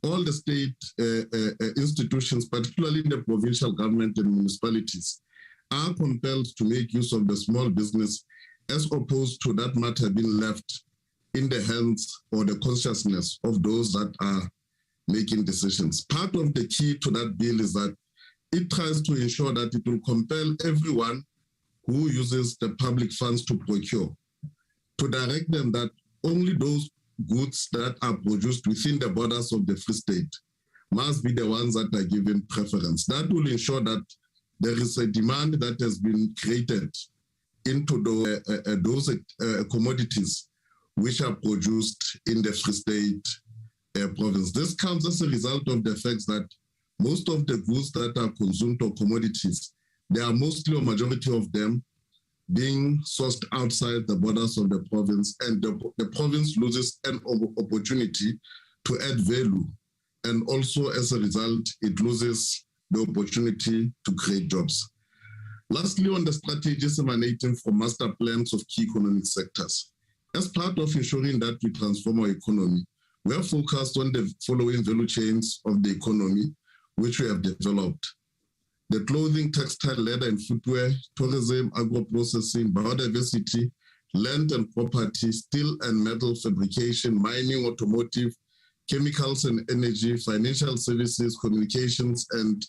Speaker 20: all the state institutions, particularly the provincial government and municipalities, are compelled to make use of the small business as opposed to that matter being left in the hands or the consciousness of those that are making decisions. Part of the key to that bill is that it tries to ensure that it will compel everyone who uses the public funds to procure to direct them that only those goods that are produced within the borders of the Free State must be the ones that are given preference. That will ensure that there is a demand that has been created into those commodities which are produced in the Free State province. This comes as a result of the fact that most of the goods that are consumed or commodities, they are mostly or majority of them being sourced outside the borders of the province, and the province loses an opportunity to add value. And also as a result, it loses the opportunity to create jobs. Lastly, on the strategies emanating from master plans of key economic sectors, as part of ensuring that we transform our economy, we are focused on the following value chains of the economy, which we have developed: the clothing, textile, leather and footwear, tourism, agro-processing, biodiversity, land and property, steel and metal fabrication, mining, automotive, chemicals and energy, financial services, communications, and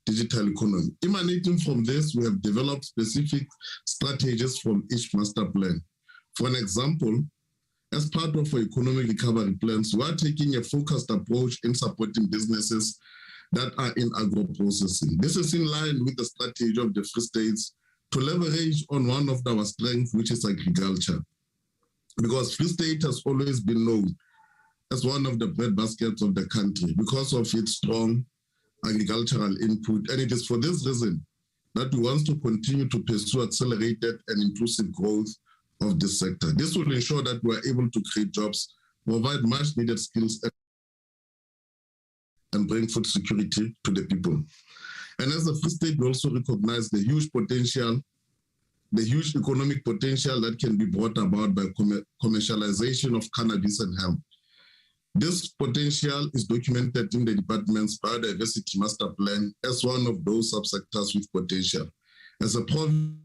Speaker 20: digital economy. Emanating from this, we have developed specific strategies from each master plan. For an example, as part of our economic recovery plans, we are taking a focused approach in supporting businesses that are in agro-processing. This is in line with the strategy of the Free States to leverage on one of our strengths, which is agriculture. Because Free State has always been known as one of the breadbaskets of the country because of its strong agricultural input. And it is for this reason that we want to continue to pursue accelerated and inclusive growth of this sector. This will ensure that we are able to create jobs, provide much needed skills, and bring food security to the people. And as a Free State, we also recognize the huge potential, the huge economic potential that can be brought about by commercialization of cannabis and hemp. This potential is documented in the department's biodiversity master plan as one of those subsectors with potential. As a province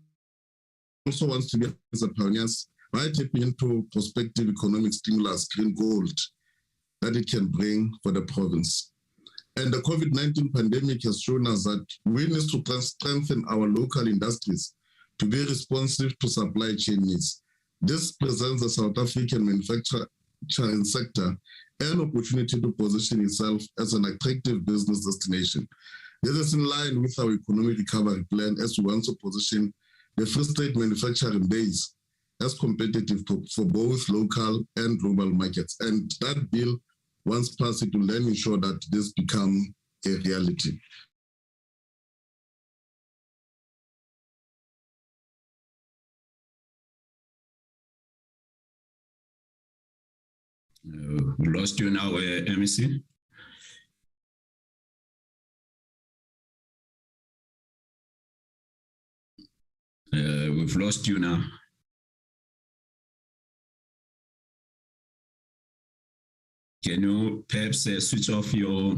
Speaker 20: also wants to be as a pioneers by tapping into prospective economic stimulus, green gold, that it can bring for the province. And the COVID-19 pandemic has shown us that we need to strengthen our local industries to be responsive to supply chain needs. This presents the South African manufacturing sector an opportunity to position itself as an attractive business destination. This is in line with our economic recovery plan as we want to position the Free State manufacturing base as competitive for both local and global markets. And that bill, once passed, it will then ensure that this becomes a reality.
Speaker 15: We lost you now, MEC. We've lost you now. Can you perhaps switch off your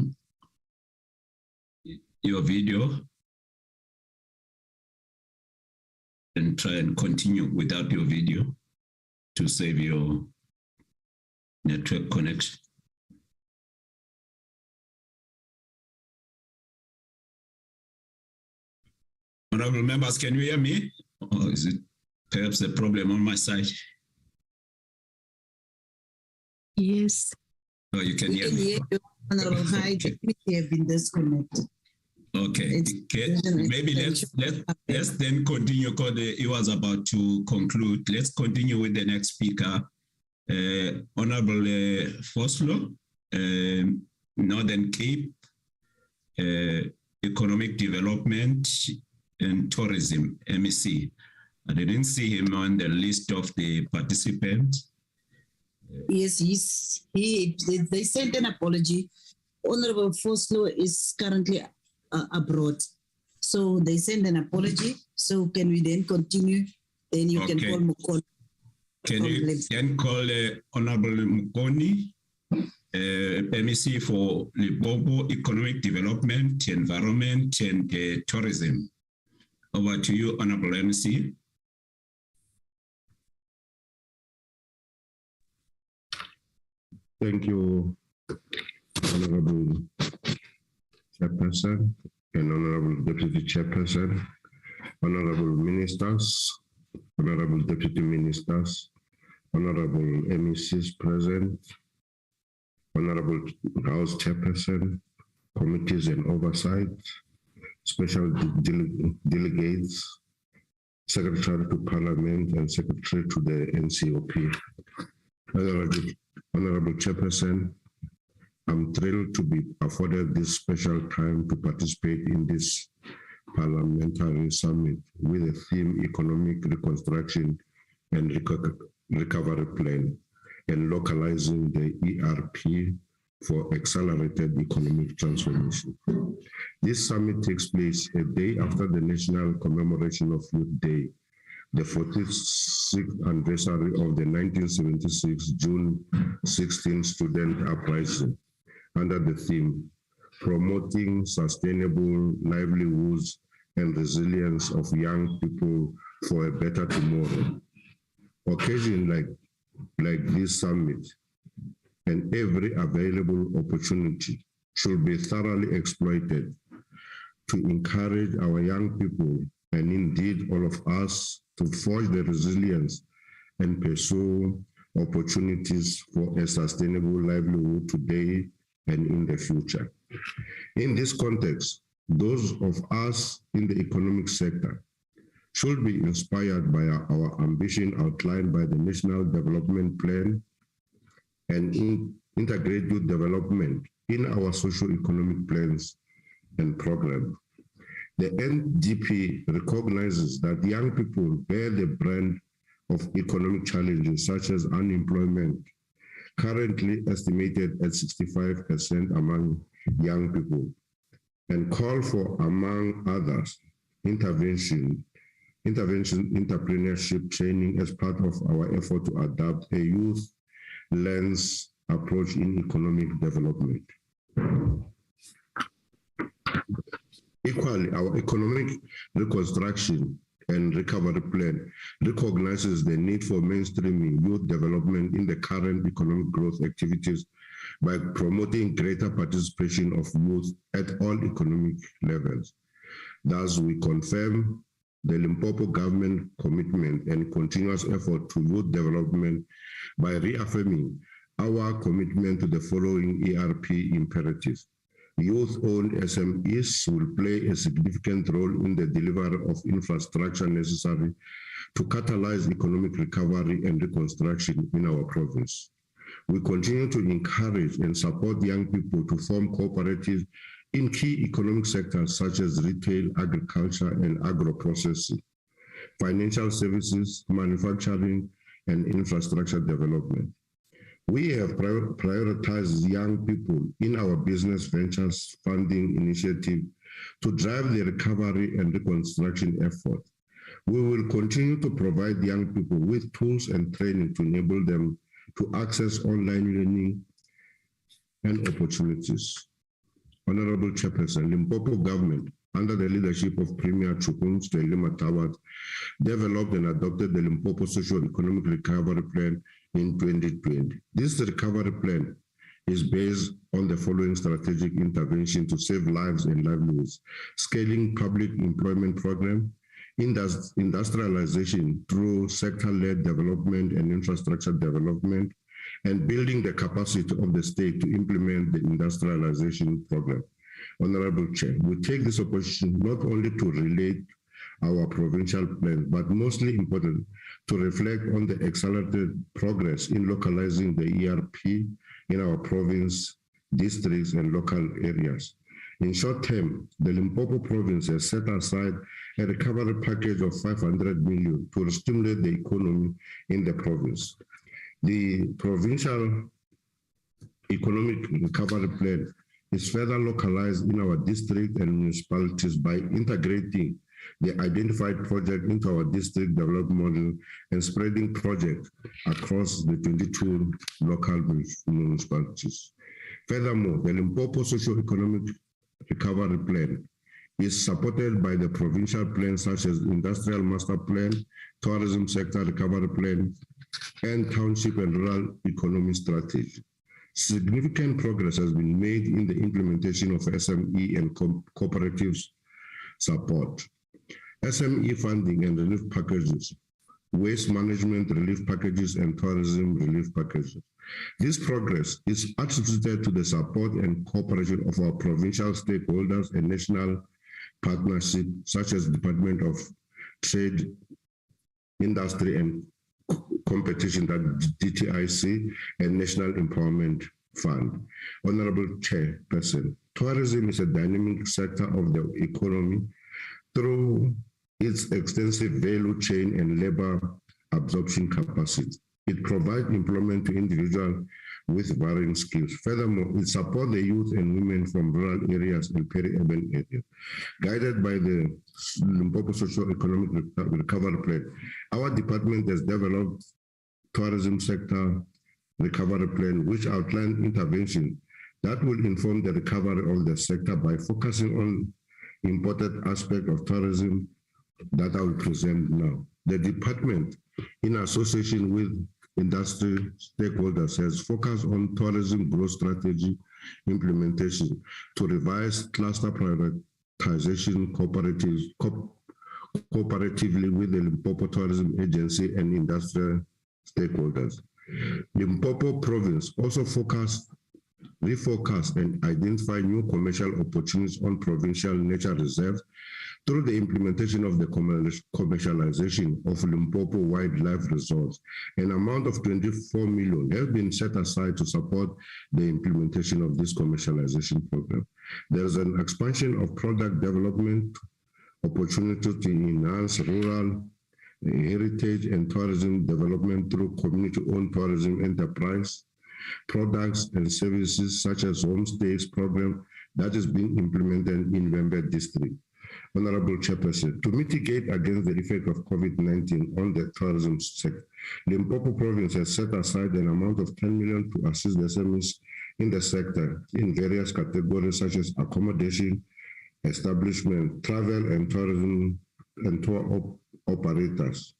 Speaker 15: video and try and continue without your video to save your network connection? Honorable members, can you hear me? Or is it perhaps a problem on my side?
Speaker 5: Yes.
Speaker 15: Oh, you can hear me.
Speaker 1: Honorable High, we have been disconnected.
Speaker 15: Okay. Maybe let's then continue because it was about to conclude. Let's continue with the next speaker, Honorable Foslo, Northern Cape, Economic Development and Tourism, MEC. I didn't see him on the list of the participants.
Speaker 1: Yes, they sent an apology. Honorable Foslo is currently abroad. So they send an apology. So can we then continue? Then you can call Mukoni.
Speaker 15: Can you then call Honorable Mukoni, MEC for Limpopo, Economic Development, Environment, and Tourism. Over to you, Honorable MEC.
Speaker 2: Thank you, Honorable Chairperson and Honorable Deputy Chairperson, Honorable Ministers, Honorable Deputy Ministers, Honorable MECs present, Honorable House Chairperson, Committees and Oversight, Special Delegates, Secretary to Parliament and Secretary to the NCOP. Honorable Chairperson, I'm thrilled to be afforded this special time to participate in this parliamentary summit with the theme Economic Reconstruction and Recovery Plan and localizing the ERRP for accelerated economic transformation. This summit takes place a day after the National Commemoration of Youth Day, the 46th anniversary of the 1976 June 16 student uprising, under the theme, Promoting Sustainable Livelihoods and Resilience of Young People for a Better Tomorrow. Occasions like this summit and every available opportunity should be thoroughly exploited to encourage our young people and indeed all of us to forge the resilience and pursue opportunities for a sustainable livelihood today and in the future. In this context, those of us in the economic sector should be inspired by our ambition outlined by the National Development Plan and integrated development in our socio-economic plans and programs. The NDP recognizes that young people bear the brunt of economic challenges such as unemployment, currently estimated at 65% among young people, and call for, among others, intervention, entrepreneurship training as part of our effort to adopt a youth lens approach in economic development. Equally, our economic reconstruction and recovery plan recognizes the need for mainstreaming youth development in the current economic growth activities by promoting greater participation of youth at all economic levels. Thus, we confirm the Limpopo government commitment and continuous effort to youth development by reaffirming our commitment to the following ERRP imperatives. Youth-owned SMEs will play a significant role in the delivery of infrastructure necessary to catalyze economic recovery and reconstruction in our province. We continue to encourage and support young people to form cooperatives in key economic sectors such as retail, agriculture, and agro-processing, financial services, manufacturing, and infrastructure development. We have prioritized young people in our business ventures funding initiative to drive the recovery and reconstruction effort. We will continue to provide young people with tools and training to enable them to access online learning and opportunities. Honorable Chairperson, Limpopo government, under the leadership of Premier Chukun Matawat, developed and adopted the Limpopo Socio-Economic Recovery Plan in 2020. This recovery plan is based on the following strategic intervention to save lives and livelihoods: scaling public employment program, industrialization through sector-led development and infrastructure development, and building the capacity of the state to implement the industrialization program. Honorable Chair, we take this opportunity not only to relate our provincial plans, but mostly important, to reflect on the accelerated progress in localizing the ERRP in our province, districts, and local areas. In short term, the Limpopo province has set aside a recovery package of 500 million to stimulate the economy in the province. The provincial economic recovery plan is further localized in our district and municipalities by integrating the identified project into our district development model and spreading projects across the 22 local municipalities. Furthermore, the Limpopo Socio-Economic Recovery Plan is supported by the provincial plans such as Industrial Master Plan, Tourism Sector Recovery Plan, and Township and Rural Economy Strategy. Significant progress has been made in the implementation of SME and cooperatives support. SME funding and relief packages, waste management relief packages, and tourism relief packages. This progress is attributed to the support and cooperation of our provincial stakeholders and national partnerships, such as Department of Trade, Industry and Competition, that DTIC, and National Empowerment Fund. Honorable Chairperson, tourism is a dynamic sector of the economy through its extensive value chain and labor absorption capacity. It provides employment to individuals with varying skills. Furthermore, it supports the youth and women from rural areas and peri-urban areas. Guided by the Limpopo Socio-Economic Recovery Plan, our department has developed tourism sector recovery plan, which outlines intervention that will inform the recovery of the sector by focusing on important aspects of tourism that I will present now. The department, in association with industry stakeholders, has focused on tourism growth strategy implementation to revise cluster prioritization cooperatively with the Limpopo Tourism Agency and industrial stakeholders. Limpopo province also refocus and identify new commercial opportunities on provincial nature reserves through the implementation of the commercialization of Limpopo wildlife resource. An amount of 24 million has been set aside to support the implementation of this commercialization program. There is an expansion of product development opportunity to enhance rural heritage and tourism development through community-owned tourism enterprise, products and services such as homestays program that is being implemented in Vembe district. Honorable Chairperson, to mitigate against the effect of COVID-19 on the tourism sector, Limpopo Province has set aside an amount of 10 million to assist the SMEs in the sector in various categories such as accommodation, establishment, travel and tourism and tour operators,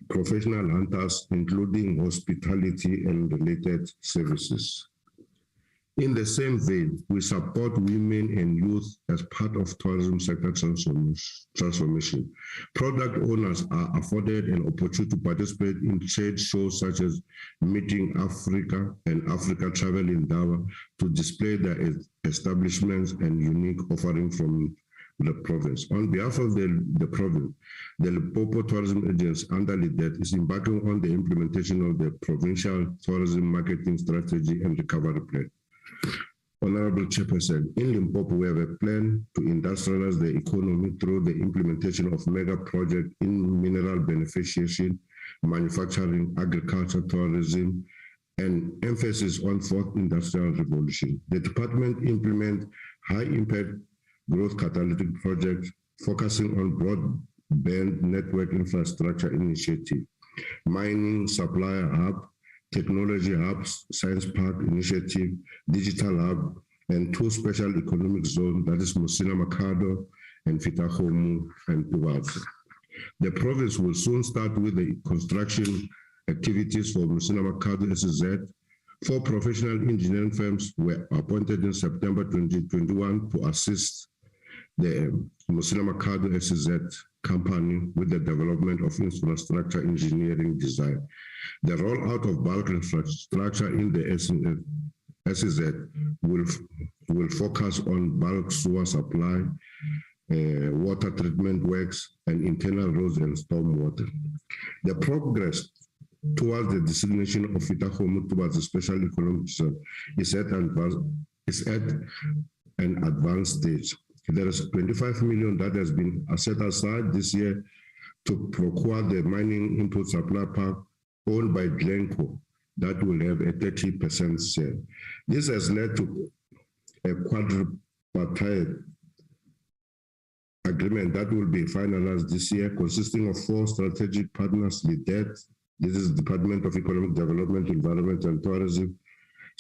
Speaker 2: professional hunters, including hospitality and related services. In the same vein, we support women and youth as part of tourism sector transformation. Product owners are afforded an opportunity to participate in trade shows such as Meeting Africa and Africa Travel in Dawa to display their establishments and unique offering from the province. On behalf of the province, the Limpopo Tourism Agency under LIDET is embarking on the implementation of the Provincial Tourism Marketing Strategy and Recovery Plan. Honorable Chairperson, in Limpopo, we have a plan to industrialize the economy through the implementation of mega projects in mineral beneficiation, manufacturing, agriculture, tourism, and emphasis on fourth industrial revolution. The department implements high-impact growth catalytic projects focusing on broadband network infrastructure initiative, mining supplier hub, technology hubs, science park initiative, digital hub, and 2 special economic zones, that is Musina Makado and Fitahomu and Tuwazi. The province will soon start with the construction activities for Musina Makado SZ. 4 professional engineering firms were appointed in September 2021 to assist the Musina Makado SZ company with the development of infrastructure engineering design. The rollout of bulk infrastructure in the SZ will focus on bulk sewer supply, water treatment works, and internal roads and stormwater. The progress towards the designation of Fitahomu towards the special economic zone is at an advanced stage. There is 25 million that has been set aside this year to procure the mining input supply park owned by Glencore that will have a 30% share. This has led to a quadripartite agreement that will be finalized this year, consisting of 4 strategic partners: LIDET, this is Department of Economic Development, Environment and Tourism,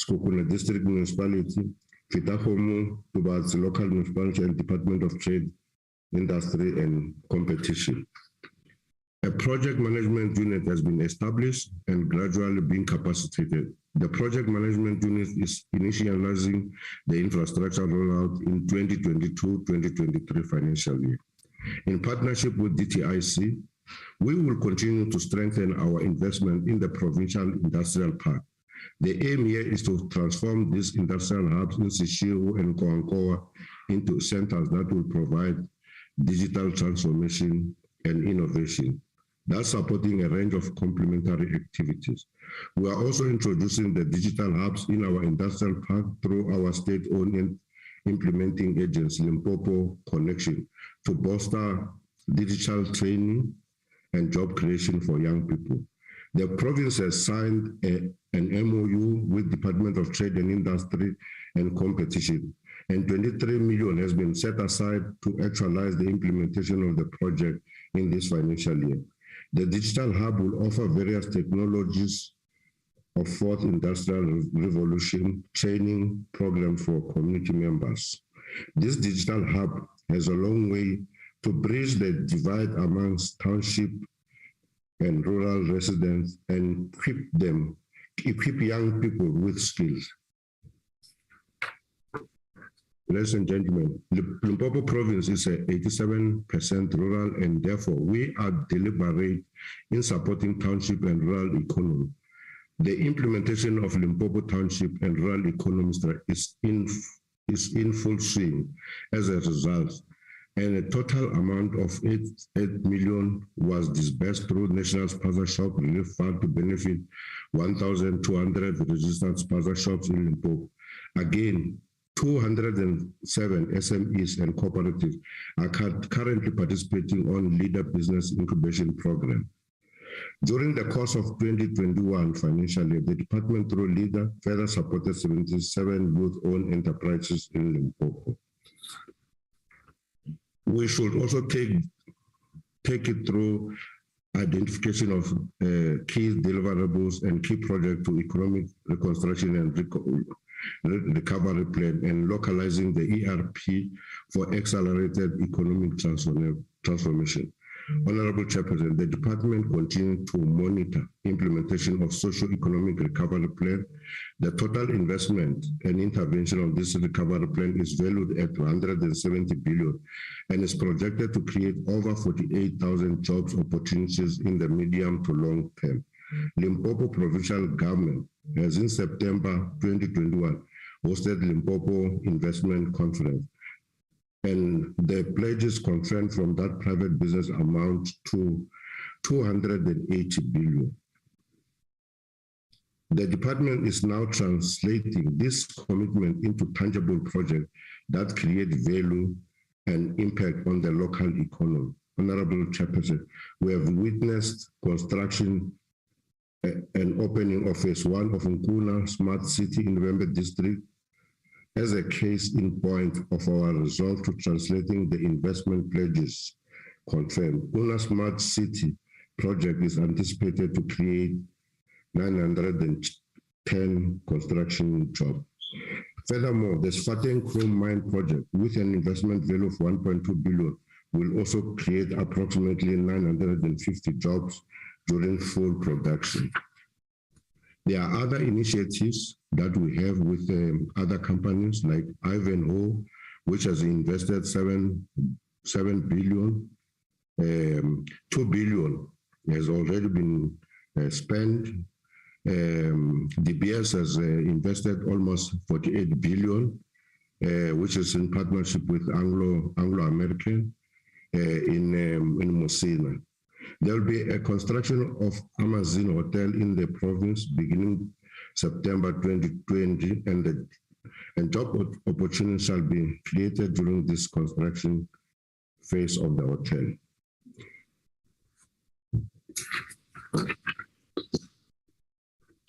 Speaker 2: Skokuna District Municipality, Fitahomu, towards local municipality and Department of Trade, Industry and Competition. A project management unit has been established and gradually being capacitated. The project management unit is initializing the infrastructure rollout in 2022-2023 financial year. In partnership with DTIC, we will continue to strengthen our investment in the provincial industrial park. The aim here is to transform these industrial hubs in Sishiru and Koankoa into centers that will provide digital transformation and innovation, thus supporting a range of complementary activities. We are also introducing the digital hubs in our industrial park through our state-owned and implementing agency, Limpopo Connection, to bolster digital training and job creation for young people. The province has signed an MOU with Department of Trade and Industry and Competition, and 23 million has been set aside to actualize the implementation of the project in this financial year. The digital hub will offer various technologies of fourth industrial revolution training program for community members. This digital hub has a long way to bridge the divide amongst township and rural residents and equip young people with skills. Ladies and gentlemen, Limpopo province is 87% rural, and therefore we are deliberate in supporting township and rural economy. The implementation of Limpopo township and rural economy is in full swing as a result, and a total amount of 8 million was disbursed through National Spaza Shop Relief Fund to benefit 1,200 registered spaza shops in Limpopo. Again, 207 SMEs and cooperatives are currently participating on Leader Business Incubation Program. During the course of 2021 financial year, the department through Leader further supported 77 youth-owned enterprises in Limpopo. we should also take it through identification of key deliverables and key projects to economic reconstruction and recovery plan, and localizing the ERRP for accelerated economic transformation. Honorable Chairperson, the department continues to monitor implementation of socio-economic recovery plan. The total investment and intervention of this recovery plan is valued at 170 billion and is projected to create over 48,000 jobs opportunities in the medium to long term. Limpopo Provincial Government has in September 2021 hosted Limpopo Investment Conference, and the pledges confirmed from that private business amount to 280 billion. The department is now translating this commitment into tangible projects that create value and impact on the local economy. Honorable Chairperson, we have witnessed construction and opening of phase 1 of Nkuna Smart City in November District as a case in point of our resolve to translating the investment pledges confirmed. Nkuna Smart City project is anticipated to create 910 construction jobs. Furthermore, the Sfateng Chrome Mine project with an investment value of 1.2 billion will also create approximately 950 jobs during full production. There are other initiatives that we have with other companies like Ivanhoe, which has invested 7 billion. 2 billion has already been spent. DBS has invested almost 48 billion, which is in partnership with Anglo-American in Mosina. There will be a construction of Amazon Hotel in the province beginning September 2020, and job opportunities shall be created during this construction phase of the hotel.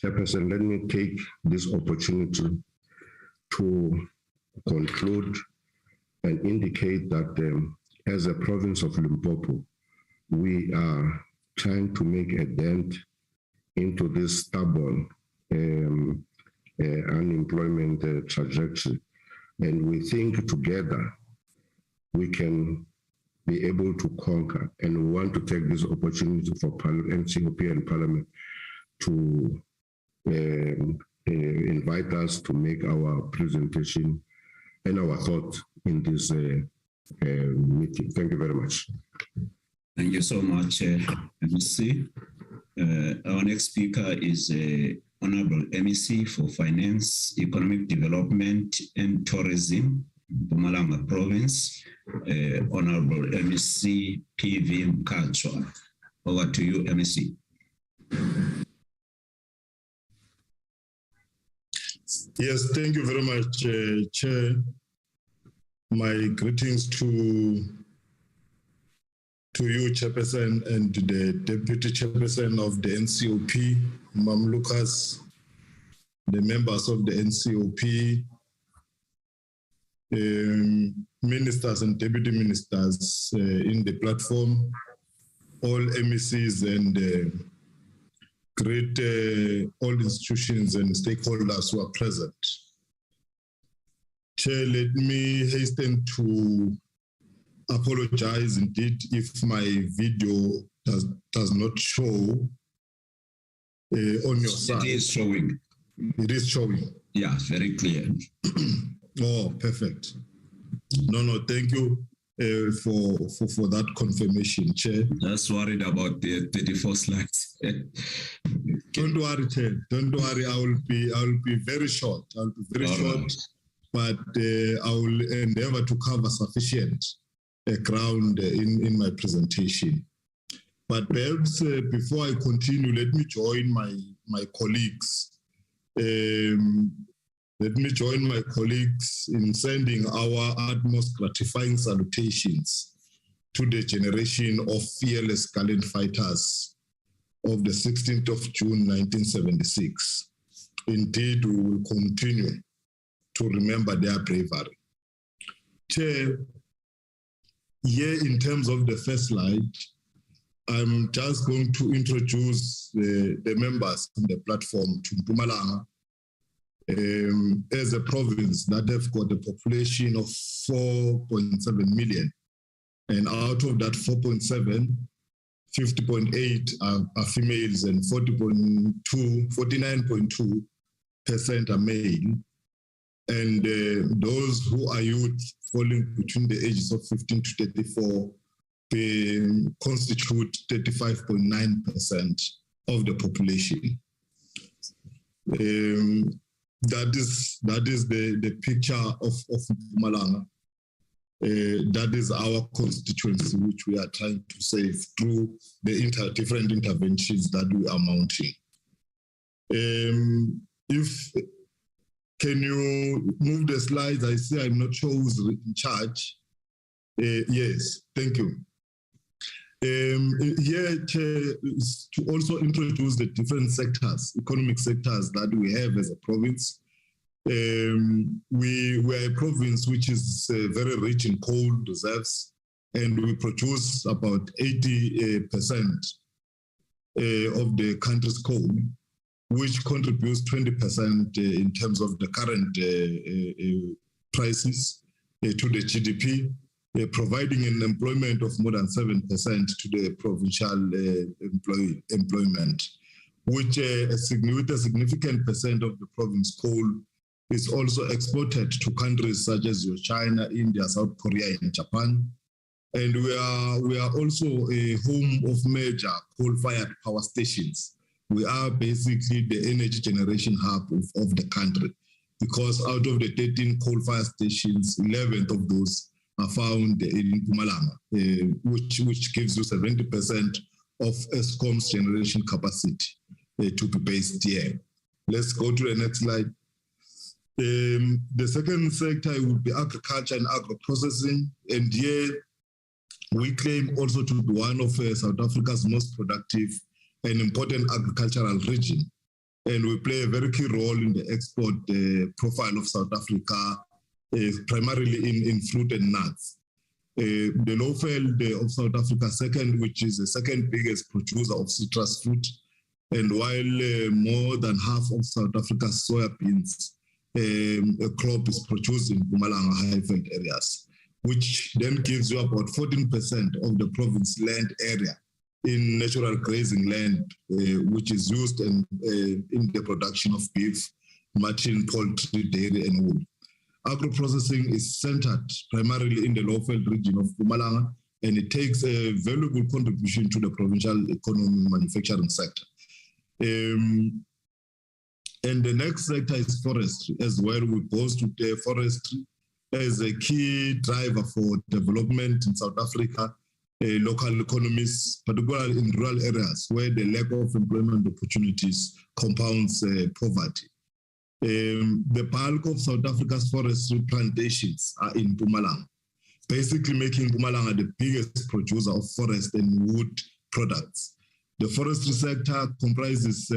Speaker 2: Chairperson, let me take this opportunity to conclude and indicate that as a province of Limpopo, we are trying to make a dent into this stubborn unemployment trajectory. And we think together we can be able to conquer, and we want to take this opportunity for NCOP and Parliament to invite us to make our presentation and our thoughts in this meeting. Thank you very much.
Speaker 15: Thank you so much, MEC. Our next speaker is Honorable MEC for Finance, Economic Development and Tourism, Mpumalanga Province, Honorable MEC PV Mkachwa. Over to you, MEC.
Speaker 20: Yes, thank you very much, Chair. My greetings to you, Chairperson, and the Deputy Chairperson of the NCOP, Mam Lucas, the members of the NCOP, ministers and deputy ministers in the platform, all MECs and great all institutions and stakeholders who are present. Chair, let me hasten to apologize indeed if my video does not show on your side.
Speaker 15: It is showing.
Speaker 20: It is showing.
Speaker 15: Yeah, very clear.
Speaker 20: Oh, perfect. No, thank you for that confirmation, Chair.
Speaker 15: Just worried about the 34 slides.
Speaker 20: Don't worry, Chair. Don't worry. I will be very short. I'll be very short, right. But I will endeavor to cover sufficient ground in my presentation. But perhaps before I continue, let me join my colleagues. Let me join my colleagues in sending our utmost gratifying salutations to the generation of fearless gallant fighters of the 16th of June, 1976. Indeed, we will continue to remember their bravery. Chair, here in terms of the first slide, I'm just going to introduce the members on the platform to Mpumalanga as a province that have got a population of 4.7 million. And out of that 4.7, 50.8 are females and 49.2% are male. And those who are youth falling between the ages of 15 to 34 constitute 35.9% of the population. That is the picture of Mpumalanga. That is our constituency, which we are trying to save through the different interventions that we are mounting. Can you move the slides? I see I'm not sure who's in charge. Yes, thank you. Here is to also introduce the different sectors, economic sectors that we have as a province. We are a province which is very rich in coal reserves, and we produce about 80% of the country's coal, which contributes 20% in terms of the current prices to the GDP, providing an employment of more than 7% to the provincial employment, which with a significant percent of the province coal is also exported to countries such as China, India, South Korea, and Japan. And we are also a home of major coal-fired power stations. We are basically the energy generation hub of the country, because out of the 13 coal-fired stations, 11 of those are found in Mpumalanga, which gives you 70% of Eskom's generation capacity to be based here. Let's go to the next slide. The second sector would be agriculture and agro-processing, and here we claim also to be one of South Africa's most productive and important agricultural region, and we play a very key role in the export profile of South Africa, primarily in fruit and nuts. The Lowveld of South Africa, which is the second biggest producer of citrus fruit, and while more than half of South Africa's soybeans crop is produced in Mpumalanga Highveld areas, which then gives you about 14% of the province land area in natural grazing land, which is used in the production of beef, mutton, poultry, dairy, and wool. Agro-processing is centered primarily in the Lowveld region of Mpumalanga, and it takes a valuable contribution to the provincial economy manufacturing sector. And the next sector is forestry as well. We boast with the forestry as a key driver for development in South Africa, local economies, particularly in rural areas where the lack of employment opportunities compounds poverty. The bulk of South Africa's forestry plantations are in Mpumalanga, basically making Mpumalanga the biggest producer of forest and wood products. The forestry sector comprises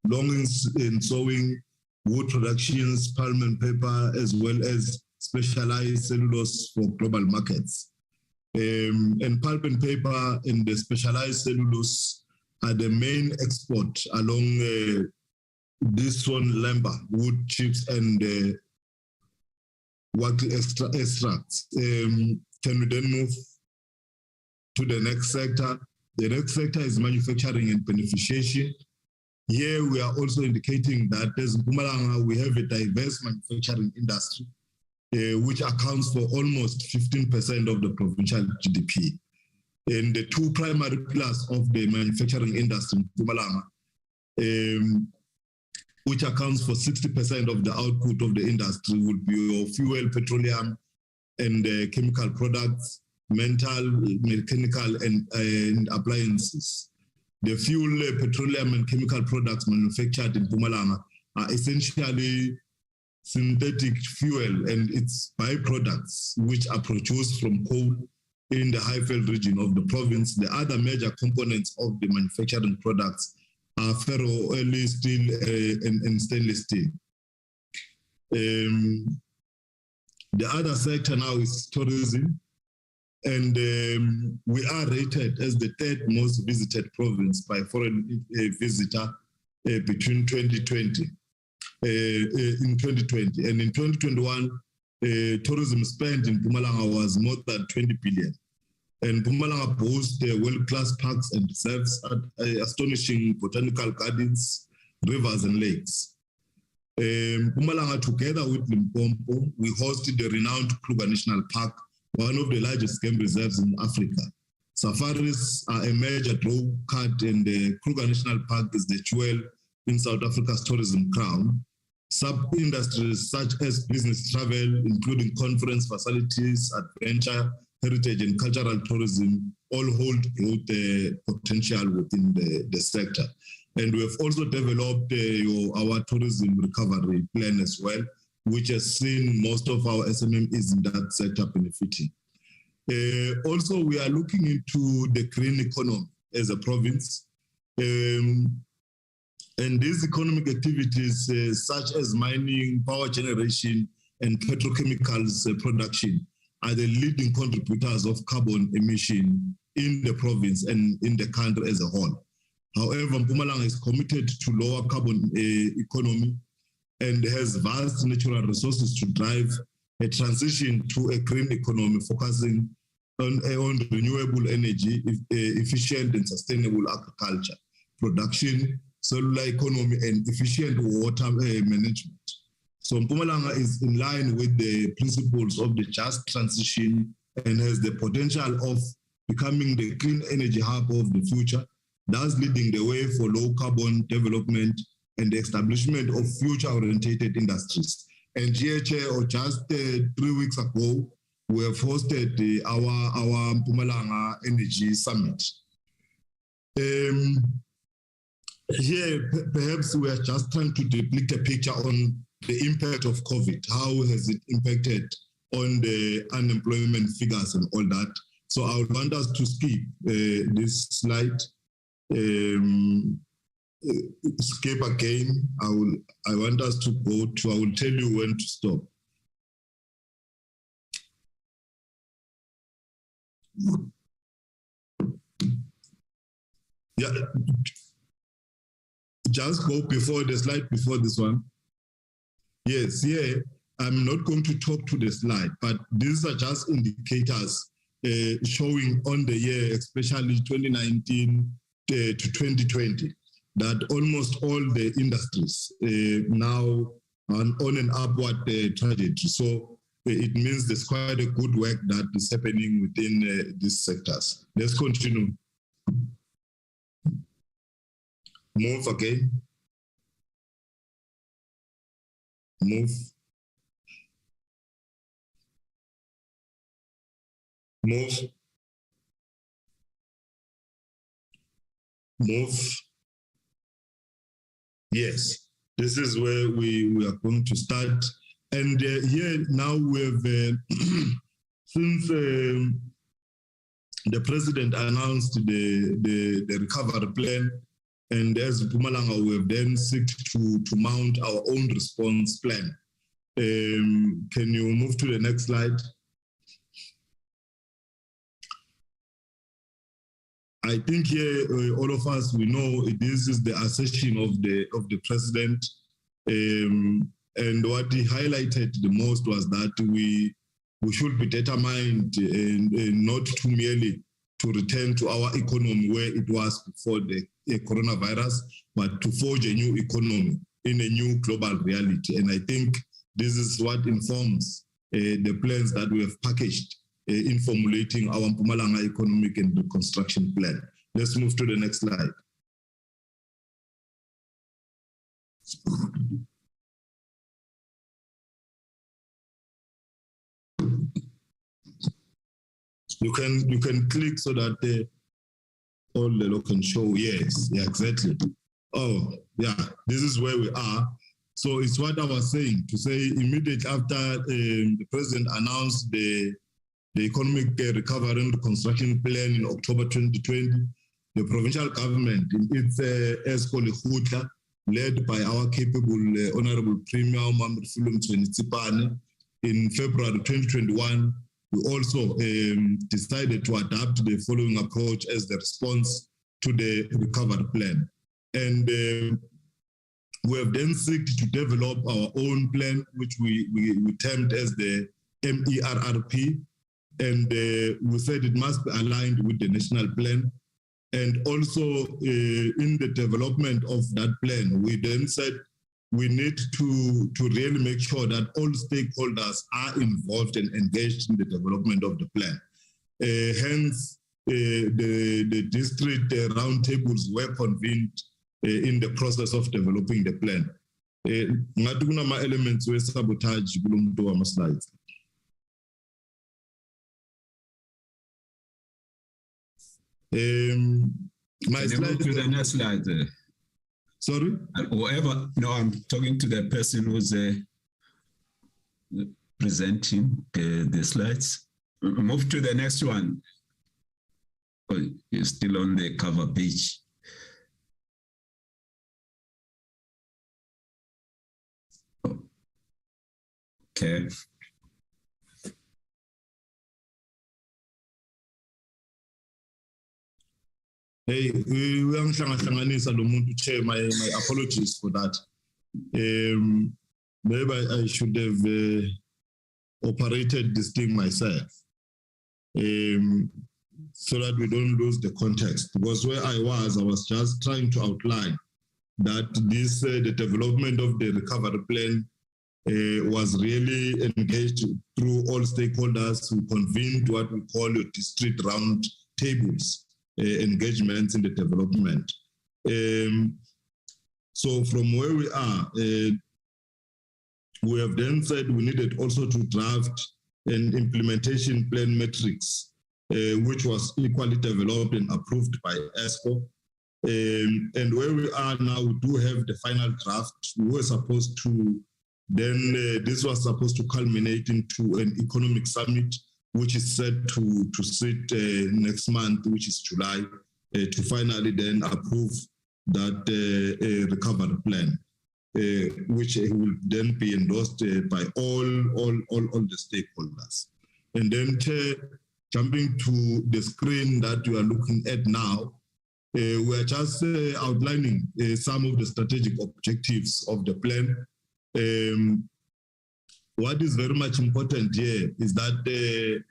Speaker 20: loggings and sawing, wood productions, pulp and paper, as well as specialized cellulose for global markets. And pulp and paper and the specialized cellulose are the main export along this one lumber, wood chips, and wattle extracts. Can we then move to the next sector? The next sector is manufacturing and beneficiation. Here we are also indicating that as Mpumalanga, we have a diverse manufacturing industry, which accounts for almost 15% of the provincial GDP. And the two primary pillars of the manufacturing industry in Mpumalanga, which accounts for 60% of the output of the industry, would be your fuel, petroleum, and chemical products, mechanical, and appliances. The fuel, petroleum, and chemical products manufactured in Mpumalanga are essentially synthetic fuel and its byproducts, which are produced from coal in the Highveld region of the province. The other major components of the manufacturing products are ferro-alloy steel and stainless steel.
Speaker 7: The other sector now is tourism. And we are rated as the third most visited province by foreign visitor between 2020. In 2020 and in 2021, tourism spent in Mpumalanga was more than 20 billion. And Mpumalanga boasts world-class parks and reserves, astonishing botanical gardens, rivers and lakes. Mpumalanga, together with Limpopo, we hosted the renowned Kruger National Park, one of the largest game reserves in Africa. Safaris are a major draw card, and the Kruger National Park is the jewel in South Africa's tourism crown. Sub-industries such as business travel, including conference facilities, adventure, heritage, and cultural tourism, all hold growth potential within the sector. And we have also developed our tourism recovery plan as well, which has seen most of our SMMEs in that sector benefiting. Also, we are looking into the green economy as a province. And these economic activities, such as mining, power generation, and petrochemicals production, are the leading contributors of carbon emission in the province and in the country as a whole. However, Mpumalanga is committed to lower carbon economy and has vast natural resources to drive a transition to a green economy, focusing on renewable energy, efficient and sustainable agriculture, production, cellular economy, and efficient water management. So Mpumalanga is in line with the principles of the just transition and has the potential of becoming the clean energy hub of the future, thus leading the way for low carbon development and the establishment of future-oriented industries. And here, Chair, just 3 weeks ago, we have hosted our Mpumalanga Energy Summit. Here, perhaps we are just trying to depict a picture on the impact of COVID. How has it impacted on the unemployment figures and all that? So I would want us to skip this slide. Skip again. I want us to go to, I will tell you when to stop. Yeah, just go before the slide before this one. Yes, yeah, I'm not going to talk to the slide, but these are just indicators showing on the year, especially 2019 to 2020, that almost all the industries now are on an upward trajectory. So it means there's quite a good work that is happening within these sectors. Let's continue. Move again. Move. Move. Move. Yes, this is where we are going to start. And here now we have, since the president announced the recovery plan, and as Mpumalanga, we have then sought to mount our own response plan. Can you move to the next slide? I think here all of us, we know this is the assertion of the president, and what he highlighted the most was that we should be determined and not to merely to return to our economy where it was before the coronavirus, but to forge a new economy in a new global reality. And I think this is what informs the plans that we have packaged in formulating our Mpumalanga Economic and Reconstruction Plan. Let's move to the next slide. You can click so that all the law can show. Yes, yeah, exactly. Oh, yeah, this is where we are. So it's what I was saying, to say immediately after the president announced the Economic Recovery and Reconstruction Plan in October 2020, the provincial government in its ESCO, led by our capable Honorable Premier Mamrufulu Mtsweni-Tsipane, in February 2021, we also decided to adopt the following approach as the response to the recovery plan. And we have then sought to develop our own plan, which we termed as the MERRP. And we said it must be aligned with the national plan. And also in the development of that plan, we then said we need to really make sure that all stakeholders are involved and engaged in the development of the plan. Hence, the district roundtables were convened in the process of developing the plan. Ngathi kunama elements we sabotage kulo muntu wama slides.
Speaker 15: My slide to the next slide.
Speaker 7: Sorry?
Speaker 15: Whoever, no, I'm talking to the person who's presenting the slides. Move to the next one. Oh, you're still on the cover page. Okay.
Speaker 7: Hey, uyangihlanganisa lo muntu chair, my apologies for that. Maybe I should have operated this thing myself, so that we don't lose the context. Because where I was just trying to outline that this the development of the recovery plan was really engaged through all stakeholders who convened what we call your district round tables. Engagements in the development. So from where we are, we have then said we needed also to draft an implementation plan matrix, which was equally developed and approved by ESCO. And where we are now, we do have the final draft. We were supposed to, then this was supposed to culminate into an economic summit, which is set to sit next month, which is July, to finally then approve that recovery plan, which will then be endorsed by all the stakeholders. And then jumping to the screen that you are looking at now, we are just outlining some of the strategic objectives of the plan. What is very much important here is that,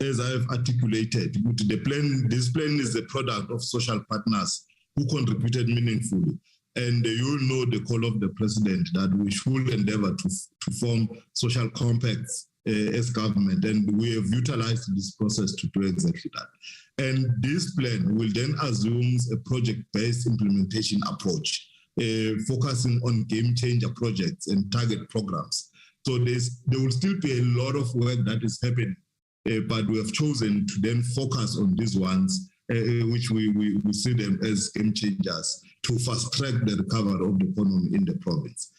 Speaker 7: as I have articulated, the plan, this plan is a product of social partners who contributed meaningfully. And you know the call of the president that we should endeavor to form social compacts as government. And we have utilized this process to do exactly that. And this plan will then assume a project-based implementation approach, focusing on game changer projects and target programs. So there will still be a lot of work that is happening, but we have chosen to then focus on these ones, which we see them as game changers to fast track the recovery of the economy in the province.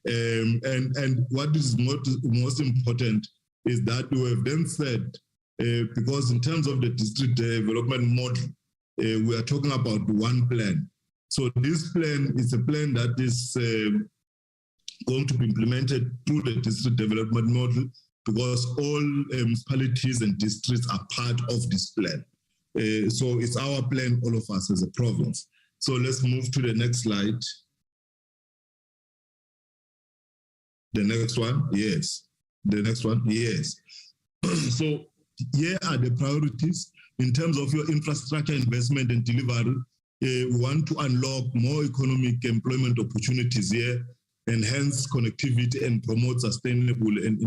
Speaker 7: And what is most important is that we have then said, because in terms of the district development model, we are talking about one plan. So this plan is a plan that is going to be implemented through the district development model, because all municipalities and districts are part of this plan. So it's our plan, all of us as a province. So let's move to the next slide. The next one, yes. The next one, yes. So here are the priorities in terms of your infrastructure investment and delivery. We want to unlock more economic employment opportunities here, enhance connectivity and promote sustainable and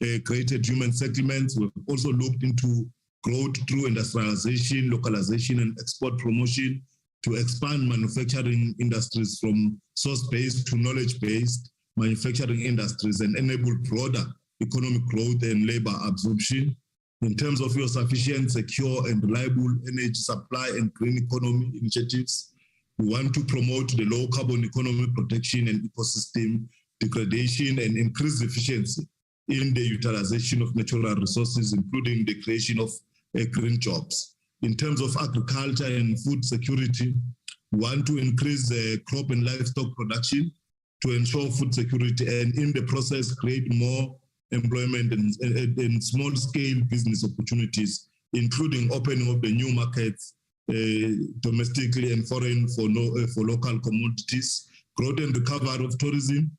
Speaker 7: integrated human settlements. We've also looked into growth through industrialization, localization, and export promotion to expand manufacturing industries from source-based to knowledge-based manufacturing industries and enable broader economic growth and labor absorption. In terms of your sufficient, secure, and reliable energy supply and green economy initiatives, we want to promote the low carbon economy protection and ecosystem degradation and increase efficiency in the utilization of natural resources, including the creation of green jobs. In terms of agriculture and food security, we want to increase the crop and livestock production to ensure food security and in the process create more employment and small-scale business opportunities, including opening of the new markets domestically and foreign for local commodities, growth and recovery of tourism.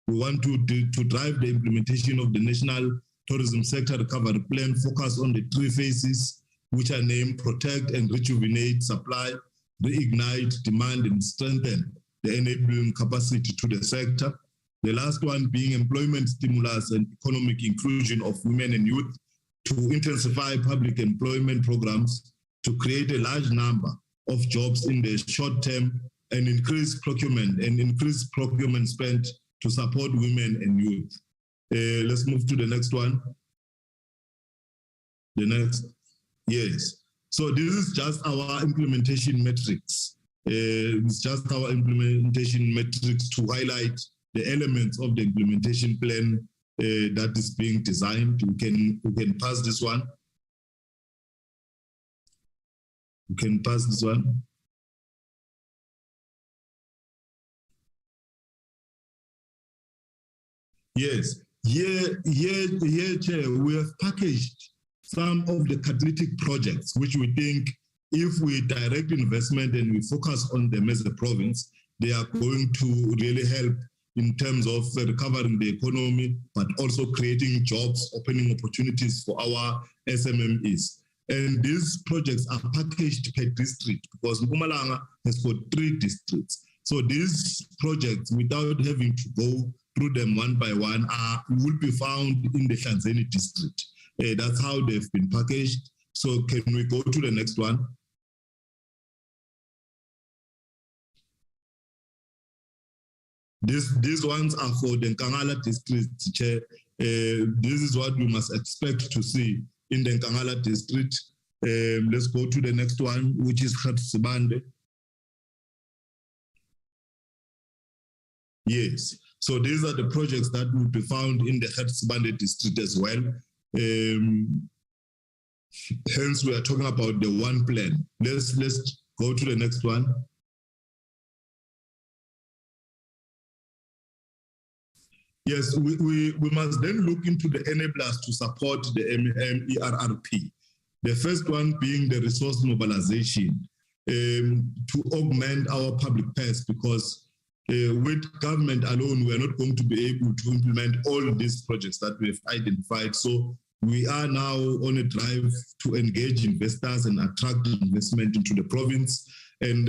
Speaker 7: We want to drive the implementation of the National Tourism Sector Recovery Plan, focus on the 3 phases, which are named protect and rejuvenate supply, reignite demand, and strengthen the enabling capacity to the sector. The last one being employment stimulus and economic inclusion of women and youth, to intensify public employment programs, to create a large number of jobs in the short term, and increase procurement spend to support women and youth. Let's move to the next one. The next, yes. So this is just our implementation metrics. It's just our implementation metrics to highlight the elements of the implementation plan that is being designed. We can pass this one. You can pass this one. Yes, here, Chair, we have packaged some of the catalytic projects, which we think if we direct investment and we focus on them as a province, they are going to really help in terms of recovering the economy, but also creating jobs, opening opportunities for our SMMEs. And these projects are packaged per district because Mpumalanga has got 3 districts. So these projects, without having to go through them one by one, will be found in the Hlanzeni district. That's how they've been packaged. So can we go to the next one? These ones are for the Nkangala district, Chair. This is what we must expect to see in the Nkangala district. Let's go to the next one, which is Khatsibande. Yes, so these are the projects that will be found in the Khatsibande district as well. Hence, we are talking about the one plan. Let's go to the next one. Yes, we must then look into the enablers to support the ERRP. The first one being the resource mobilization to augment our public purse, because with government alone, we are not going to be able to implement all these projects that we have identified. So we are now on a drive to engage investors and attract investment into the province. And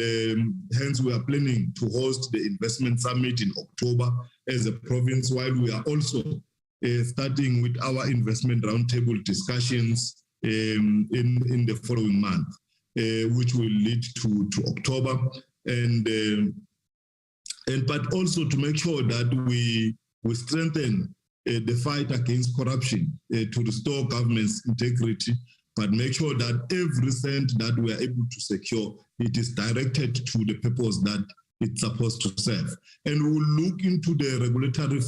Speaker 7: hence we are planning to host the investment summit in October as a province, while we are also starting with our investment roundtable discussions in the following month, which will lead to October. But also to make sure that we strengthen the fight against corruption to restore government's integrity, but make sure that every cent that we are able to secure, it is directed to the purpose that it's supposed to serve. And we'll look into the regulatory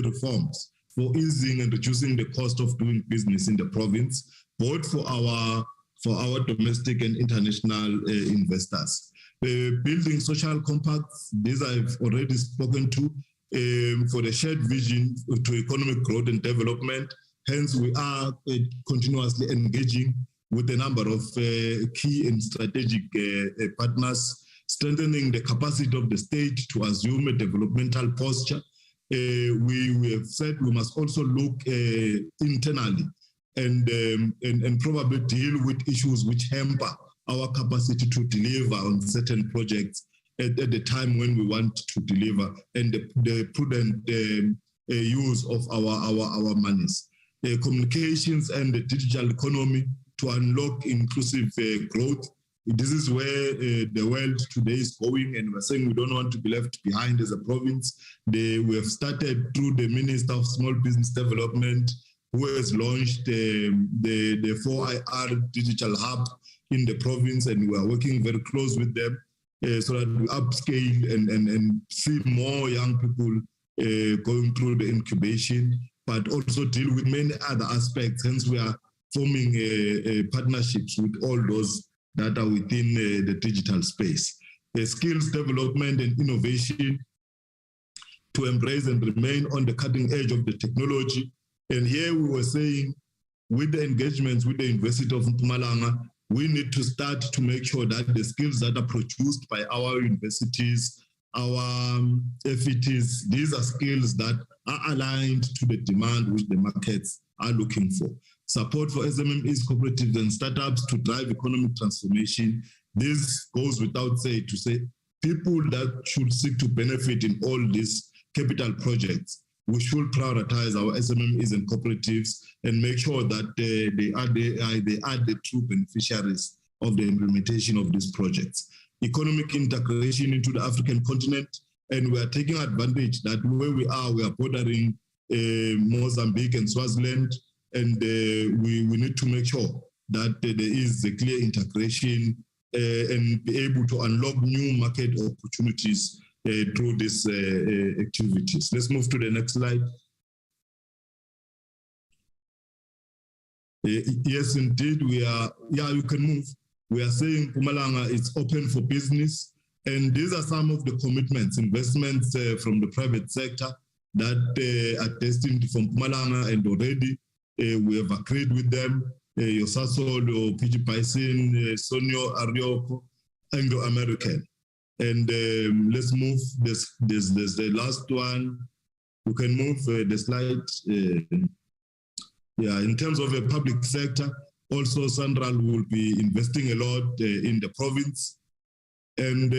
Speaker 7: reforms for easing and reducing the cost of doing business in the province, both for our domestic and international investors. Building social compacts, these I've already spoken to, for the shared vision to economic growth and development. Hence, we are continuously engaging with a number of key and strategic partners, strengthening the capacity of the state to assume a developmental posture. We have said we must also look internally and probably deal with issues which hamper our capacity to deliver on certain projects at the time when we want to deliver, and the prudent use of our monies. Communications and the digital economy to unlock inclusive growth. This is where the world today is going, and we're saying we don't want to be left behind as a province. We have started through the Minister of Small Business Development, who has launched the 4IR Digital Hub in the province, and we are working very close with them so that we upscale and see more young people going through the incubation, but also deal with many other aspects. Hence, we are forming partnerships with all those that are within the digital space. Skills development and innovation to embrace and remain on the cutting edge of the technology, And here we were saying, with the engagements with the University of Mpumalanga, we need to start to make sure that the skills that are produced by our universities, our FETs, these are skills that are aligned to the demand which the markets are looking for. Support for SMMEs, cooperatives, and startups to drive economic transformation. This goes without saying to say people that should seek to benefit in all these capital projects. We should prioritize our SMMEs and cooperatives and make sure that they are the true beneficiaries of the implementation of these projects. Economic integration into the African continent, and we are taking advantage that where we are bordering Mozambique and Swaziland, and we need to make sure that there is a clear integration and be able to unlock new market opportunities through these activities. Let's move to the next slide. Yes, indeed, we are, you can move. We are saying Mpumalanga is open for business, and these are some of the commitments, investments from the private sector that are destined for Mpumalanga, and already we have agreed with them, Yosasol, PG Bison, Sonio, Arioko, Anglo-American. And let's move, there's the last one. You can move the slide. In terms of the public sector, also Central will be investing a lot in the province. And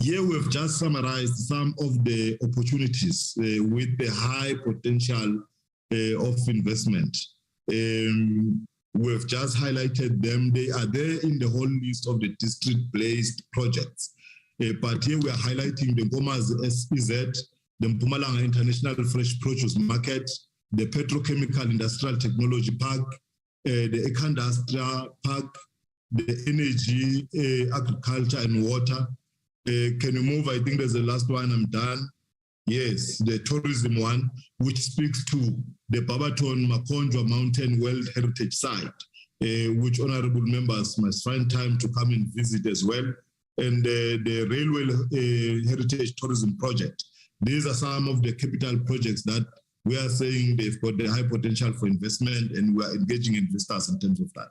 Speaker 7: here we've just summarized some of the opportunities with the high potential of investment. We've just highlighted them. They are there in the whole list of the district-based projects. But here we are highlighting the Goma's SEZ, the Mpumalanga International Fresh Produce Market, the Petrochemical Industrial Technology Park, the Econdustria Park, the Energy, Agriculture and Water. Can you move? I think there's the last one, I'm done. Yes, the tourism one, which speaks to the Babaton Makonjwa Mountain World Heritage Site, which honorable members must find time to come and visit as well. And the Railway Heritage Tourism Project. These are some of the capital projects that we are saying they've got the high potential for investment, and we are engaging investors in terms of that.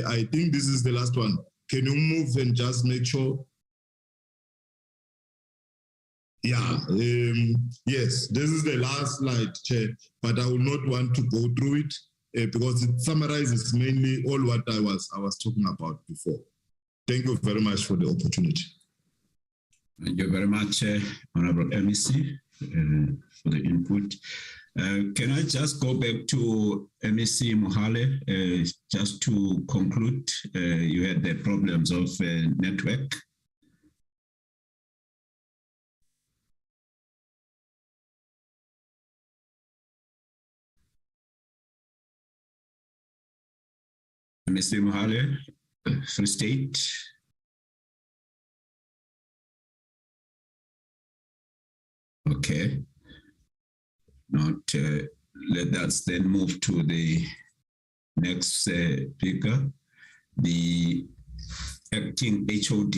Speaker 7: I think this is the last one. Can you move and just make sure? Yeah, yes, this is the last slide, Chair, but I will not want to go through it because it summarizes mainly all what I was talking about before. Thank you very much for the opportunity.
Speaker 15: Thank you very much, Honorable MEC, for the input. Can I just go back to MEC Mohale, just to conclude? You had the problems of network. Mr. Mohale, Free State. Okay. Let us then move to the next speaker, the Acting HOD,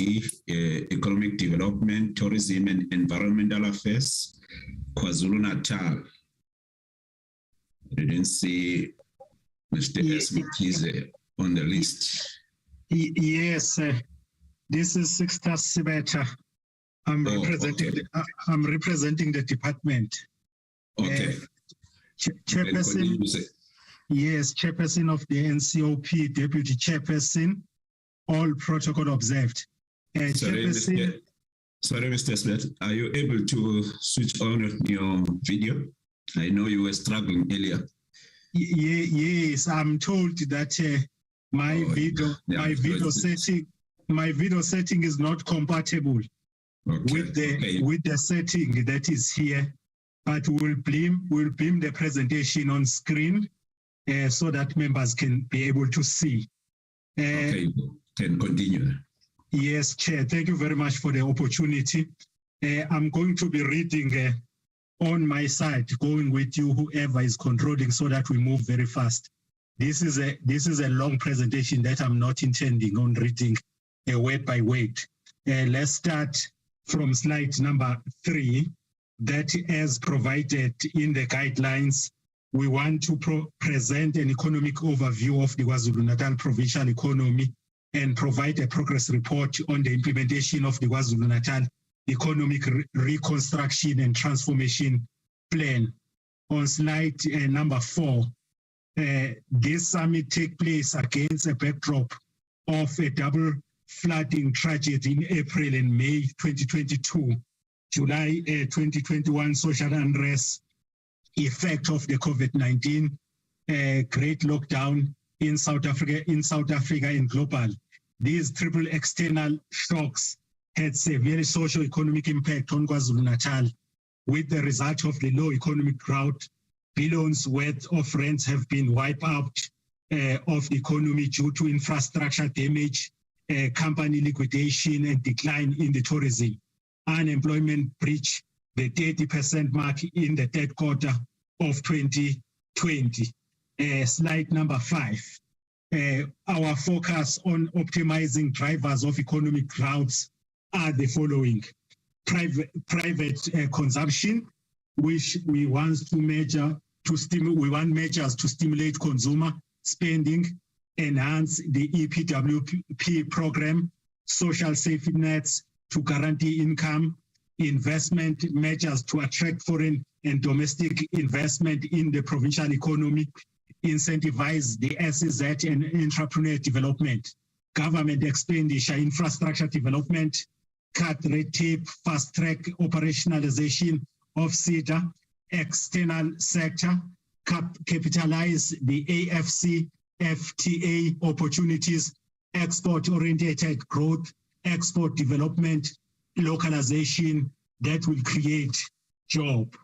Speaker 15: Economic Development, Tourism and Environmental Affairs, KwaZulu-Natal. I didn't see Mr. Smes on the list.
Speaker 6: Yes, this is Sixta Sibeta. I'm representing the department.
Speaker 15: Okay.
Speaker 6: Chairperson. Yes, Chairperson of the NCOP, Deputy Chairperson, all protocol observed.
Speaker 15: Sorry, Mr. Smith, are you able to switch on your video? I know you were struggling earlier.
Speaker 6: Yes, I'm told that my video setting is not compatible with the setting that is here, but we'll beam the presentation on screen so that members can be able to see.
Speaker 15: Okay, can continue.
Speaker 6: Yes, Chair. Thank you very much for the opportunity. I'm going to be reading on my side, going with you, whoever is controlling, so that we move very fast. This is a long presentation that I'm not intending on reading word by word. Let's start from slide number 3. that as provided in the guidelines, we want to present an economic overview of the KwaZulu-Natal provincial economy and provide a progress report on the implementation of the KwaZulu-Natal Economic Reconstruction and Transformation Plan. On slide number 4, this summit takes place against a backdrop of a double flooding tragedy in April and May 2022, July 2021 social unrest, effect of the COVID-19, great lockdown in South Africa and global. These triple external shocks had severe socio-economic impact on KwaZulu-Natal, with the result of the low economic growth. Billions worth of rents have been wiped out of the economy due to infrastructure damage, company liquidation, and decline in the tourism. Unemployment breached the 30% mark in the third quarter of 2020. Slide number 5. Our focus on optimizing drivers of economic growth are the following. Private consumption, which we want to measure we want measures to stimulate consumer spending, enhance the EPWP program, social safety nets to guarantee income, investment measures to attract foreign and domestic investment in the provincial economy, incentivize the SEZ and entrepreneur development, government expenditure, infrastructure development, cut red tape, fast-track operationalization of SEDA, external sector, capitalize the AFC, FTA opportunities, export-oriented growth, export development, localization that will create job.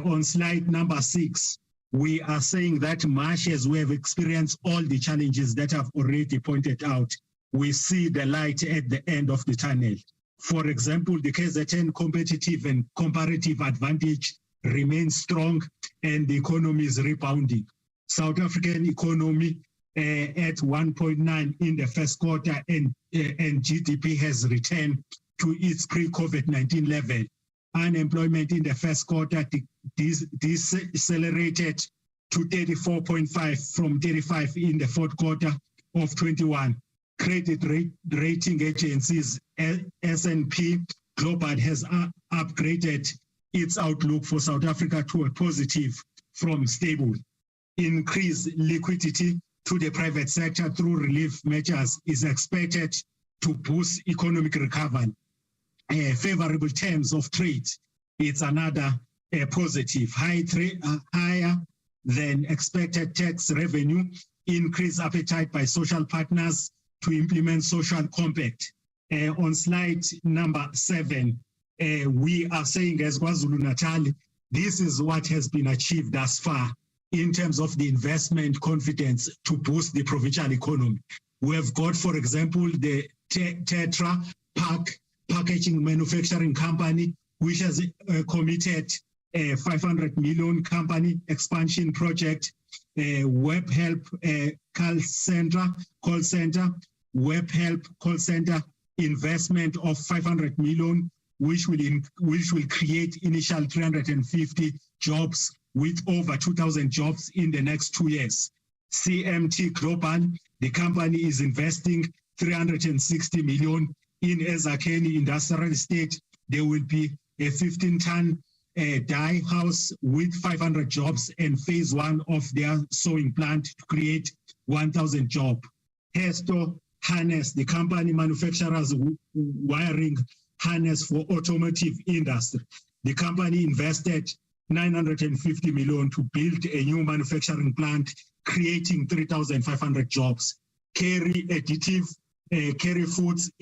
Speaker 6: On slide number 6, we are saying that much as we have experienced all the challenges that I've already pointed out, we see the light at the end of the tunnel. For example, the KZN competitive and comparative advantage remains strong and the economy is rebounding. South African economy at 1.9 in the first quarter and GDP has returned to its pre-COVID-19 level. Unemployment in the first quarter decelerated to 34.5 from 35 in the fourth quarter of 21. Credit rating agencies, S&P Global has upgraded its outlook for South Africa to a positive from stable. Increased liquidity to the private sector through relief measures is expected to boost economic recovery. Favorable terms of trade, it's another positive. Higher than expected tax revenue, increased appetite by social partners to implement social compact. On slide number 7, we are saying as KwaZulu-Natal, this is what has been achieved thus far in terms of the investment confidence to boost the provincial economy. We have got, for example, the Tetra Pak packaging manufacturing company, which has committed a 500 million company expansion project, web help call center, web help call center investment of 500 million, which will create initial 350 jobs with over 2,000 jobs in the next 2 years. CMT Global, the company is investing 360 million in Ezakeni Industrial Estate. There will be a 15-ton dye house with 500 jobs and phase 1 of their sewing plant to create 1,000 jobs. Hesto Harness, the company manufacturers wiring harness for automotive industry. The company invested 950 million to build a new manufacturing plant, creating 3,500 jobs. Kerry Additive, Kerry Foods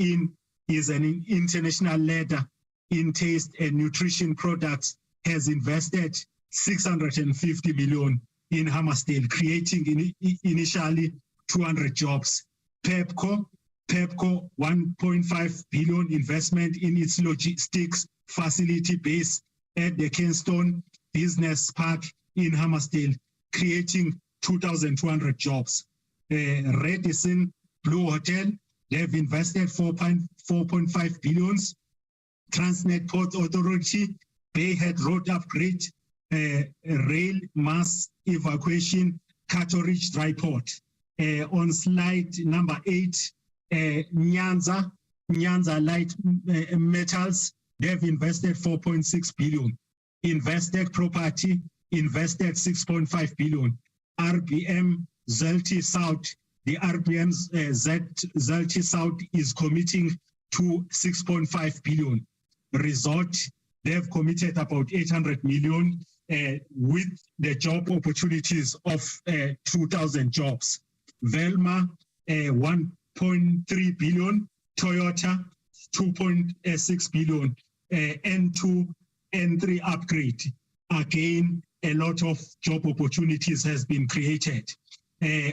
Speaker 6: is an international leader in taste and nutrition products, has invested 650 million in Hammersdale, creating initially 200 jobs. Pepco, 1.5 billion investment in its logistics facility base at the Kensington Business Park in Hammersdale, creating 2,200 jobs. Radisson Blue Hotel, they've invested 4.5 billions. Transnet Port Authority Bayhead Road upgrade, rail mass evacuation, Cato Ridge Dry Port. On slide number 8, Nyanza Light Metals, they've invested 4.6 billion. Investec Property invested 6.5 billion. RBM Zelti South, the RBM Zelti South is committing to 6.5 billion. Resort, they've committed about 800 million with the job opportunities of 2,000 jobs. Velma, 1.3 billion. Toyota, 2.6 billion. N2, N3 upgrade. Again, a lot of job opportunities has been created.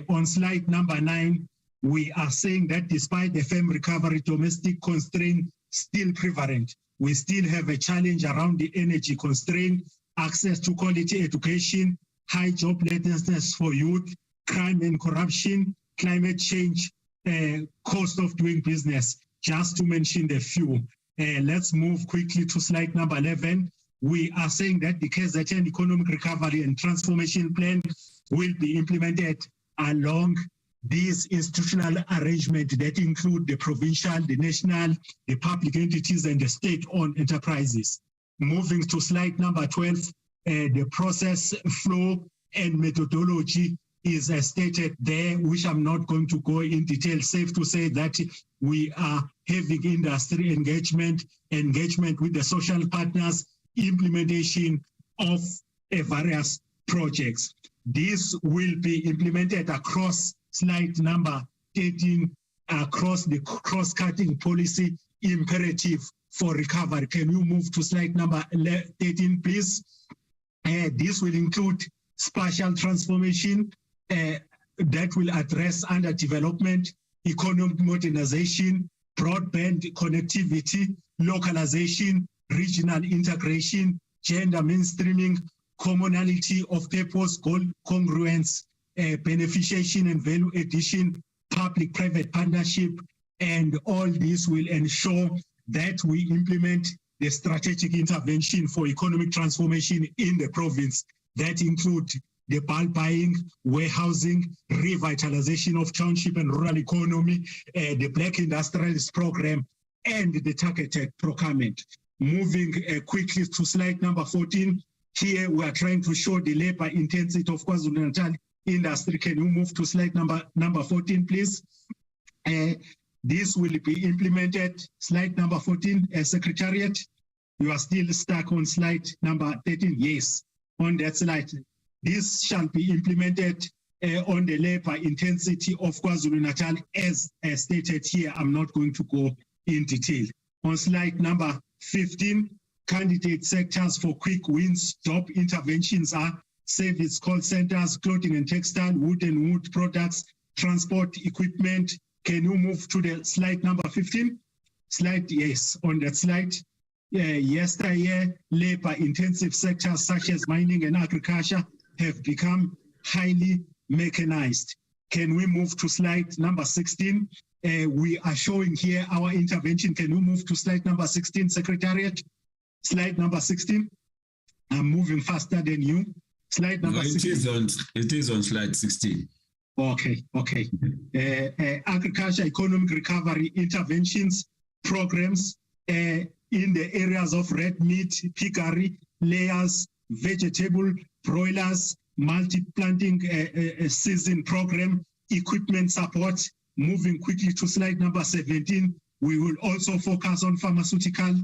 Speaker 6: On slide number 9, we are saying that despite the firm recovery, domestic constraint still prevalent. We still have a challenge around the energy constraint, access to quality education, high joblessness for youth, crime and corruption, climate change, cost of doing business, just to mention the few. Let's move quickly to slide number 11. We are saying that the KZN Economic Recovery and Transformation Plan will be implemented along these institutional arrangements that include the provincial, the national, the public entities, and the state-owned enterprises. Moving to slide number 12, the process, flow, and methodology is stated there, which I'm not going to go in detail. Safe to say that we are having industry engagement with the social partners, implementation of various projects. This will be implemented across slide number 18, across the cross-cutting policy imperative for recovery. Can you move to slide number 13, please? This will include spatial transformation that will address underdevelopment, economic modernization, broadband connectivity, localization, regional integration, gender mainstreaming, commonality of purpose, goal congruence, beneficiation and value addition, public-private partnership, and all this will ensure that we implement the strategic intervention for economic transformation in the province that include the bulk buying, warehousing, revitalization of township and rural economy, the Black Industrialist Program, and the targeted procurement. Moving quickly to slide number 14, here we are trying to show the labor intensity of KwaZulu-Natal industry. Can you move to slide number 14, please? This will be implemented, slide number 14, Secretariat. You are still stuck on slide number 13. Yes, on that slide. This shall be implemented on the labor intensity of KwaZulu-Natal as stated here. I'm not going to go in detail. On slide number 15, candidate sectors for quick wins job interventions are service call centers, clothing and textile, wood and wood products, transport equipment. Can you move to the slide number 15? Slide, yes, on that slide. Yesteryear, labor-intensive sectors such as mining and agriculture have become highly mechanized. Can we move to slide number 16? We are showing here our intervention. Can you move to slide number 16, Secretariat? Slide number 16. I'm moving faster than you. Slide number 16.
Speaker 15: It is on slide 16.
Speaker 6: Okay. Agriculture economic recovery interventions programs in the areas of red meat, piggery, layers, vegetable, broilers, multi-planting season program, equipment support. Moving quickly to slide number 17, we will also focus on pharmaceutical,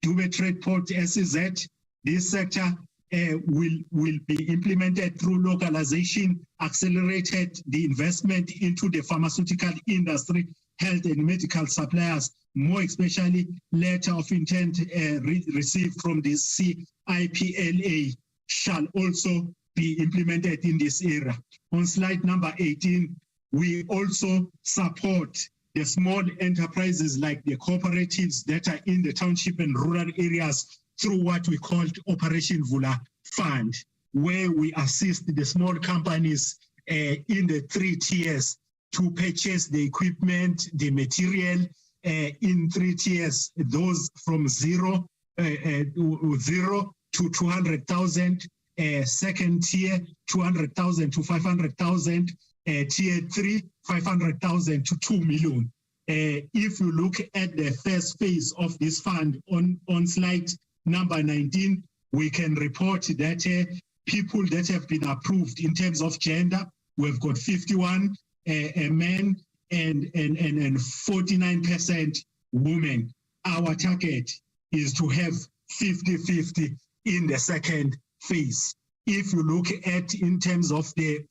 Speaker 6: Kubert trade port SEZ. This sector will be implemented through localization, accelerated the investment into the pharmaceutical industry, health and medical suppliers, more especially letter of intent received from the CIPLA shall also be implemented in this area. On slide number 18, we also support the small enterprises like the cooperatives that are in the township and rural areas through what we call Operation Vula Fund, where we assist the small companies in the 3 tiers to purchase the equipment, the material in 3 tiers, those from zero to 200,000, second tier 200,000 to 500,000, tier 3 500,000 to 2 million. If you look at the first phase of this fund on slide number 19, we can report that people that have been approved in terms of gender, we've got 51 men and 49% women. Our target is to have 50-50 in the second phase. If you look at in terms of the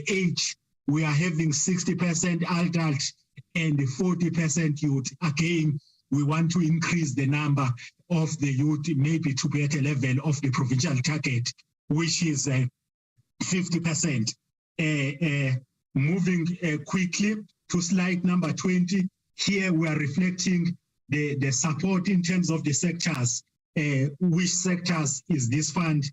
Speaker 6: age, we are having 60% adult and 40% youth. Again, we want to increase the number of the youth, maybe to be at a level of the provincial target, which is 50%. Moving quickly to slide number 20, here we are reflecting the support in terms of the sectors. Which sectors is this fund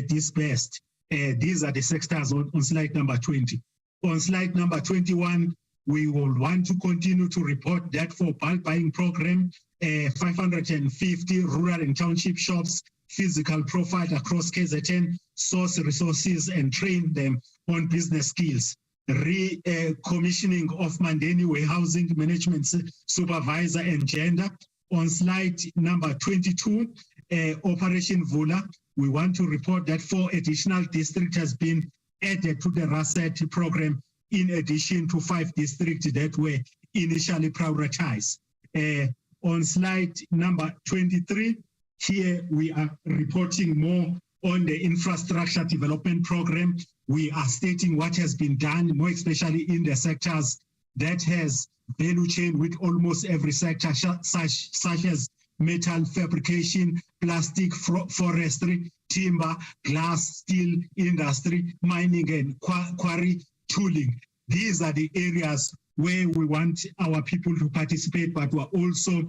Speaker 6: dispersed? These are the sectors on slide number 20. On slide number 21, we will want to continue to report that for bulk buying program, 550 rural and township shops, physical profile across KZN, source resources and train them on business skills. Recommissioning of Mandeni warehousing management supervisor and gender. On slide number 22, Operation Vula, we want to report that 4 additional districts has been added to the RASET program in addition to 5 districts that were initially prioritized. On slide number 23, here we are reporting more on the infrastructure development program. We are stating what has been done, more especially in the sectors that has value chain with almost every sector, such as metal fabrication, plastic, forestry, timber, glass, steel industry, mining and quarry tooling. These are the areas where we want our people to participate, but we're also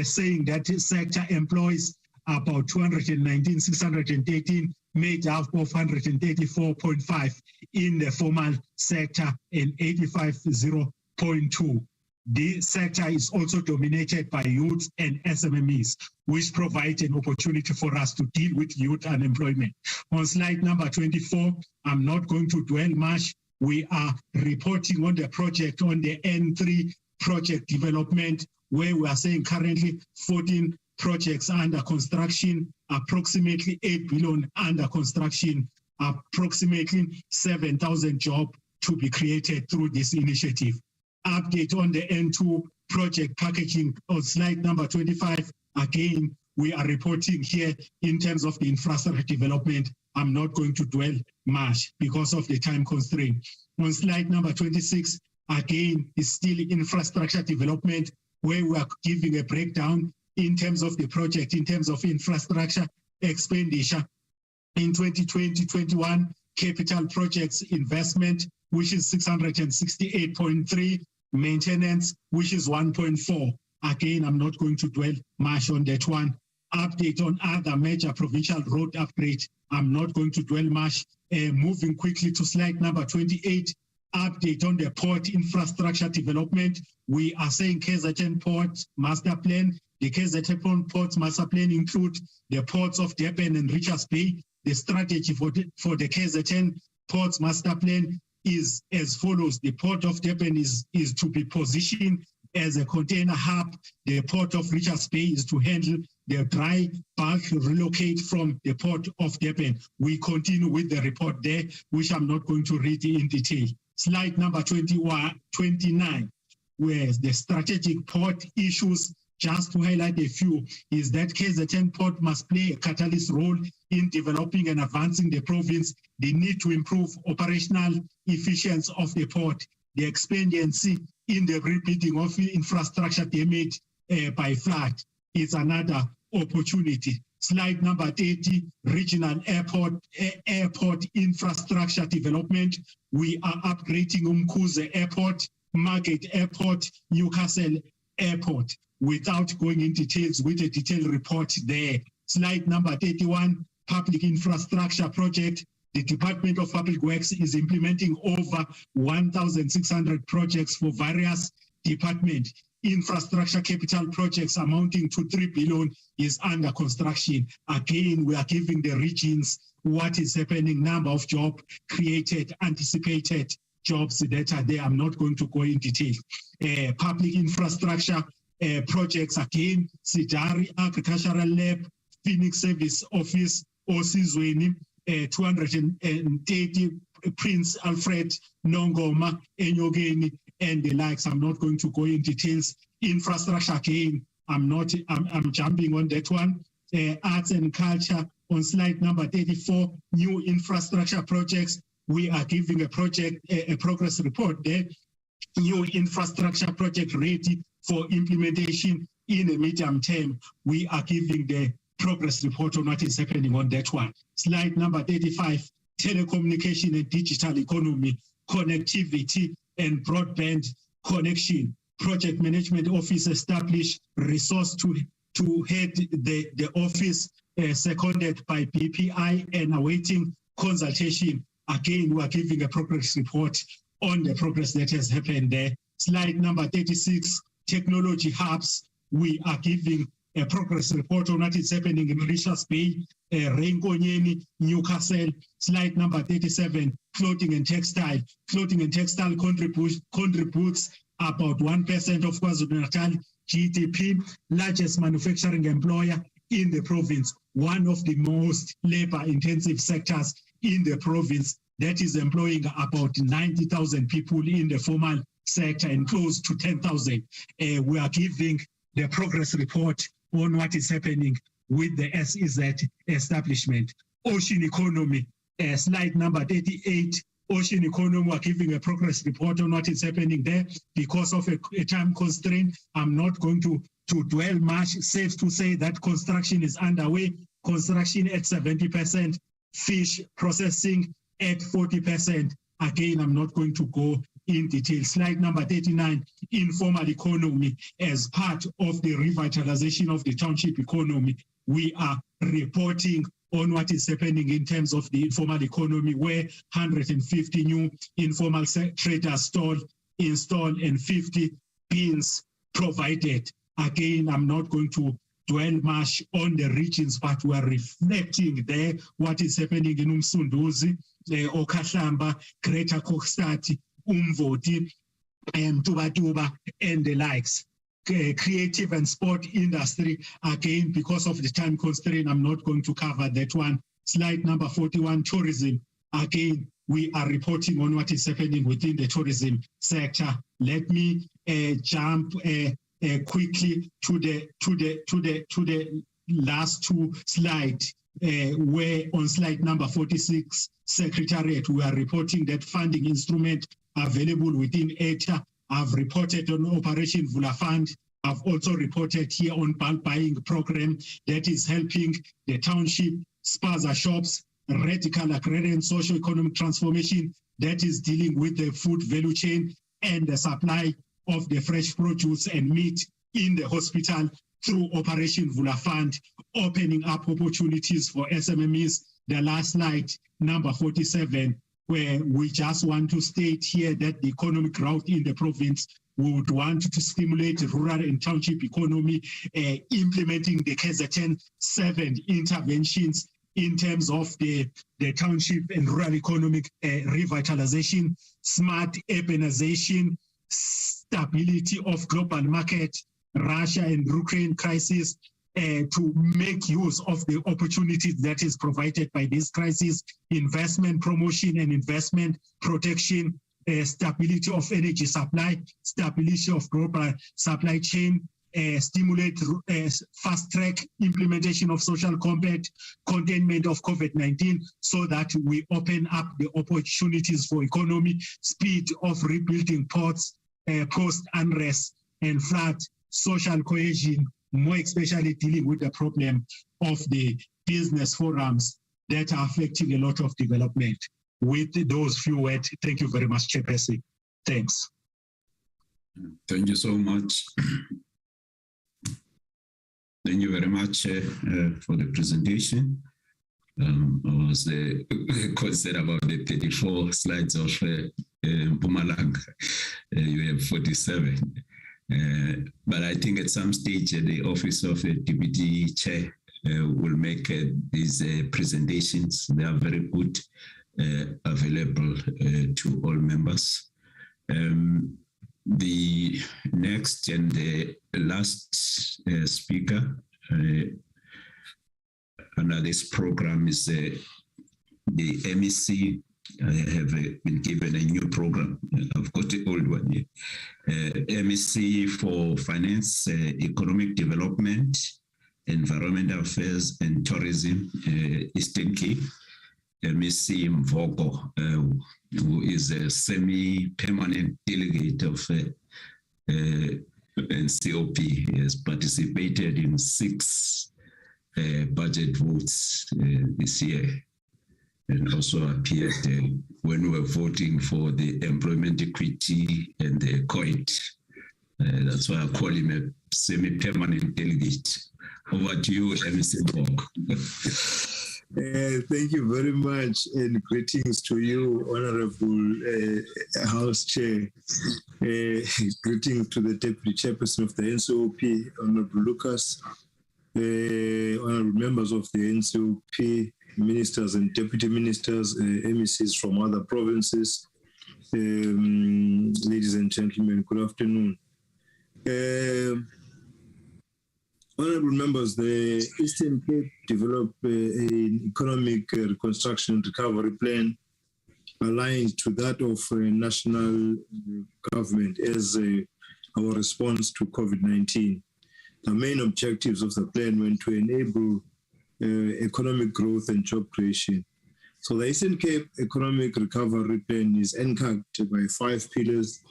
Speaker 6: saying that this sector employs about 219,613, made up of 134.5 in the formal sector and 85.0.2. The sector is also dominated by youth and SMMEs, which provide an opportunity for us to deal with youth unemployment. On slide number 24, I'm not going to dwell much. We are reporting on the project on the N3 project development, where we are saying currently 14 projects under construction, approximately 8 billion under construction, approximately 7,000 jobs to be created through this initiative. Update on the N2 project packaging on slide number 25. Again, we are reporting here in terms of the infrastructure development. I'm not going to dwell much because of the time constraint. On slide number 26, again, is still infrastructure development, where we are giving a breakdown in terms of the project, in terms of infrastructure expenditure. In 2020-21, capital projects investment, which is 668.3, maintenance, which is 1.4. Again, I'm not going to dwell much on that one. Update on other major provincial road upgrade. I'm not going to dwell much. Moving quickly to slide number 28, update on the port infrastructure development. We are saying KZN Port Master Plan. The KZN Port Master Plan include the ports of Durban and Richards Bay. The strategy for the KZN Ports Master Plan is as follows. The port of Durban is to be positioned as a container hub. The port of Richards Bay is to handle the dry bulk relocate from the port of Durban. We continue with the report there, which I'm not going to read in detail. Slide number 29, where the strategic port issues, just to highlight a few, is that KZN Port must play a catalyst role in developing and advancing the province. The need to improve operational efficiency of the port, the expediency in the rebuilding of infrastructure damaged by flood is another opportunity. Slide number 30, regional airport infrastructure development. We are upgrading Umkhuze Airport, Market Airport, Newcastle Airport, without going in details with a detailed report there. Slide number 31, public infrastructure project. The Department of Public Works is implementing over 1,600 projects for various departments. infrastructure capital projects amounting to 3 billion is under construction. Again, we are giving the regions what is happening, number of jobs created, anticipated jobs that are there. I'm not going to go in detail. Public infrastructure projects, again, Sidari Agricultural Lab, Phoenix Service Office, Osizweni, 230 Prince Alfred, Nongoma, Enyogeni, and the likes. I'm not going to go in details. Infrastructure, again, I'm jumping on that one. Arts and culture, on slide number 34, new infrastructure projects. We are giving a progress report there. New infrastructure project ready for implementation in a medium term. We are giving the progress report on what is happening on that one. Slide number 35, telecommunication and digital economy, connectivity and broadband connection. Project management office established, resource to head the office, seconded by BPI and awaiting consultation. Again, we are giving a progress report on the progress that has happened there. Slide number 36, technology hubs. We are giving a progress report on what is happening in Richards Bay, Renkonyeni, Newcastle. Slide number 37, clothing and textile. Clothing and textile contributes about 1% of KwaZulu-Natal GDP, largest manufacturing employer in the province, one of the most labor-intensive sectors in the province that is employing about 90,000 people in the formal sector and close to 10,000. We are giving the progress report on what is happening with the SEZ establishment. Ocean economy, slide number 38, ocean economy, we're giving a progress report on what is happening there. Because of a time constraint, I'm not going to dwell much. Safe to say that construction is underway, construction at 70%, fish processing at 40%. Again, I'm not going to go in detail. Slide number 39, informal economy. As part of the revitalization of the township economy, we are reporting on what is happening in terms of the informal economy, where 150 new informal traders installed and 50 bins provided. Again, I'm not going to dwell much on the regions, but we are reflecting there what is happening in Umsunduzi, Okahlamba, Greater Kokstati, Umvoti, Tubatuba, and the likes. Creative and sport industry, again, because of the time constraint, I'm not going to cover that one. Slide number 41, tourism. Again, we are reporting on what is happening within the tourism sector. Let me jump quickly to the last two slides, where on slide number 46, Secretariat, we are reporting that funding instrument available within ETA. I've reported on Operation Vula Fund. I've also reported here on bulk buying program that is helping the township, spaza shops, radical agrarian socio-economic transformation that is dealing with the food value chain and the supply of the fresh produce and meat in the hospital through Operation Vula Fund, opening up opportunities for SMMEs. The last slide, number 47, where we just want to state here that the economic growth in the province would want to stimulate rural and township economy, implementing the KZN 7 interventions in terms of the township and rural economic revitalization, smart urbanization, stability of global market, Russia and Ukraine crisis, to make use of the opportunities that is provided by this crisis, investment promotion and investment protection, stability of energy supply, stability of global supply chain, stimulate fast-track implementation of social compact, containment of COVID-19, so that we open up the opportunities for economy, speed of rebuilding ports, post-unrest and flood, social cohesion, more especially dealing with the problem of the business forums that are affecting a lot of development. With those few words, thank you very much, Chairperson. Thanks.
Speaker 15: Thank you so much. Thank you very much for the presentation. I was concerned about the 34 slides of Mpumalanga. You have 47. But I think at some stage, the Office of the Deputy Chair will make these presentations. They are very good, available to all members. The next and the last speaker under this program is the MEC. I have been given a new program. I've got the old one here. MEC for Finance, Economic Development, Environmental Affairs and Tourism, Eastern Cape. MEC Mvoko, who is a semi-permanent delegate of NCOP. He has participated in 6 budget votes this year, and also appeared when we were voting for the employment equity and the COIT. That's why I call him a semi-permanent delegate. Over to you, MEC Mvoko.
Speaker 3: Thank you very much, and greetings to you, Honorable House Chair. Greetings to the Deputy Chairperson of the NCOP, Honorable Lucas, Honorable members of the NCOP, ministers and deputy ministers, MECs from other provinces, ladies and gentlemen, good afternoon. Honorable members, the Eastern Cape developed an economic reconstruction and recovery plan aligned to that of national government as our response to COVID-19. The main objectives of the plan were to enable economic growth and job creation. So the Eastern Cape Economic Recovery Plan is anchored by 5 pillars: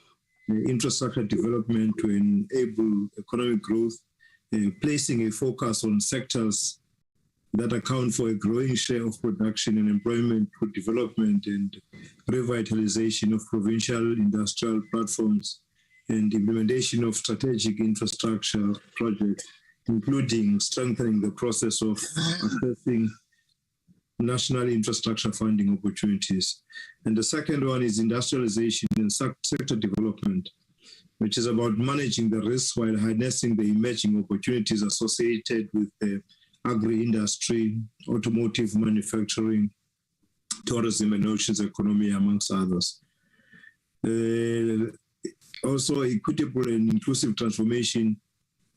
Speaker 3: infrastructure development to enable economic growth, placing a focus on sectors that account for a growing share of production and employment for development and revitalization of provincial industrial platforms, and implementation of strategic infrastructure projects, including strengthening the process of assessing national infrastructure funding opportunities. And the second one is industrialization and sector development, which is about managing the risks while harnessing the emerging opportunities associated with the agri-industry, automotive manufacturing, tourism and oceans economy, amongst others. Also, equitable and inclusive transformation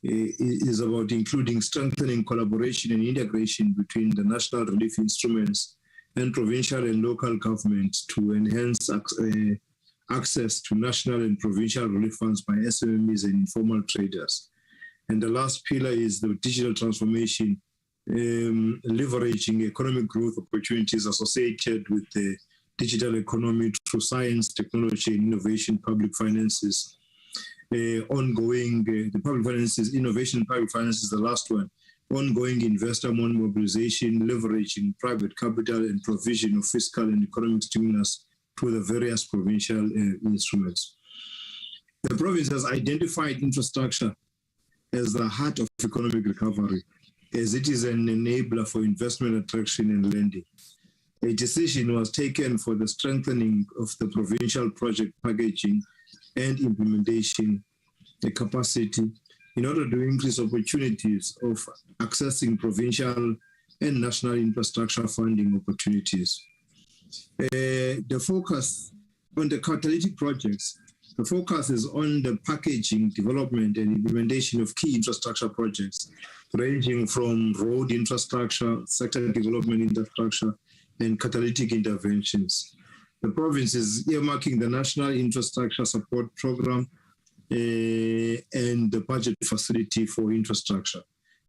Speaker 3: is about including strengthening collaboration and integration between the national relief instruments and provincial and local governments to enhance access to national and provincial relief funds by SMEs and informal traders. And the last pillar is the digital transformation, leveraging economic growth opportunities associated with the digital economy through science, technology, and innovation, public finances. The public finances, innovation, public finances, the last one. Ongoing investor mobilization, leveraging private capital, and provision of fiscal and economic stimulus through the various provincial instruments. The province has identified infrastructure as the heart of economic recovery, as it is an enabler for investment attraction and lending. A decision was taken for the strengthening of the provincial project packaging and implementation capacity in order to increase opportunities of accessing provincial and national infrastructure funding opportunities. The focus on the catalytic projects, the focus is on the packaging, development, and implementation of key infrastructure projects, ranging from road infrastructure, sector development infrastructure, and catalytic interventions. The province is earmarking the National Infrastructure Support Program and the budget facility for infrastructure.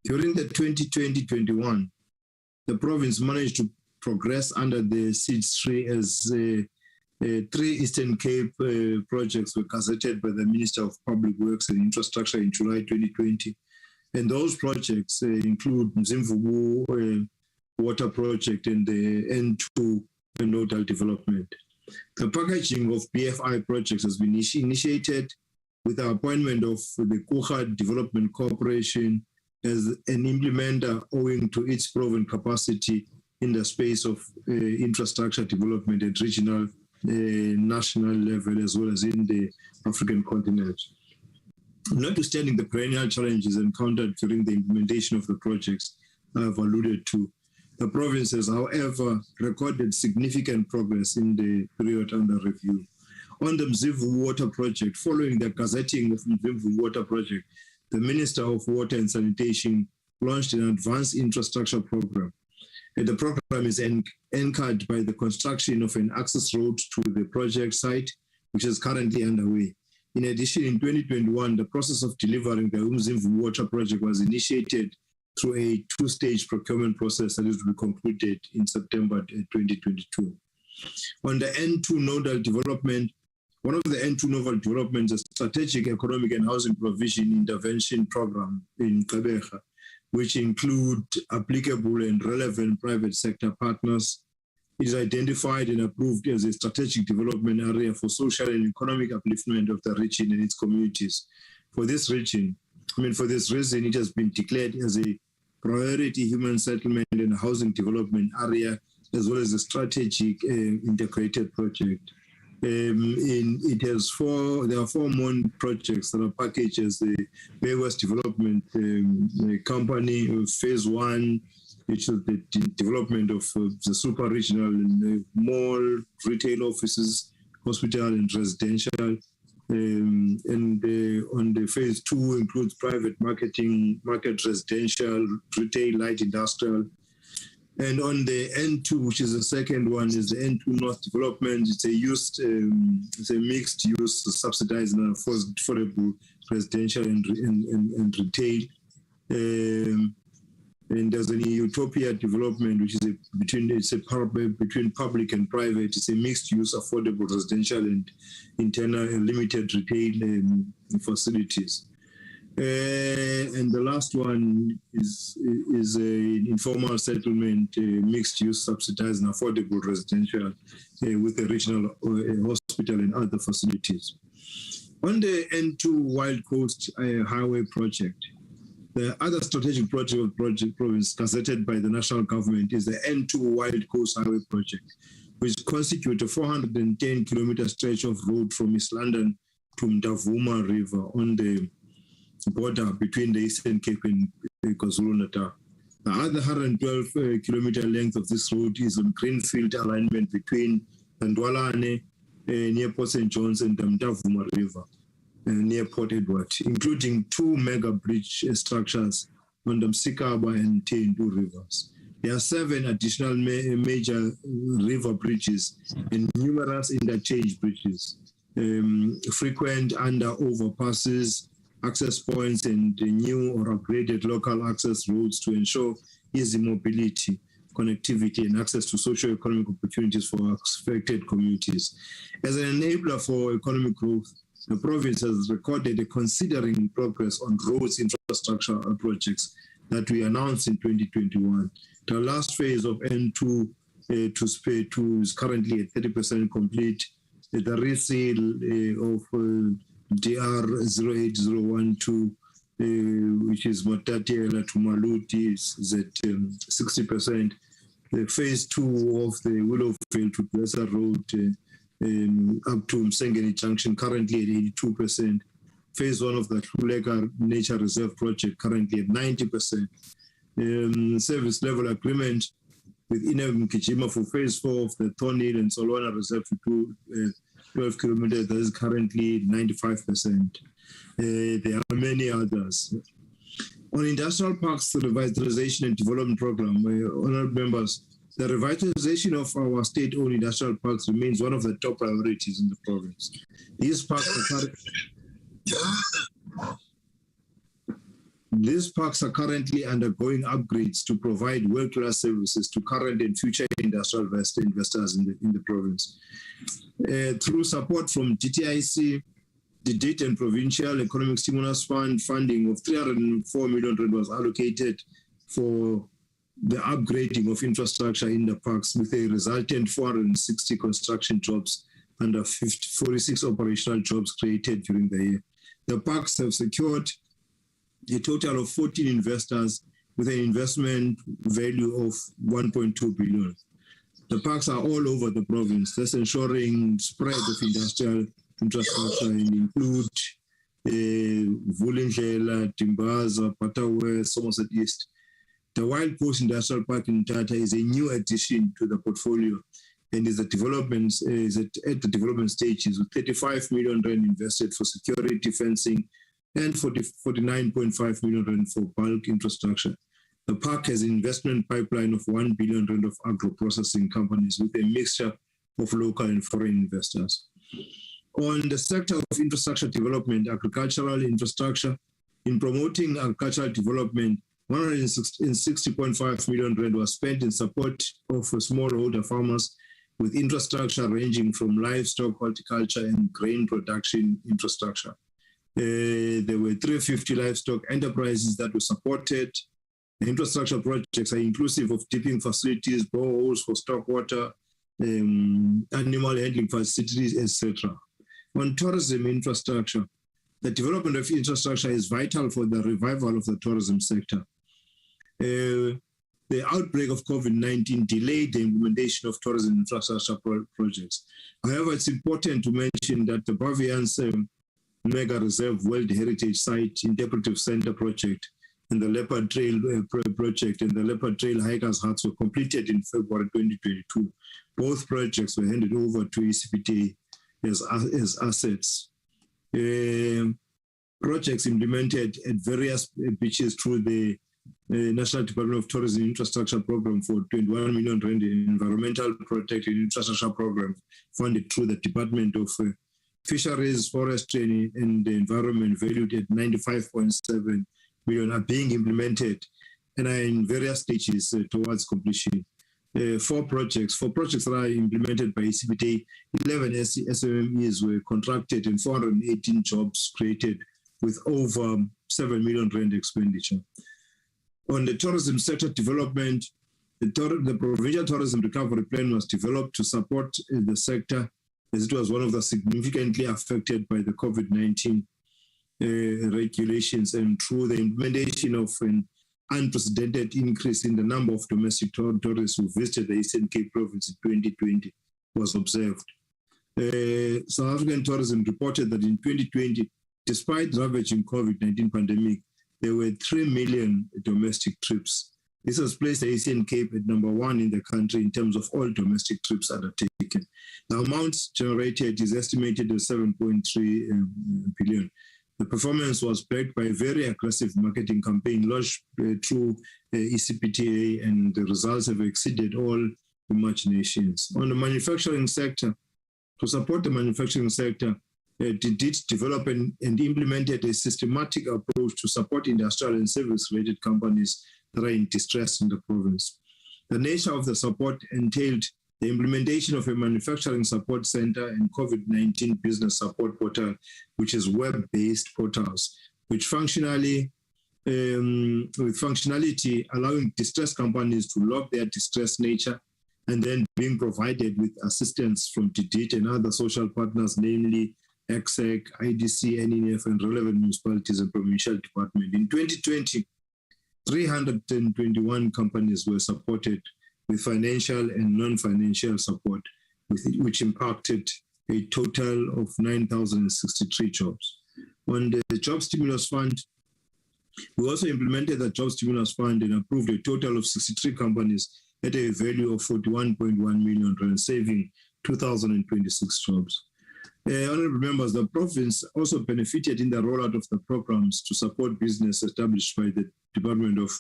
Speaker 3: During the 2020-21, the province managed to progress under the SEEDS 3 as 3 Eastern Cape projects were gazetted by the Minister of Public Works and Infrastructure in July 2020. And those projects include Mzimvubu Water Project and the N2 nodal development. The packaging of BFI projects has been initiated with the appointment of the Kuha Development Corporation as an implementer owing to its proven capacity in the space of infrastructure development at regional, national level, as well as in the African continent. Notwithstanding the perennial challenges encountered during the implementation of the projects I have alluded to, the province has, however, recorded significant progress in the period under review. On the Mzimvu Water Project, following the gazetting of the Mzimvu Water Project, the Minister of Water and Sanitation launched an advanced infrastructure program. And the program is anchored by the construction of an access road to the project site, which is currently underway. In addition, in 2021, the process of delivering the Mzimvu Water Project was initiated through a two-stage procurement process that is to be concluded in September 2022. On the N2 nodal development, one of the N2 nodal developments is Strategic Economic and Housing Provision Intervention Program in Kubert, which include applicable and relevant private sector partners. It is identified and approved as a strategic development area for social and economic upliftment of the region and its communities. For this reason, it has been declared as a priority human settlement and housing development area, as well as a strategic integrated project. There are 4 more projects that are packaged as the Bay West Development Company, Phase 1, which is the development of the super regional mall, retail offices, hospital and residential. On the Phase 2 includes private marketing, market residential, retail, light industrial. And on the N2, which is the second one, is the N2 North Development. It's a mixed use, subsidized and affordable residential and retail. And there's an Utopia Development, which is between public and private. It's a mixed use, affordable residential and internal and limited retail facilities. And the last one is an informal settlement, mixed use, subsidized and affordable residential with a regional hospital and other facilities. On the N2 Wild Coast Highway project, the other strategic project of province gazetted by the national government is the N2 Wild Coast Highway project, which constitutes a 410-kilometer stretch of road from East London to Mdavuma River on the border between the Eastern Cape and KwaZulu-Natal. The other 112-kilometer length of this road is on greenfield alignment between Ndwalane near Port St. John's and the Mdavuma River near Port Edward, including 2 mega bridge structures on the Msikaba and Tendu rivers. There are 7 additional major river bridges and numerous interchange bridges, frequent under overpasses, access points, and new or upgraded local access roads to ensure easy mobility, connectivity, and access to socio-economic opportunities for affected communities. As an enabler for economic growth, the province has recorded a considering progress on roads infrastructure projects that we announced in 2021. The last phase of N2 to SPAY 2 is currently at 30% complete. The resale of DR 08012, which is Matatiela to Maluti, is at 60%. The phase 2 of the Willowfield to Blessa Road up to Msengeni Junction, currently at 82%. Phase 1 of the Kulega Nature Reserve project, currently at 90%. Service level agreement with Inem Kijima for phase 4 of the Thornhill and Solwana Reserve to 12 kilometers, that is currently 95%. There are many others. On industrial parks, the revitalization and development program, honorable members, the revitalization of our state-owned industrial parks remains one of the top priorities in the province. These parks are currently undergoing upgrades to provide world-class services to current and future industrial investors in the province. Through support from DTIC, the State and Provincial Economic Stimulus Fund funding of 304 million was allocated for the upgrading of infrastructure in the parks, with a resultant 460 construction jobs and 46 operational jobs created during the year. The parks have secured a total of 14 investors with an investment value of 1.2 billion. The parks are all over the province, thus ensuring spread of industrial infrastructure and include Vulindlela, Timbaza, Patawe, Somerset East. The Wild Coast Industrial Park in Tata is a new addition to the portfolio and is at the development stages with 35 million rand invested for security fencing and 49.5 million rand for bulk infrastructure. The park has an investment pipeline of 1 billion rand of agro-processing companies with a mixture of local and foreign investors. On the sector of infrastructure development, agricultural infrastructure, in promoting agricultural development, 160.5 million rand was spent in support of smallholder farmers with infrastructure ranging from livestock, horticulture, and grain production infrastructure. There were 350 livestock enterprises that were supported. The infrastructure projects are inclusive of dipping facilities, boreholes for stock water, animal handling facilities, etc. On tourism infrastructure, the development of infrastructure is vital for the revival of the tourism sector. The outbreak of COVID-19 delayed the implementation of tourism infrastructure projects. However, it's important to mention that the Bavian's Mega Reserve World Heritage Site Interpretive Center project and the Leopard Trail project and the Leopard Trail Hikers Huts were completed in February 2022. Both projects were handed over to ECPTA as assets. Projects implemented at various beaches through the National Department of Tourism Infrastructure Program for 21 million rand in environmental protected infrastructure program funded through the Department of Fisheries, Forestry and the Environment valued at 95.7 million are being implemented and are in various stages towards completion. Four projects that are implemented by ECPTA, 11 SMMEs were contracted and 418 jobs created with over 7 million rand expenditure. On the tourism sector development, the Provincial Tourism Recovery Plan was developed to support the sector as it was one of the significantly affected by the COVID-19 regulations, and through the implementation of an unprecedented increase in the number of domestic tourists who visited the Eastern Cape province in 2020 was observed. South African tourism reported that in 2020, despite ravaging COVID-19 pandemic, there were 3 million domestic trips. This has placed the Eastern Cape at number 1 in the country in terms of all domestic trips undertaken. The amount generated is estimated at 7.3 billion. The performance was backed by a very aggressive marketing campaign launched through ECPTA, and the results have exceeded all imaginations. On the manufacturing sector, to support the manufacturing sector, it did develop and implemented a systematic approach to support industrial and service-related companies that are in distress in the province. The nature of the support entailed the implementation of a manufacturing support center and COVID-19 business support portal, which is web-based portals, which with functionality allowing distressed companies to log their distressed nature and then being provided with assistance from TDIT and other social partners, namely EXEC, IDC, NEF, and relevant municipalities and provincial department. In 2020, 321 companies were supported with financial and non-financial support, which impacted a total of 9,063 jobs. On the Job Stimulus Fund, we also implemented the Job Stimulus Fund and approved a total of 63 companies at a value of 41.1 million rand, saving 2,026 jobs. Honorable members, the province also benefited in the rollout of the programs to support business established by the Department of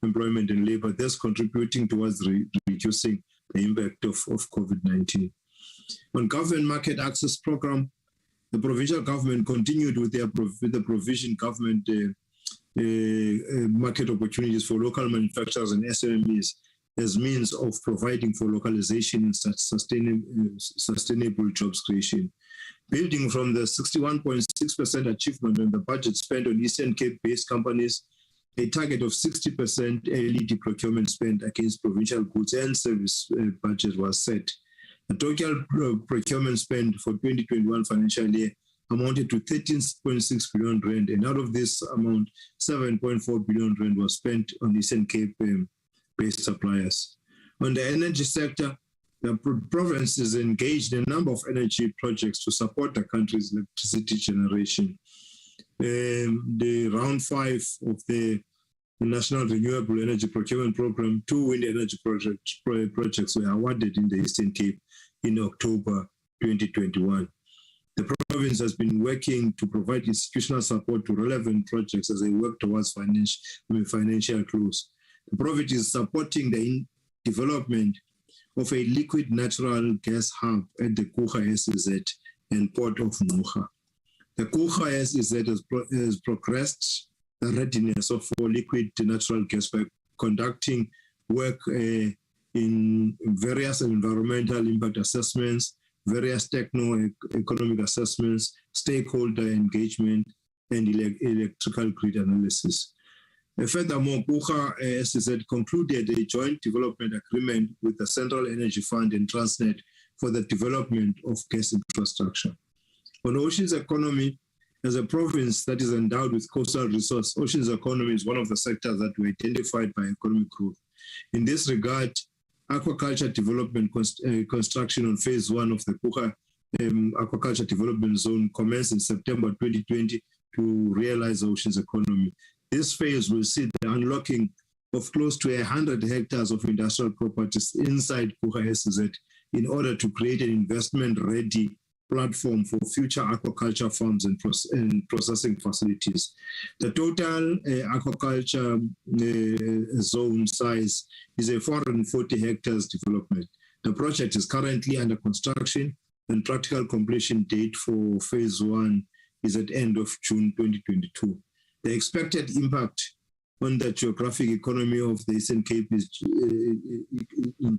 Speaker 3: Employment and Labor, thus contributing towards reducing the impact of COVID-19. On government market access program, the provincial government continued with the provision government market opportunities for local manufacturers and SMEs as means of providing for localization and sustainable jobs creation. Building from the 61.6% achievement in the budget spent on Eastern Cape-based companies, a target of 60% LED procurement spent against provincial goods and service budget was set. The total procurement spend for 2021 financial year amounted to 13.6 billion rand, and out of this amount, 7.4 billion rand was spent on Eastern Cape-based suppliers. On the energy sector, the province is engaged in a number of energy projects to support the country's electricity generation. the round 5 of the National Renewable Energy Procurement Program, 2 wind energy projects were awarded in the Eastern Cape in October 2021. The province has been working to provide institutional support to relevant projects as they work towards financial close. The province is supporting the development of a liquid natural gas hub at the Kucha SEZ and Port of Ngqura. The Kucha SEZ has progressed the readiness of liquid natural gas by conducting work in various environmental impact assessments, various techno-economic assessments, stakeholder engagement, and electrical grid analysis. Furthermore, Kucha SEZ concluded a joint development agreement with the Central Energy Fund and Transnet for the development of gas infrastructure. On Oceans Economy, as a province that is endowed with coastal resource, Oceans Economy is one of the sectors that were identified by economic growth. In this regard, aquaculture development construction on phase 1 of the Kucha aquaculture development zone commenced in September 2020 to realize Oceans Economy. This phase will see the unlocking of close to 100 hectares of industrial properties inside Kucha SEZ in order to create an investment-ready platform for future aquaculture farms and processing facilities. The total aquaculture zone size is a 440 hectares development. The project is currently under construction and practical completion date for phase 1 is at end of June 2022. The expected impact on the geographic economy of the Eastern Cape is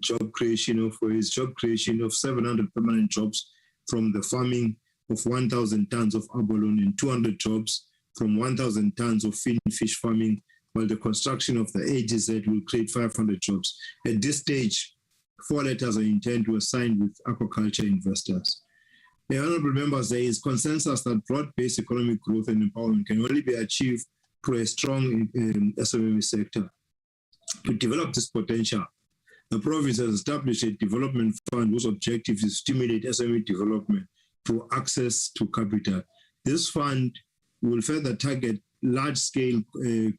Speaker 3: job creation of 700 permanent jobs from the farming of 1,000 tons of abalone and 200 jobs from 1,000 tons of fish farming, while the construction of the AGZ will create 500 jobs. At this stage, 4 letters of intent were signed with aquaculture investors. The honorable members, there is consensus that broad-based economic growth and empowerment can only be achieved through a strong SME sector. To develop this potential, the province has established a development fund whose objective is to stimulate SME development through access to capital. This fund will further target large-scale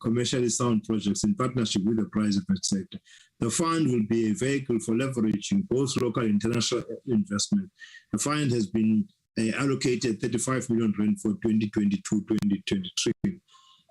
Speaker 3: commercially sound projects in partnership with the private sector. The fund will be a vehicle for leveraging both local and international investment. The fund has been allocated 35 million rand for 2022-2023.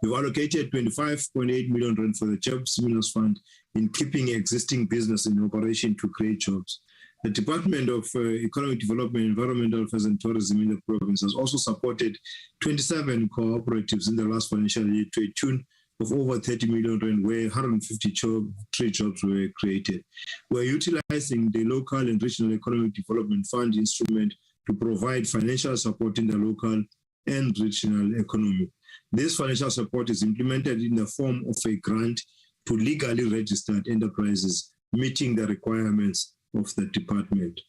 Speaker 3: We've allocated 25.8 million rand for the Job Stimulus Fund in keeping existing business in operation to create jobs. The Department of Economic Development, Environmental Affairs and Tourism in the province has also supported 27 cooperatives in the last financial year to a tune of over 30 million rand, where 153 jobs were created. We're utilizing the local and regional economic development fund instrument to provide financial support in the local and regional economy. This financial support is implemented in the form of a grant to legally registered enterprises meeting the requirements of the department.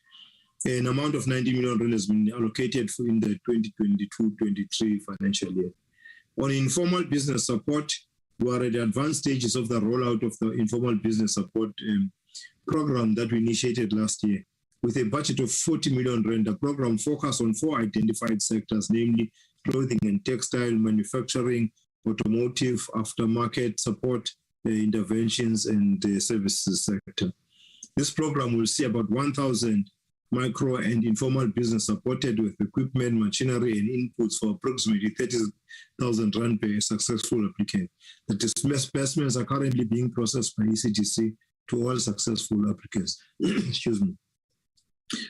Speaker 3: An amount of 90 million rand has been allocated in the 2022-23 financial year. On informal business support, we are at the advanced stages of the rollout of the informal business support program that we initiated last year. With a budget of 40 million rand, the program focused on 4 identified sectors, namely clothing and textile, manufacturing, automotive, aftermarket support, interventions, and the services sector. This program will see about 1,000 micro and informal business supported with equipment, machinery, and inputs for approximately 30,000 rand per successful applicant. The disbursements are currently being processed by ECGC to all successful applicants. Excuse me.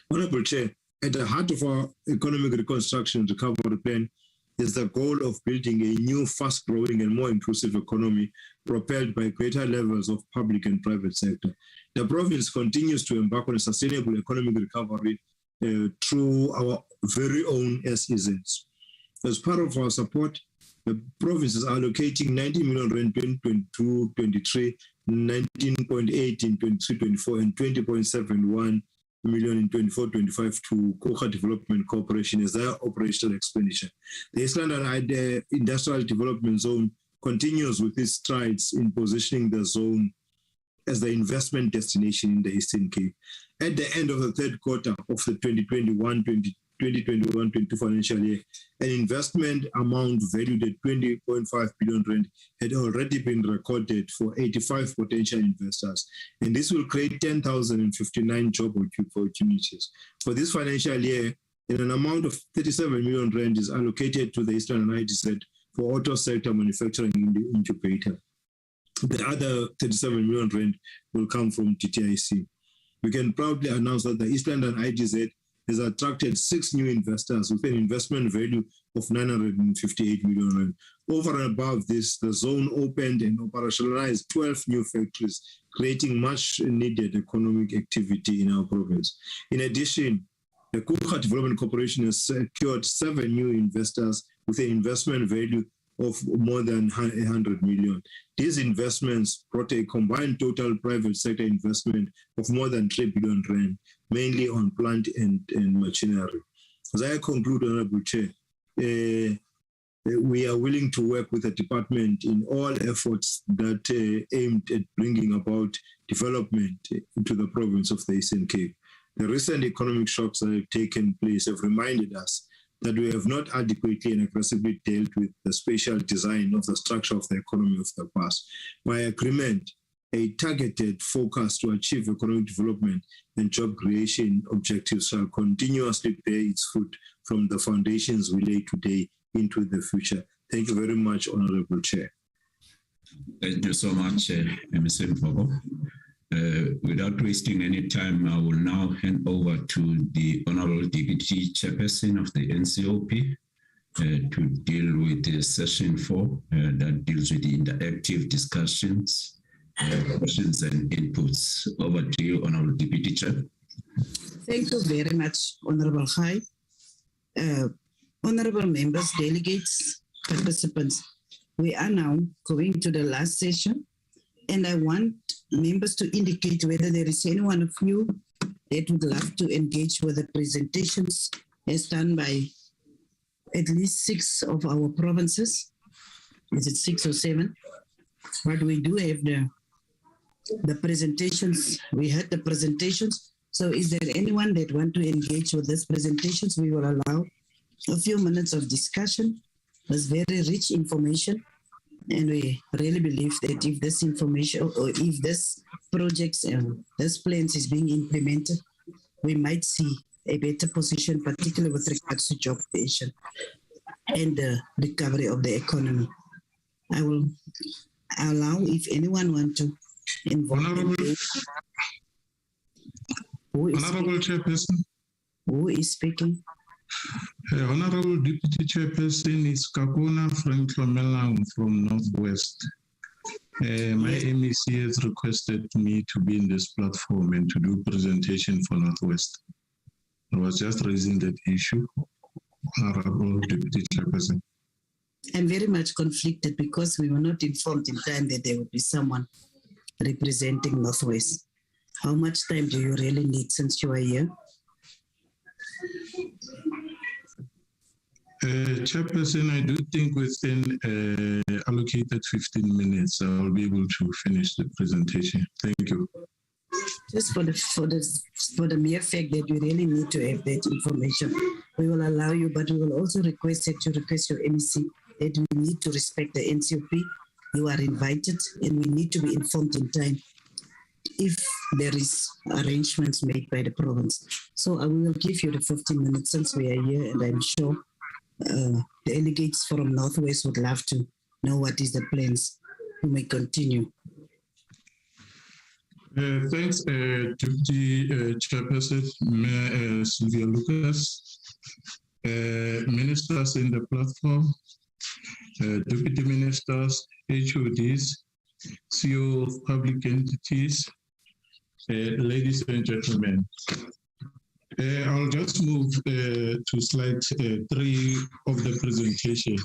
Speaker 3: Honorable Chair, at the heart of our economic reconstruction and recovery plan is the goal of building a new, fast-growing and more inclusive economy propelled by greater levels of public and private sector. The province continues to embark on a sustainable economic recovery through our very own SEZs. As part of our support, the province is allocating 90 million rand in 2022-23, 19.8 in 23-24, and 20.71 million in 24-25 to Kucha Development Corporation as their operational expenditure. The Eastland Industrial Development Zone continues with its strides in positioning the zone as the investment destination in the Eastern Cape. At the end of the third quarter of the 2021-22 financial year, an investment amount valued at 20.5 billion rand had already been recorded for 85 potential investors, and this will create 10,059 job opportunities. For this financial year, an amount of 37 million rand is allocated to the Eastern and ITZ for auto sector manufacturing incubator. The other 37 million rand will come from TTIC. We can proudly announce that the Eastern and ITZ has attracted 6 new investors with an investment value of 958 million rand. Over and above this, the zone opened and operationalized 12 new factories, creating much needed economic activity in our province. In addition, the Kubert Development Corporation has secured 7 new investors with an investment value of more than 100 million. These investments brought a combined total private sector investment of more than 3 billion rand, mainly on plant and machinery. As I conclude, Honorable Chair, we are willing to work with the department in all efforts that aimed at bringing about development into the province of the Eastern Cape. The recent economic shocks that have taken place have reminded us that we have not adequately and aggressively dealt with the spatial design of the structure of the economy of the past. By agreement, a targeted focus to achieve economic development and job creation objectives shall continuously bear its fruit from the foundations we lay today into the future. Thank you very much, Honorable Chair.
Speaker 15: Thank you so much, Mr. Mfogo. Without wasting any time, I will now hand over to the Honorable Deputy Chairperson of the NCOP to deal with the session 4 that deals with the interactive discussions, questions and inputs. Over to you, Honorable Deputy Chair.
Speaker 1: Thank you very much, Honorable High. Honorable members, delegates, participants, we are now going to the last session, and I want members to indicate whether there is anyone of you that would love to engage with the presentations as done by at least 6 of our provinces. Is it 6 or 7? But we do have the presentations. We had the presentations. So is there anyone that want to engage with these presentations? We will allow a few minutes of discussion. There's very rich information. And we really believe that if this information or if this projects and this plans is being implemented, we might see a better position, particularly with regards to job creation and the recovery of the economy. I will allow if anyone want to involve.
Speaker 14: Honorable Chairperson.
Speaker 1: Who is speaking?
Speaker 14: Honorable Deputy Chairperson is Kakuna Frank-Lomelang from Northwest. My MEC has requested me to be in this platform and to do presentation for Northwest. I was just raising that issue, Honorable Deputy Chairperson.
Speaker 1: I'm very much conflicted because we were not informed in time that there would be someone representing Northwest. How much time do you really need since you are here?
Speaker 14: Chairperson, I do think within allocated 15 minutes, I'll be able to finish the presentation. Thank you.
Speaker 1: Just for the mere fact that you really need to have that information, we will allow you, but we will also request that you request your MEC that we need to respect the NCOP. You are invited and we need to be informed in time if there is arrangements made by the province. So I will give you the 15 minutes since we are here, and I'm sure the delegates from Northwest would love to know what is the plans. You may continue.
Speaker 14: Thanks, Deputy Chairperson, Mayor Sylvia Lucas, ministers in the platform, deputy ministers, HODs, CEO of public entities, ladies and gentlemen. I'll just move to slide 3 of the presentation.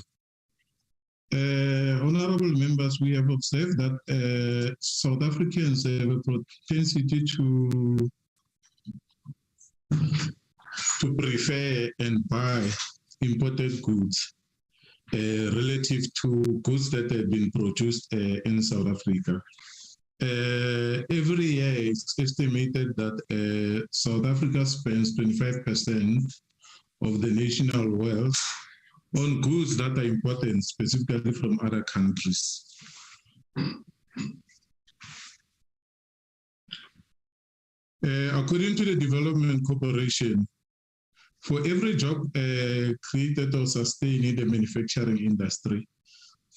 Speaker 14: Honorable members, we have observed that South Africans have a propensity to prefer and buy imported goods relative to goods that have been produced in South Africa. Every year, it's estimated that South Africa spends 25% of the national wealth on goods that are important specifically from other countries. According to the Development Corporation, for every job created or sustained in the manufacturing industry,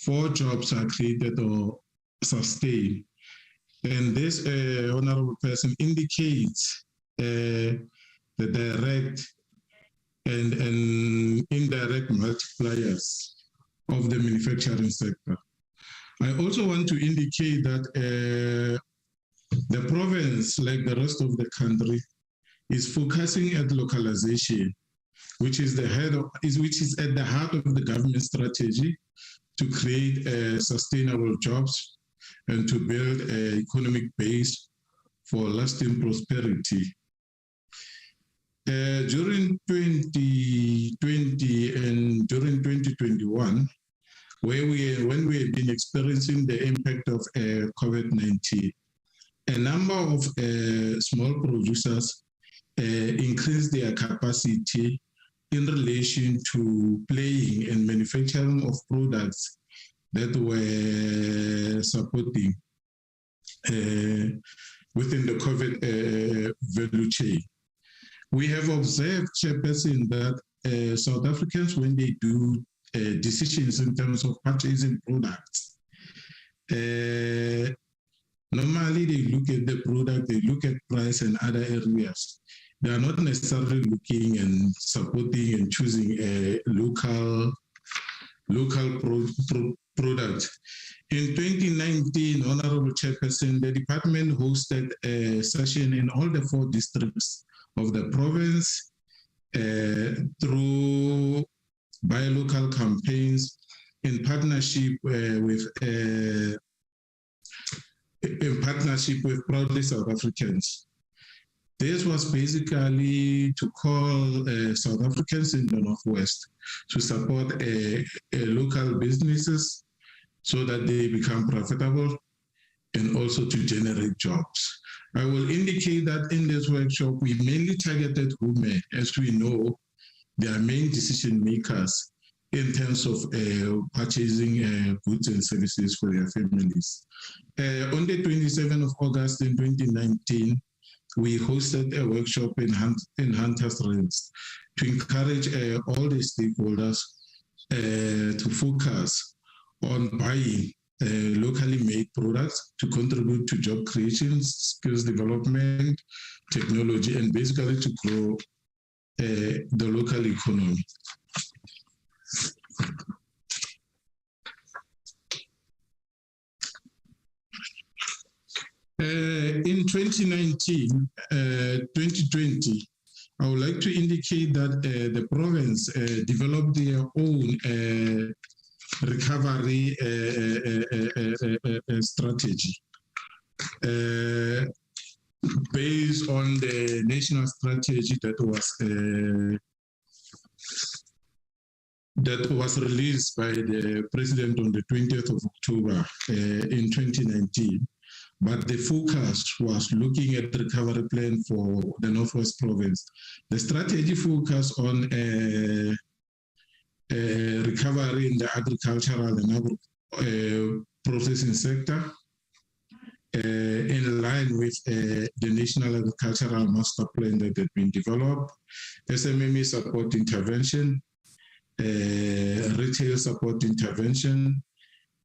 Speaker 14: 4 jobs are created or sustained. And this honorable person indicates the direct and indirect multipliers of the manufacturing sector. I also want to indicate that the province, like the rest of the country, is focusing at localization, which is at the heart of the government strategy to create sustainable jobs and to build an economic base for lasting prosperity. During 2020 and during 2021, when we have been experiencing the impact of COVID-19, a number of small producers increased their capacity in relation to playing and manufacturing of products that were supporting within the COVID value chain. We have observed, Chairperson, that South Africans, when they do decisions in terms of purchasing products, normally they look at the product, they look at price and other areas. They are not necessarily looking and supporting and choosing a local product. In 2019, Honorable Chairperson, the department hosted a session in all the 4 districts of the province through buy-local campaigns in partnership with Proudly South Africans. This was basically to call South Africans in the Northwest to support local businesses so that they become profitable and also to generate jobs. I will indicate that in this workshop, we mainly targeted women. As we know, they are main decision makers in terms of purchasing goods and services for their families. On the 27th of August in 2019, we hosted a workshop in Hunters Rest to encourage all the stakeholders to focus on buying locally made products to contribute to job creation, skills development, technology, and basically to grow the local economy. In 2019, 2020, I would like to indicate that the province developed their own recovery strategy based on the national strategy that was released by the president on the 20th of October in 2019. But the focus was looking at the recovery plan for the Northwest Province. The strategy focused on recovery in the agricultural and agro-processing sector in line with the National Agricultural Master Plan that had been developed, SMME support intervention, retail support intervention,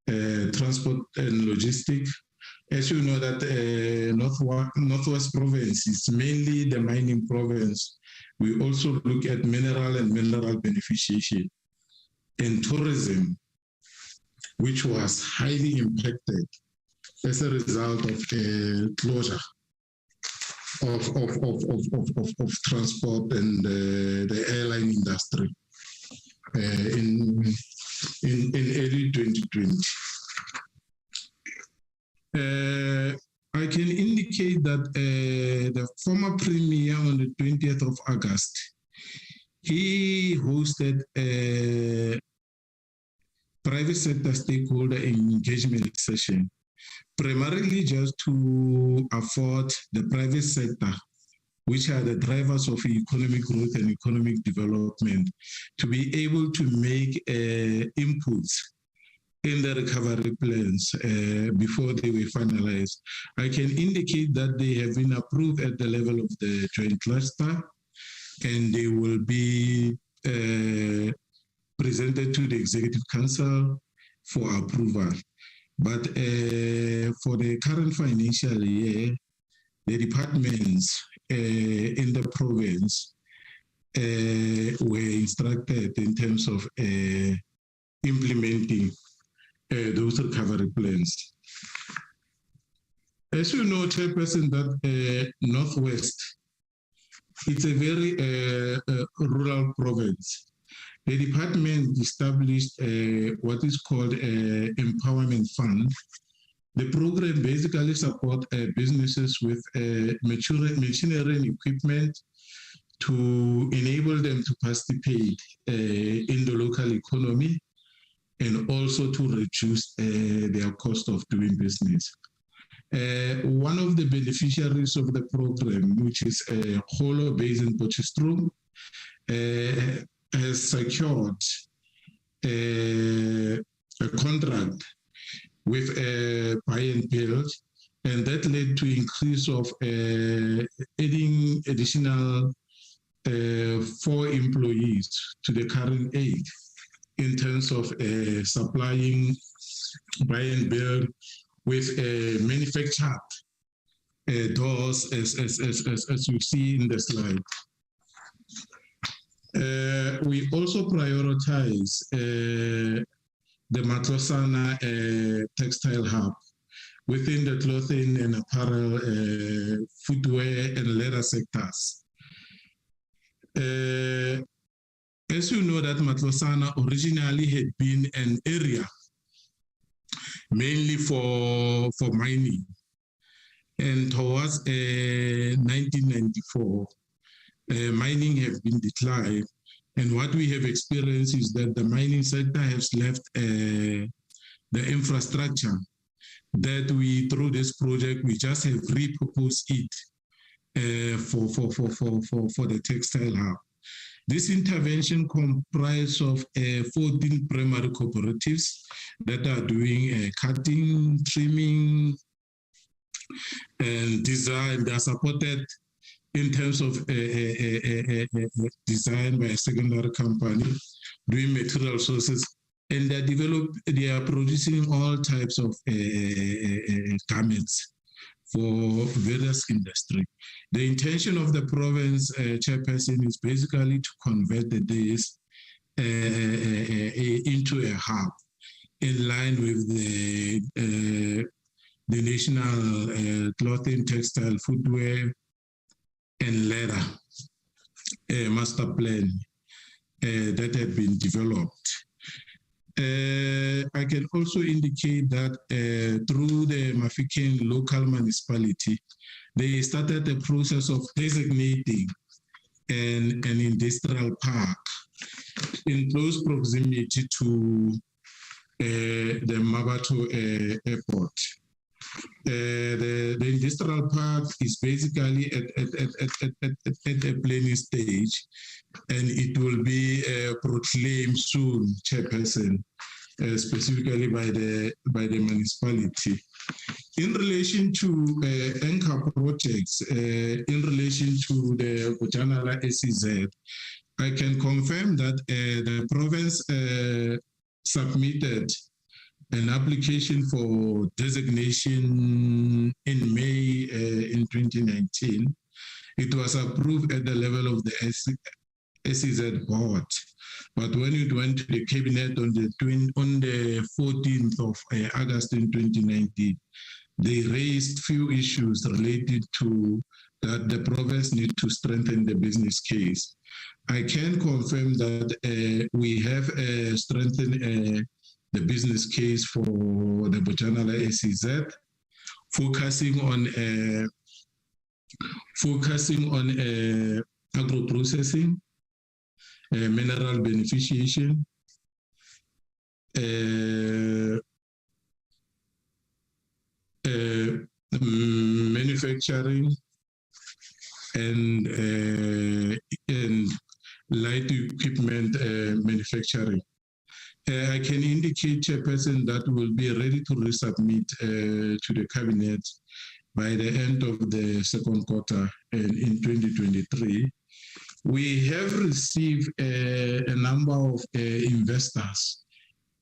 Speaker 14: transport and logistics. As you know that Northwest Province is mainly the mining province. We also look at mineral and mineral beneficiation and tourism, which was highly impacted as a result of the closure of transport and the airline industry in early 2020. I can indicate that the former premier on the 20th of August, he hosted a private sector stakeholder engagement session, primarily just to afford the private sector which are the drivers of economic growth and economic development, to be able to make inputs in the recovery plans before they were finalized. I can indicate that they have been approved at the level of the joint cluster, and they will be presented to the Executive Council for approval. But for the current financial year, the departments in the province were instructed in terms of implementing those recovery plans. As you know, Chairperson, that Northwest, it's a very rural province. The department established what is called an empowerment fund. The program basically supports businesses with machinery and equipment to enable them to participate in the local economy and also to reduce their cost of doing business. One of the beneficiaries of the program, which is Holo based in Potchefstroom, has secured a contract with buy and build, and that led to increase of adding additional 4 employees to the current 8 in terms of supplying buy and build with manufactured doors, as you see in the slide. We also prioritize the Matlosana textile hub within the clothing and apparel, footwear and leather sectors. As you know, that Matlosana originally had been an area mainly for mining. And towards 1994, mining has been declined. And what we have experienced is that the mining sector has left the infrastructure that we, through this project, we just have repurposed it for the textile hub. This intervention comprises of 14 primary cooperatives that are doing cutting, trimming, and design. They are supported in terms of design by a secondary company, doing material sources, and they are producing all types of garments for various industry. The intention of the province, Chairperson, is basically to convert this into a hub in line with the national clothing, textile, footwear, and leather master plan that have been developed. I can also indicate that through the Mafikeng local municipality, they started the process of designating an industrial park in close proximity to the Mabato airport. The industrial park is basically at a planning stage, and it will be proclaimed soon, Chairperson, specifically by the municipality. In relation to anchor projects, in relation to the Bojanala SEZ, I can confirm that the province submitted an application for designation in May in 2019. It was approved at the level of the SEZ board. But when it went to the cabinet on the 14th of August in 2019, they raised few issues related to that the province need to strengthen the business case. I can confirm that we have strengthened the business case for the Bojanala SEZ, focusing on agro-processing, mineral beneficiation, manufacturing, and light equipment manufacturing. I can indicate, Chairperson, that we'll be ready to resubmit to the Cabinet by the end of the second quarter in 2023. We have received a number of investors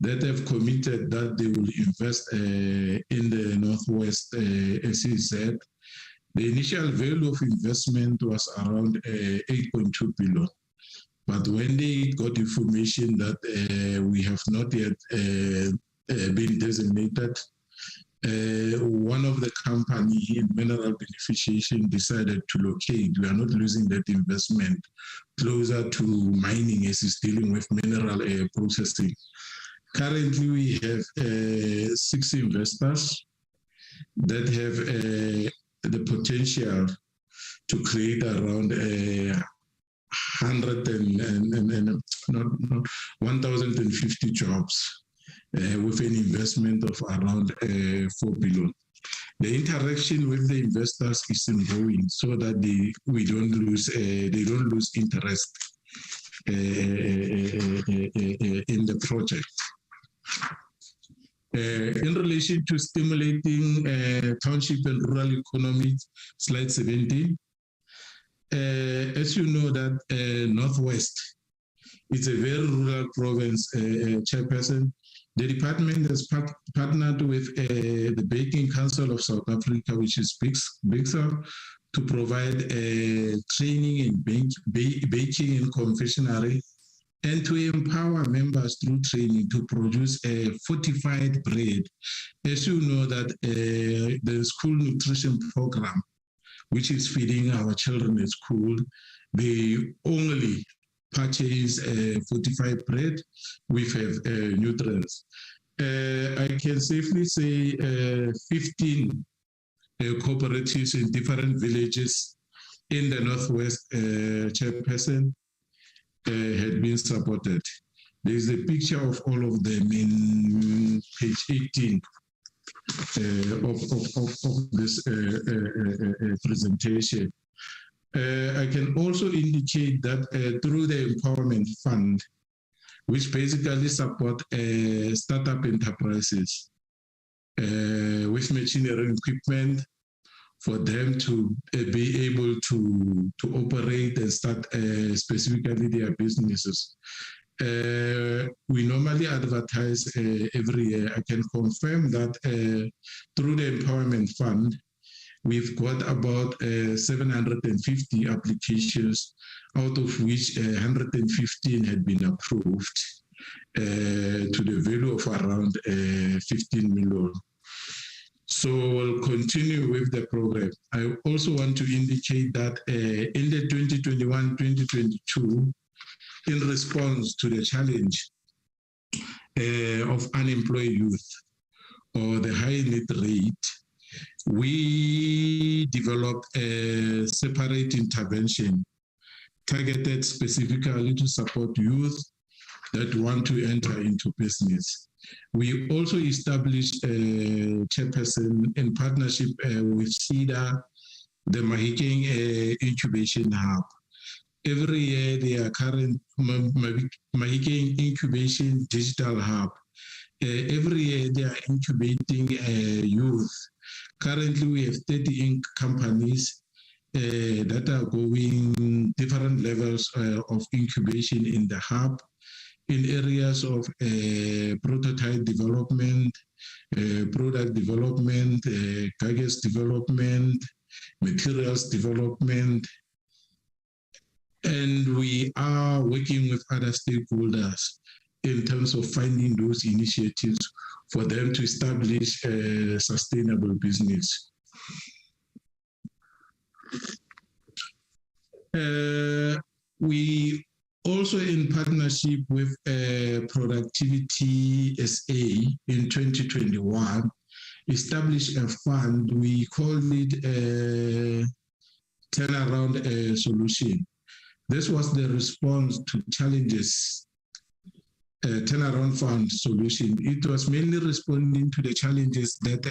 Speaker 14: that have committed that they will invest in the Northwest SEZ. The initial value of investment was around 8.2 billion. But when they got information that we have not yet been designated, one of the company in mineral beneficiation decided to locate. We are not losing that investment closer to mining as it's dealing with mineral processing. Currently, we have 6 investors that have the potential to create around 1,050 jobs with an investment of around 4 billion. The interaction with the investors is ongoing so that they don't lose interest in the project. In relation to stimulating township and rural economy, slide 17. As you know that Northwest is a very rural province, Chairperson. The department has partnered with the Baking Council of South Africa, which is BICSA, to provide training in baking and confectionery, and to empower members through training to produce a fortified bread. As you know that the school nutrition program, which is feeding our children at school, they only purchase fortified bread with nutrients. I can safely say 15 cooperatives in different villages in the Northwest, Chairperson, had been supported. There is a picture of all of them in page 18 of this presentation. I can also indicate that through the Empowerment Fund, which basically support startup enterprises with machinery and equipment for them to be able to operate and start specifically their businesses. We normally advertise every year. I can confirm that through the Empowerment Fund, we've got about 750 applications, out of which 115 had been approved to the value of around 15 million. So we'll continue with the program. I also want to indicate that in the 2021-2022, in response to the challenge of unemployed youth or the high need rate, we developed a separate intervention targeted specifically to support youth that want to enter into business. We also established a chairperson in partnership with CEDA, the Mahikeng Incubation Hub. Every year, the current Mahikeng Incubation Digital Hub. Every year, they are incubating youth. Currently, we have 30 companies that are going different levels of incubation in the hub, in areas of prototype development, product development, carcass development, materials development. And we are working with other stakeholders in terms of finding those initiatives for them to establish a sustainable business. We also, in partnership with Productivity SA in 2021, established a fund. We called it a turnaround solution. This was the response to challenges, turnaround fund solution. It was mainly responding to the challenges that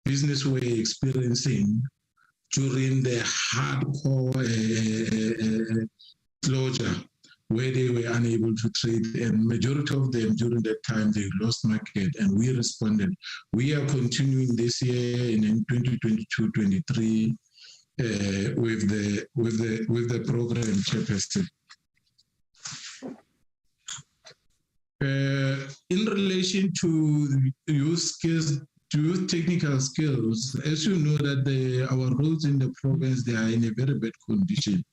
Speaker 14: business were experiencing during the hardcore closure, where they were unable to trade, and majority of them during that time they lost market, and we responded. We are continuing this year in 2022-23 with the program, Chairperson. In relation to youth skills, youth technical skills, as you know that our roads in the province, they are in a very bad condition.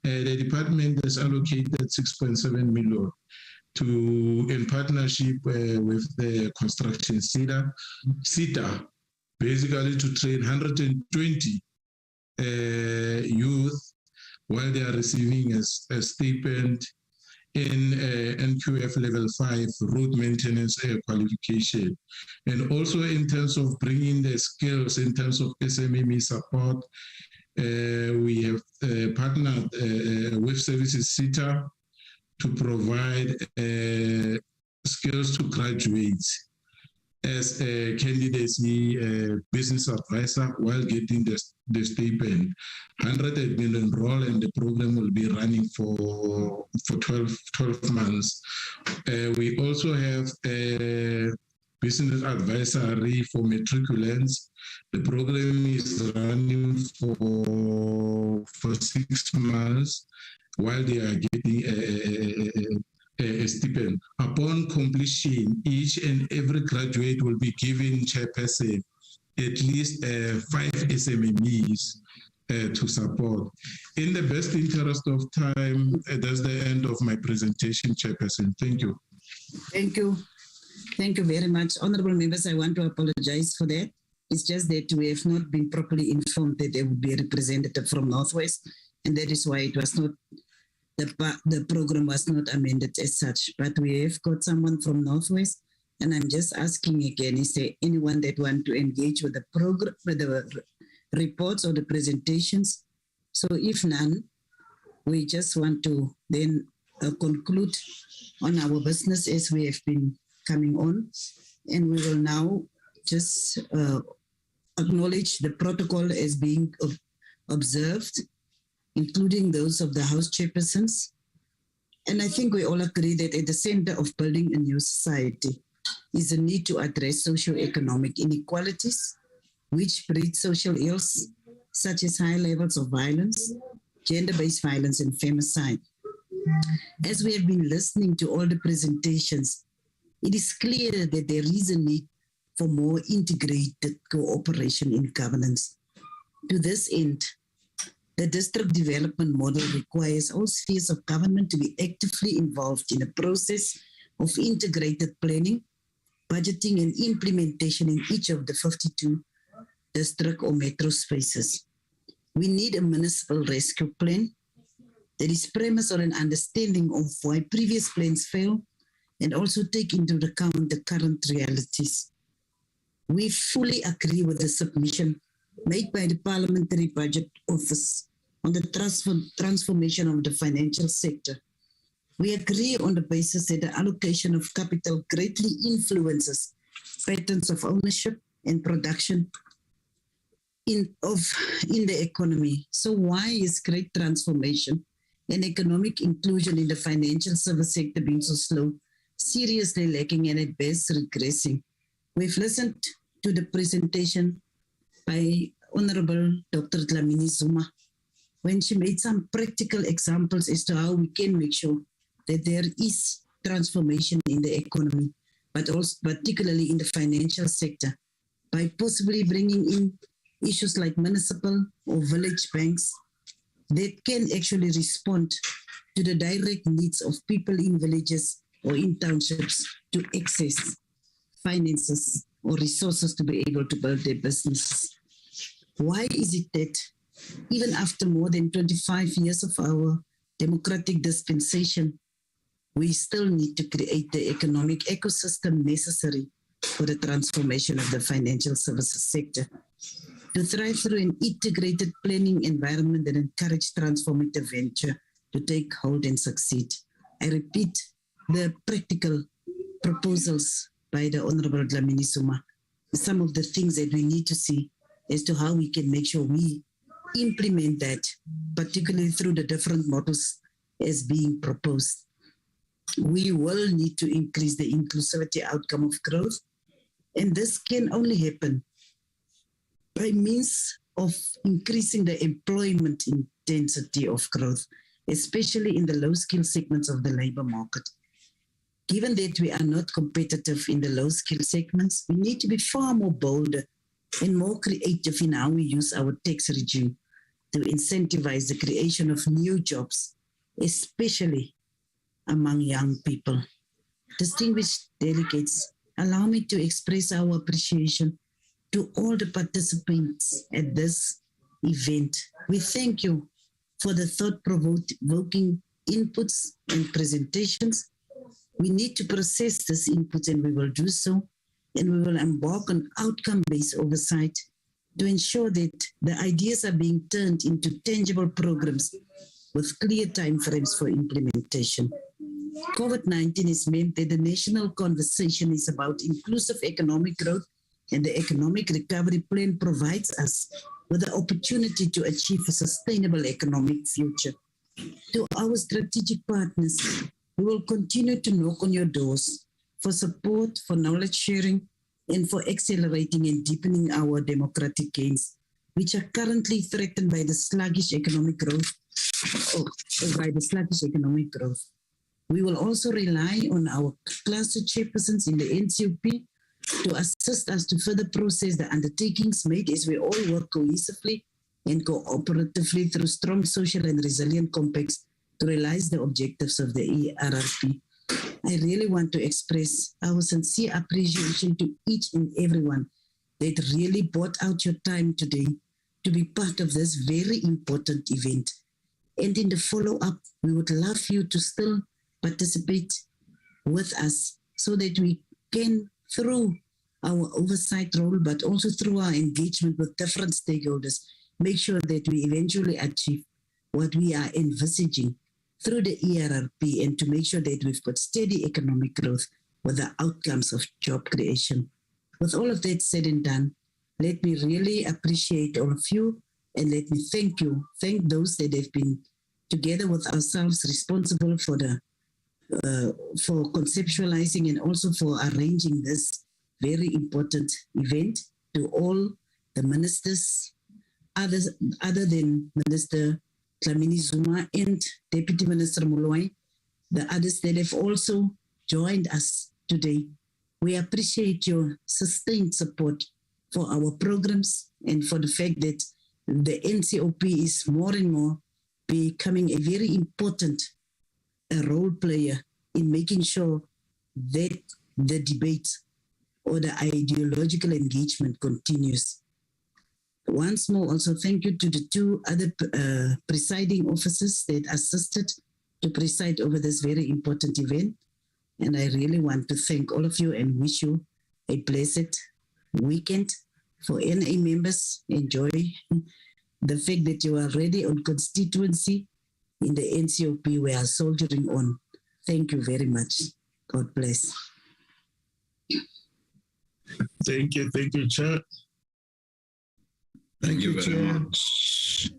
Speaker 14: The department has allocated 6.7 million in partnership with the construction SETA, basically to train 120 youth while they are receiving a stipend in NQF level 5 road maintenance qualification, and also in terms of bringing the skills in terms of SMME support. We have partnered with Services SETA to provide skills to graduates as a candidacy business advisor while getting the stipend. 100 have been enrolled, and the program will be running for 12 months. We also have a business advisory for matriculants. The program is running for 6 months while they are getting a stipend. Upon completion, each and every graduate will be given, Chairperson, at least 5 SMMEs to support. In the best interest of time, that's the end of my presentation, Chairperson. Thank you.
Speaker 1: Thank you. Thank you very much. Honorable members, I want to apologize for that. It's just that we have not been properly informed that there would be a representative from Northwest, and that is why it was not, the program was not amended as such. But we have got someone from Northwest, and I'm just asking again, is there anyone that want to engage with the program, with the reports or the presentations? So if none, we just want to then conclude on our business as we have been coming on, and we will now just acknowledge the protocol as being observed, including those of the House chairpersons. And I think we all agree that at the center of building a new society is the need to address socio-economic inequalities, which breed social ills such as high levels of violence, gender-based violence, and femicide. As we have been listening to all the presentations, it is clear that there is a need for more integrated cooperation in governance. To this end, the district development model requires all spheres of government to be actively involved in the process of integrated planning, budgeting, and implementation in each of the 52 district or metro spaces. We need a municipal rescue plan that is premised on an understanding of why previous plans failed and also take into account the current realities. We fully agree with the submission made by the Parliamentary Budget Office on the transformation of the financial sector. We agree on the basis that the allocation of capital greatly influences patterns of ownership and production in the economy. So why is great transformation and economic inclusion in the financial service sector being so slow, seriously lacking, and at best regressing? We've listened to the presentation by Honorable Dr. Dlamini Zuma when she made some practical examples as to how we can make sure that there is transformation in the economy, but also particularly in the financial sector, by possibly bringing in issues like municipal or village banks that can actually respond to the direct needs of people in villages or in townships to access finances or resources to be able to build their businesses. Why is it that even after more than 25 years of our democratic dispensation, we still need to create the economic ecosystem necessary for the transformation of the financial services sector to thrive through an integrated planning environment that encourages transformative venture to take hold and succeed? I repeat, the practical proposals by the Honorable Dlamini Zuma, some of the things that we need to see as to how we can make sure we implement that, particularly through the different models as being proposed. We will need to increase the inclusivity outcome of growth, and this can only happen by means of increasing the employment intensity of growth, especially in the low-skill segments of the labor market. Given that we are not competitive in the low-skill segments, we need to be far more bolder and more creative in how we use our tax regime to incentivize the creation of new jobs, especially among young people. Distinguished delegates, allow me to express our appreciation to all the participants at this event. We thank you for the thought-provoking inputs and presentations. We need to process this input, and we will do so, and we will embark on outcome-based oversight to ensure that the ideas are being turned into tangible programs with clear timeframes for implementation. COVID-19 has meant that the national conversation is about inclusive economic growth, and the economic recovery plan provides us with the opportunity to achieve a sustainable economic future. To our strategic partners, we will continue to knock on your doors for support, for knowledge sharing, and for accelerating and deepening our democratic gains, which are currently threatened by the sluggish economic growth. We will also rely on our cluster chairpersons in the NCOP to assist us to further process the undertakings made as we all work cohesively and cooperatively through strong social and resilient compacts to realize the objectives of the ERRP. I really want to express our sincere appreciation to each and everyone that really brought out your time today to be part of this very important event. And in the follow-up, we would love you to still participate with us so that we can, through our oversight role, but also through our engagement with different stakeholders, make sure that we eventually achieve what we are envisaging through the ERRP, and to make sure that we've got steady economic growth with the outcomes of job creation. With all of that said and done, let me really appreciate all of you, and let me thank those that have been together with ourselves responsible for the for conceptualizing and also for arranging this very important event. To all the ministers, other than Minister Dlamini Zuma and Deputy Minister Moloi, the others that have also joined us today. We appreciate your sustained support for our programs and for the fact that the NCOP is more and more becoming a very important role player in making sure that the debate or the ideological engagement continues. Once more, also thank you to the two other presiding officers that assisted to preside over this very important event. And I really want to thank all of you and wish you a blessed weekend. For NA members, enjoy the fact that you are ready on constituency in the NCOP. We are soldiering on. Thank you very much. God bless.
Speaker 7: Thank you, Chair.
Speaker 15: Thank you very much.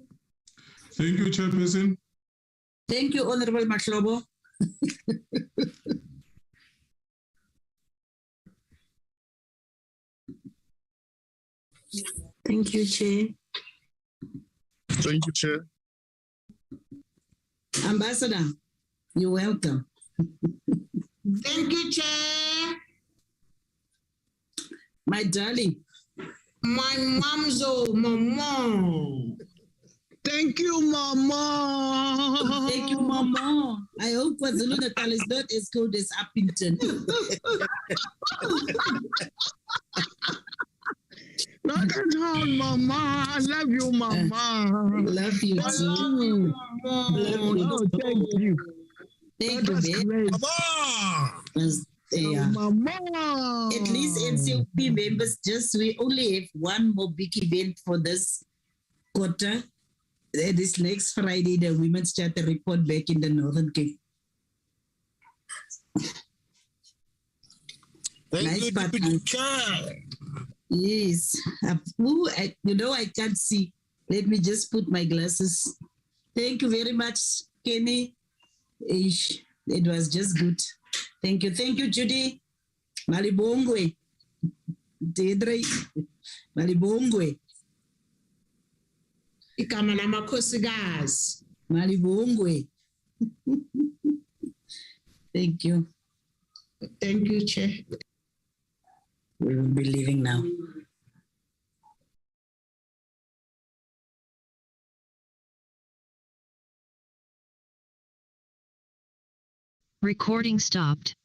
Speaker 14: Thank you, Chairperson.
Speaker 1: Thank you, Honorable Mashlobo.
Speaker 5: Thank you, Chair.
Speaker 7: Thank you, Chair.
Speaker 1: Ambassador, you're welcome.
Speaker 8: Thank you, Chair.
Speaker 1: My darling.
Speaker 8: My mamzo, Mama.
Speaker 1: Thank you, Mama. Thank you, Mama. I hope KwaZulu-Natal is not as cold as Uppington.
Speaker 16: Not at all, Mama. I love you, Mama.
Speaker 1: Love you
Speaker 16: I
Speaker 1: too.
Speaker 16: love you, Mama. Oh, thank you.
Speaker 1: Thank you,
Speaker 16: great.
Speaker 1: Mama. At least NCOP members, we only have one more big event for this quarter. This next Friday, the Women's Charter report back in the Northern Cape.
Speaker 22: Thank you, Deputy
Speaker 1: Chair. Yes. I can't see. Let me just put my glasses. Thank you very much, Kenny. It was just good. Thank you. Thank you, Judy. Malibongwe. Dedre. Malibongwe.
Speaker 8: Igama lamakhosikazi.
Speaker 1: Malibongwe. Thank you.
Speaker 8: Thank you, Chair.
Speaker 1: We will be leaving now.
Speaker 17: Recording stopped.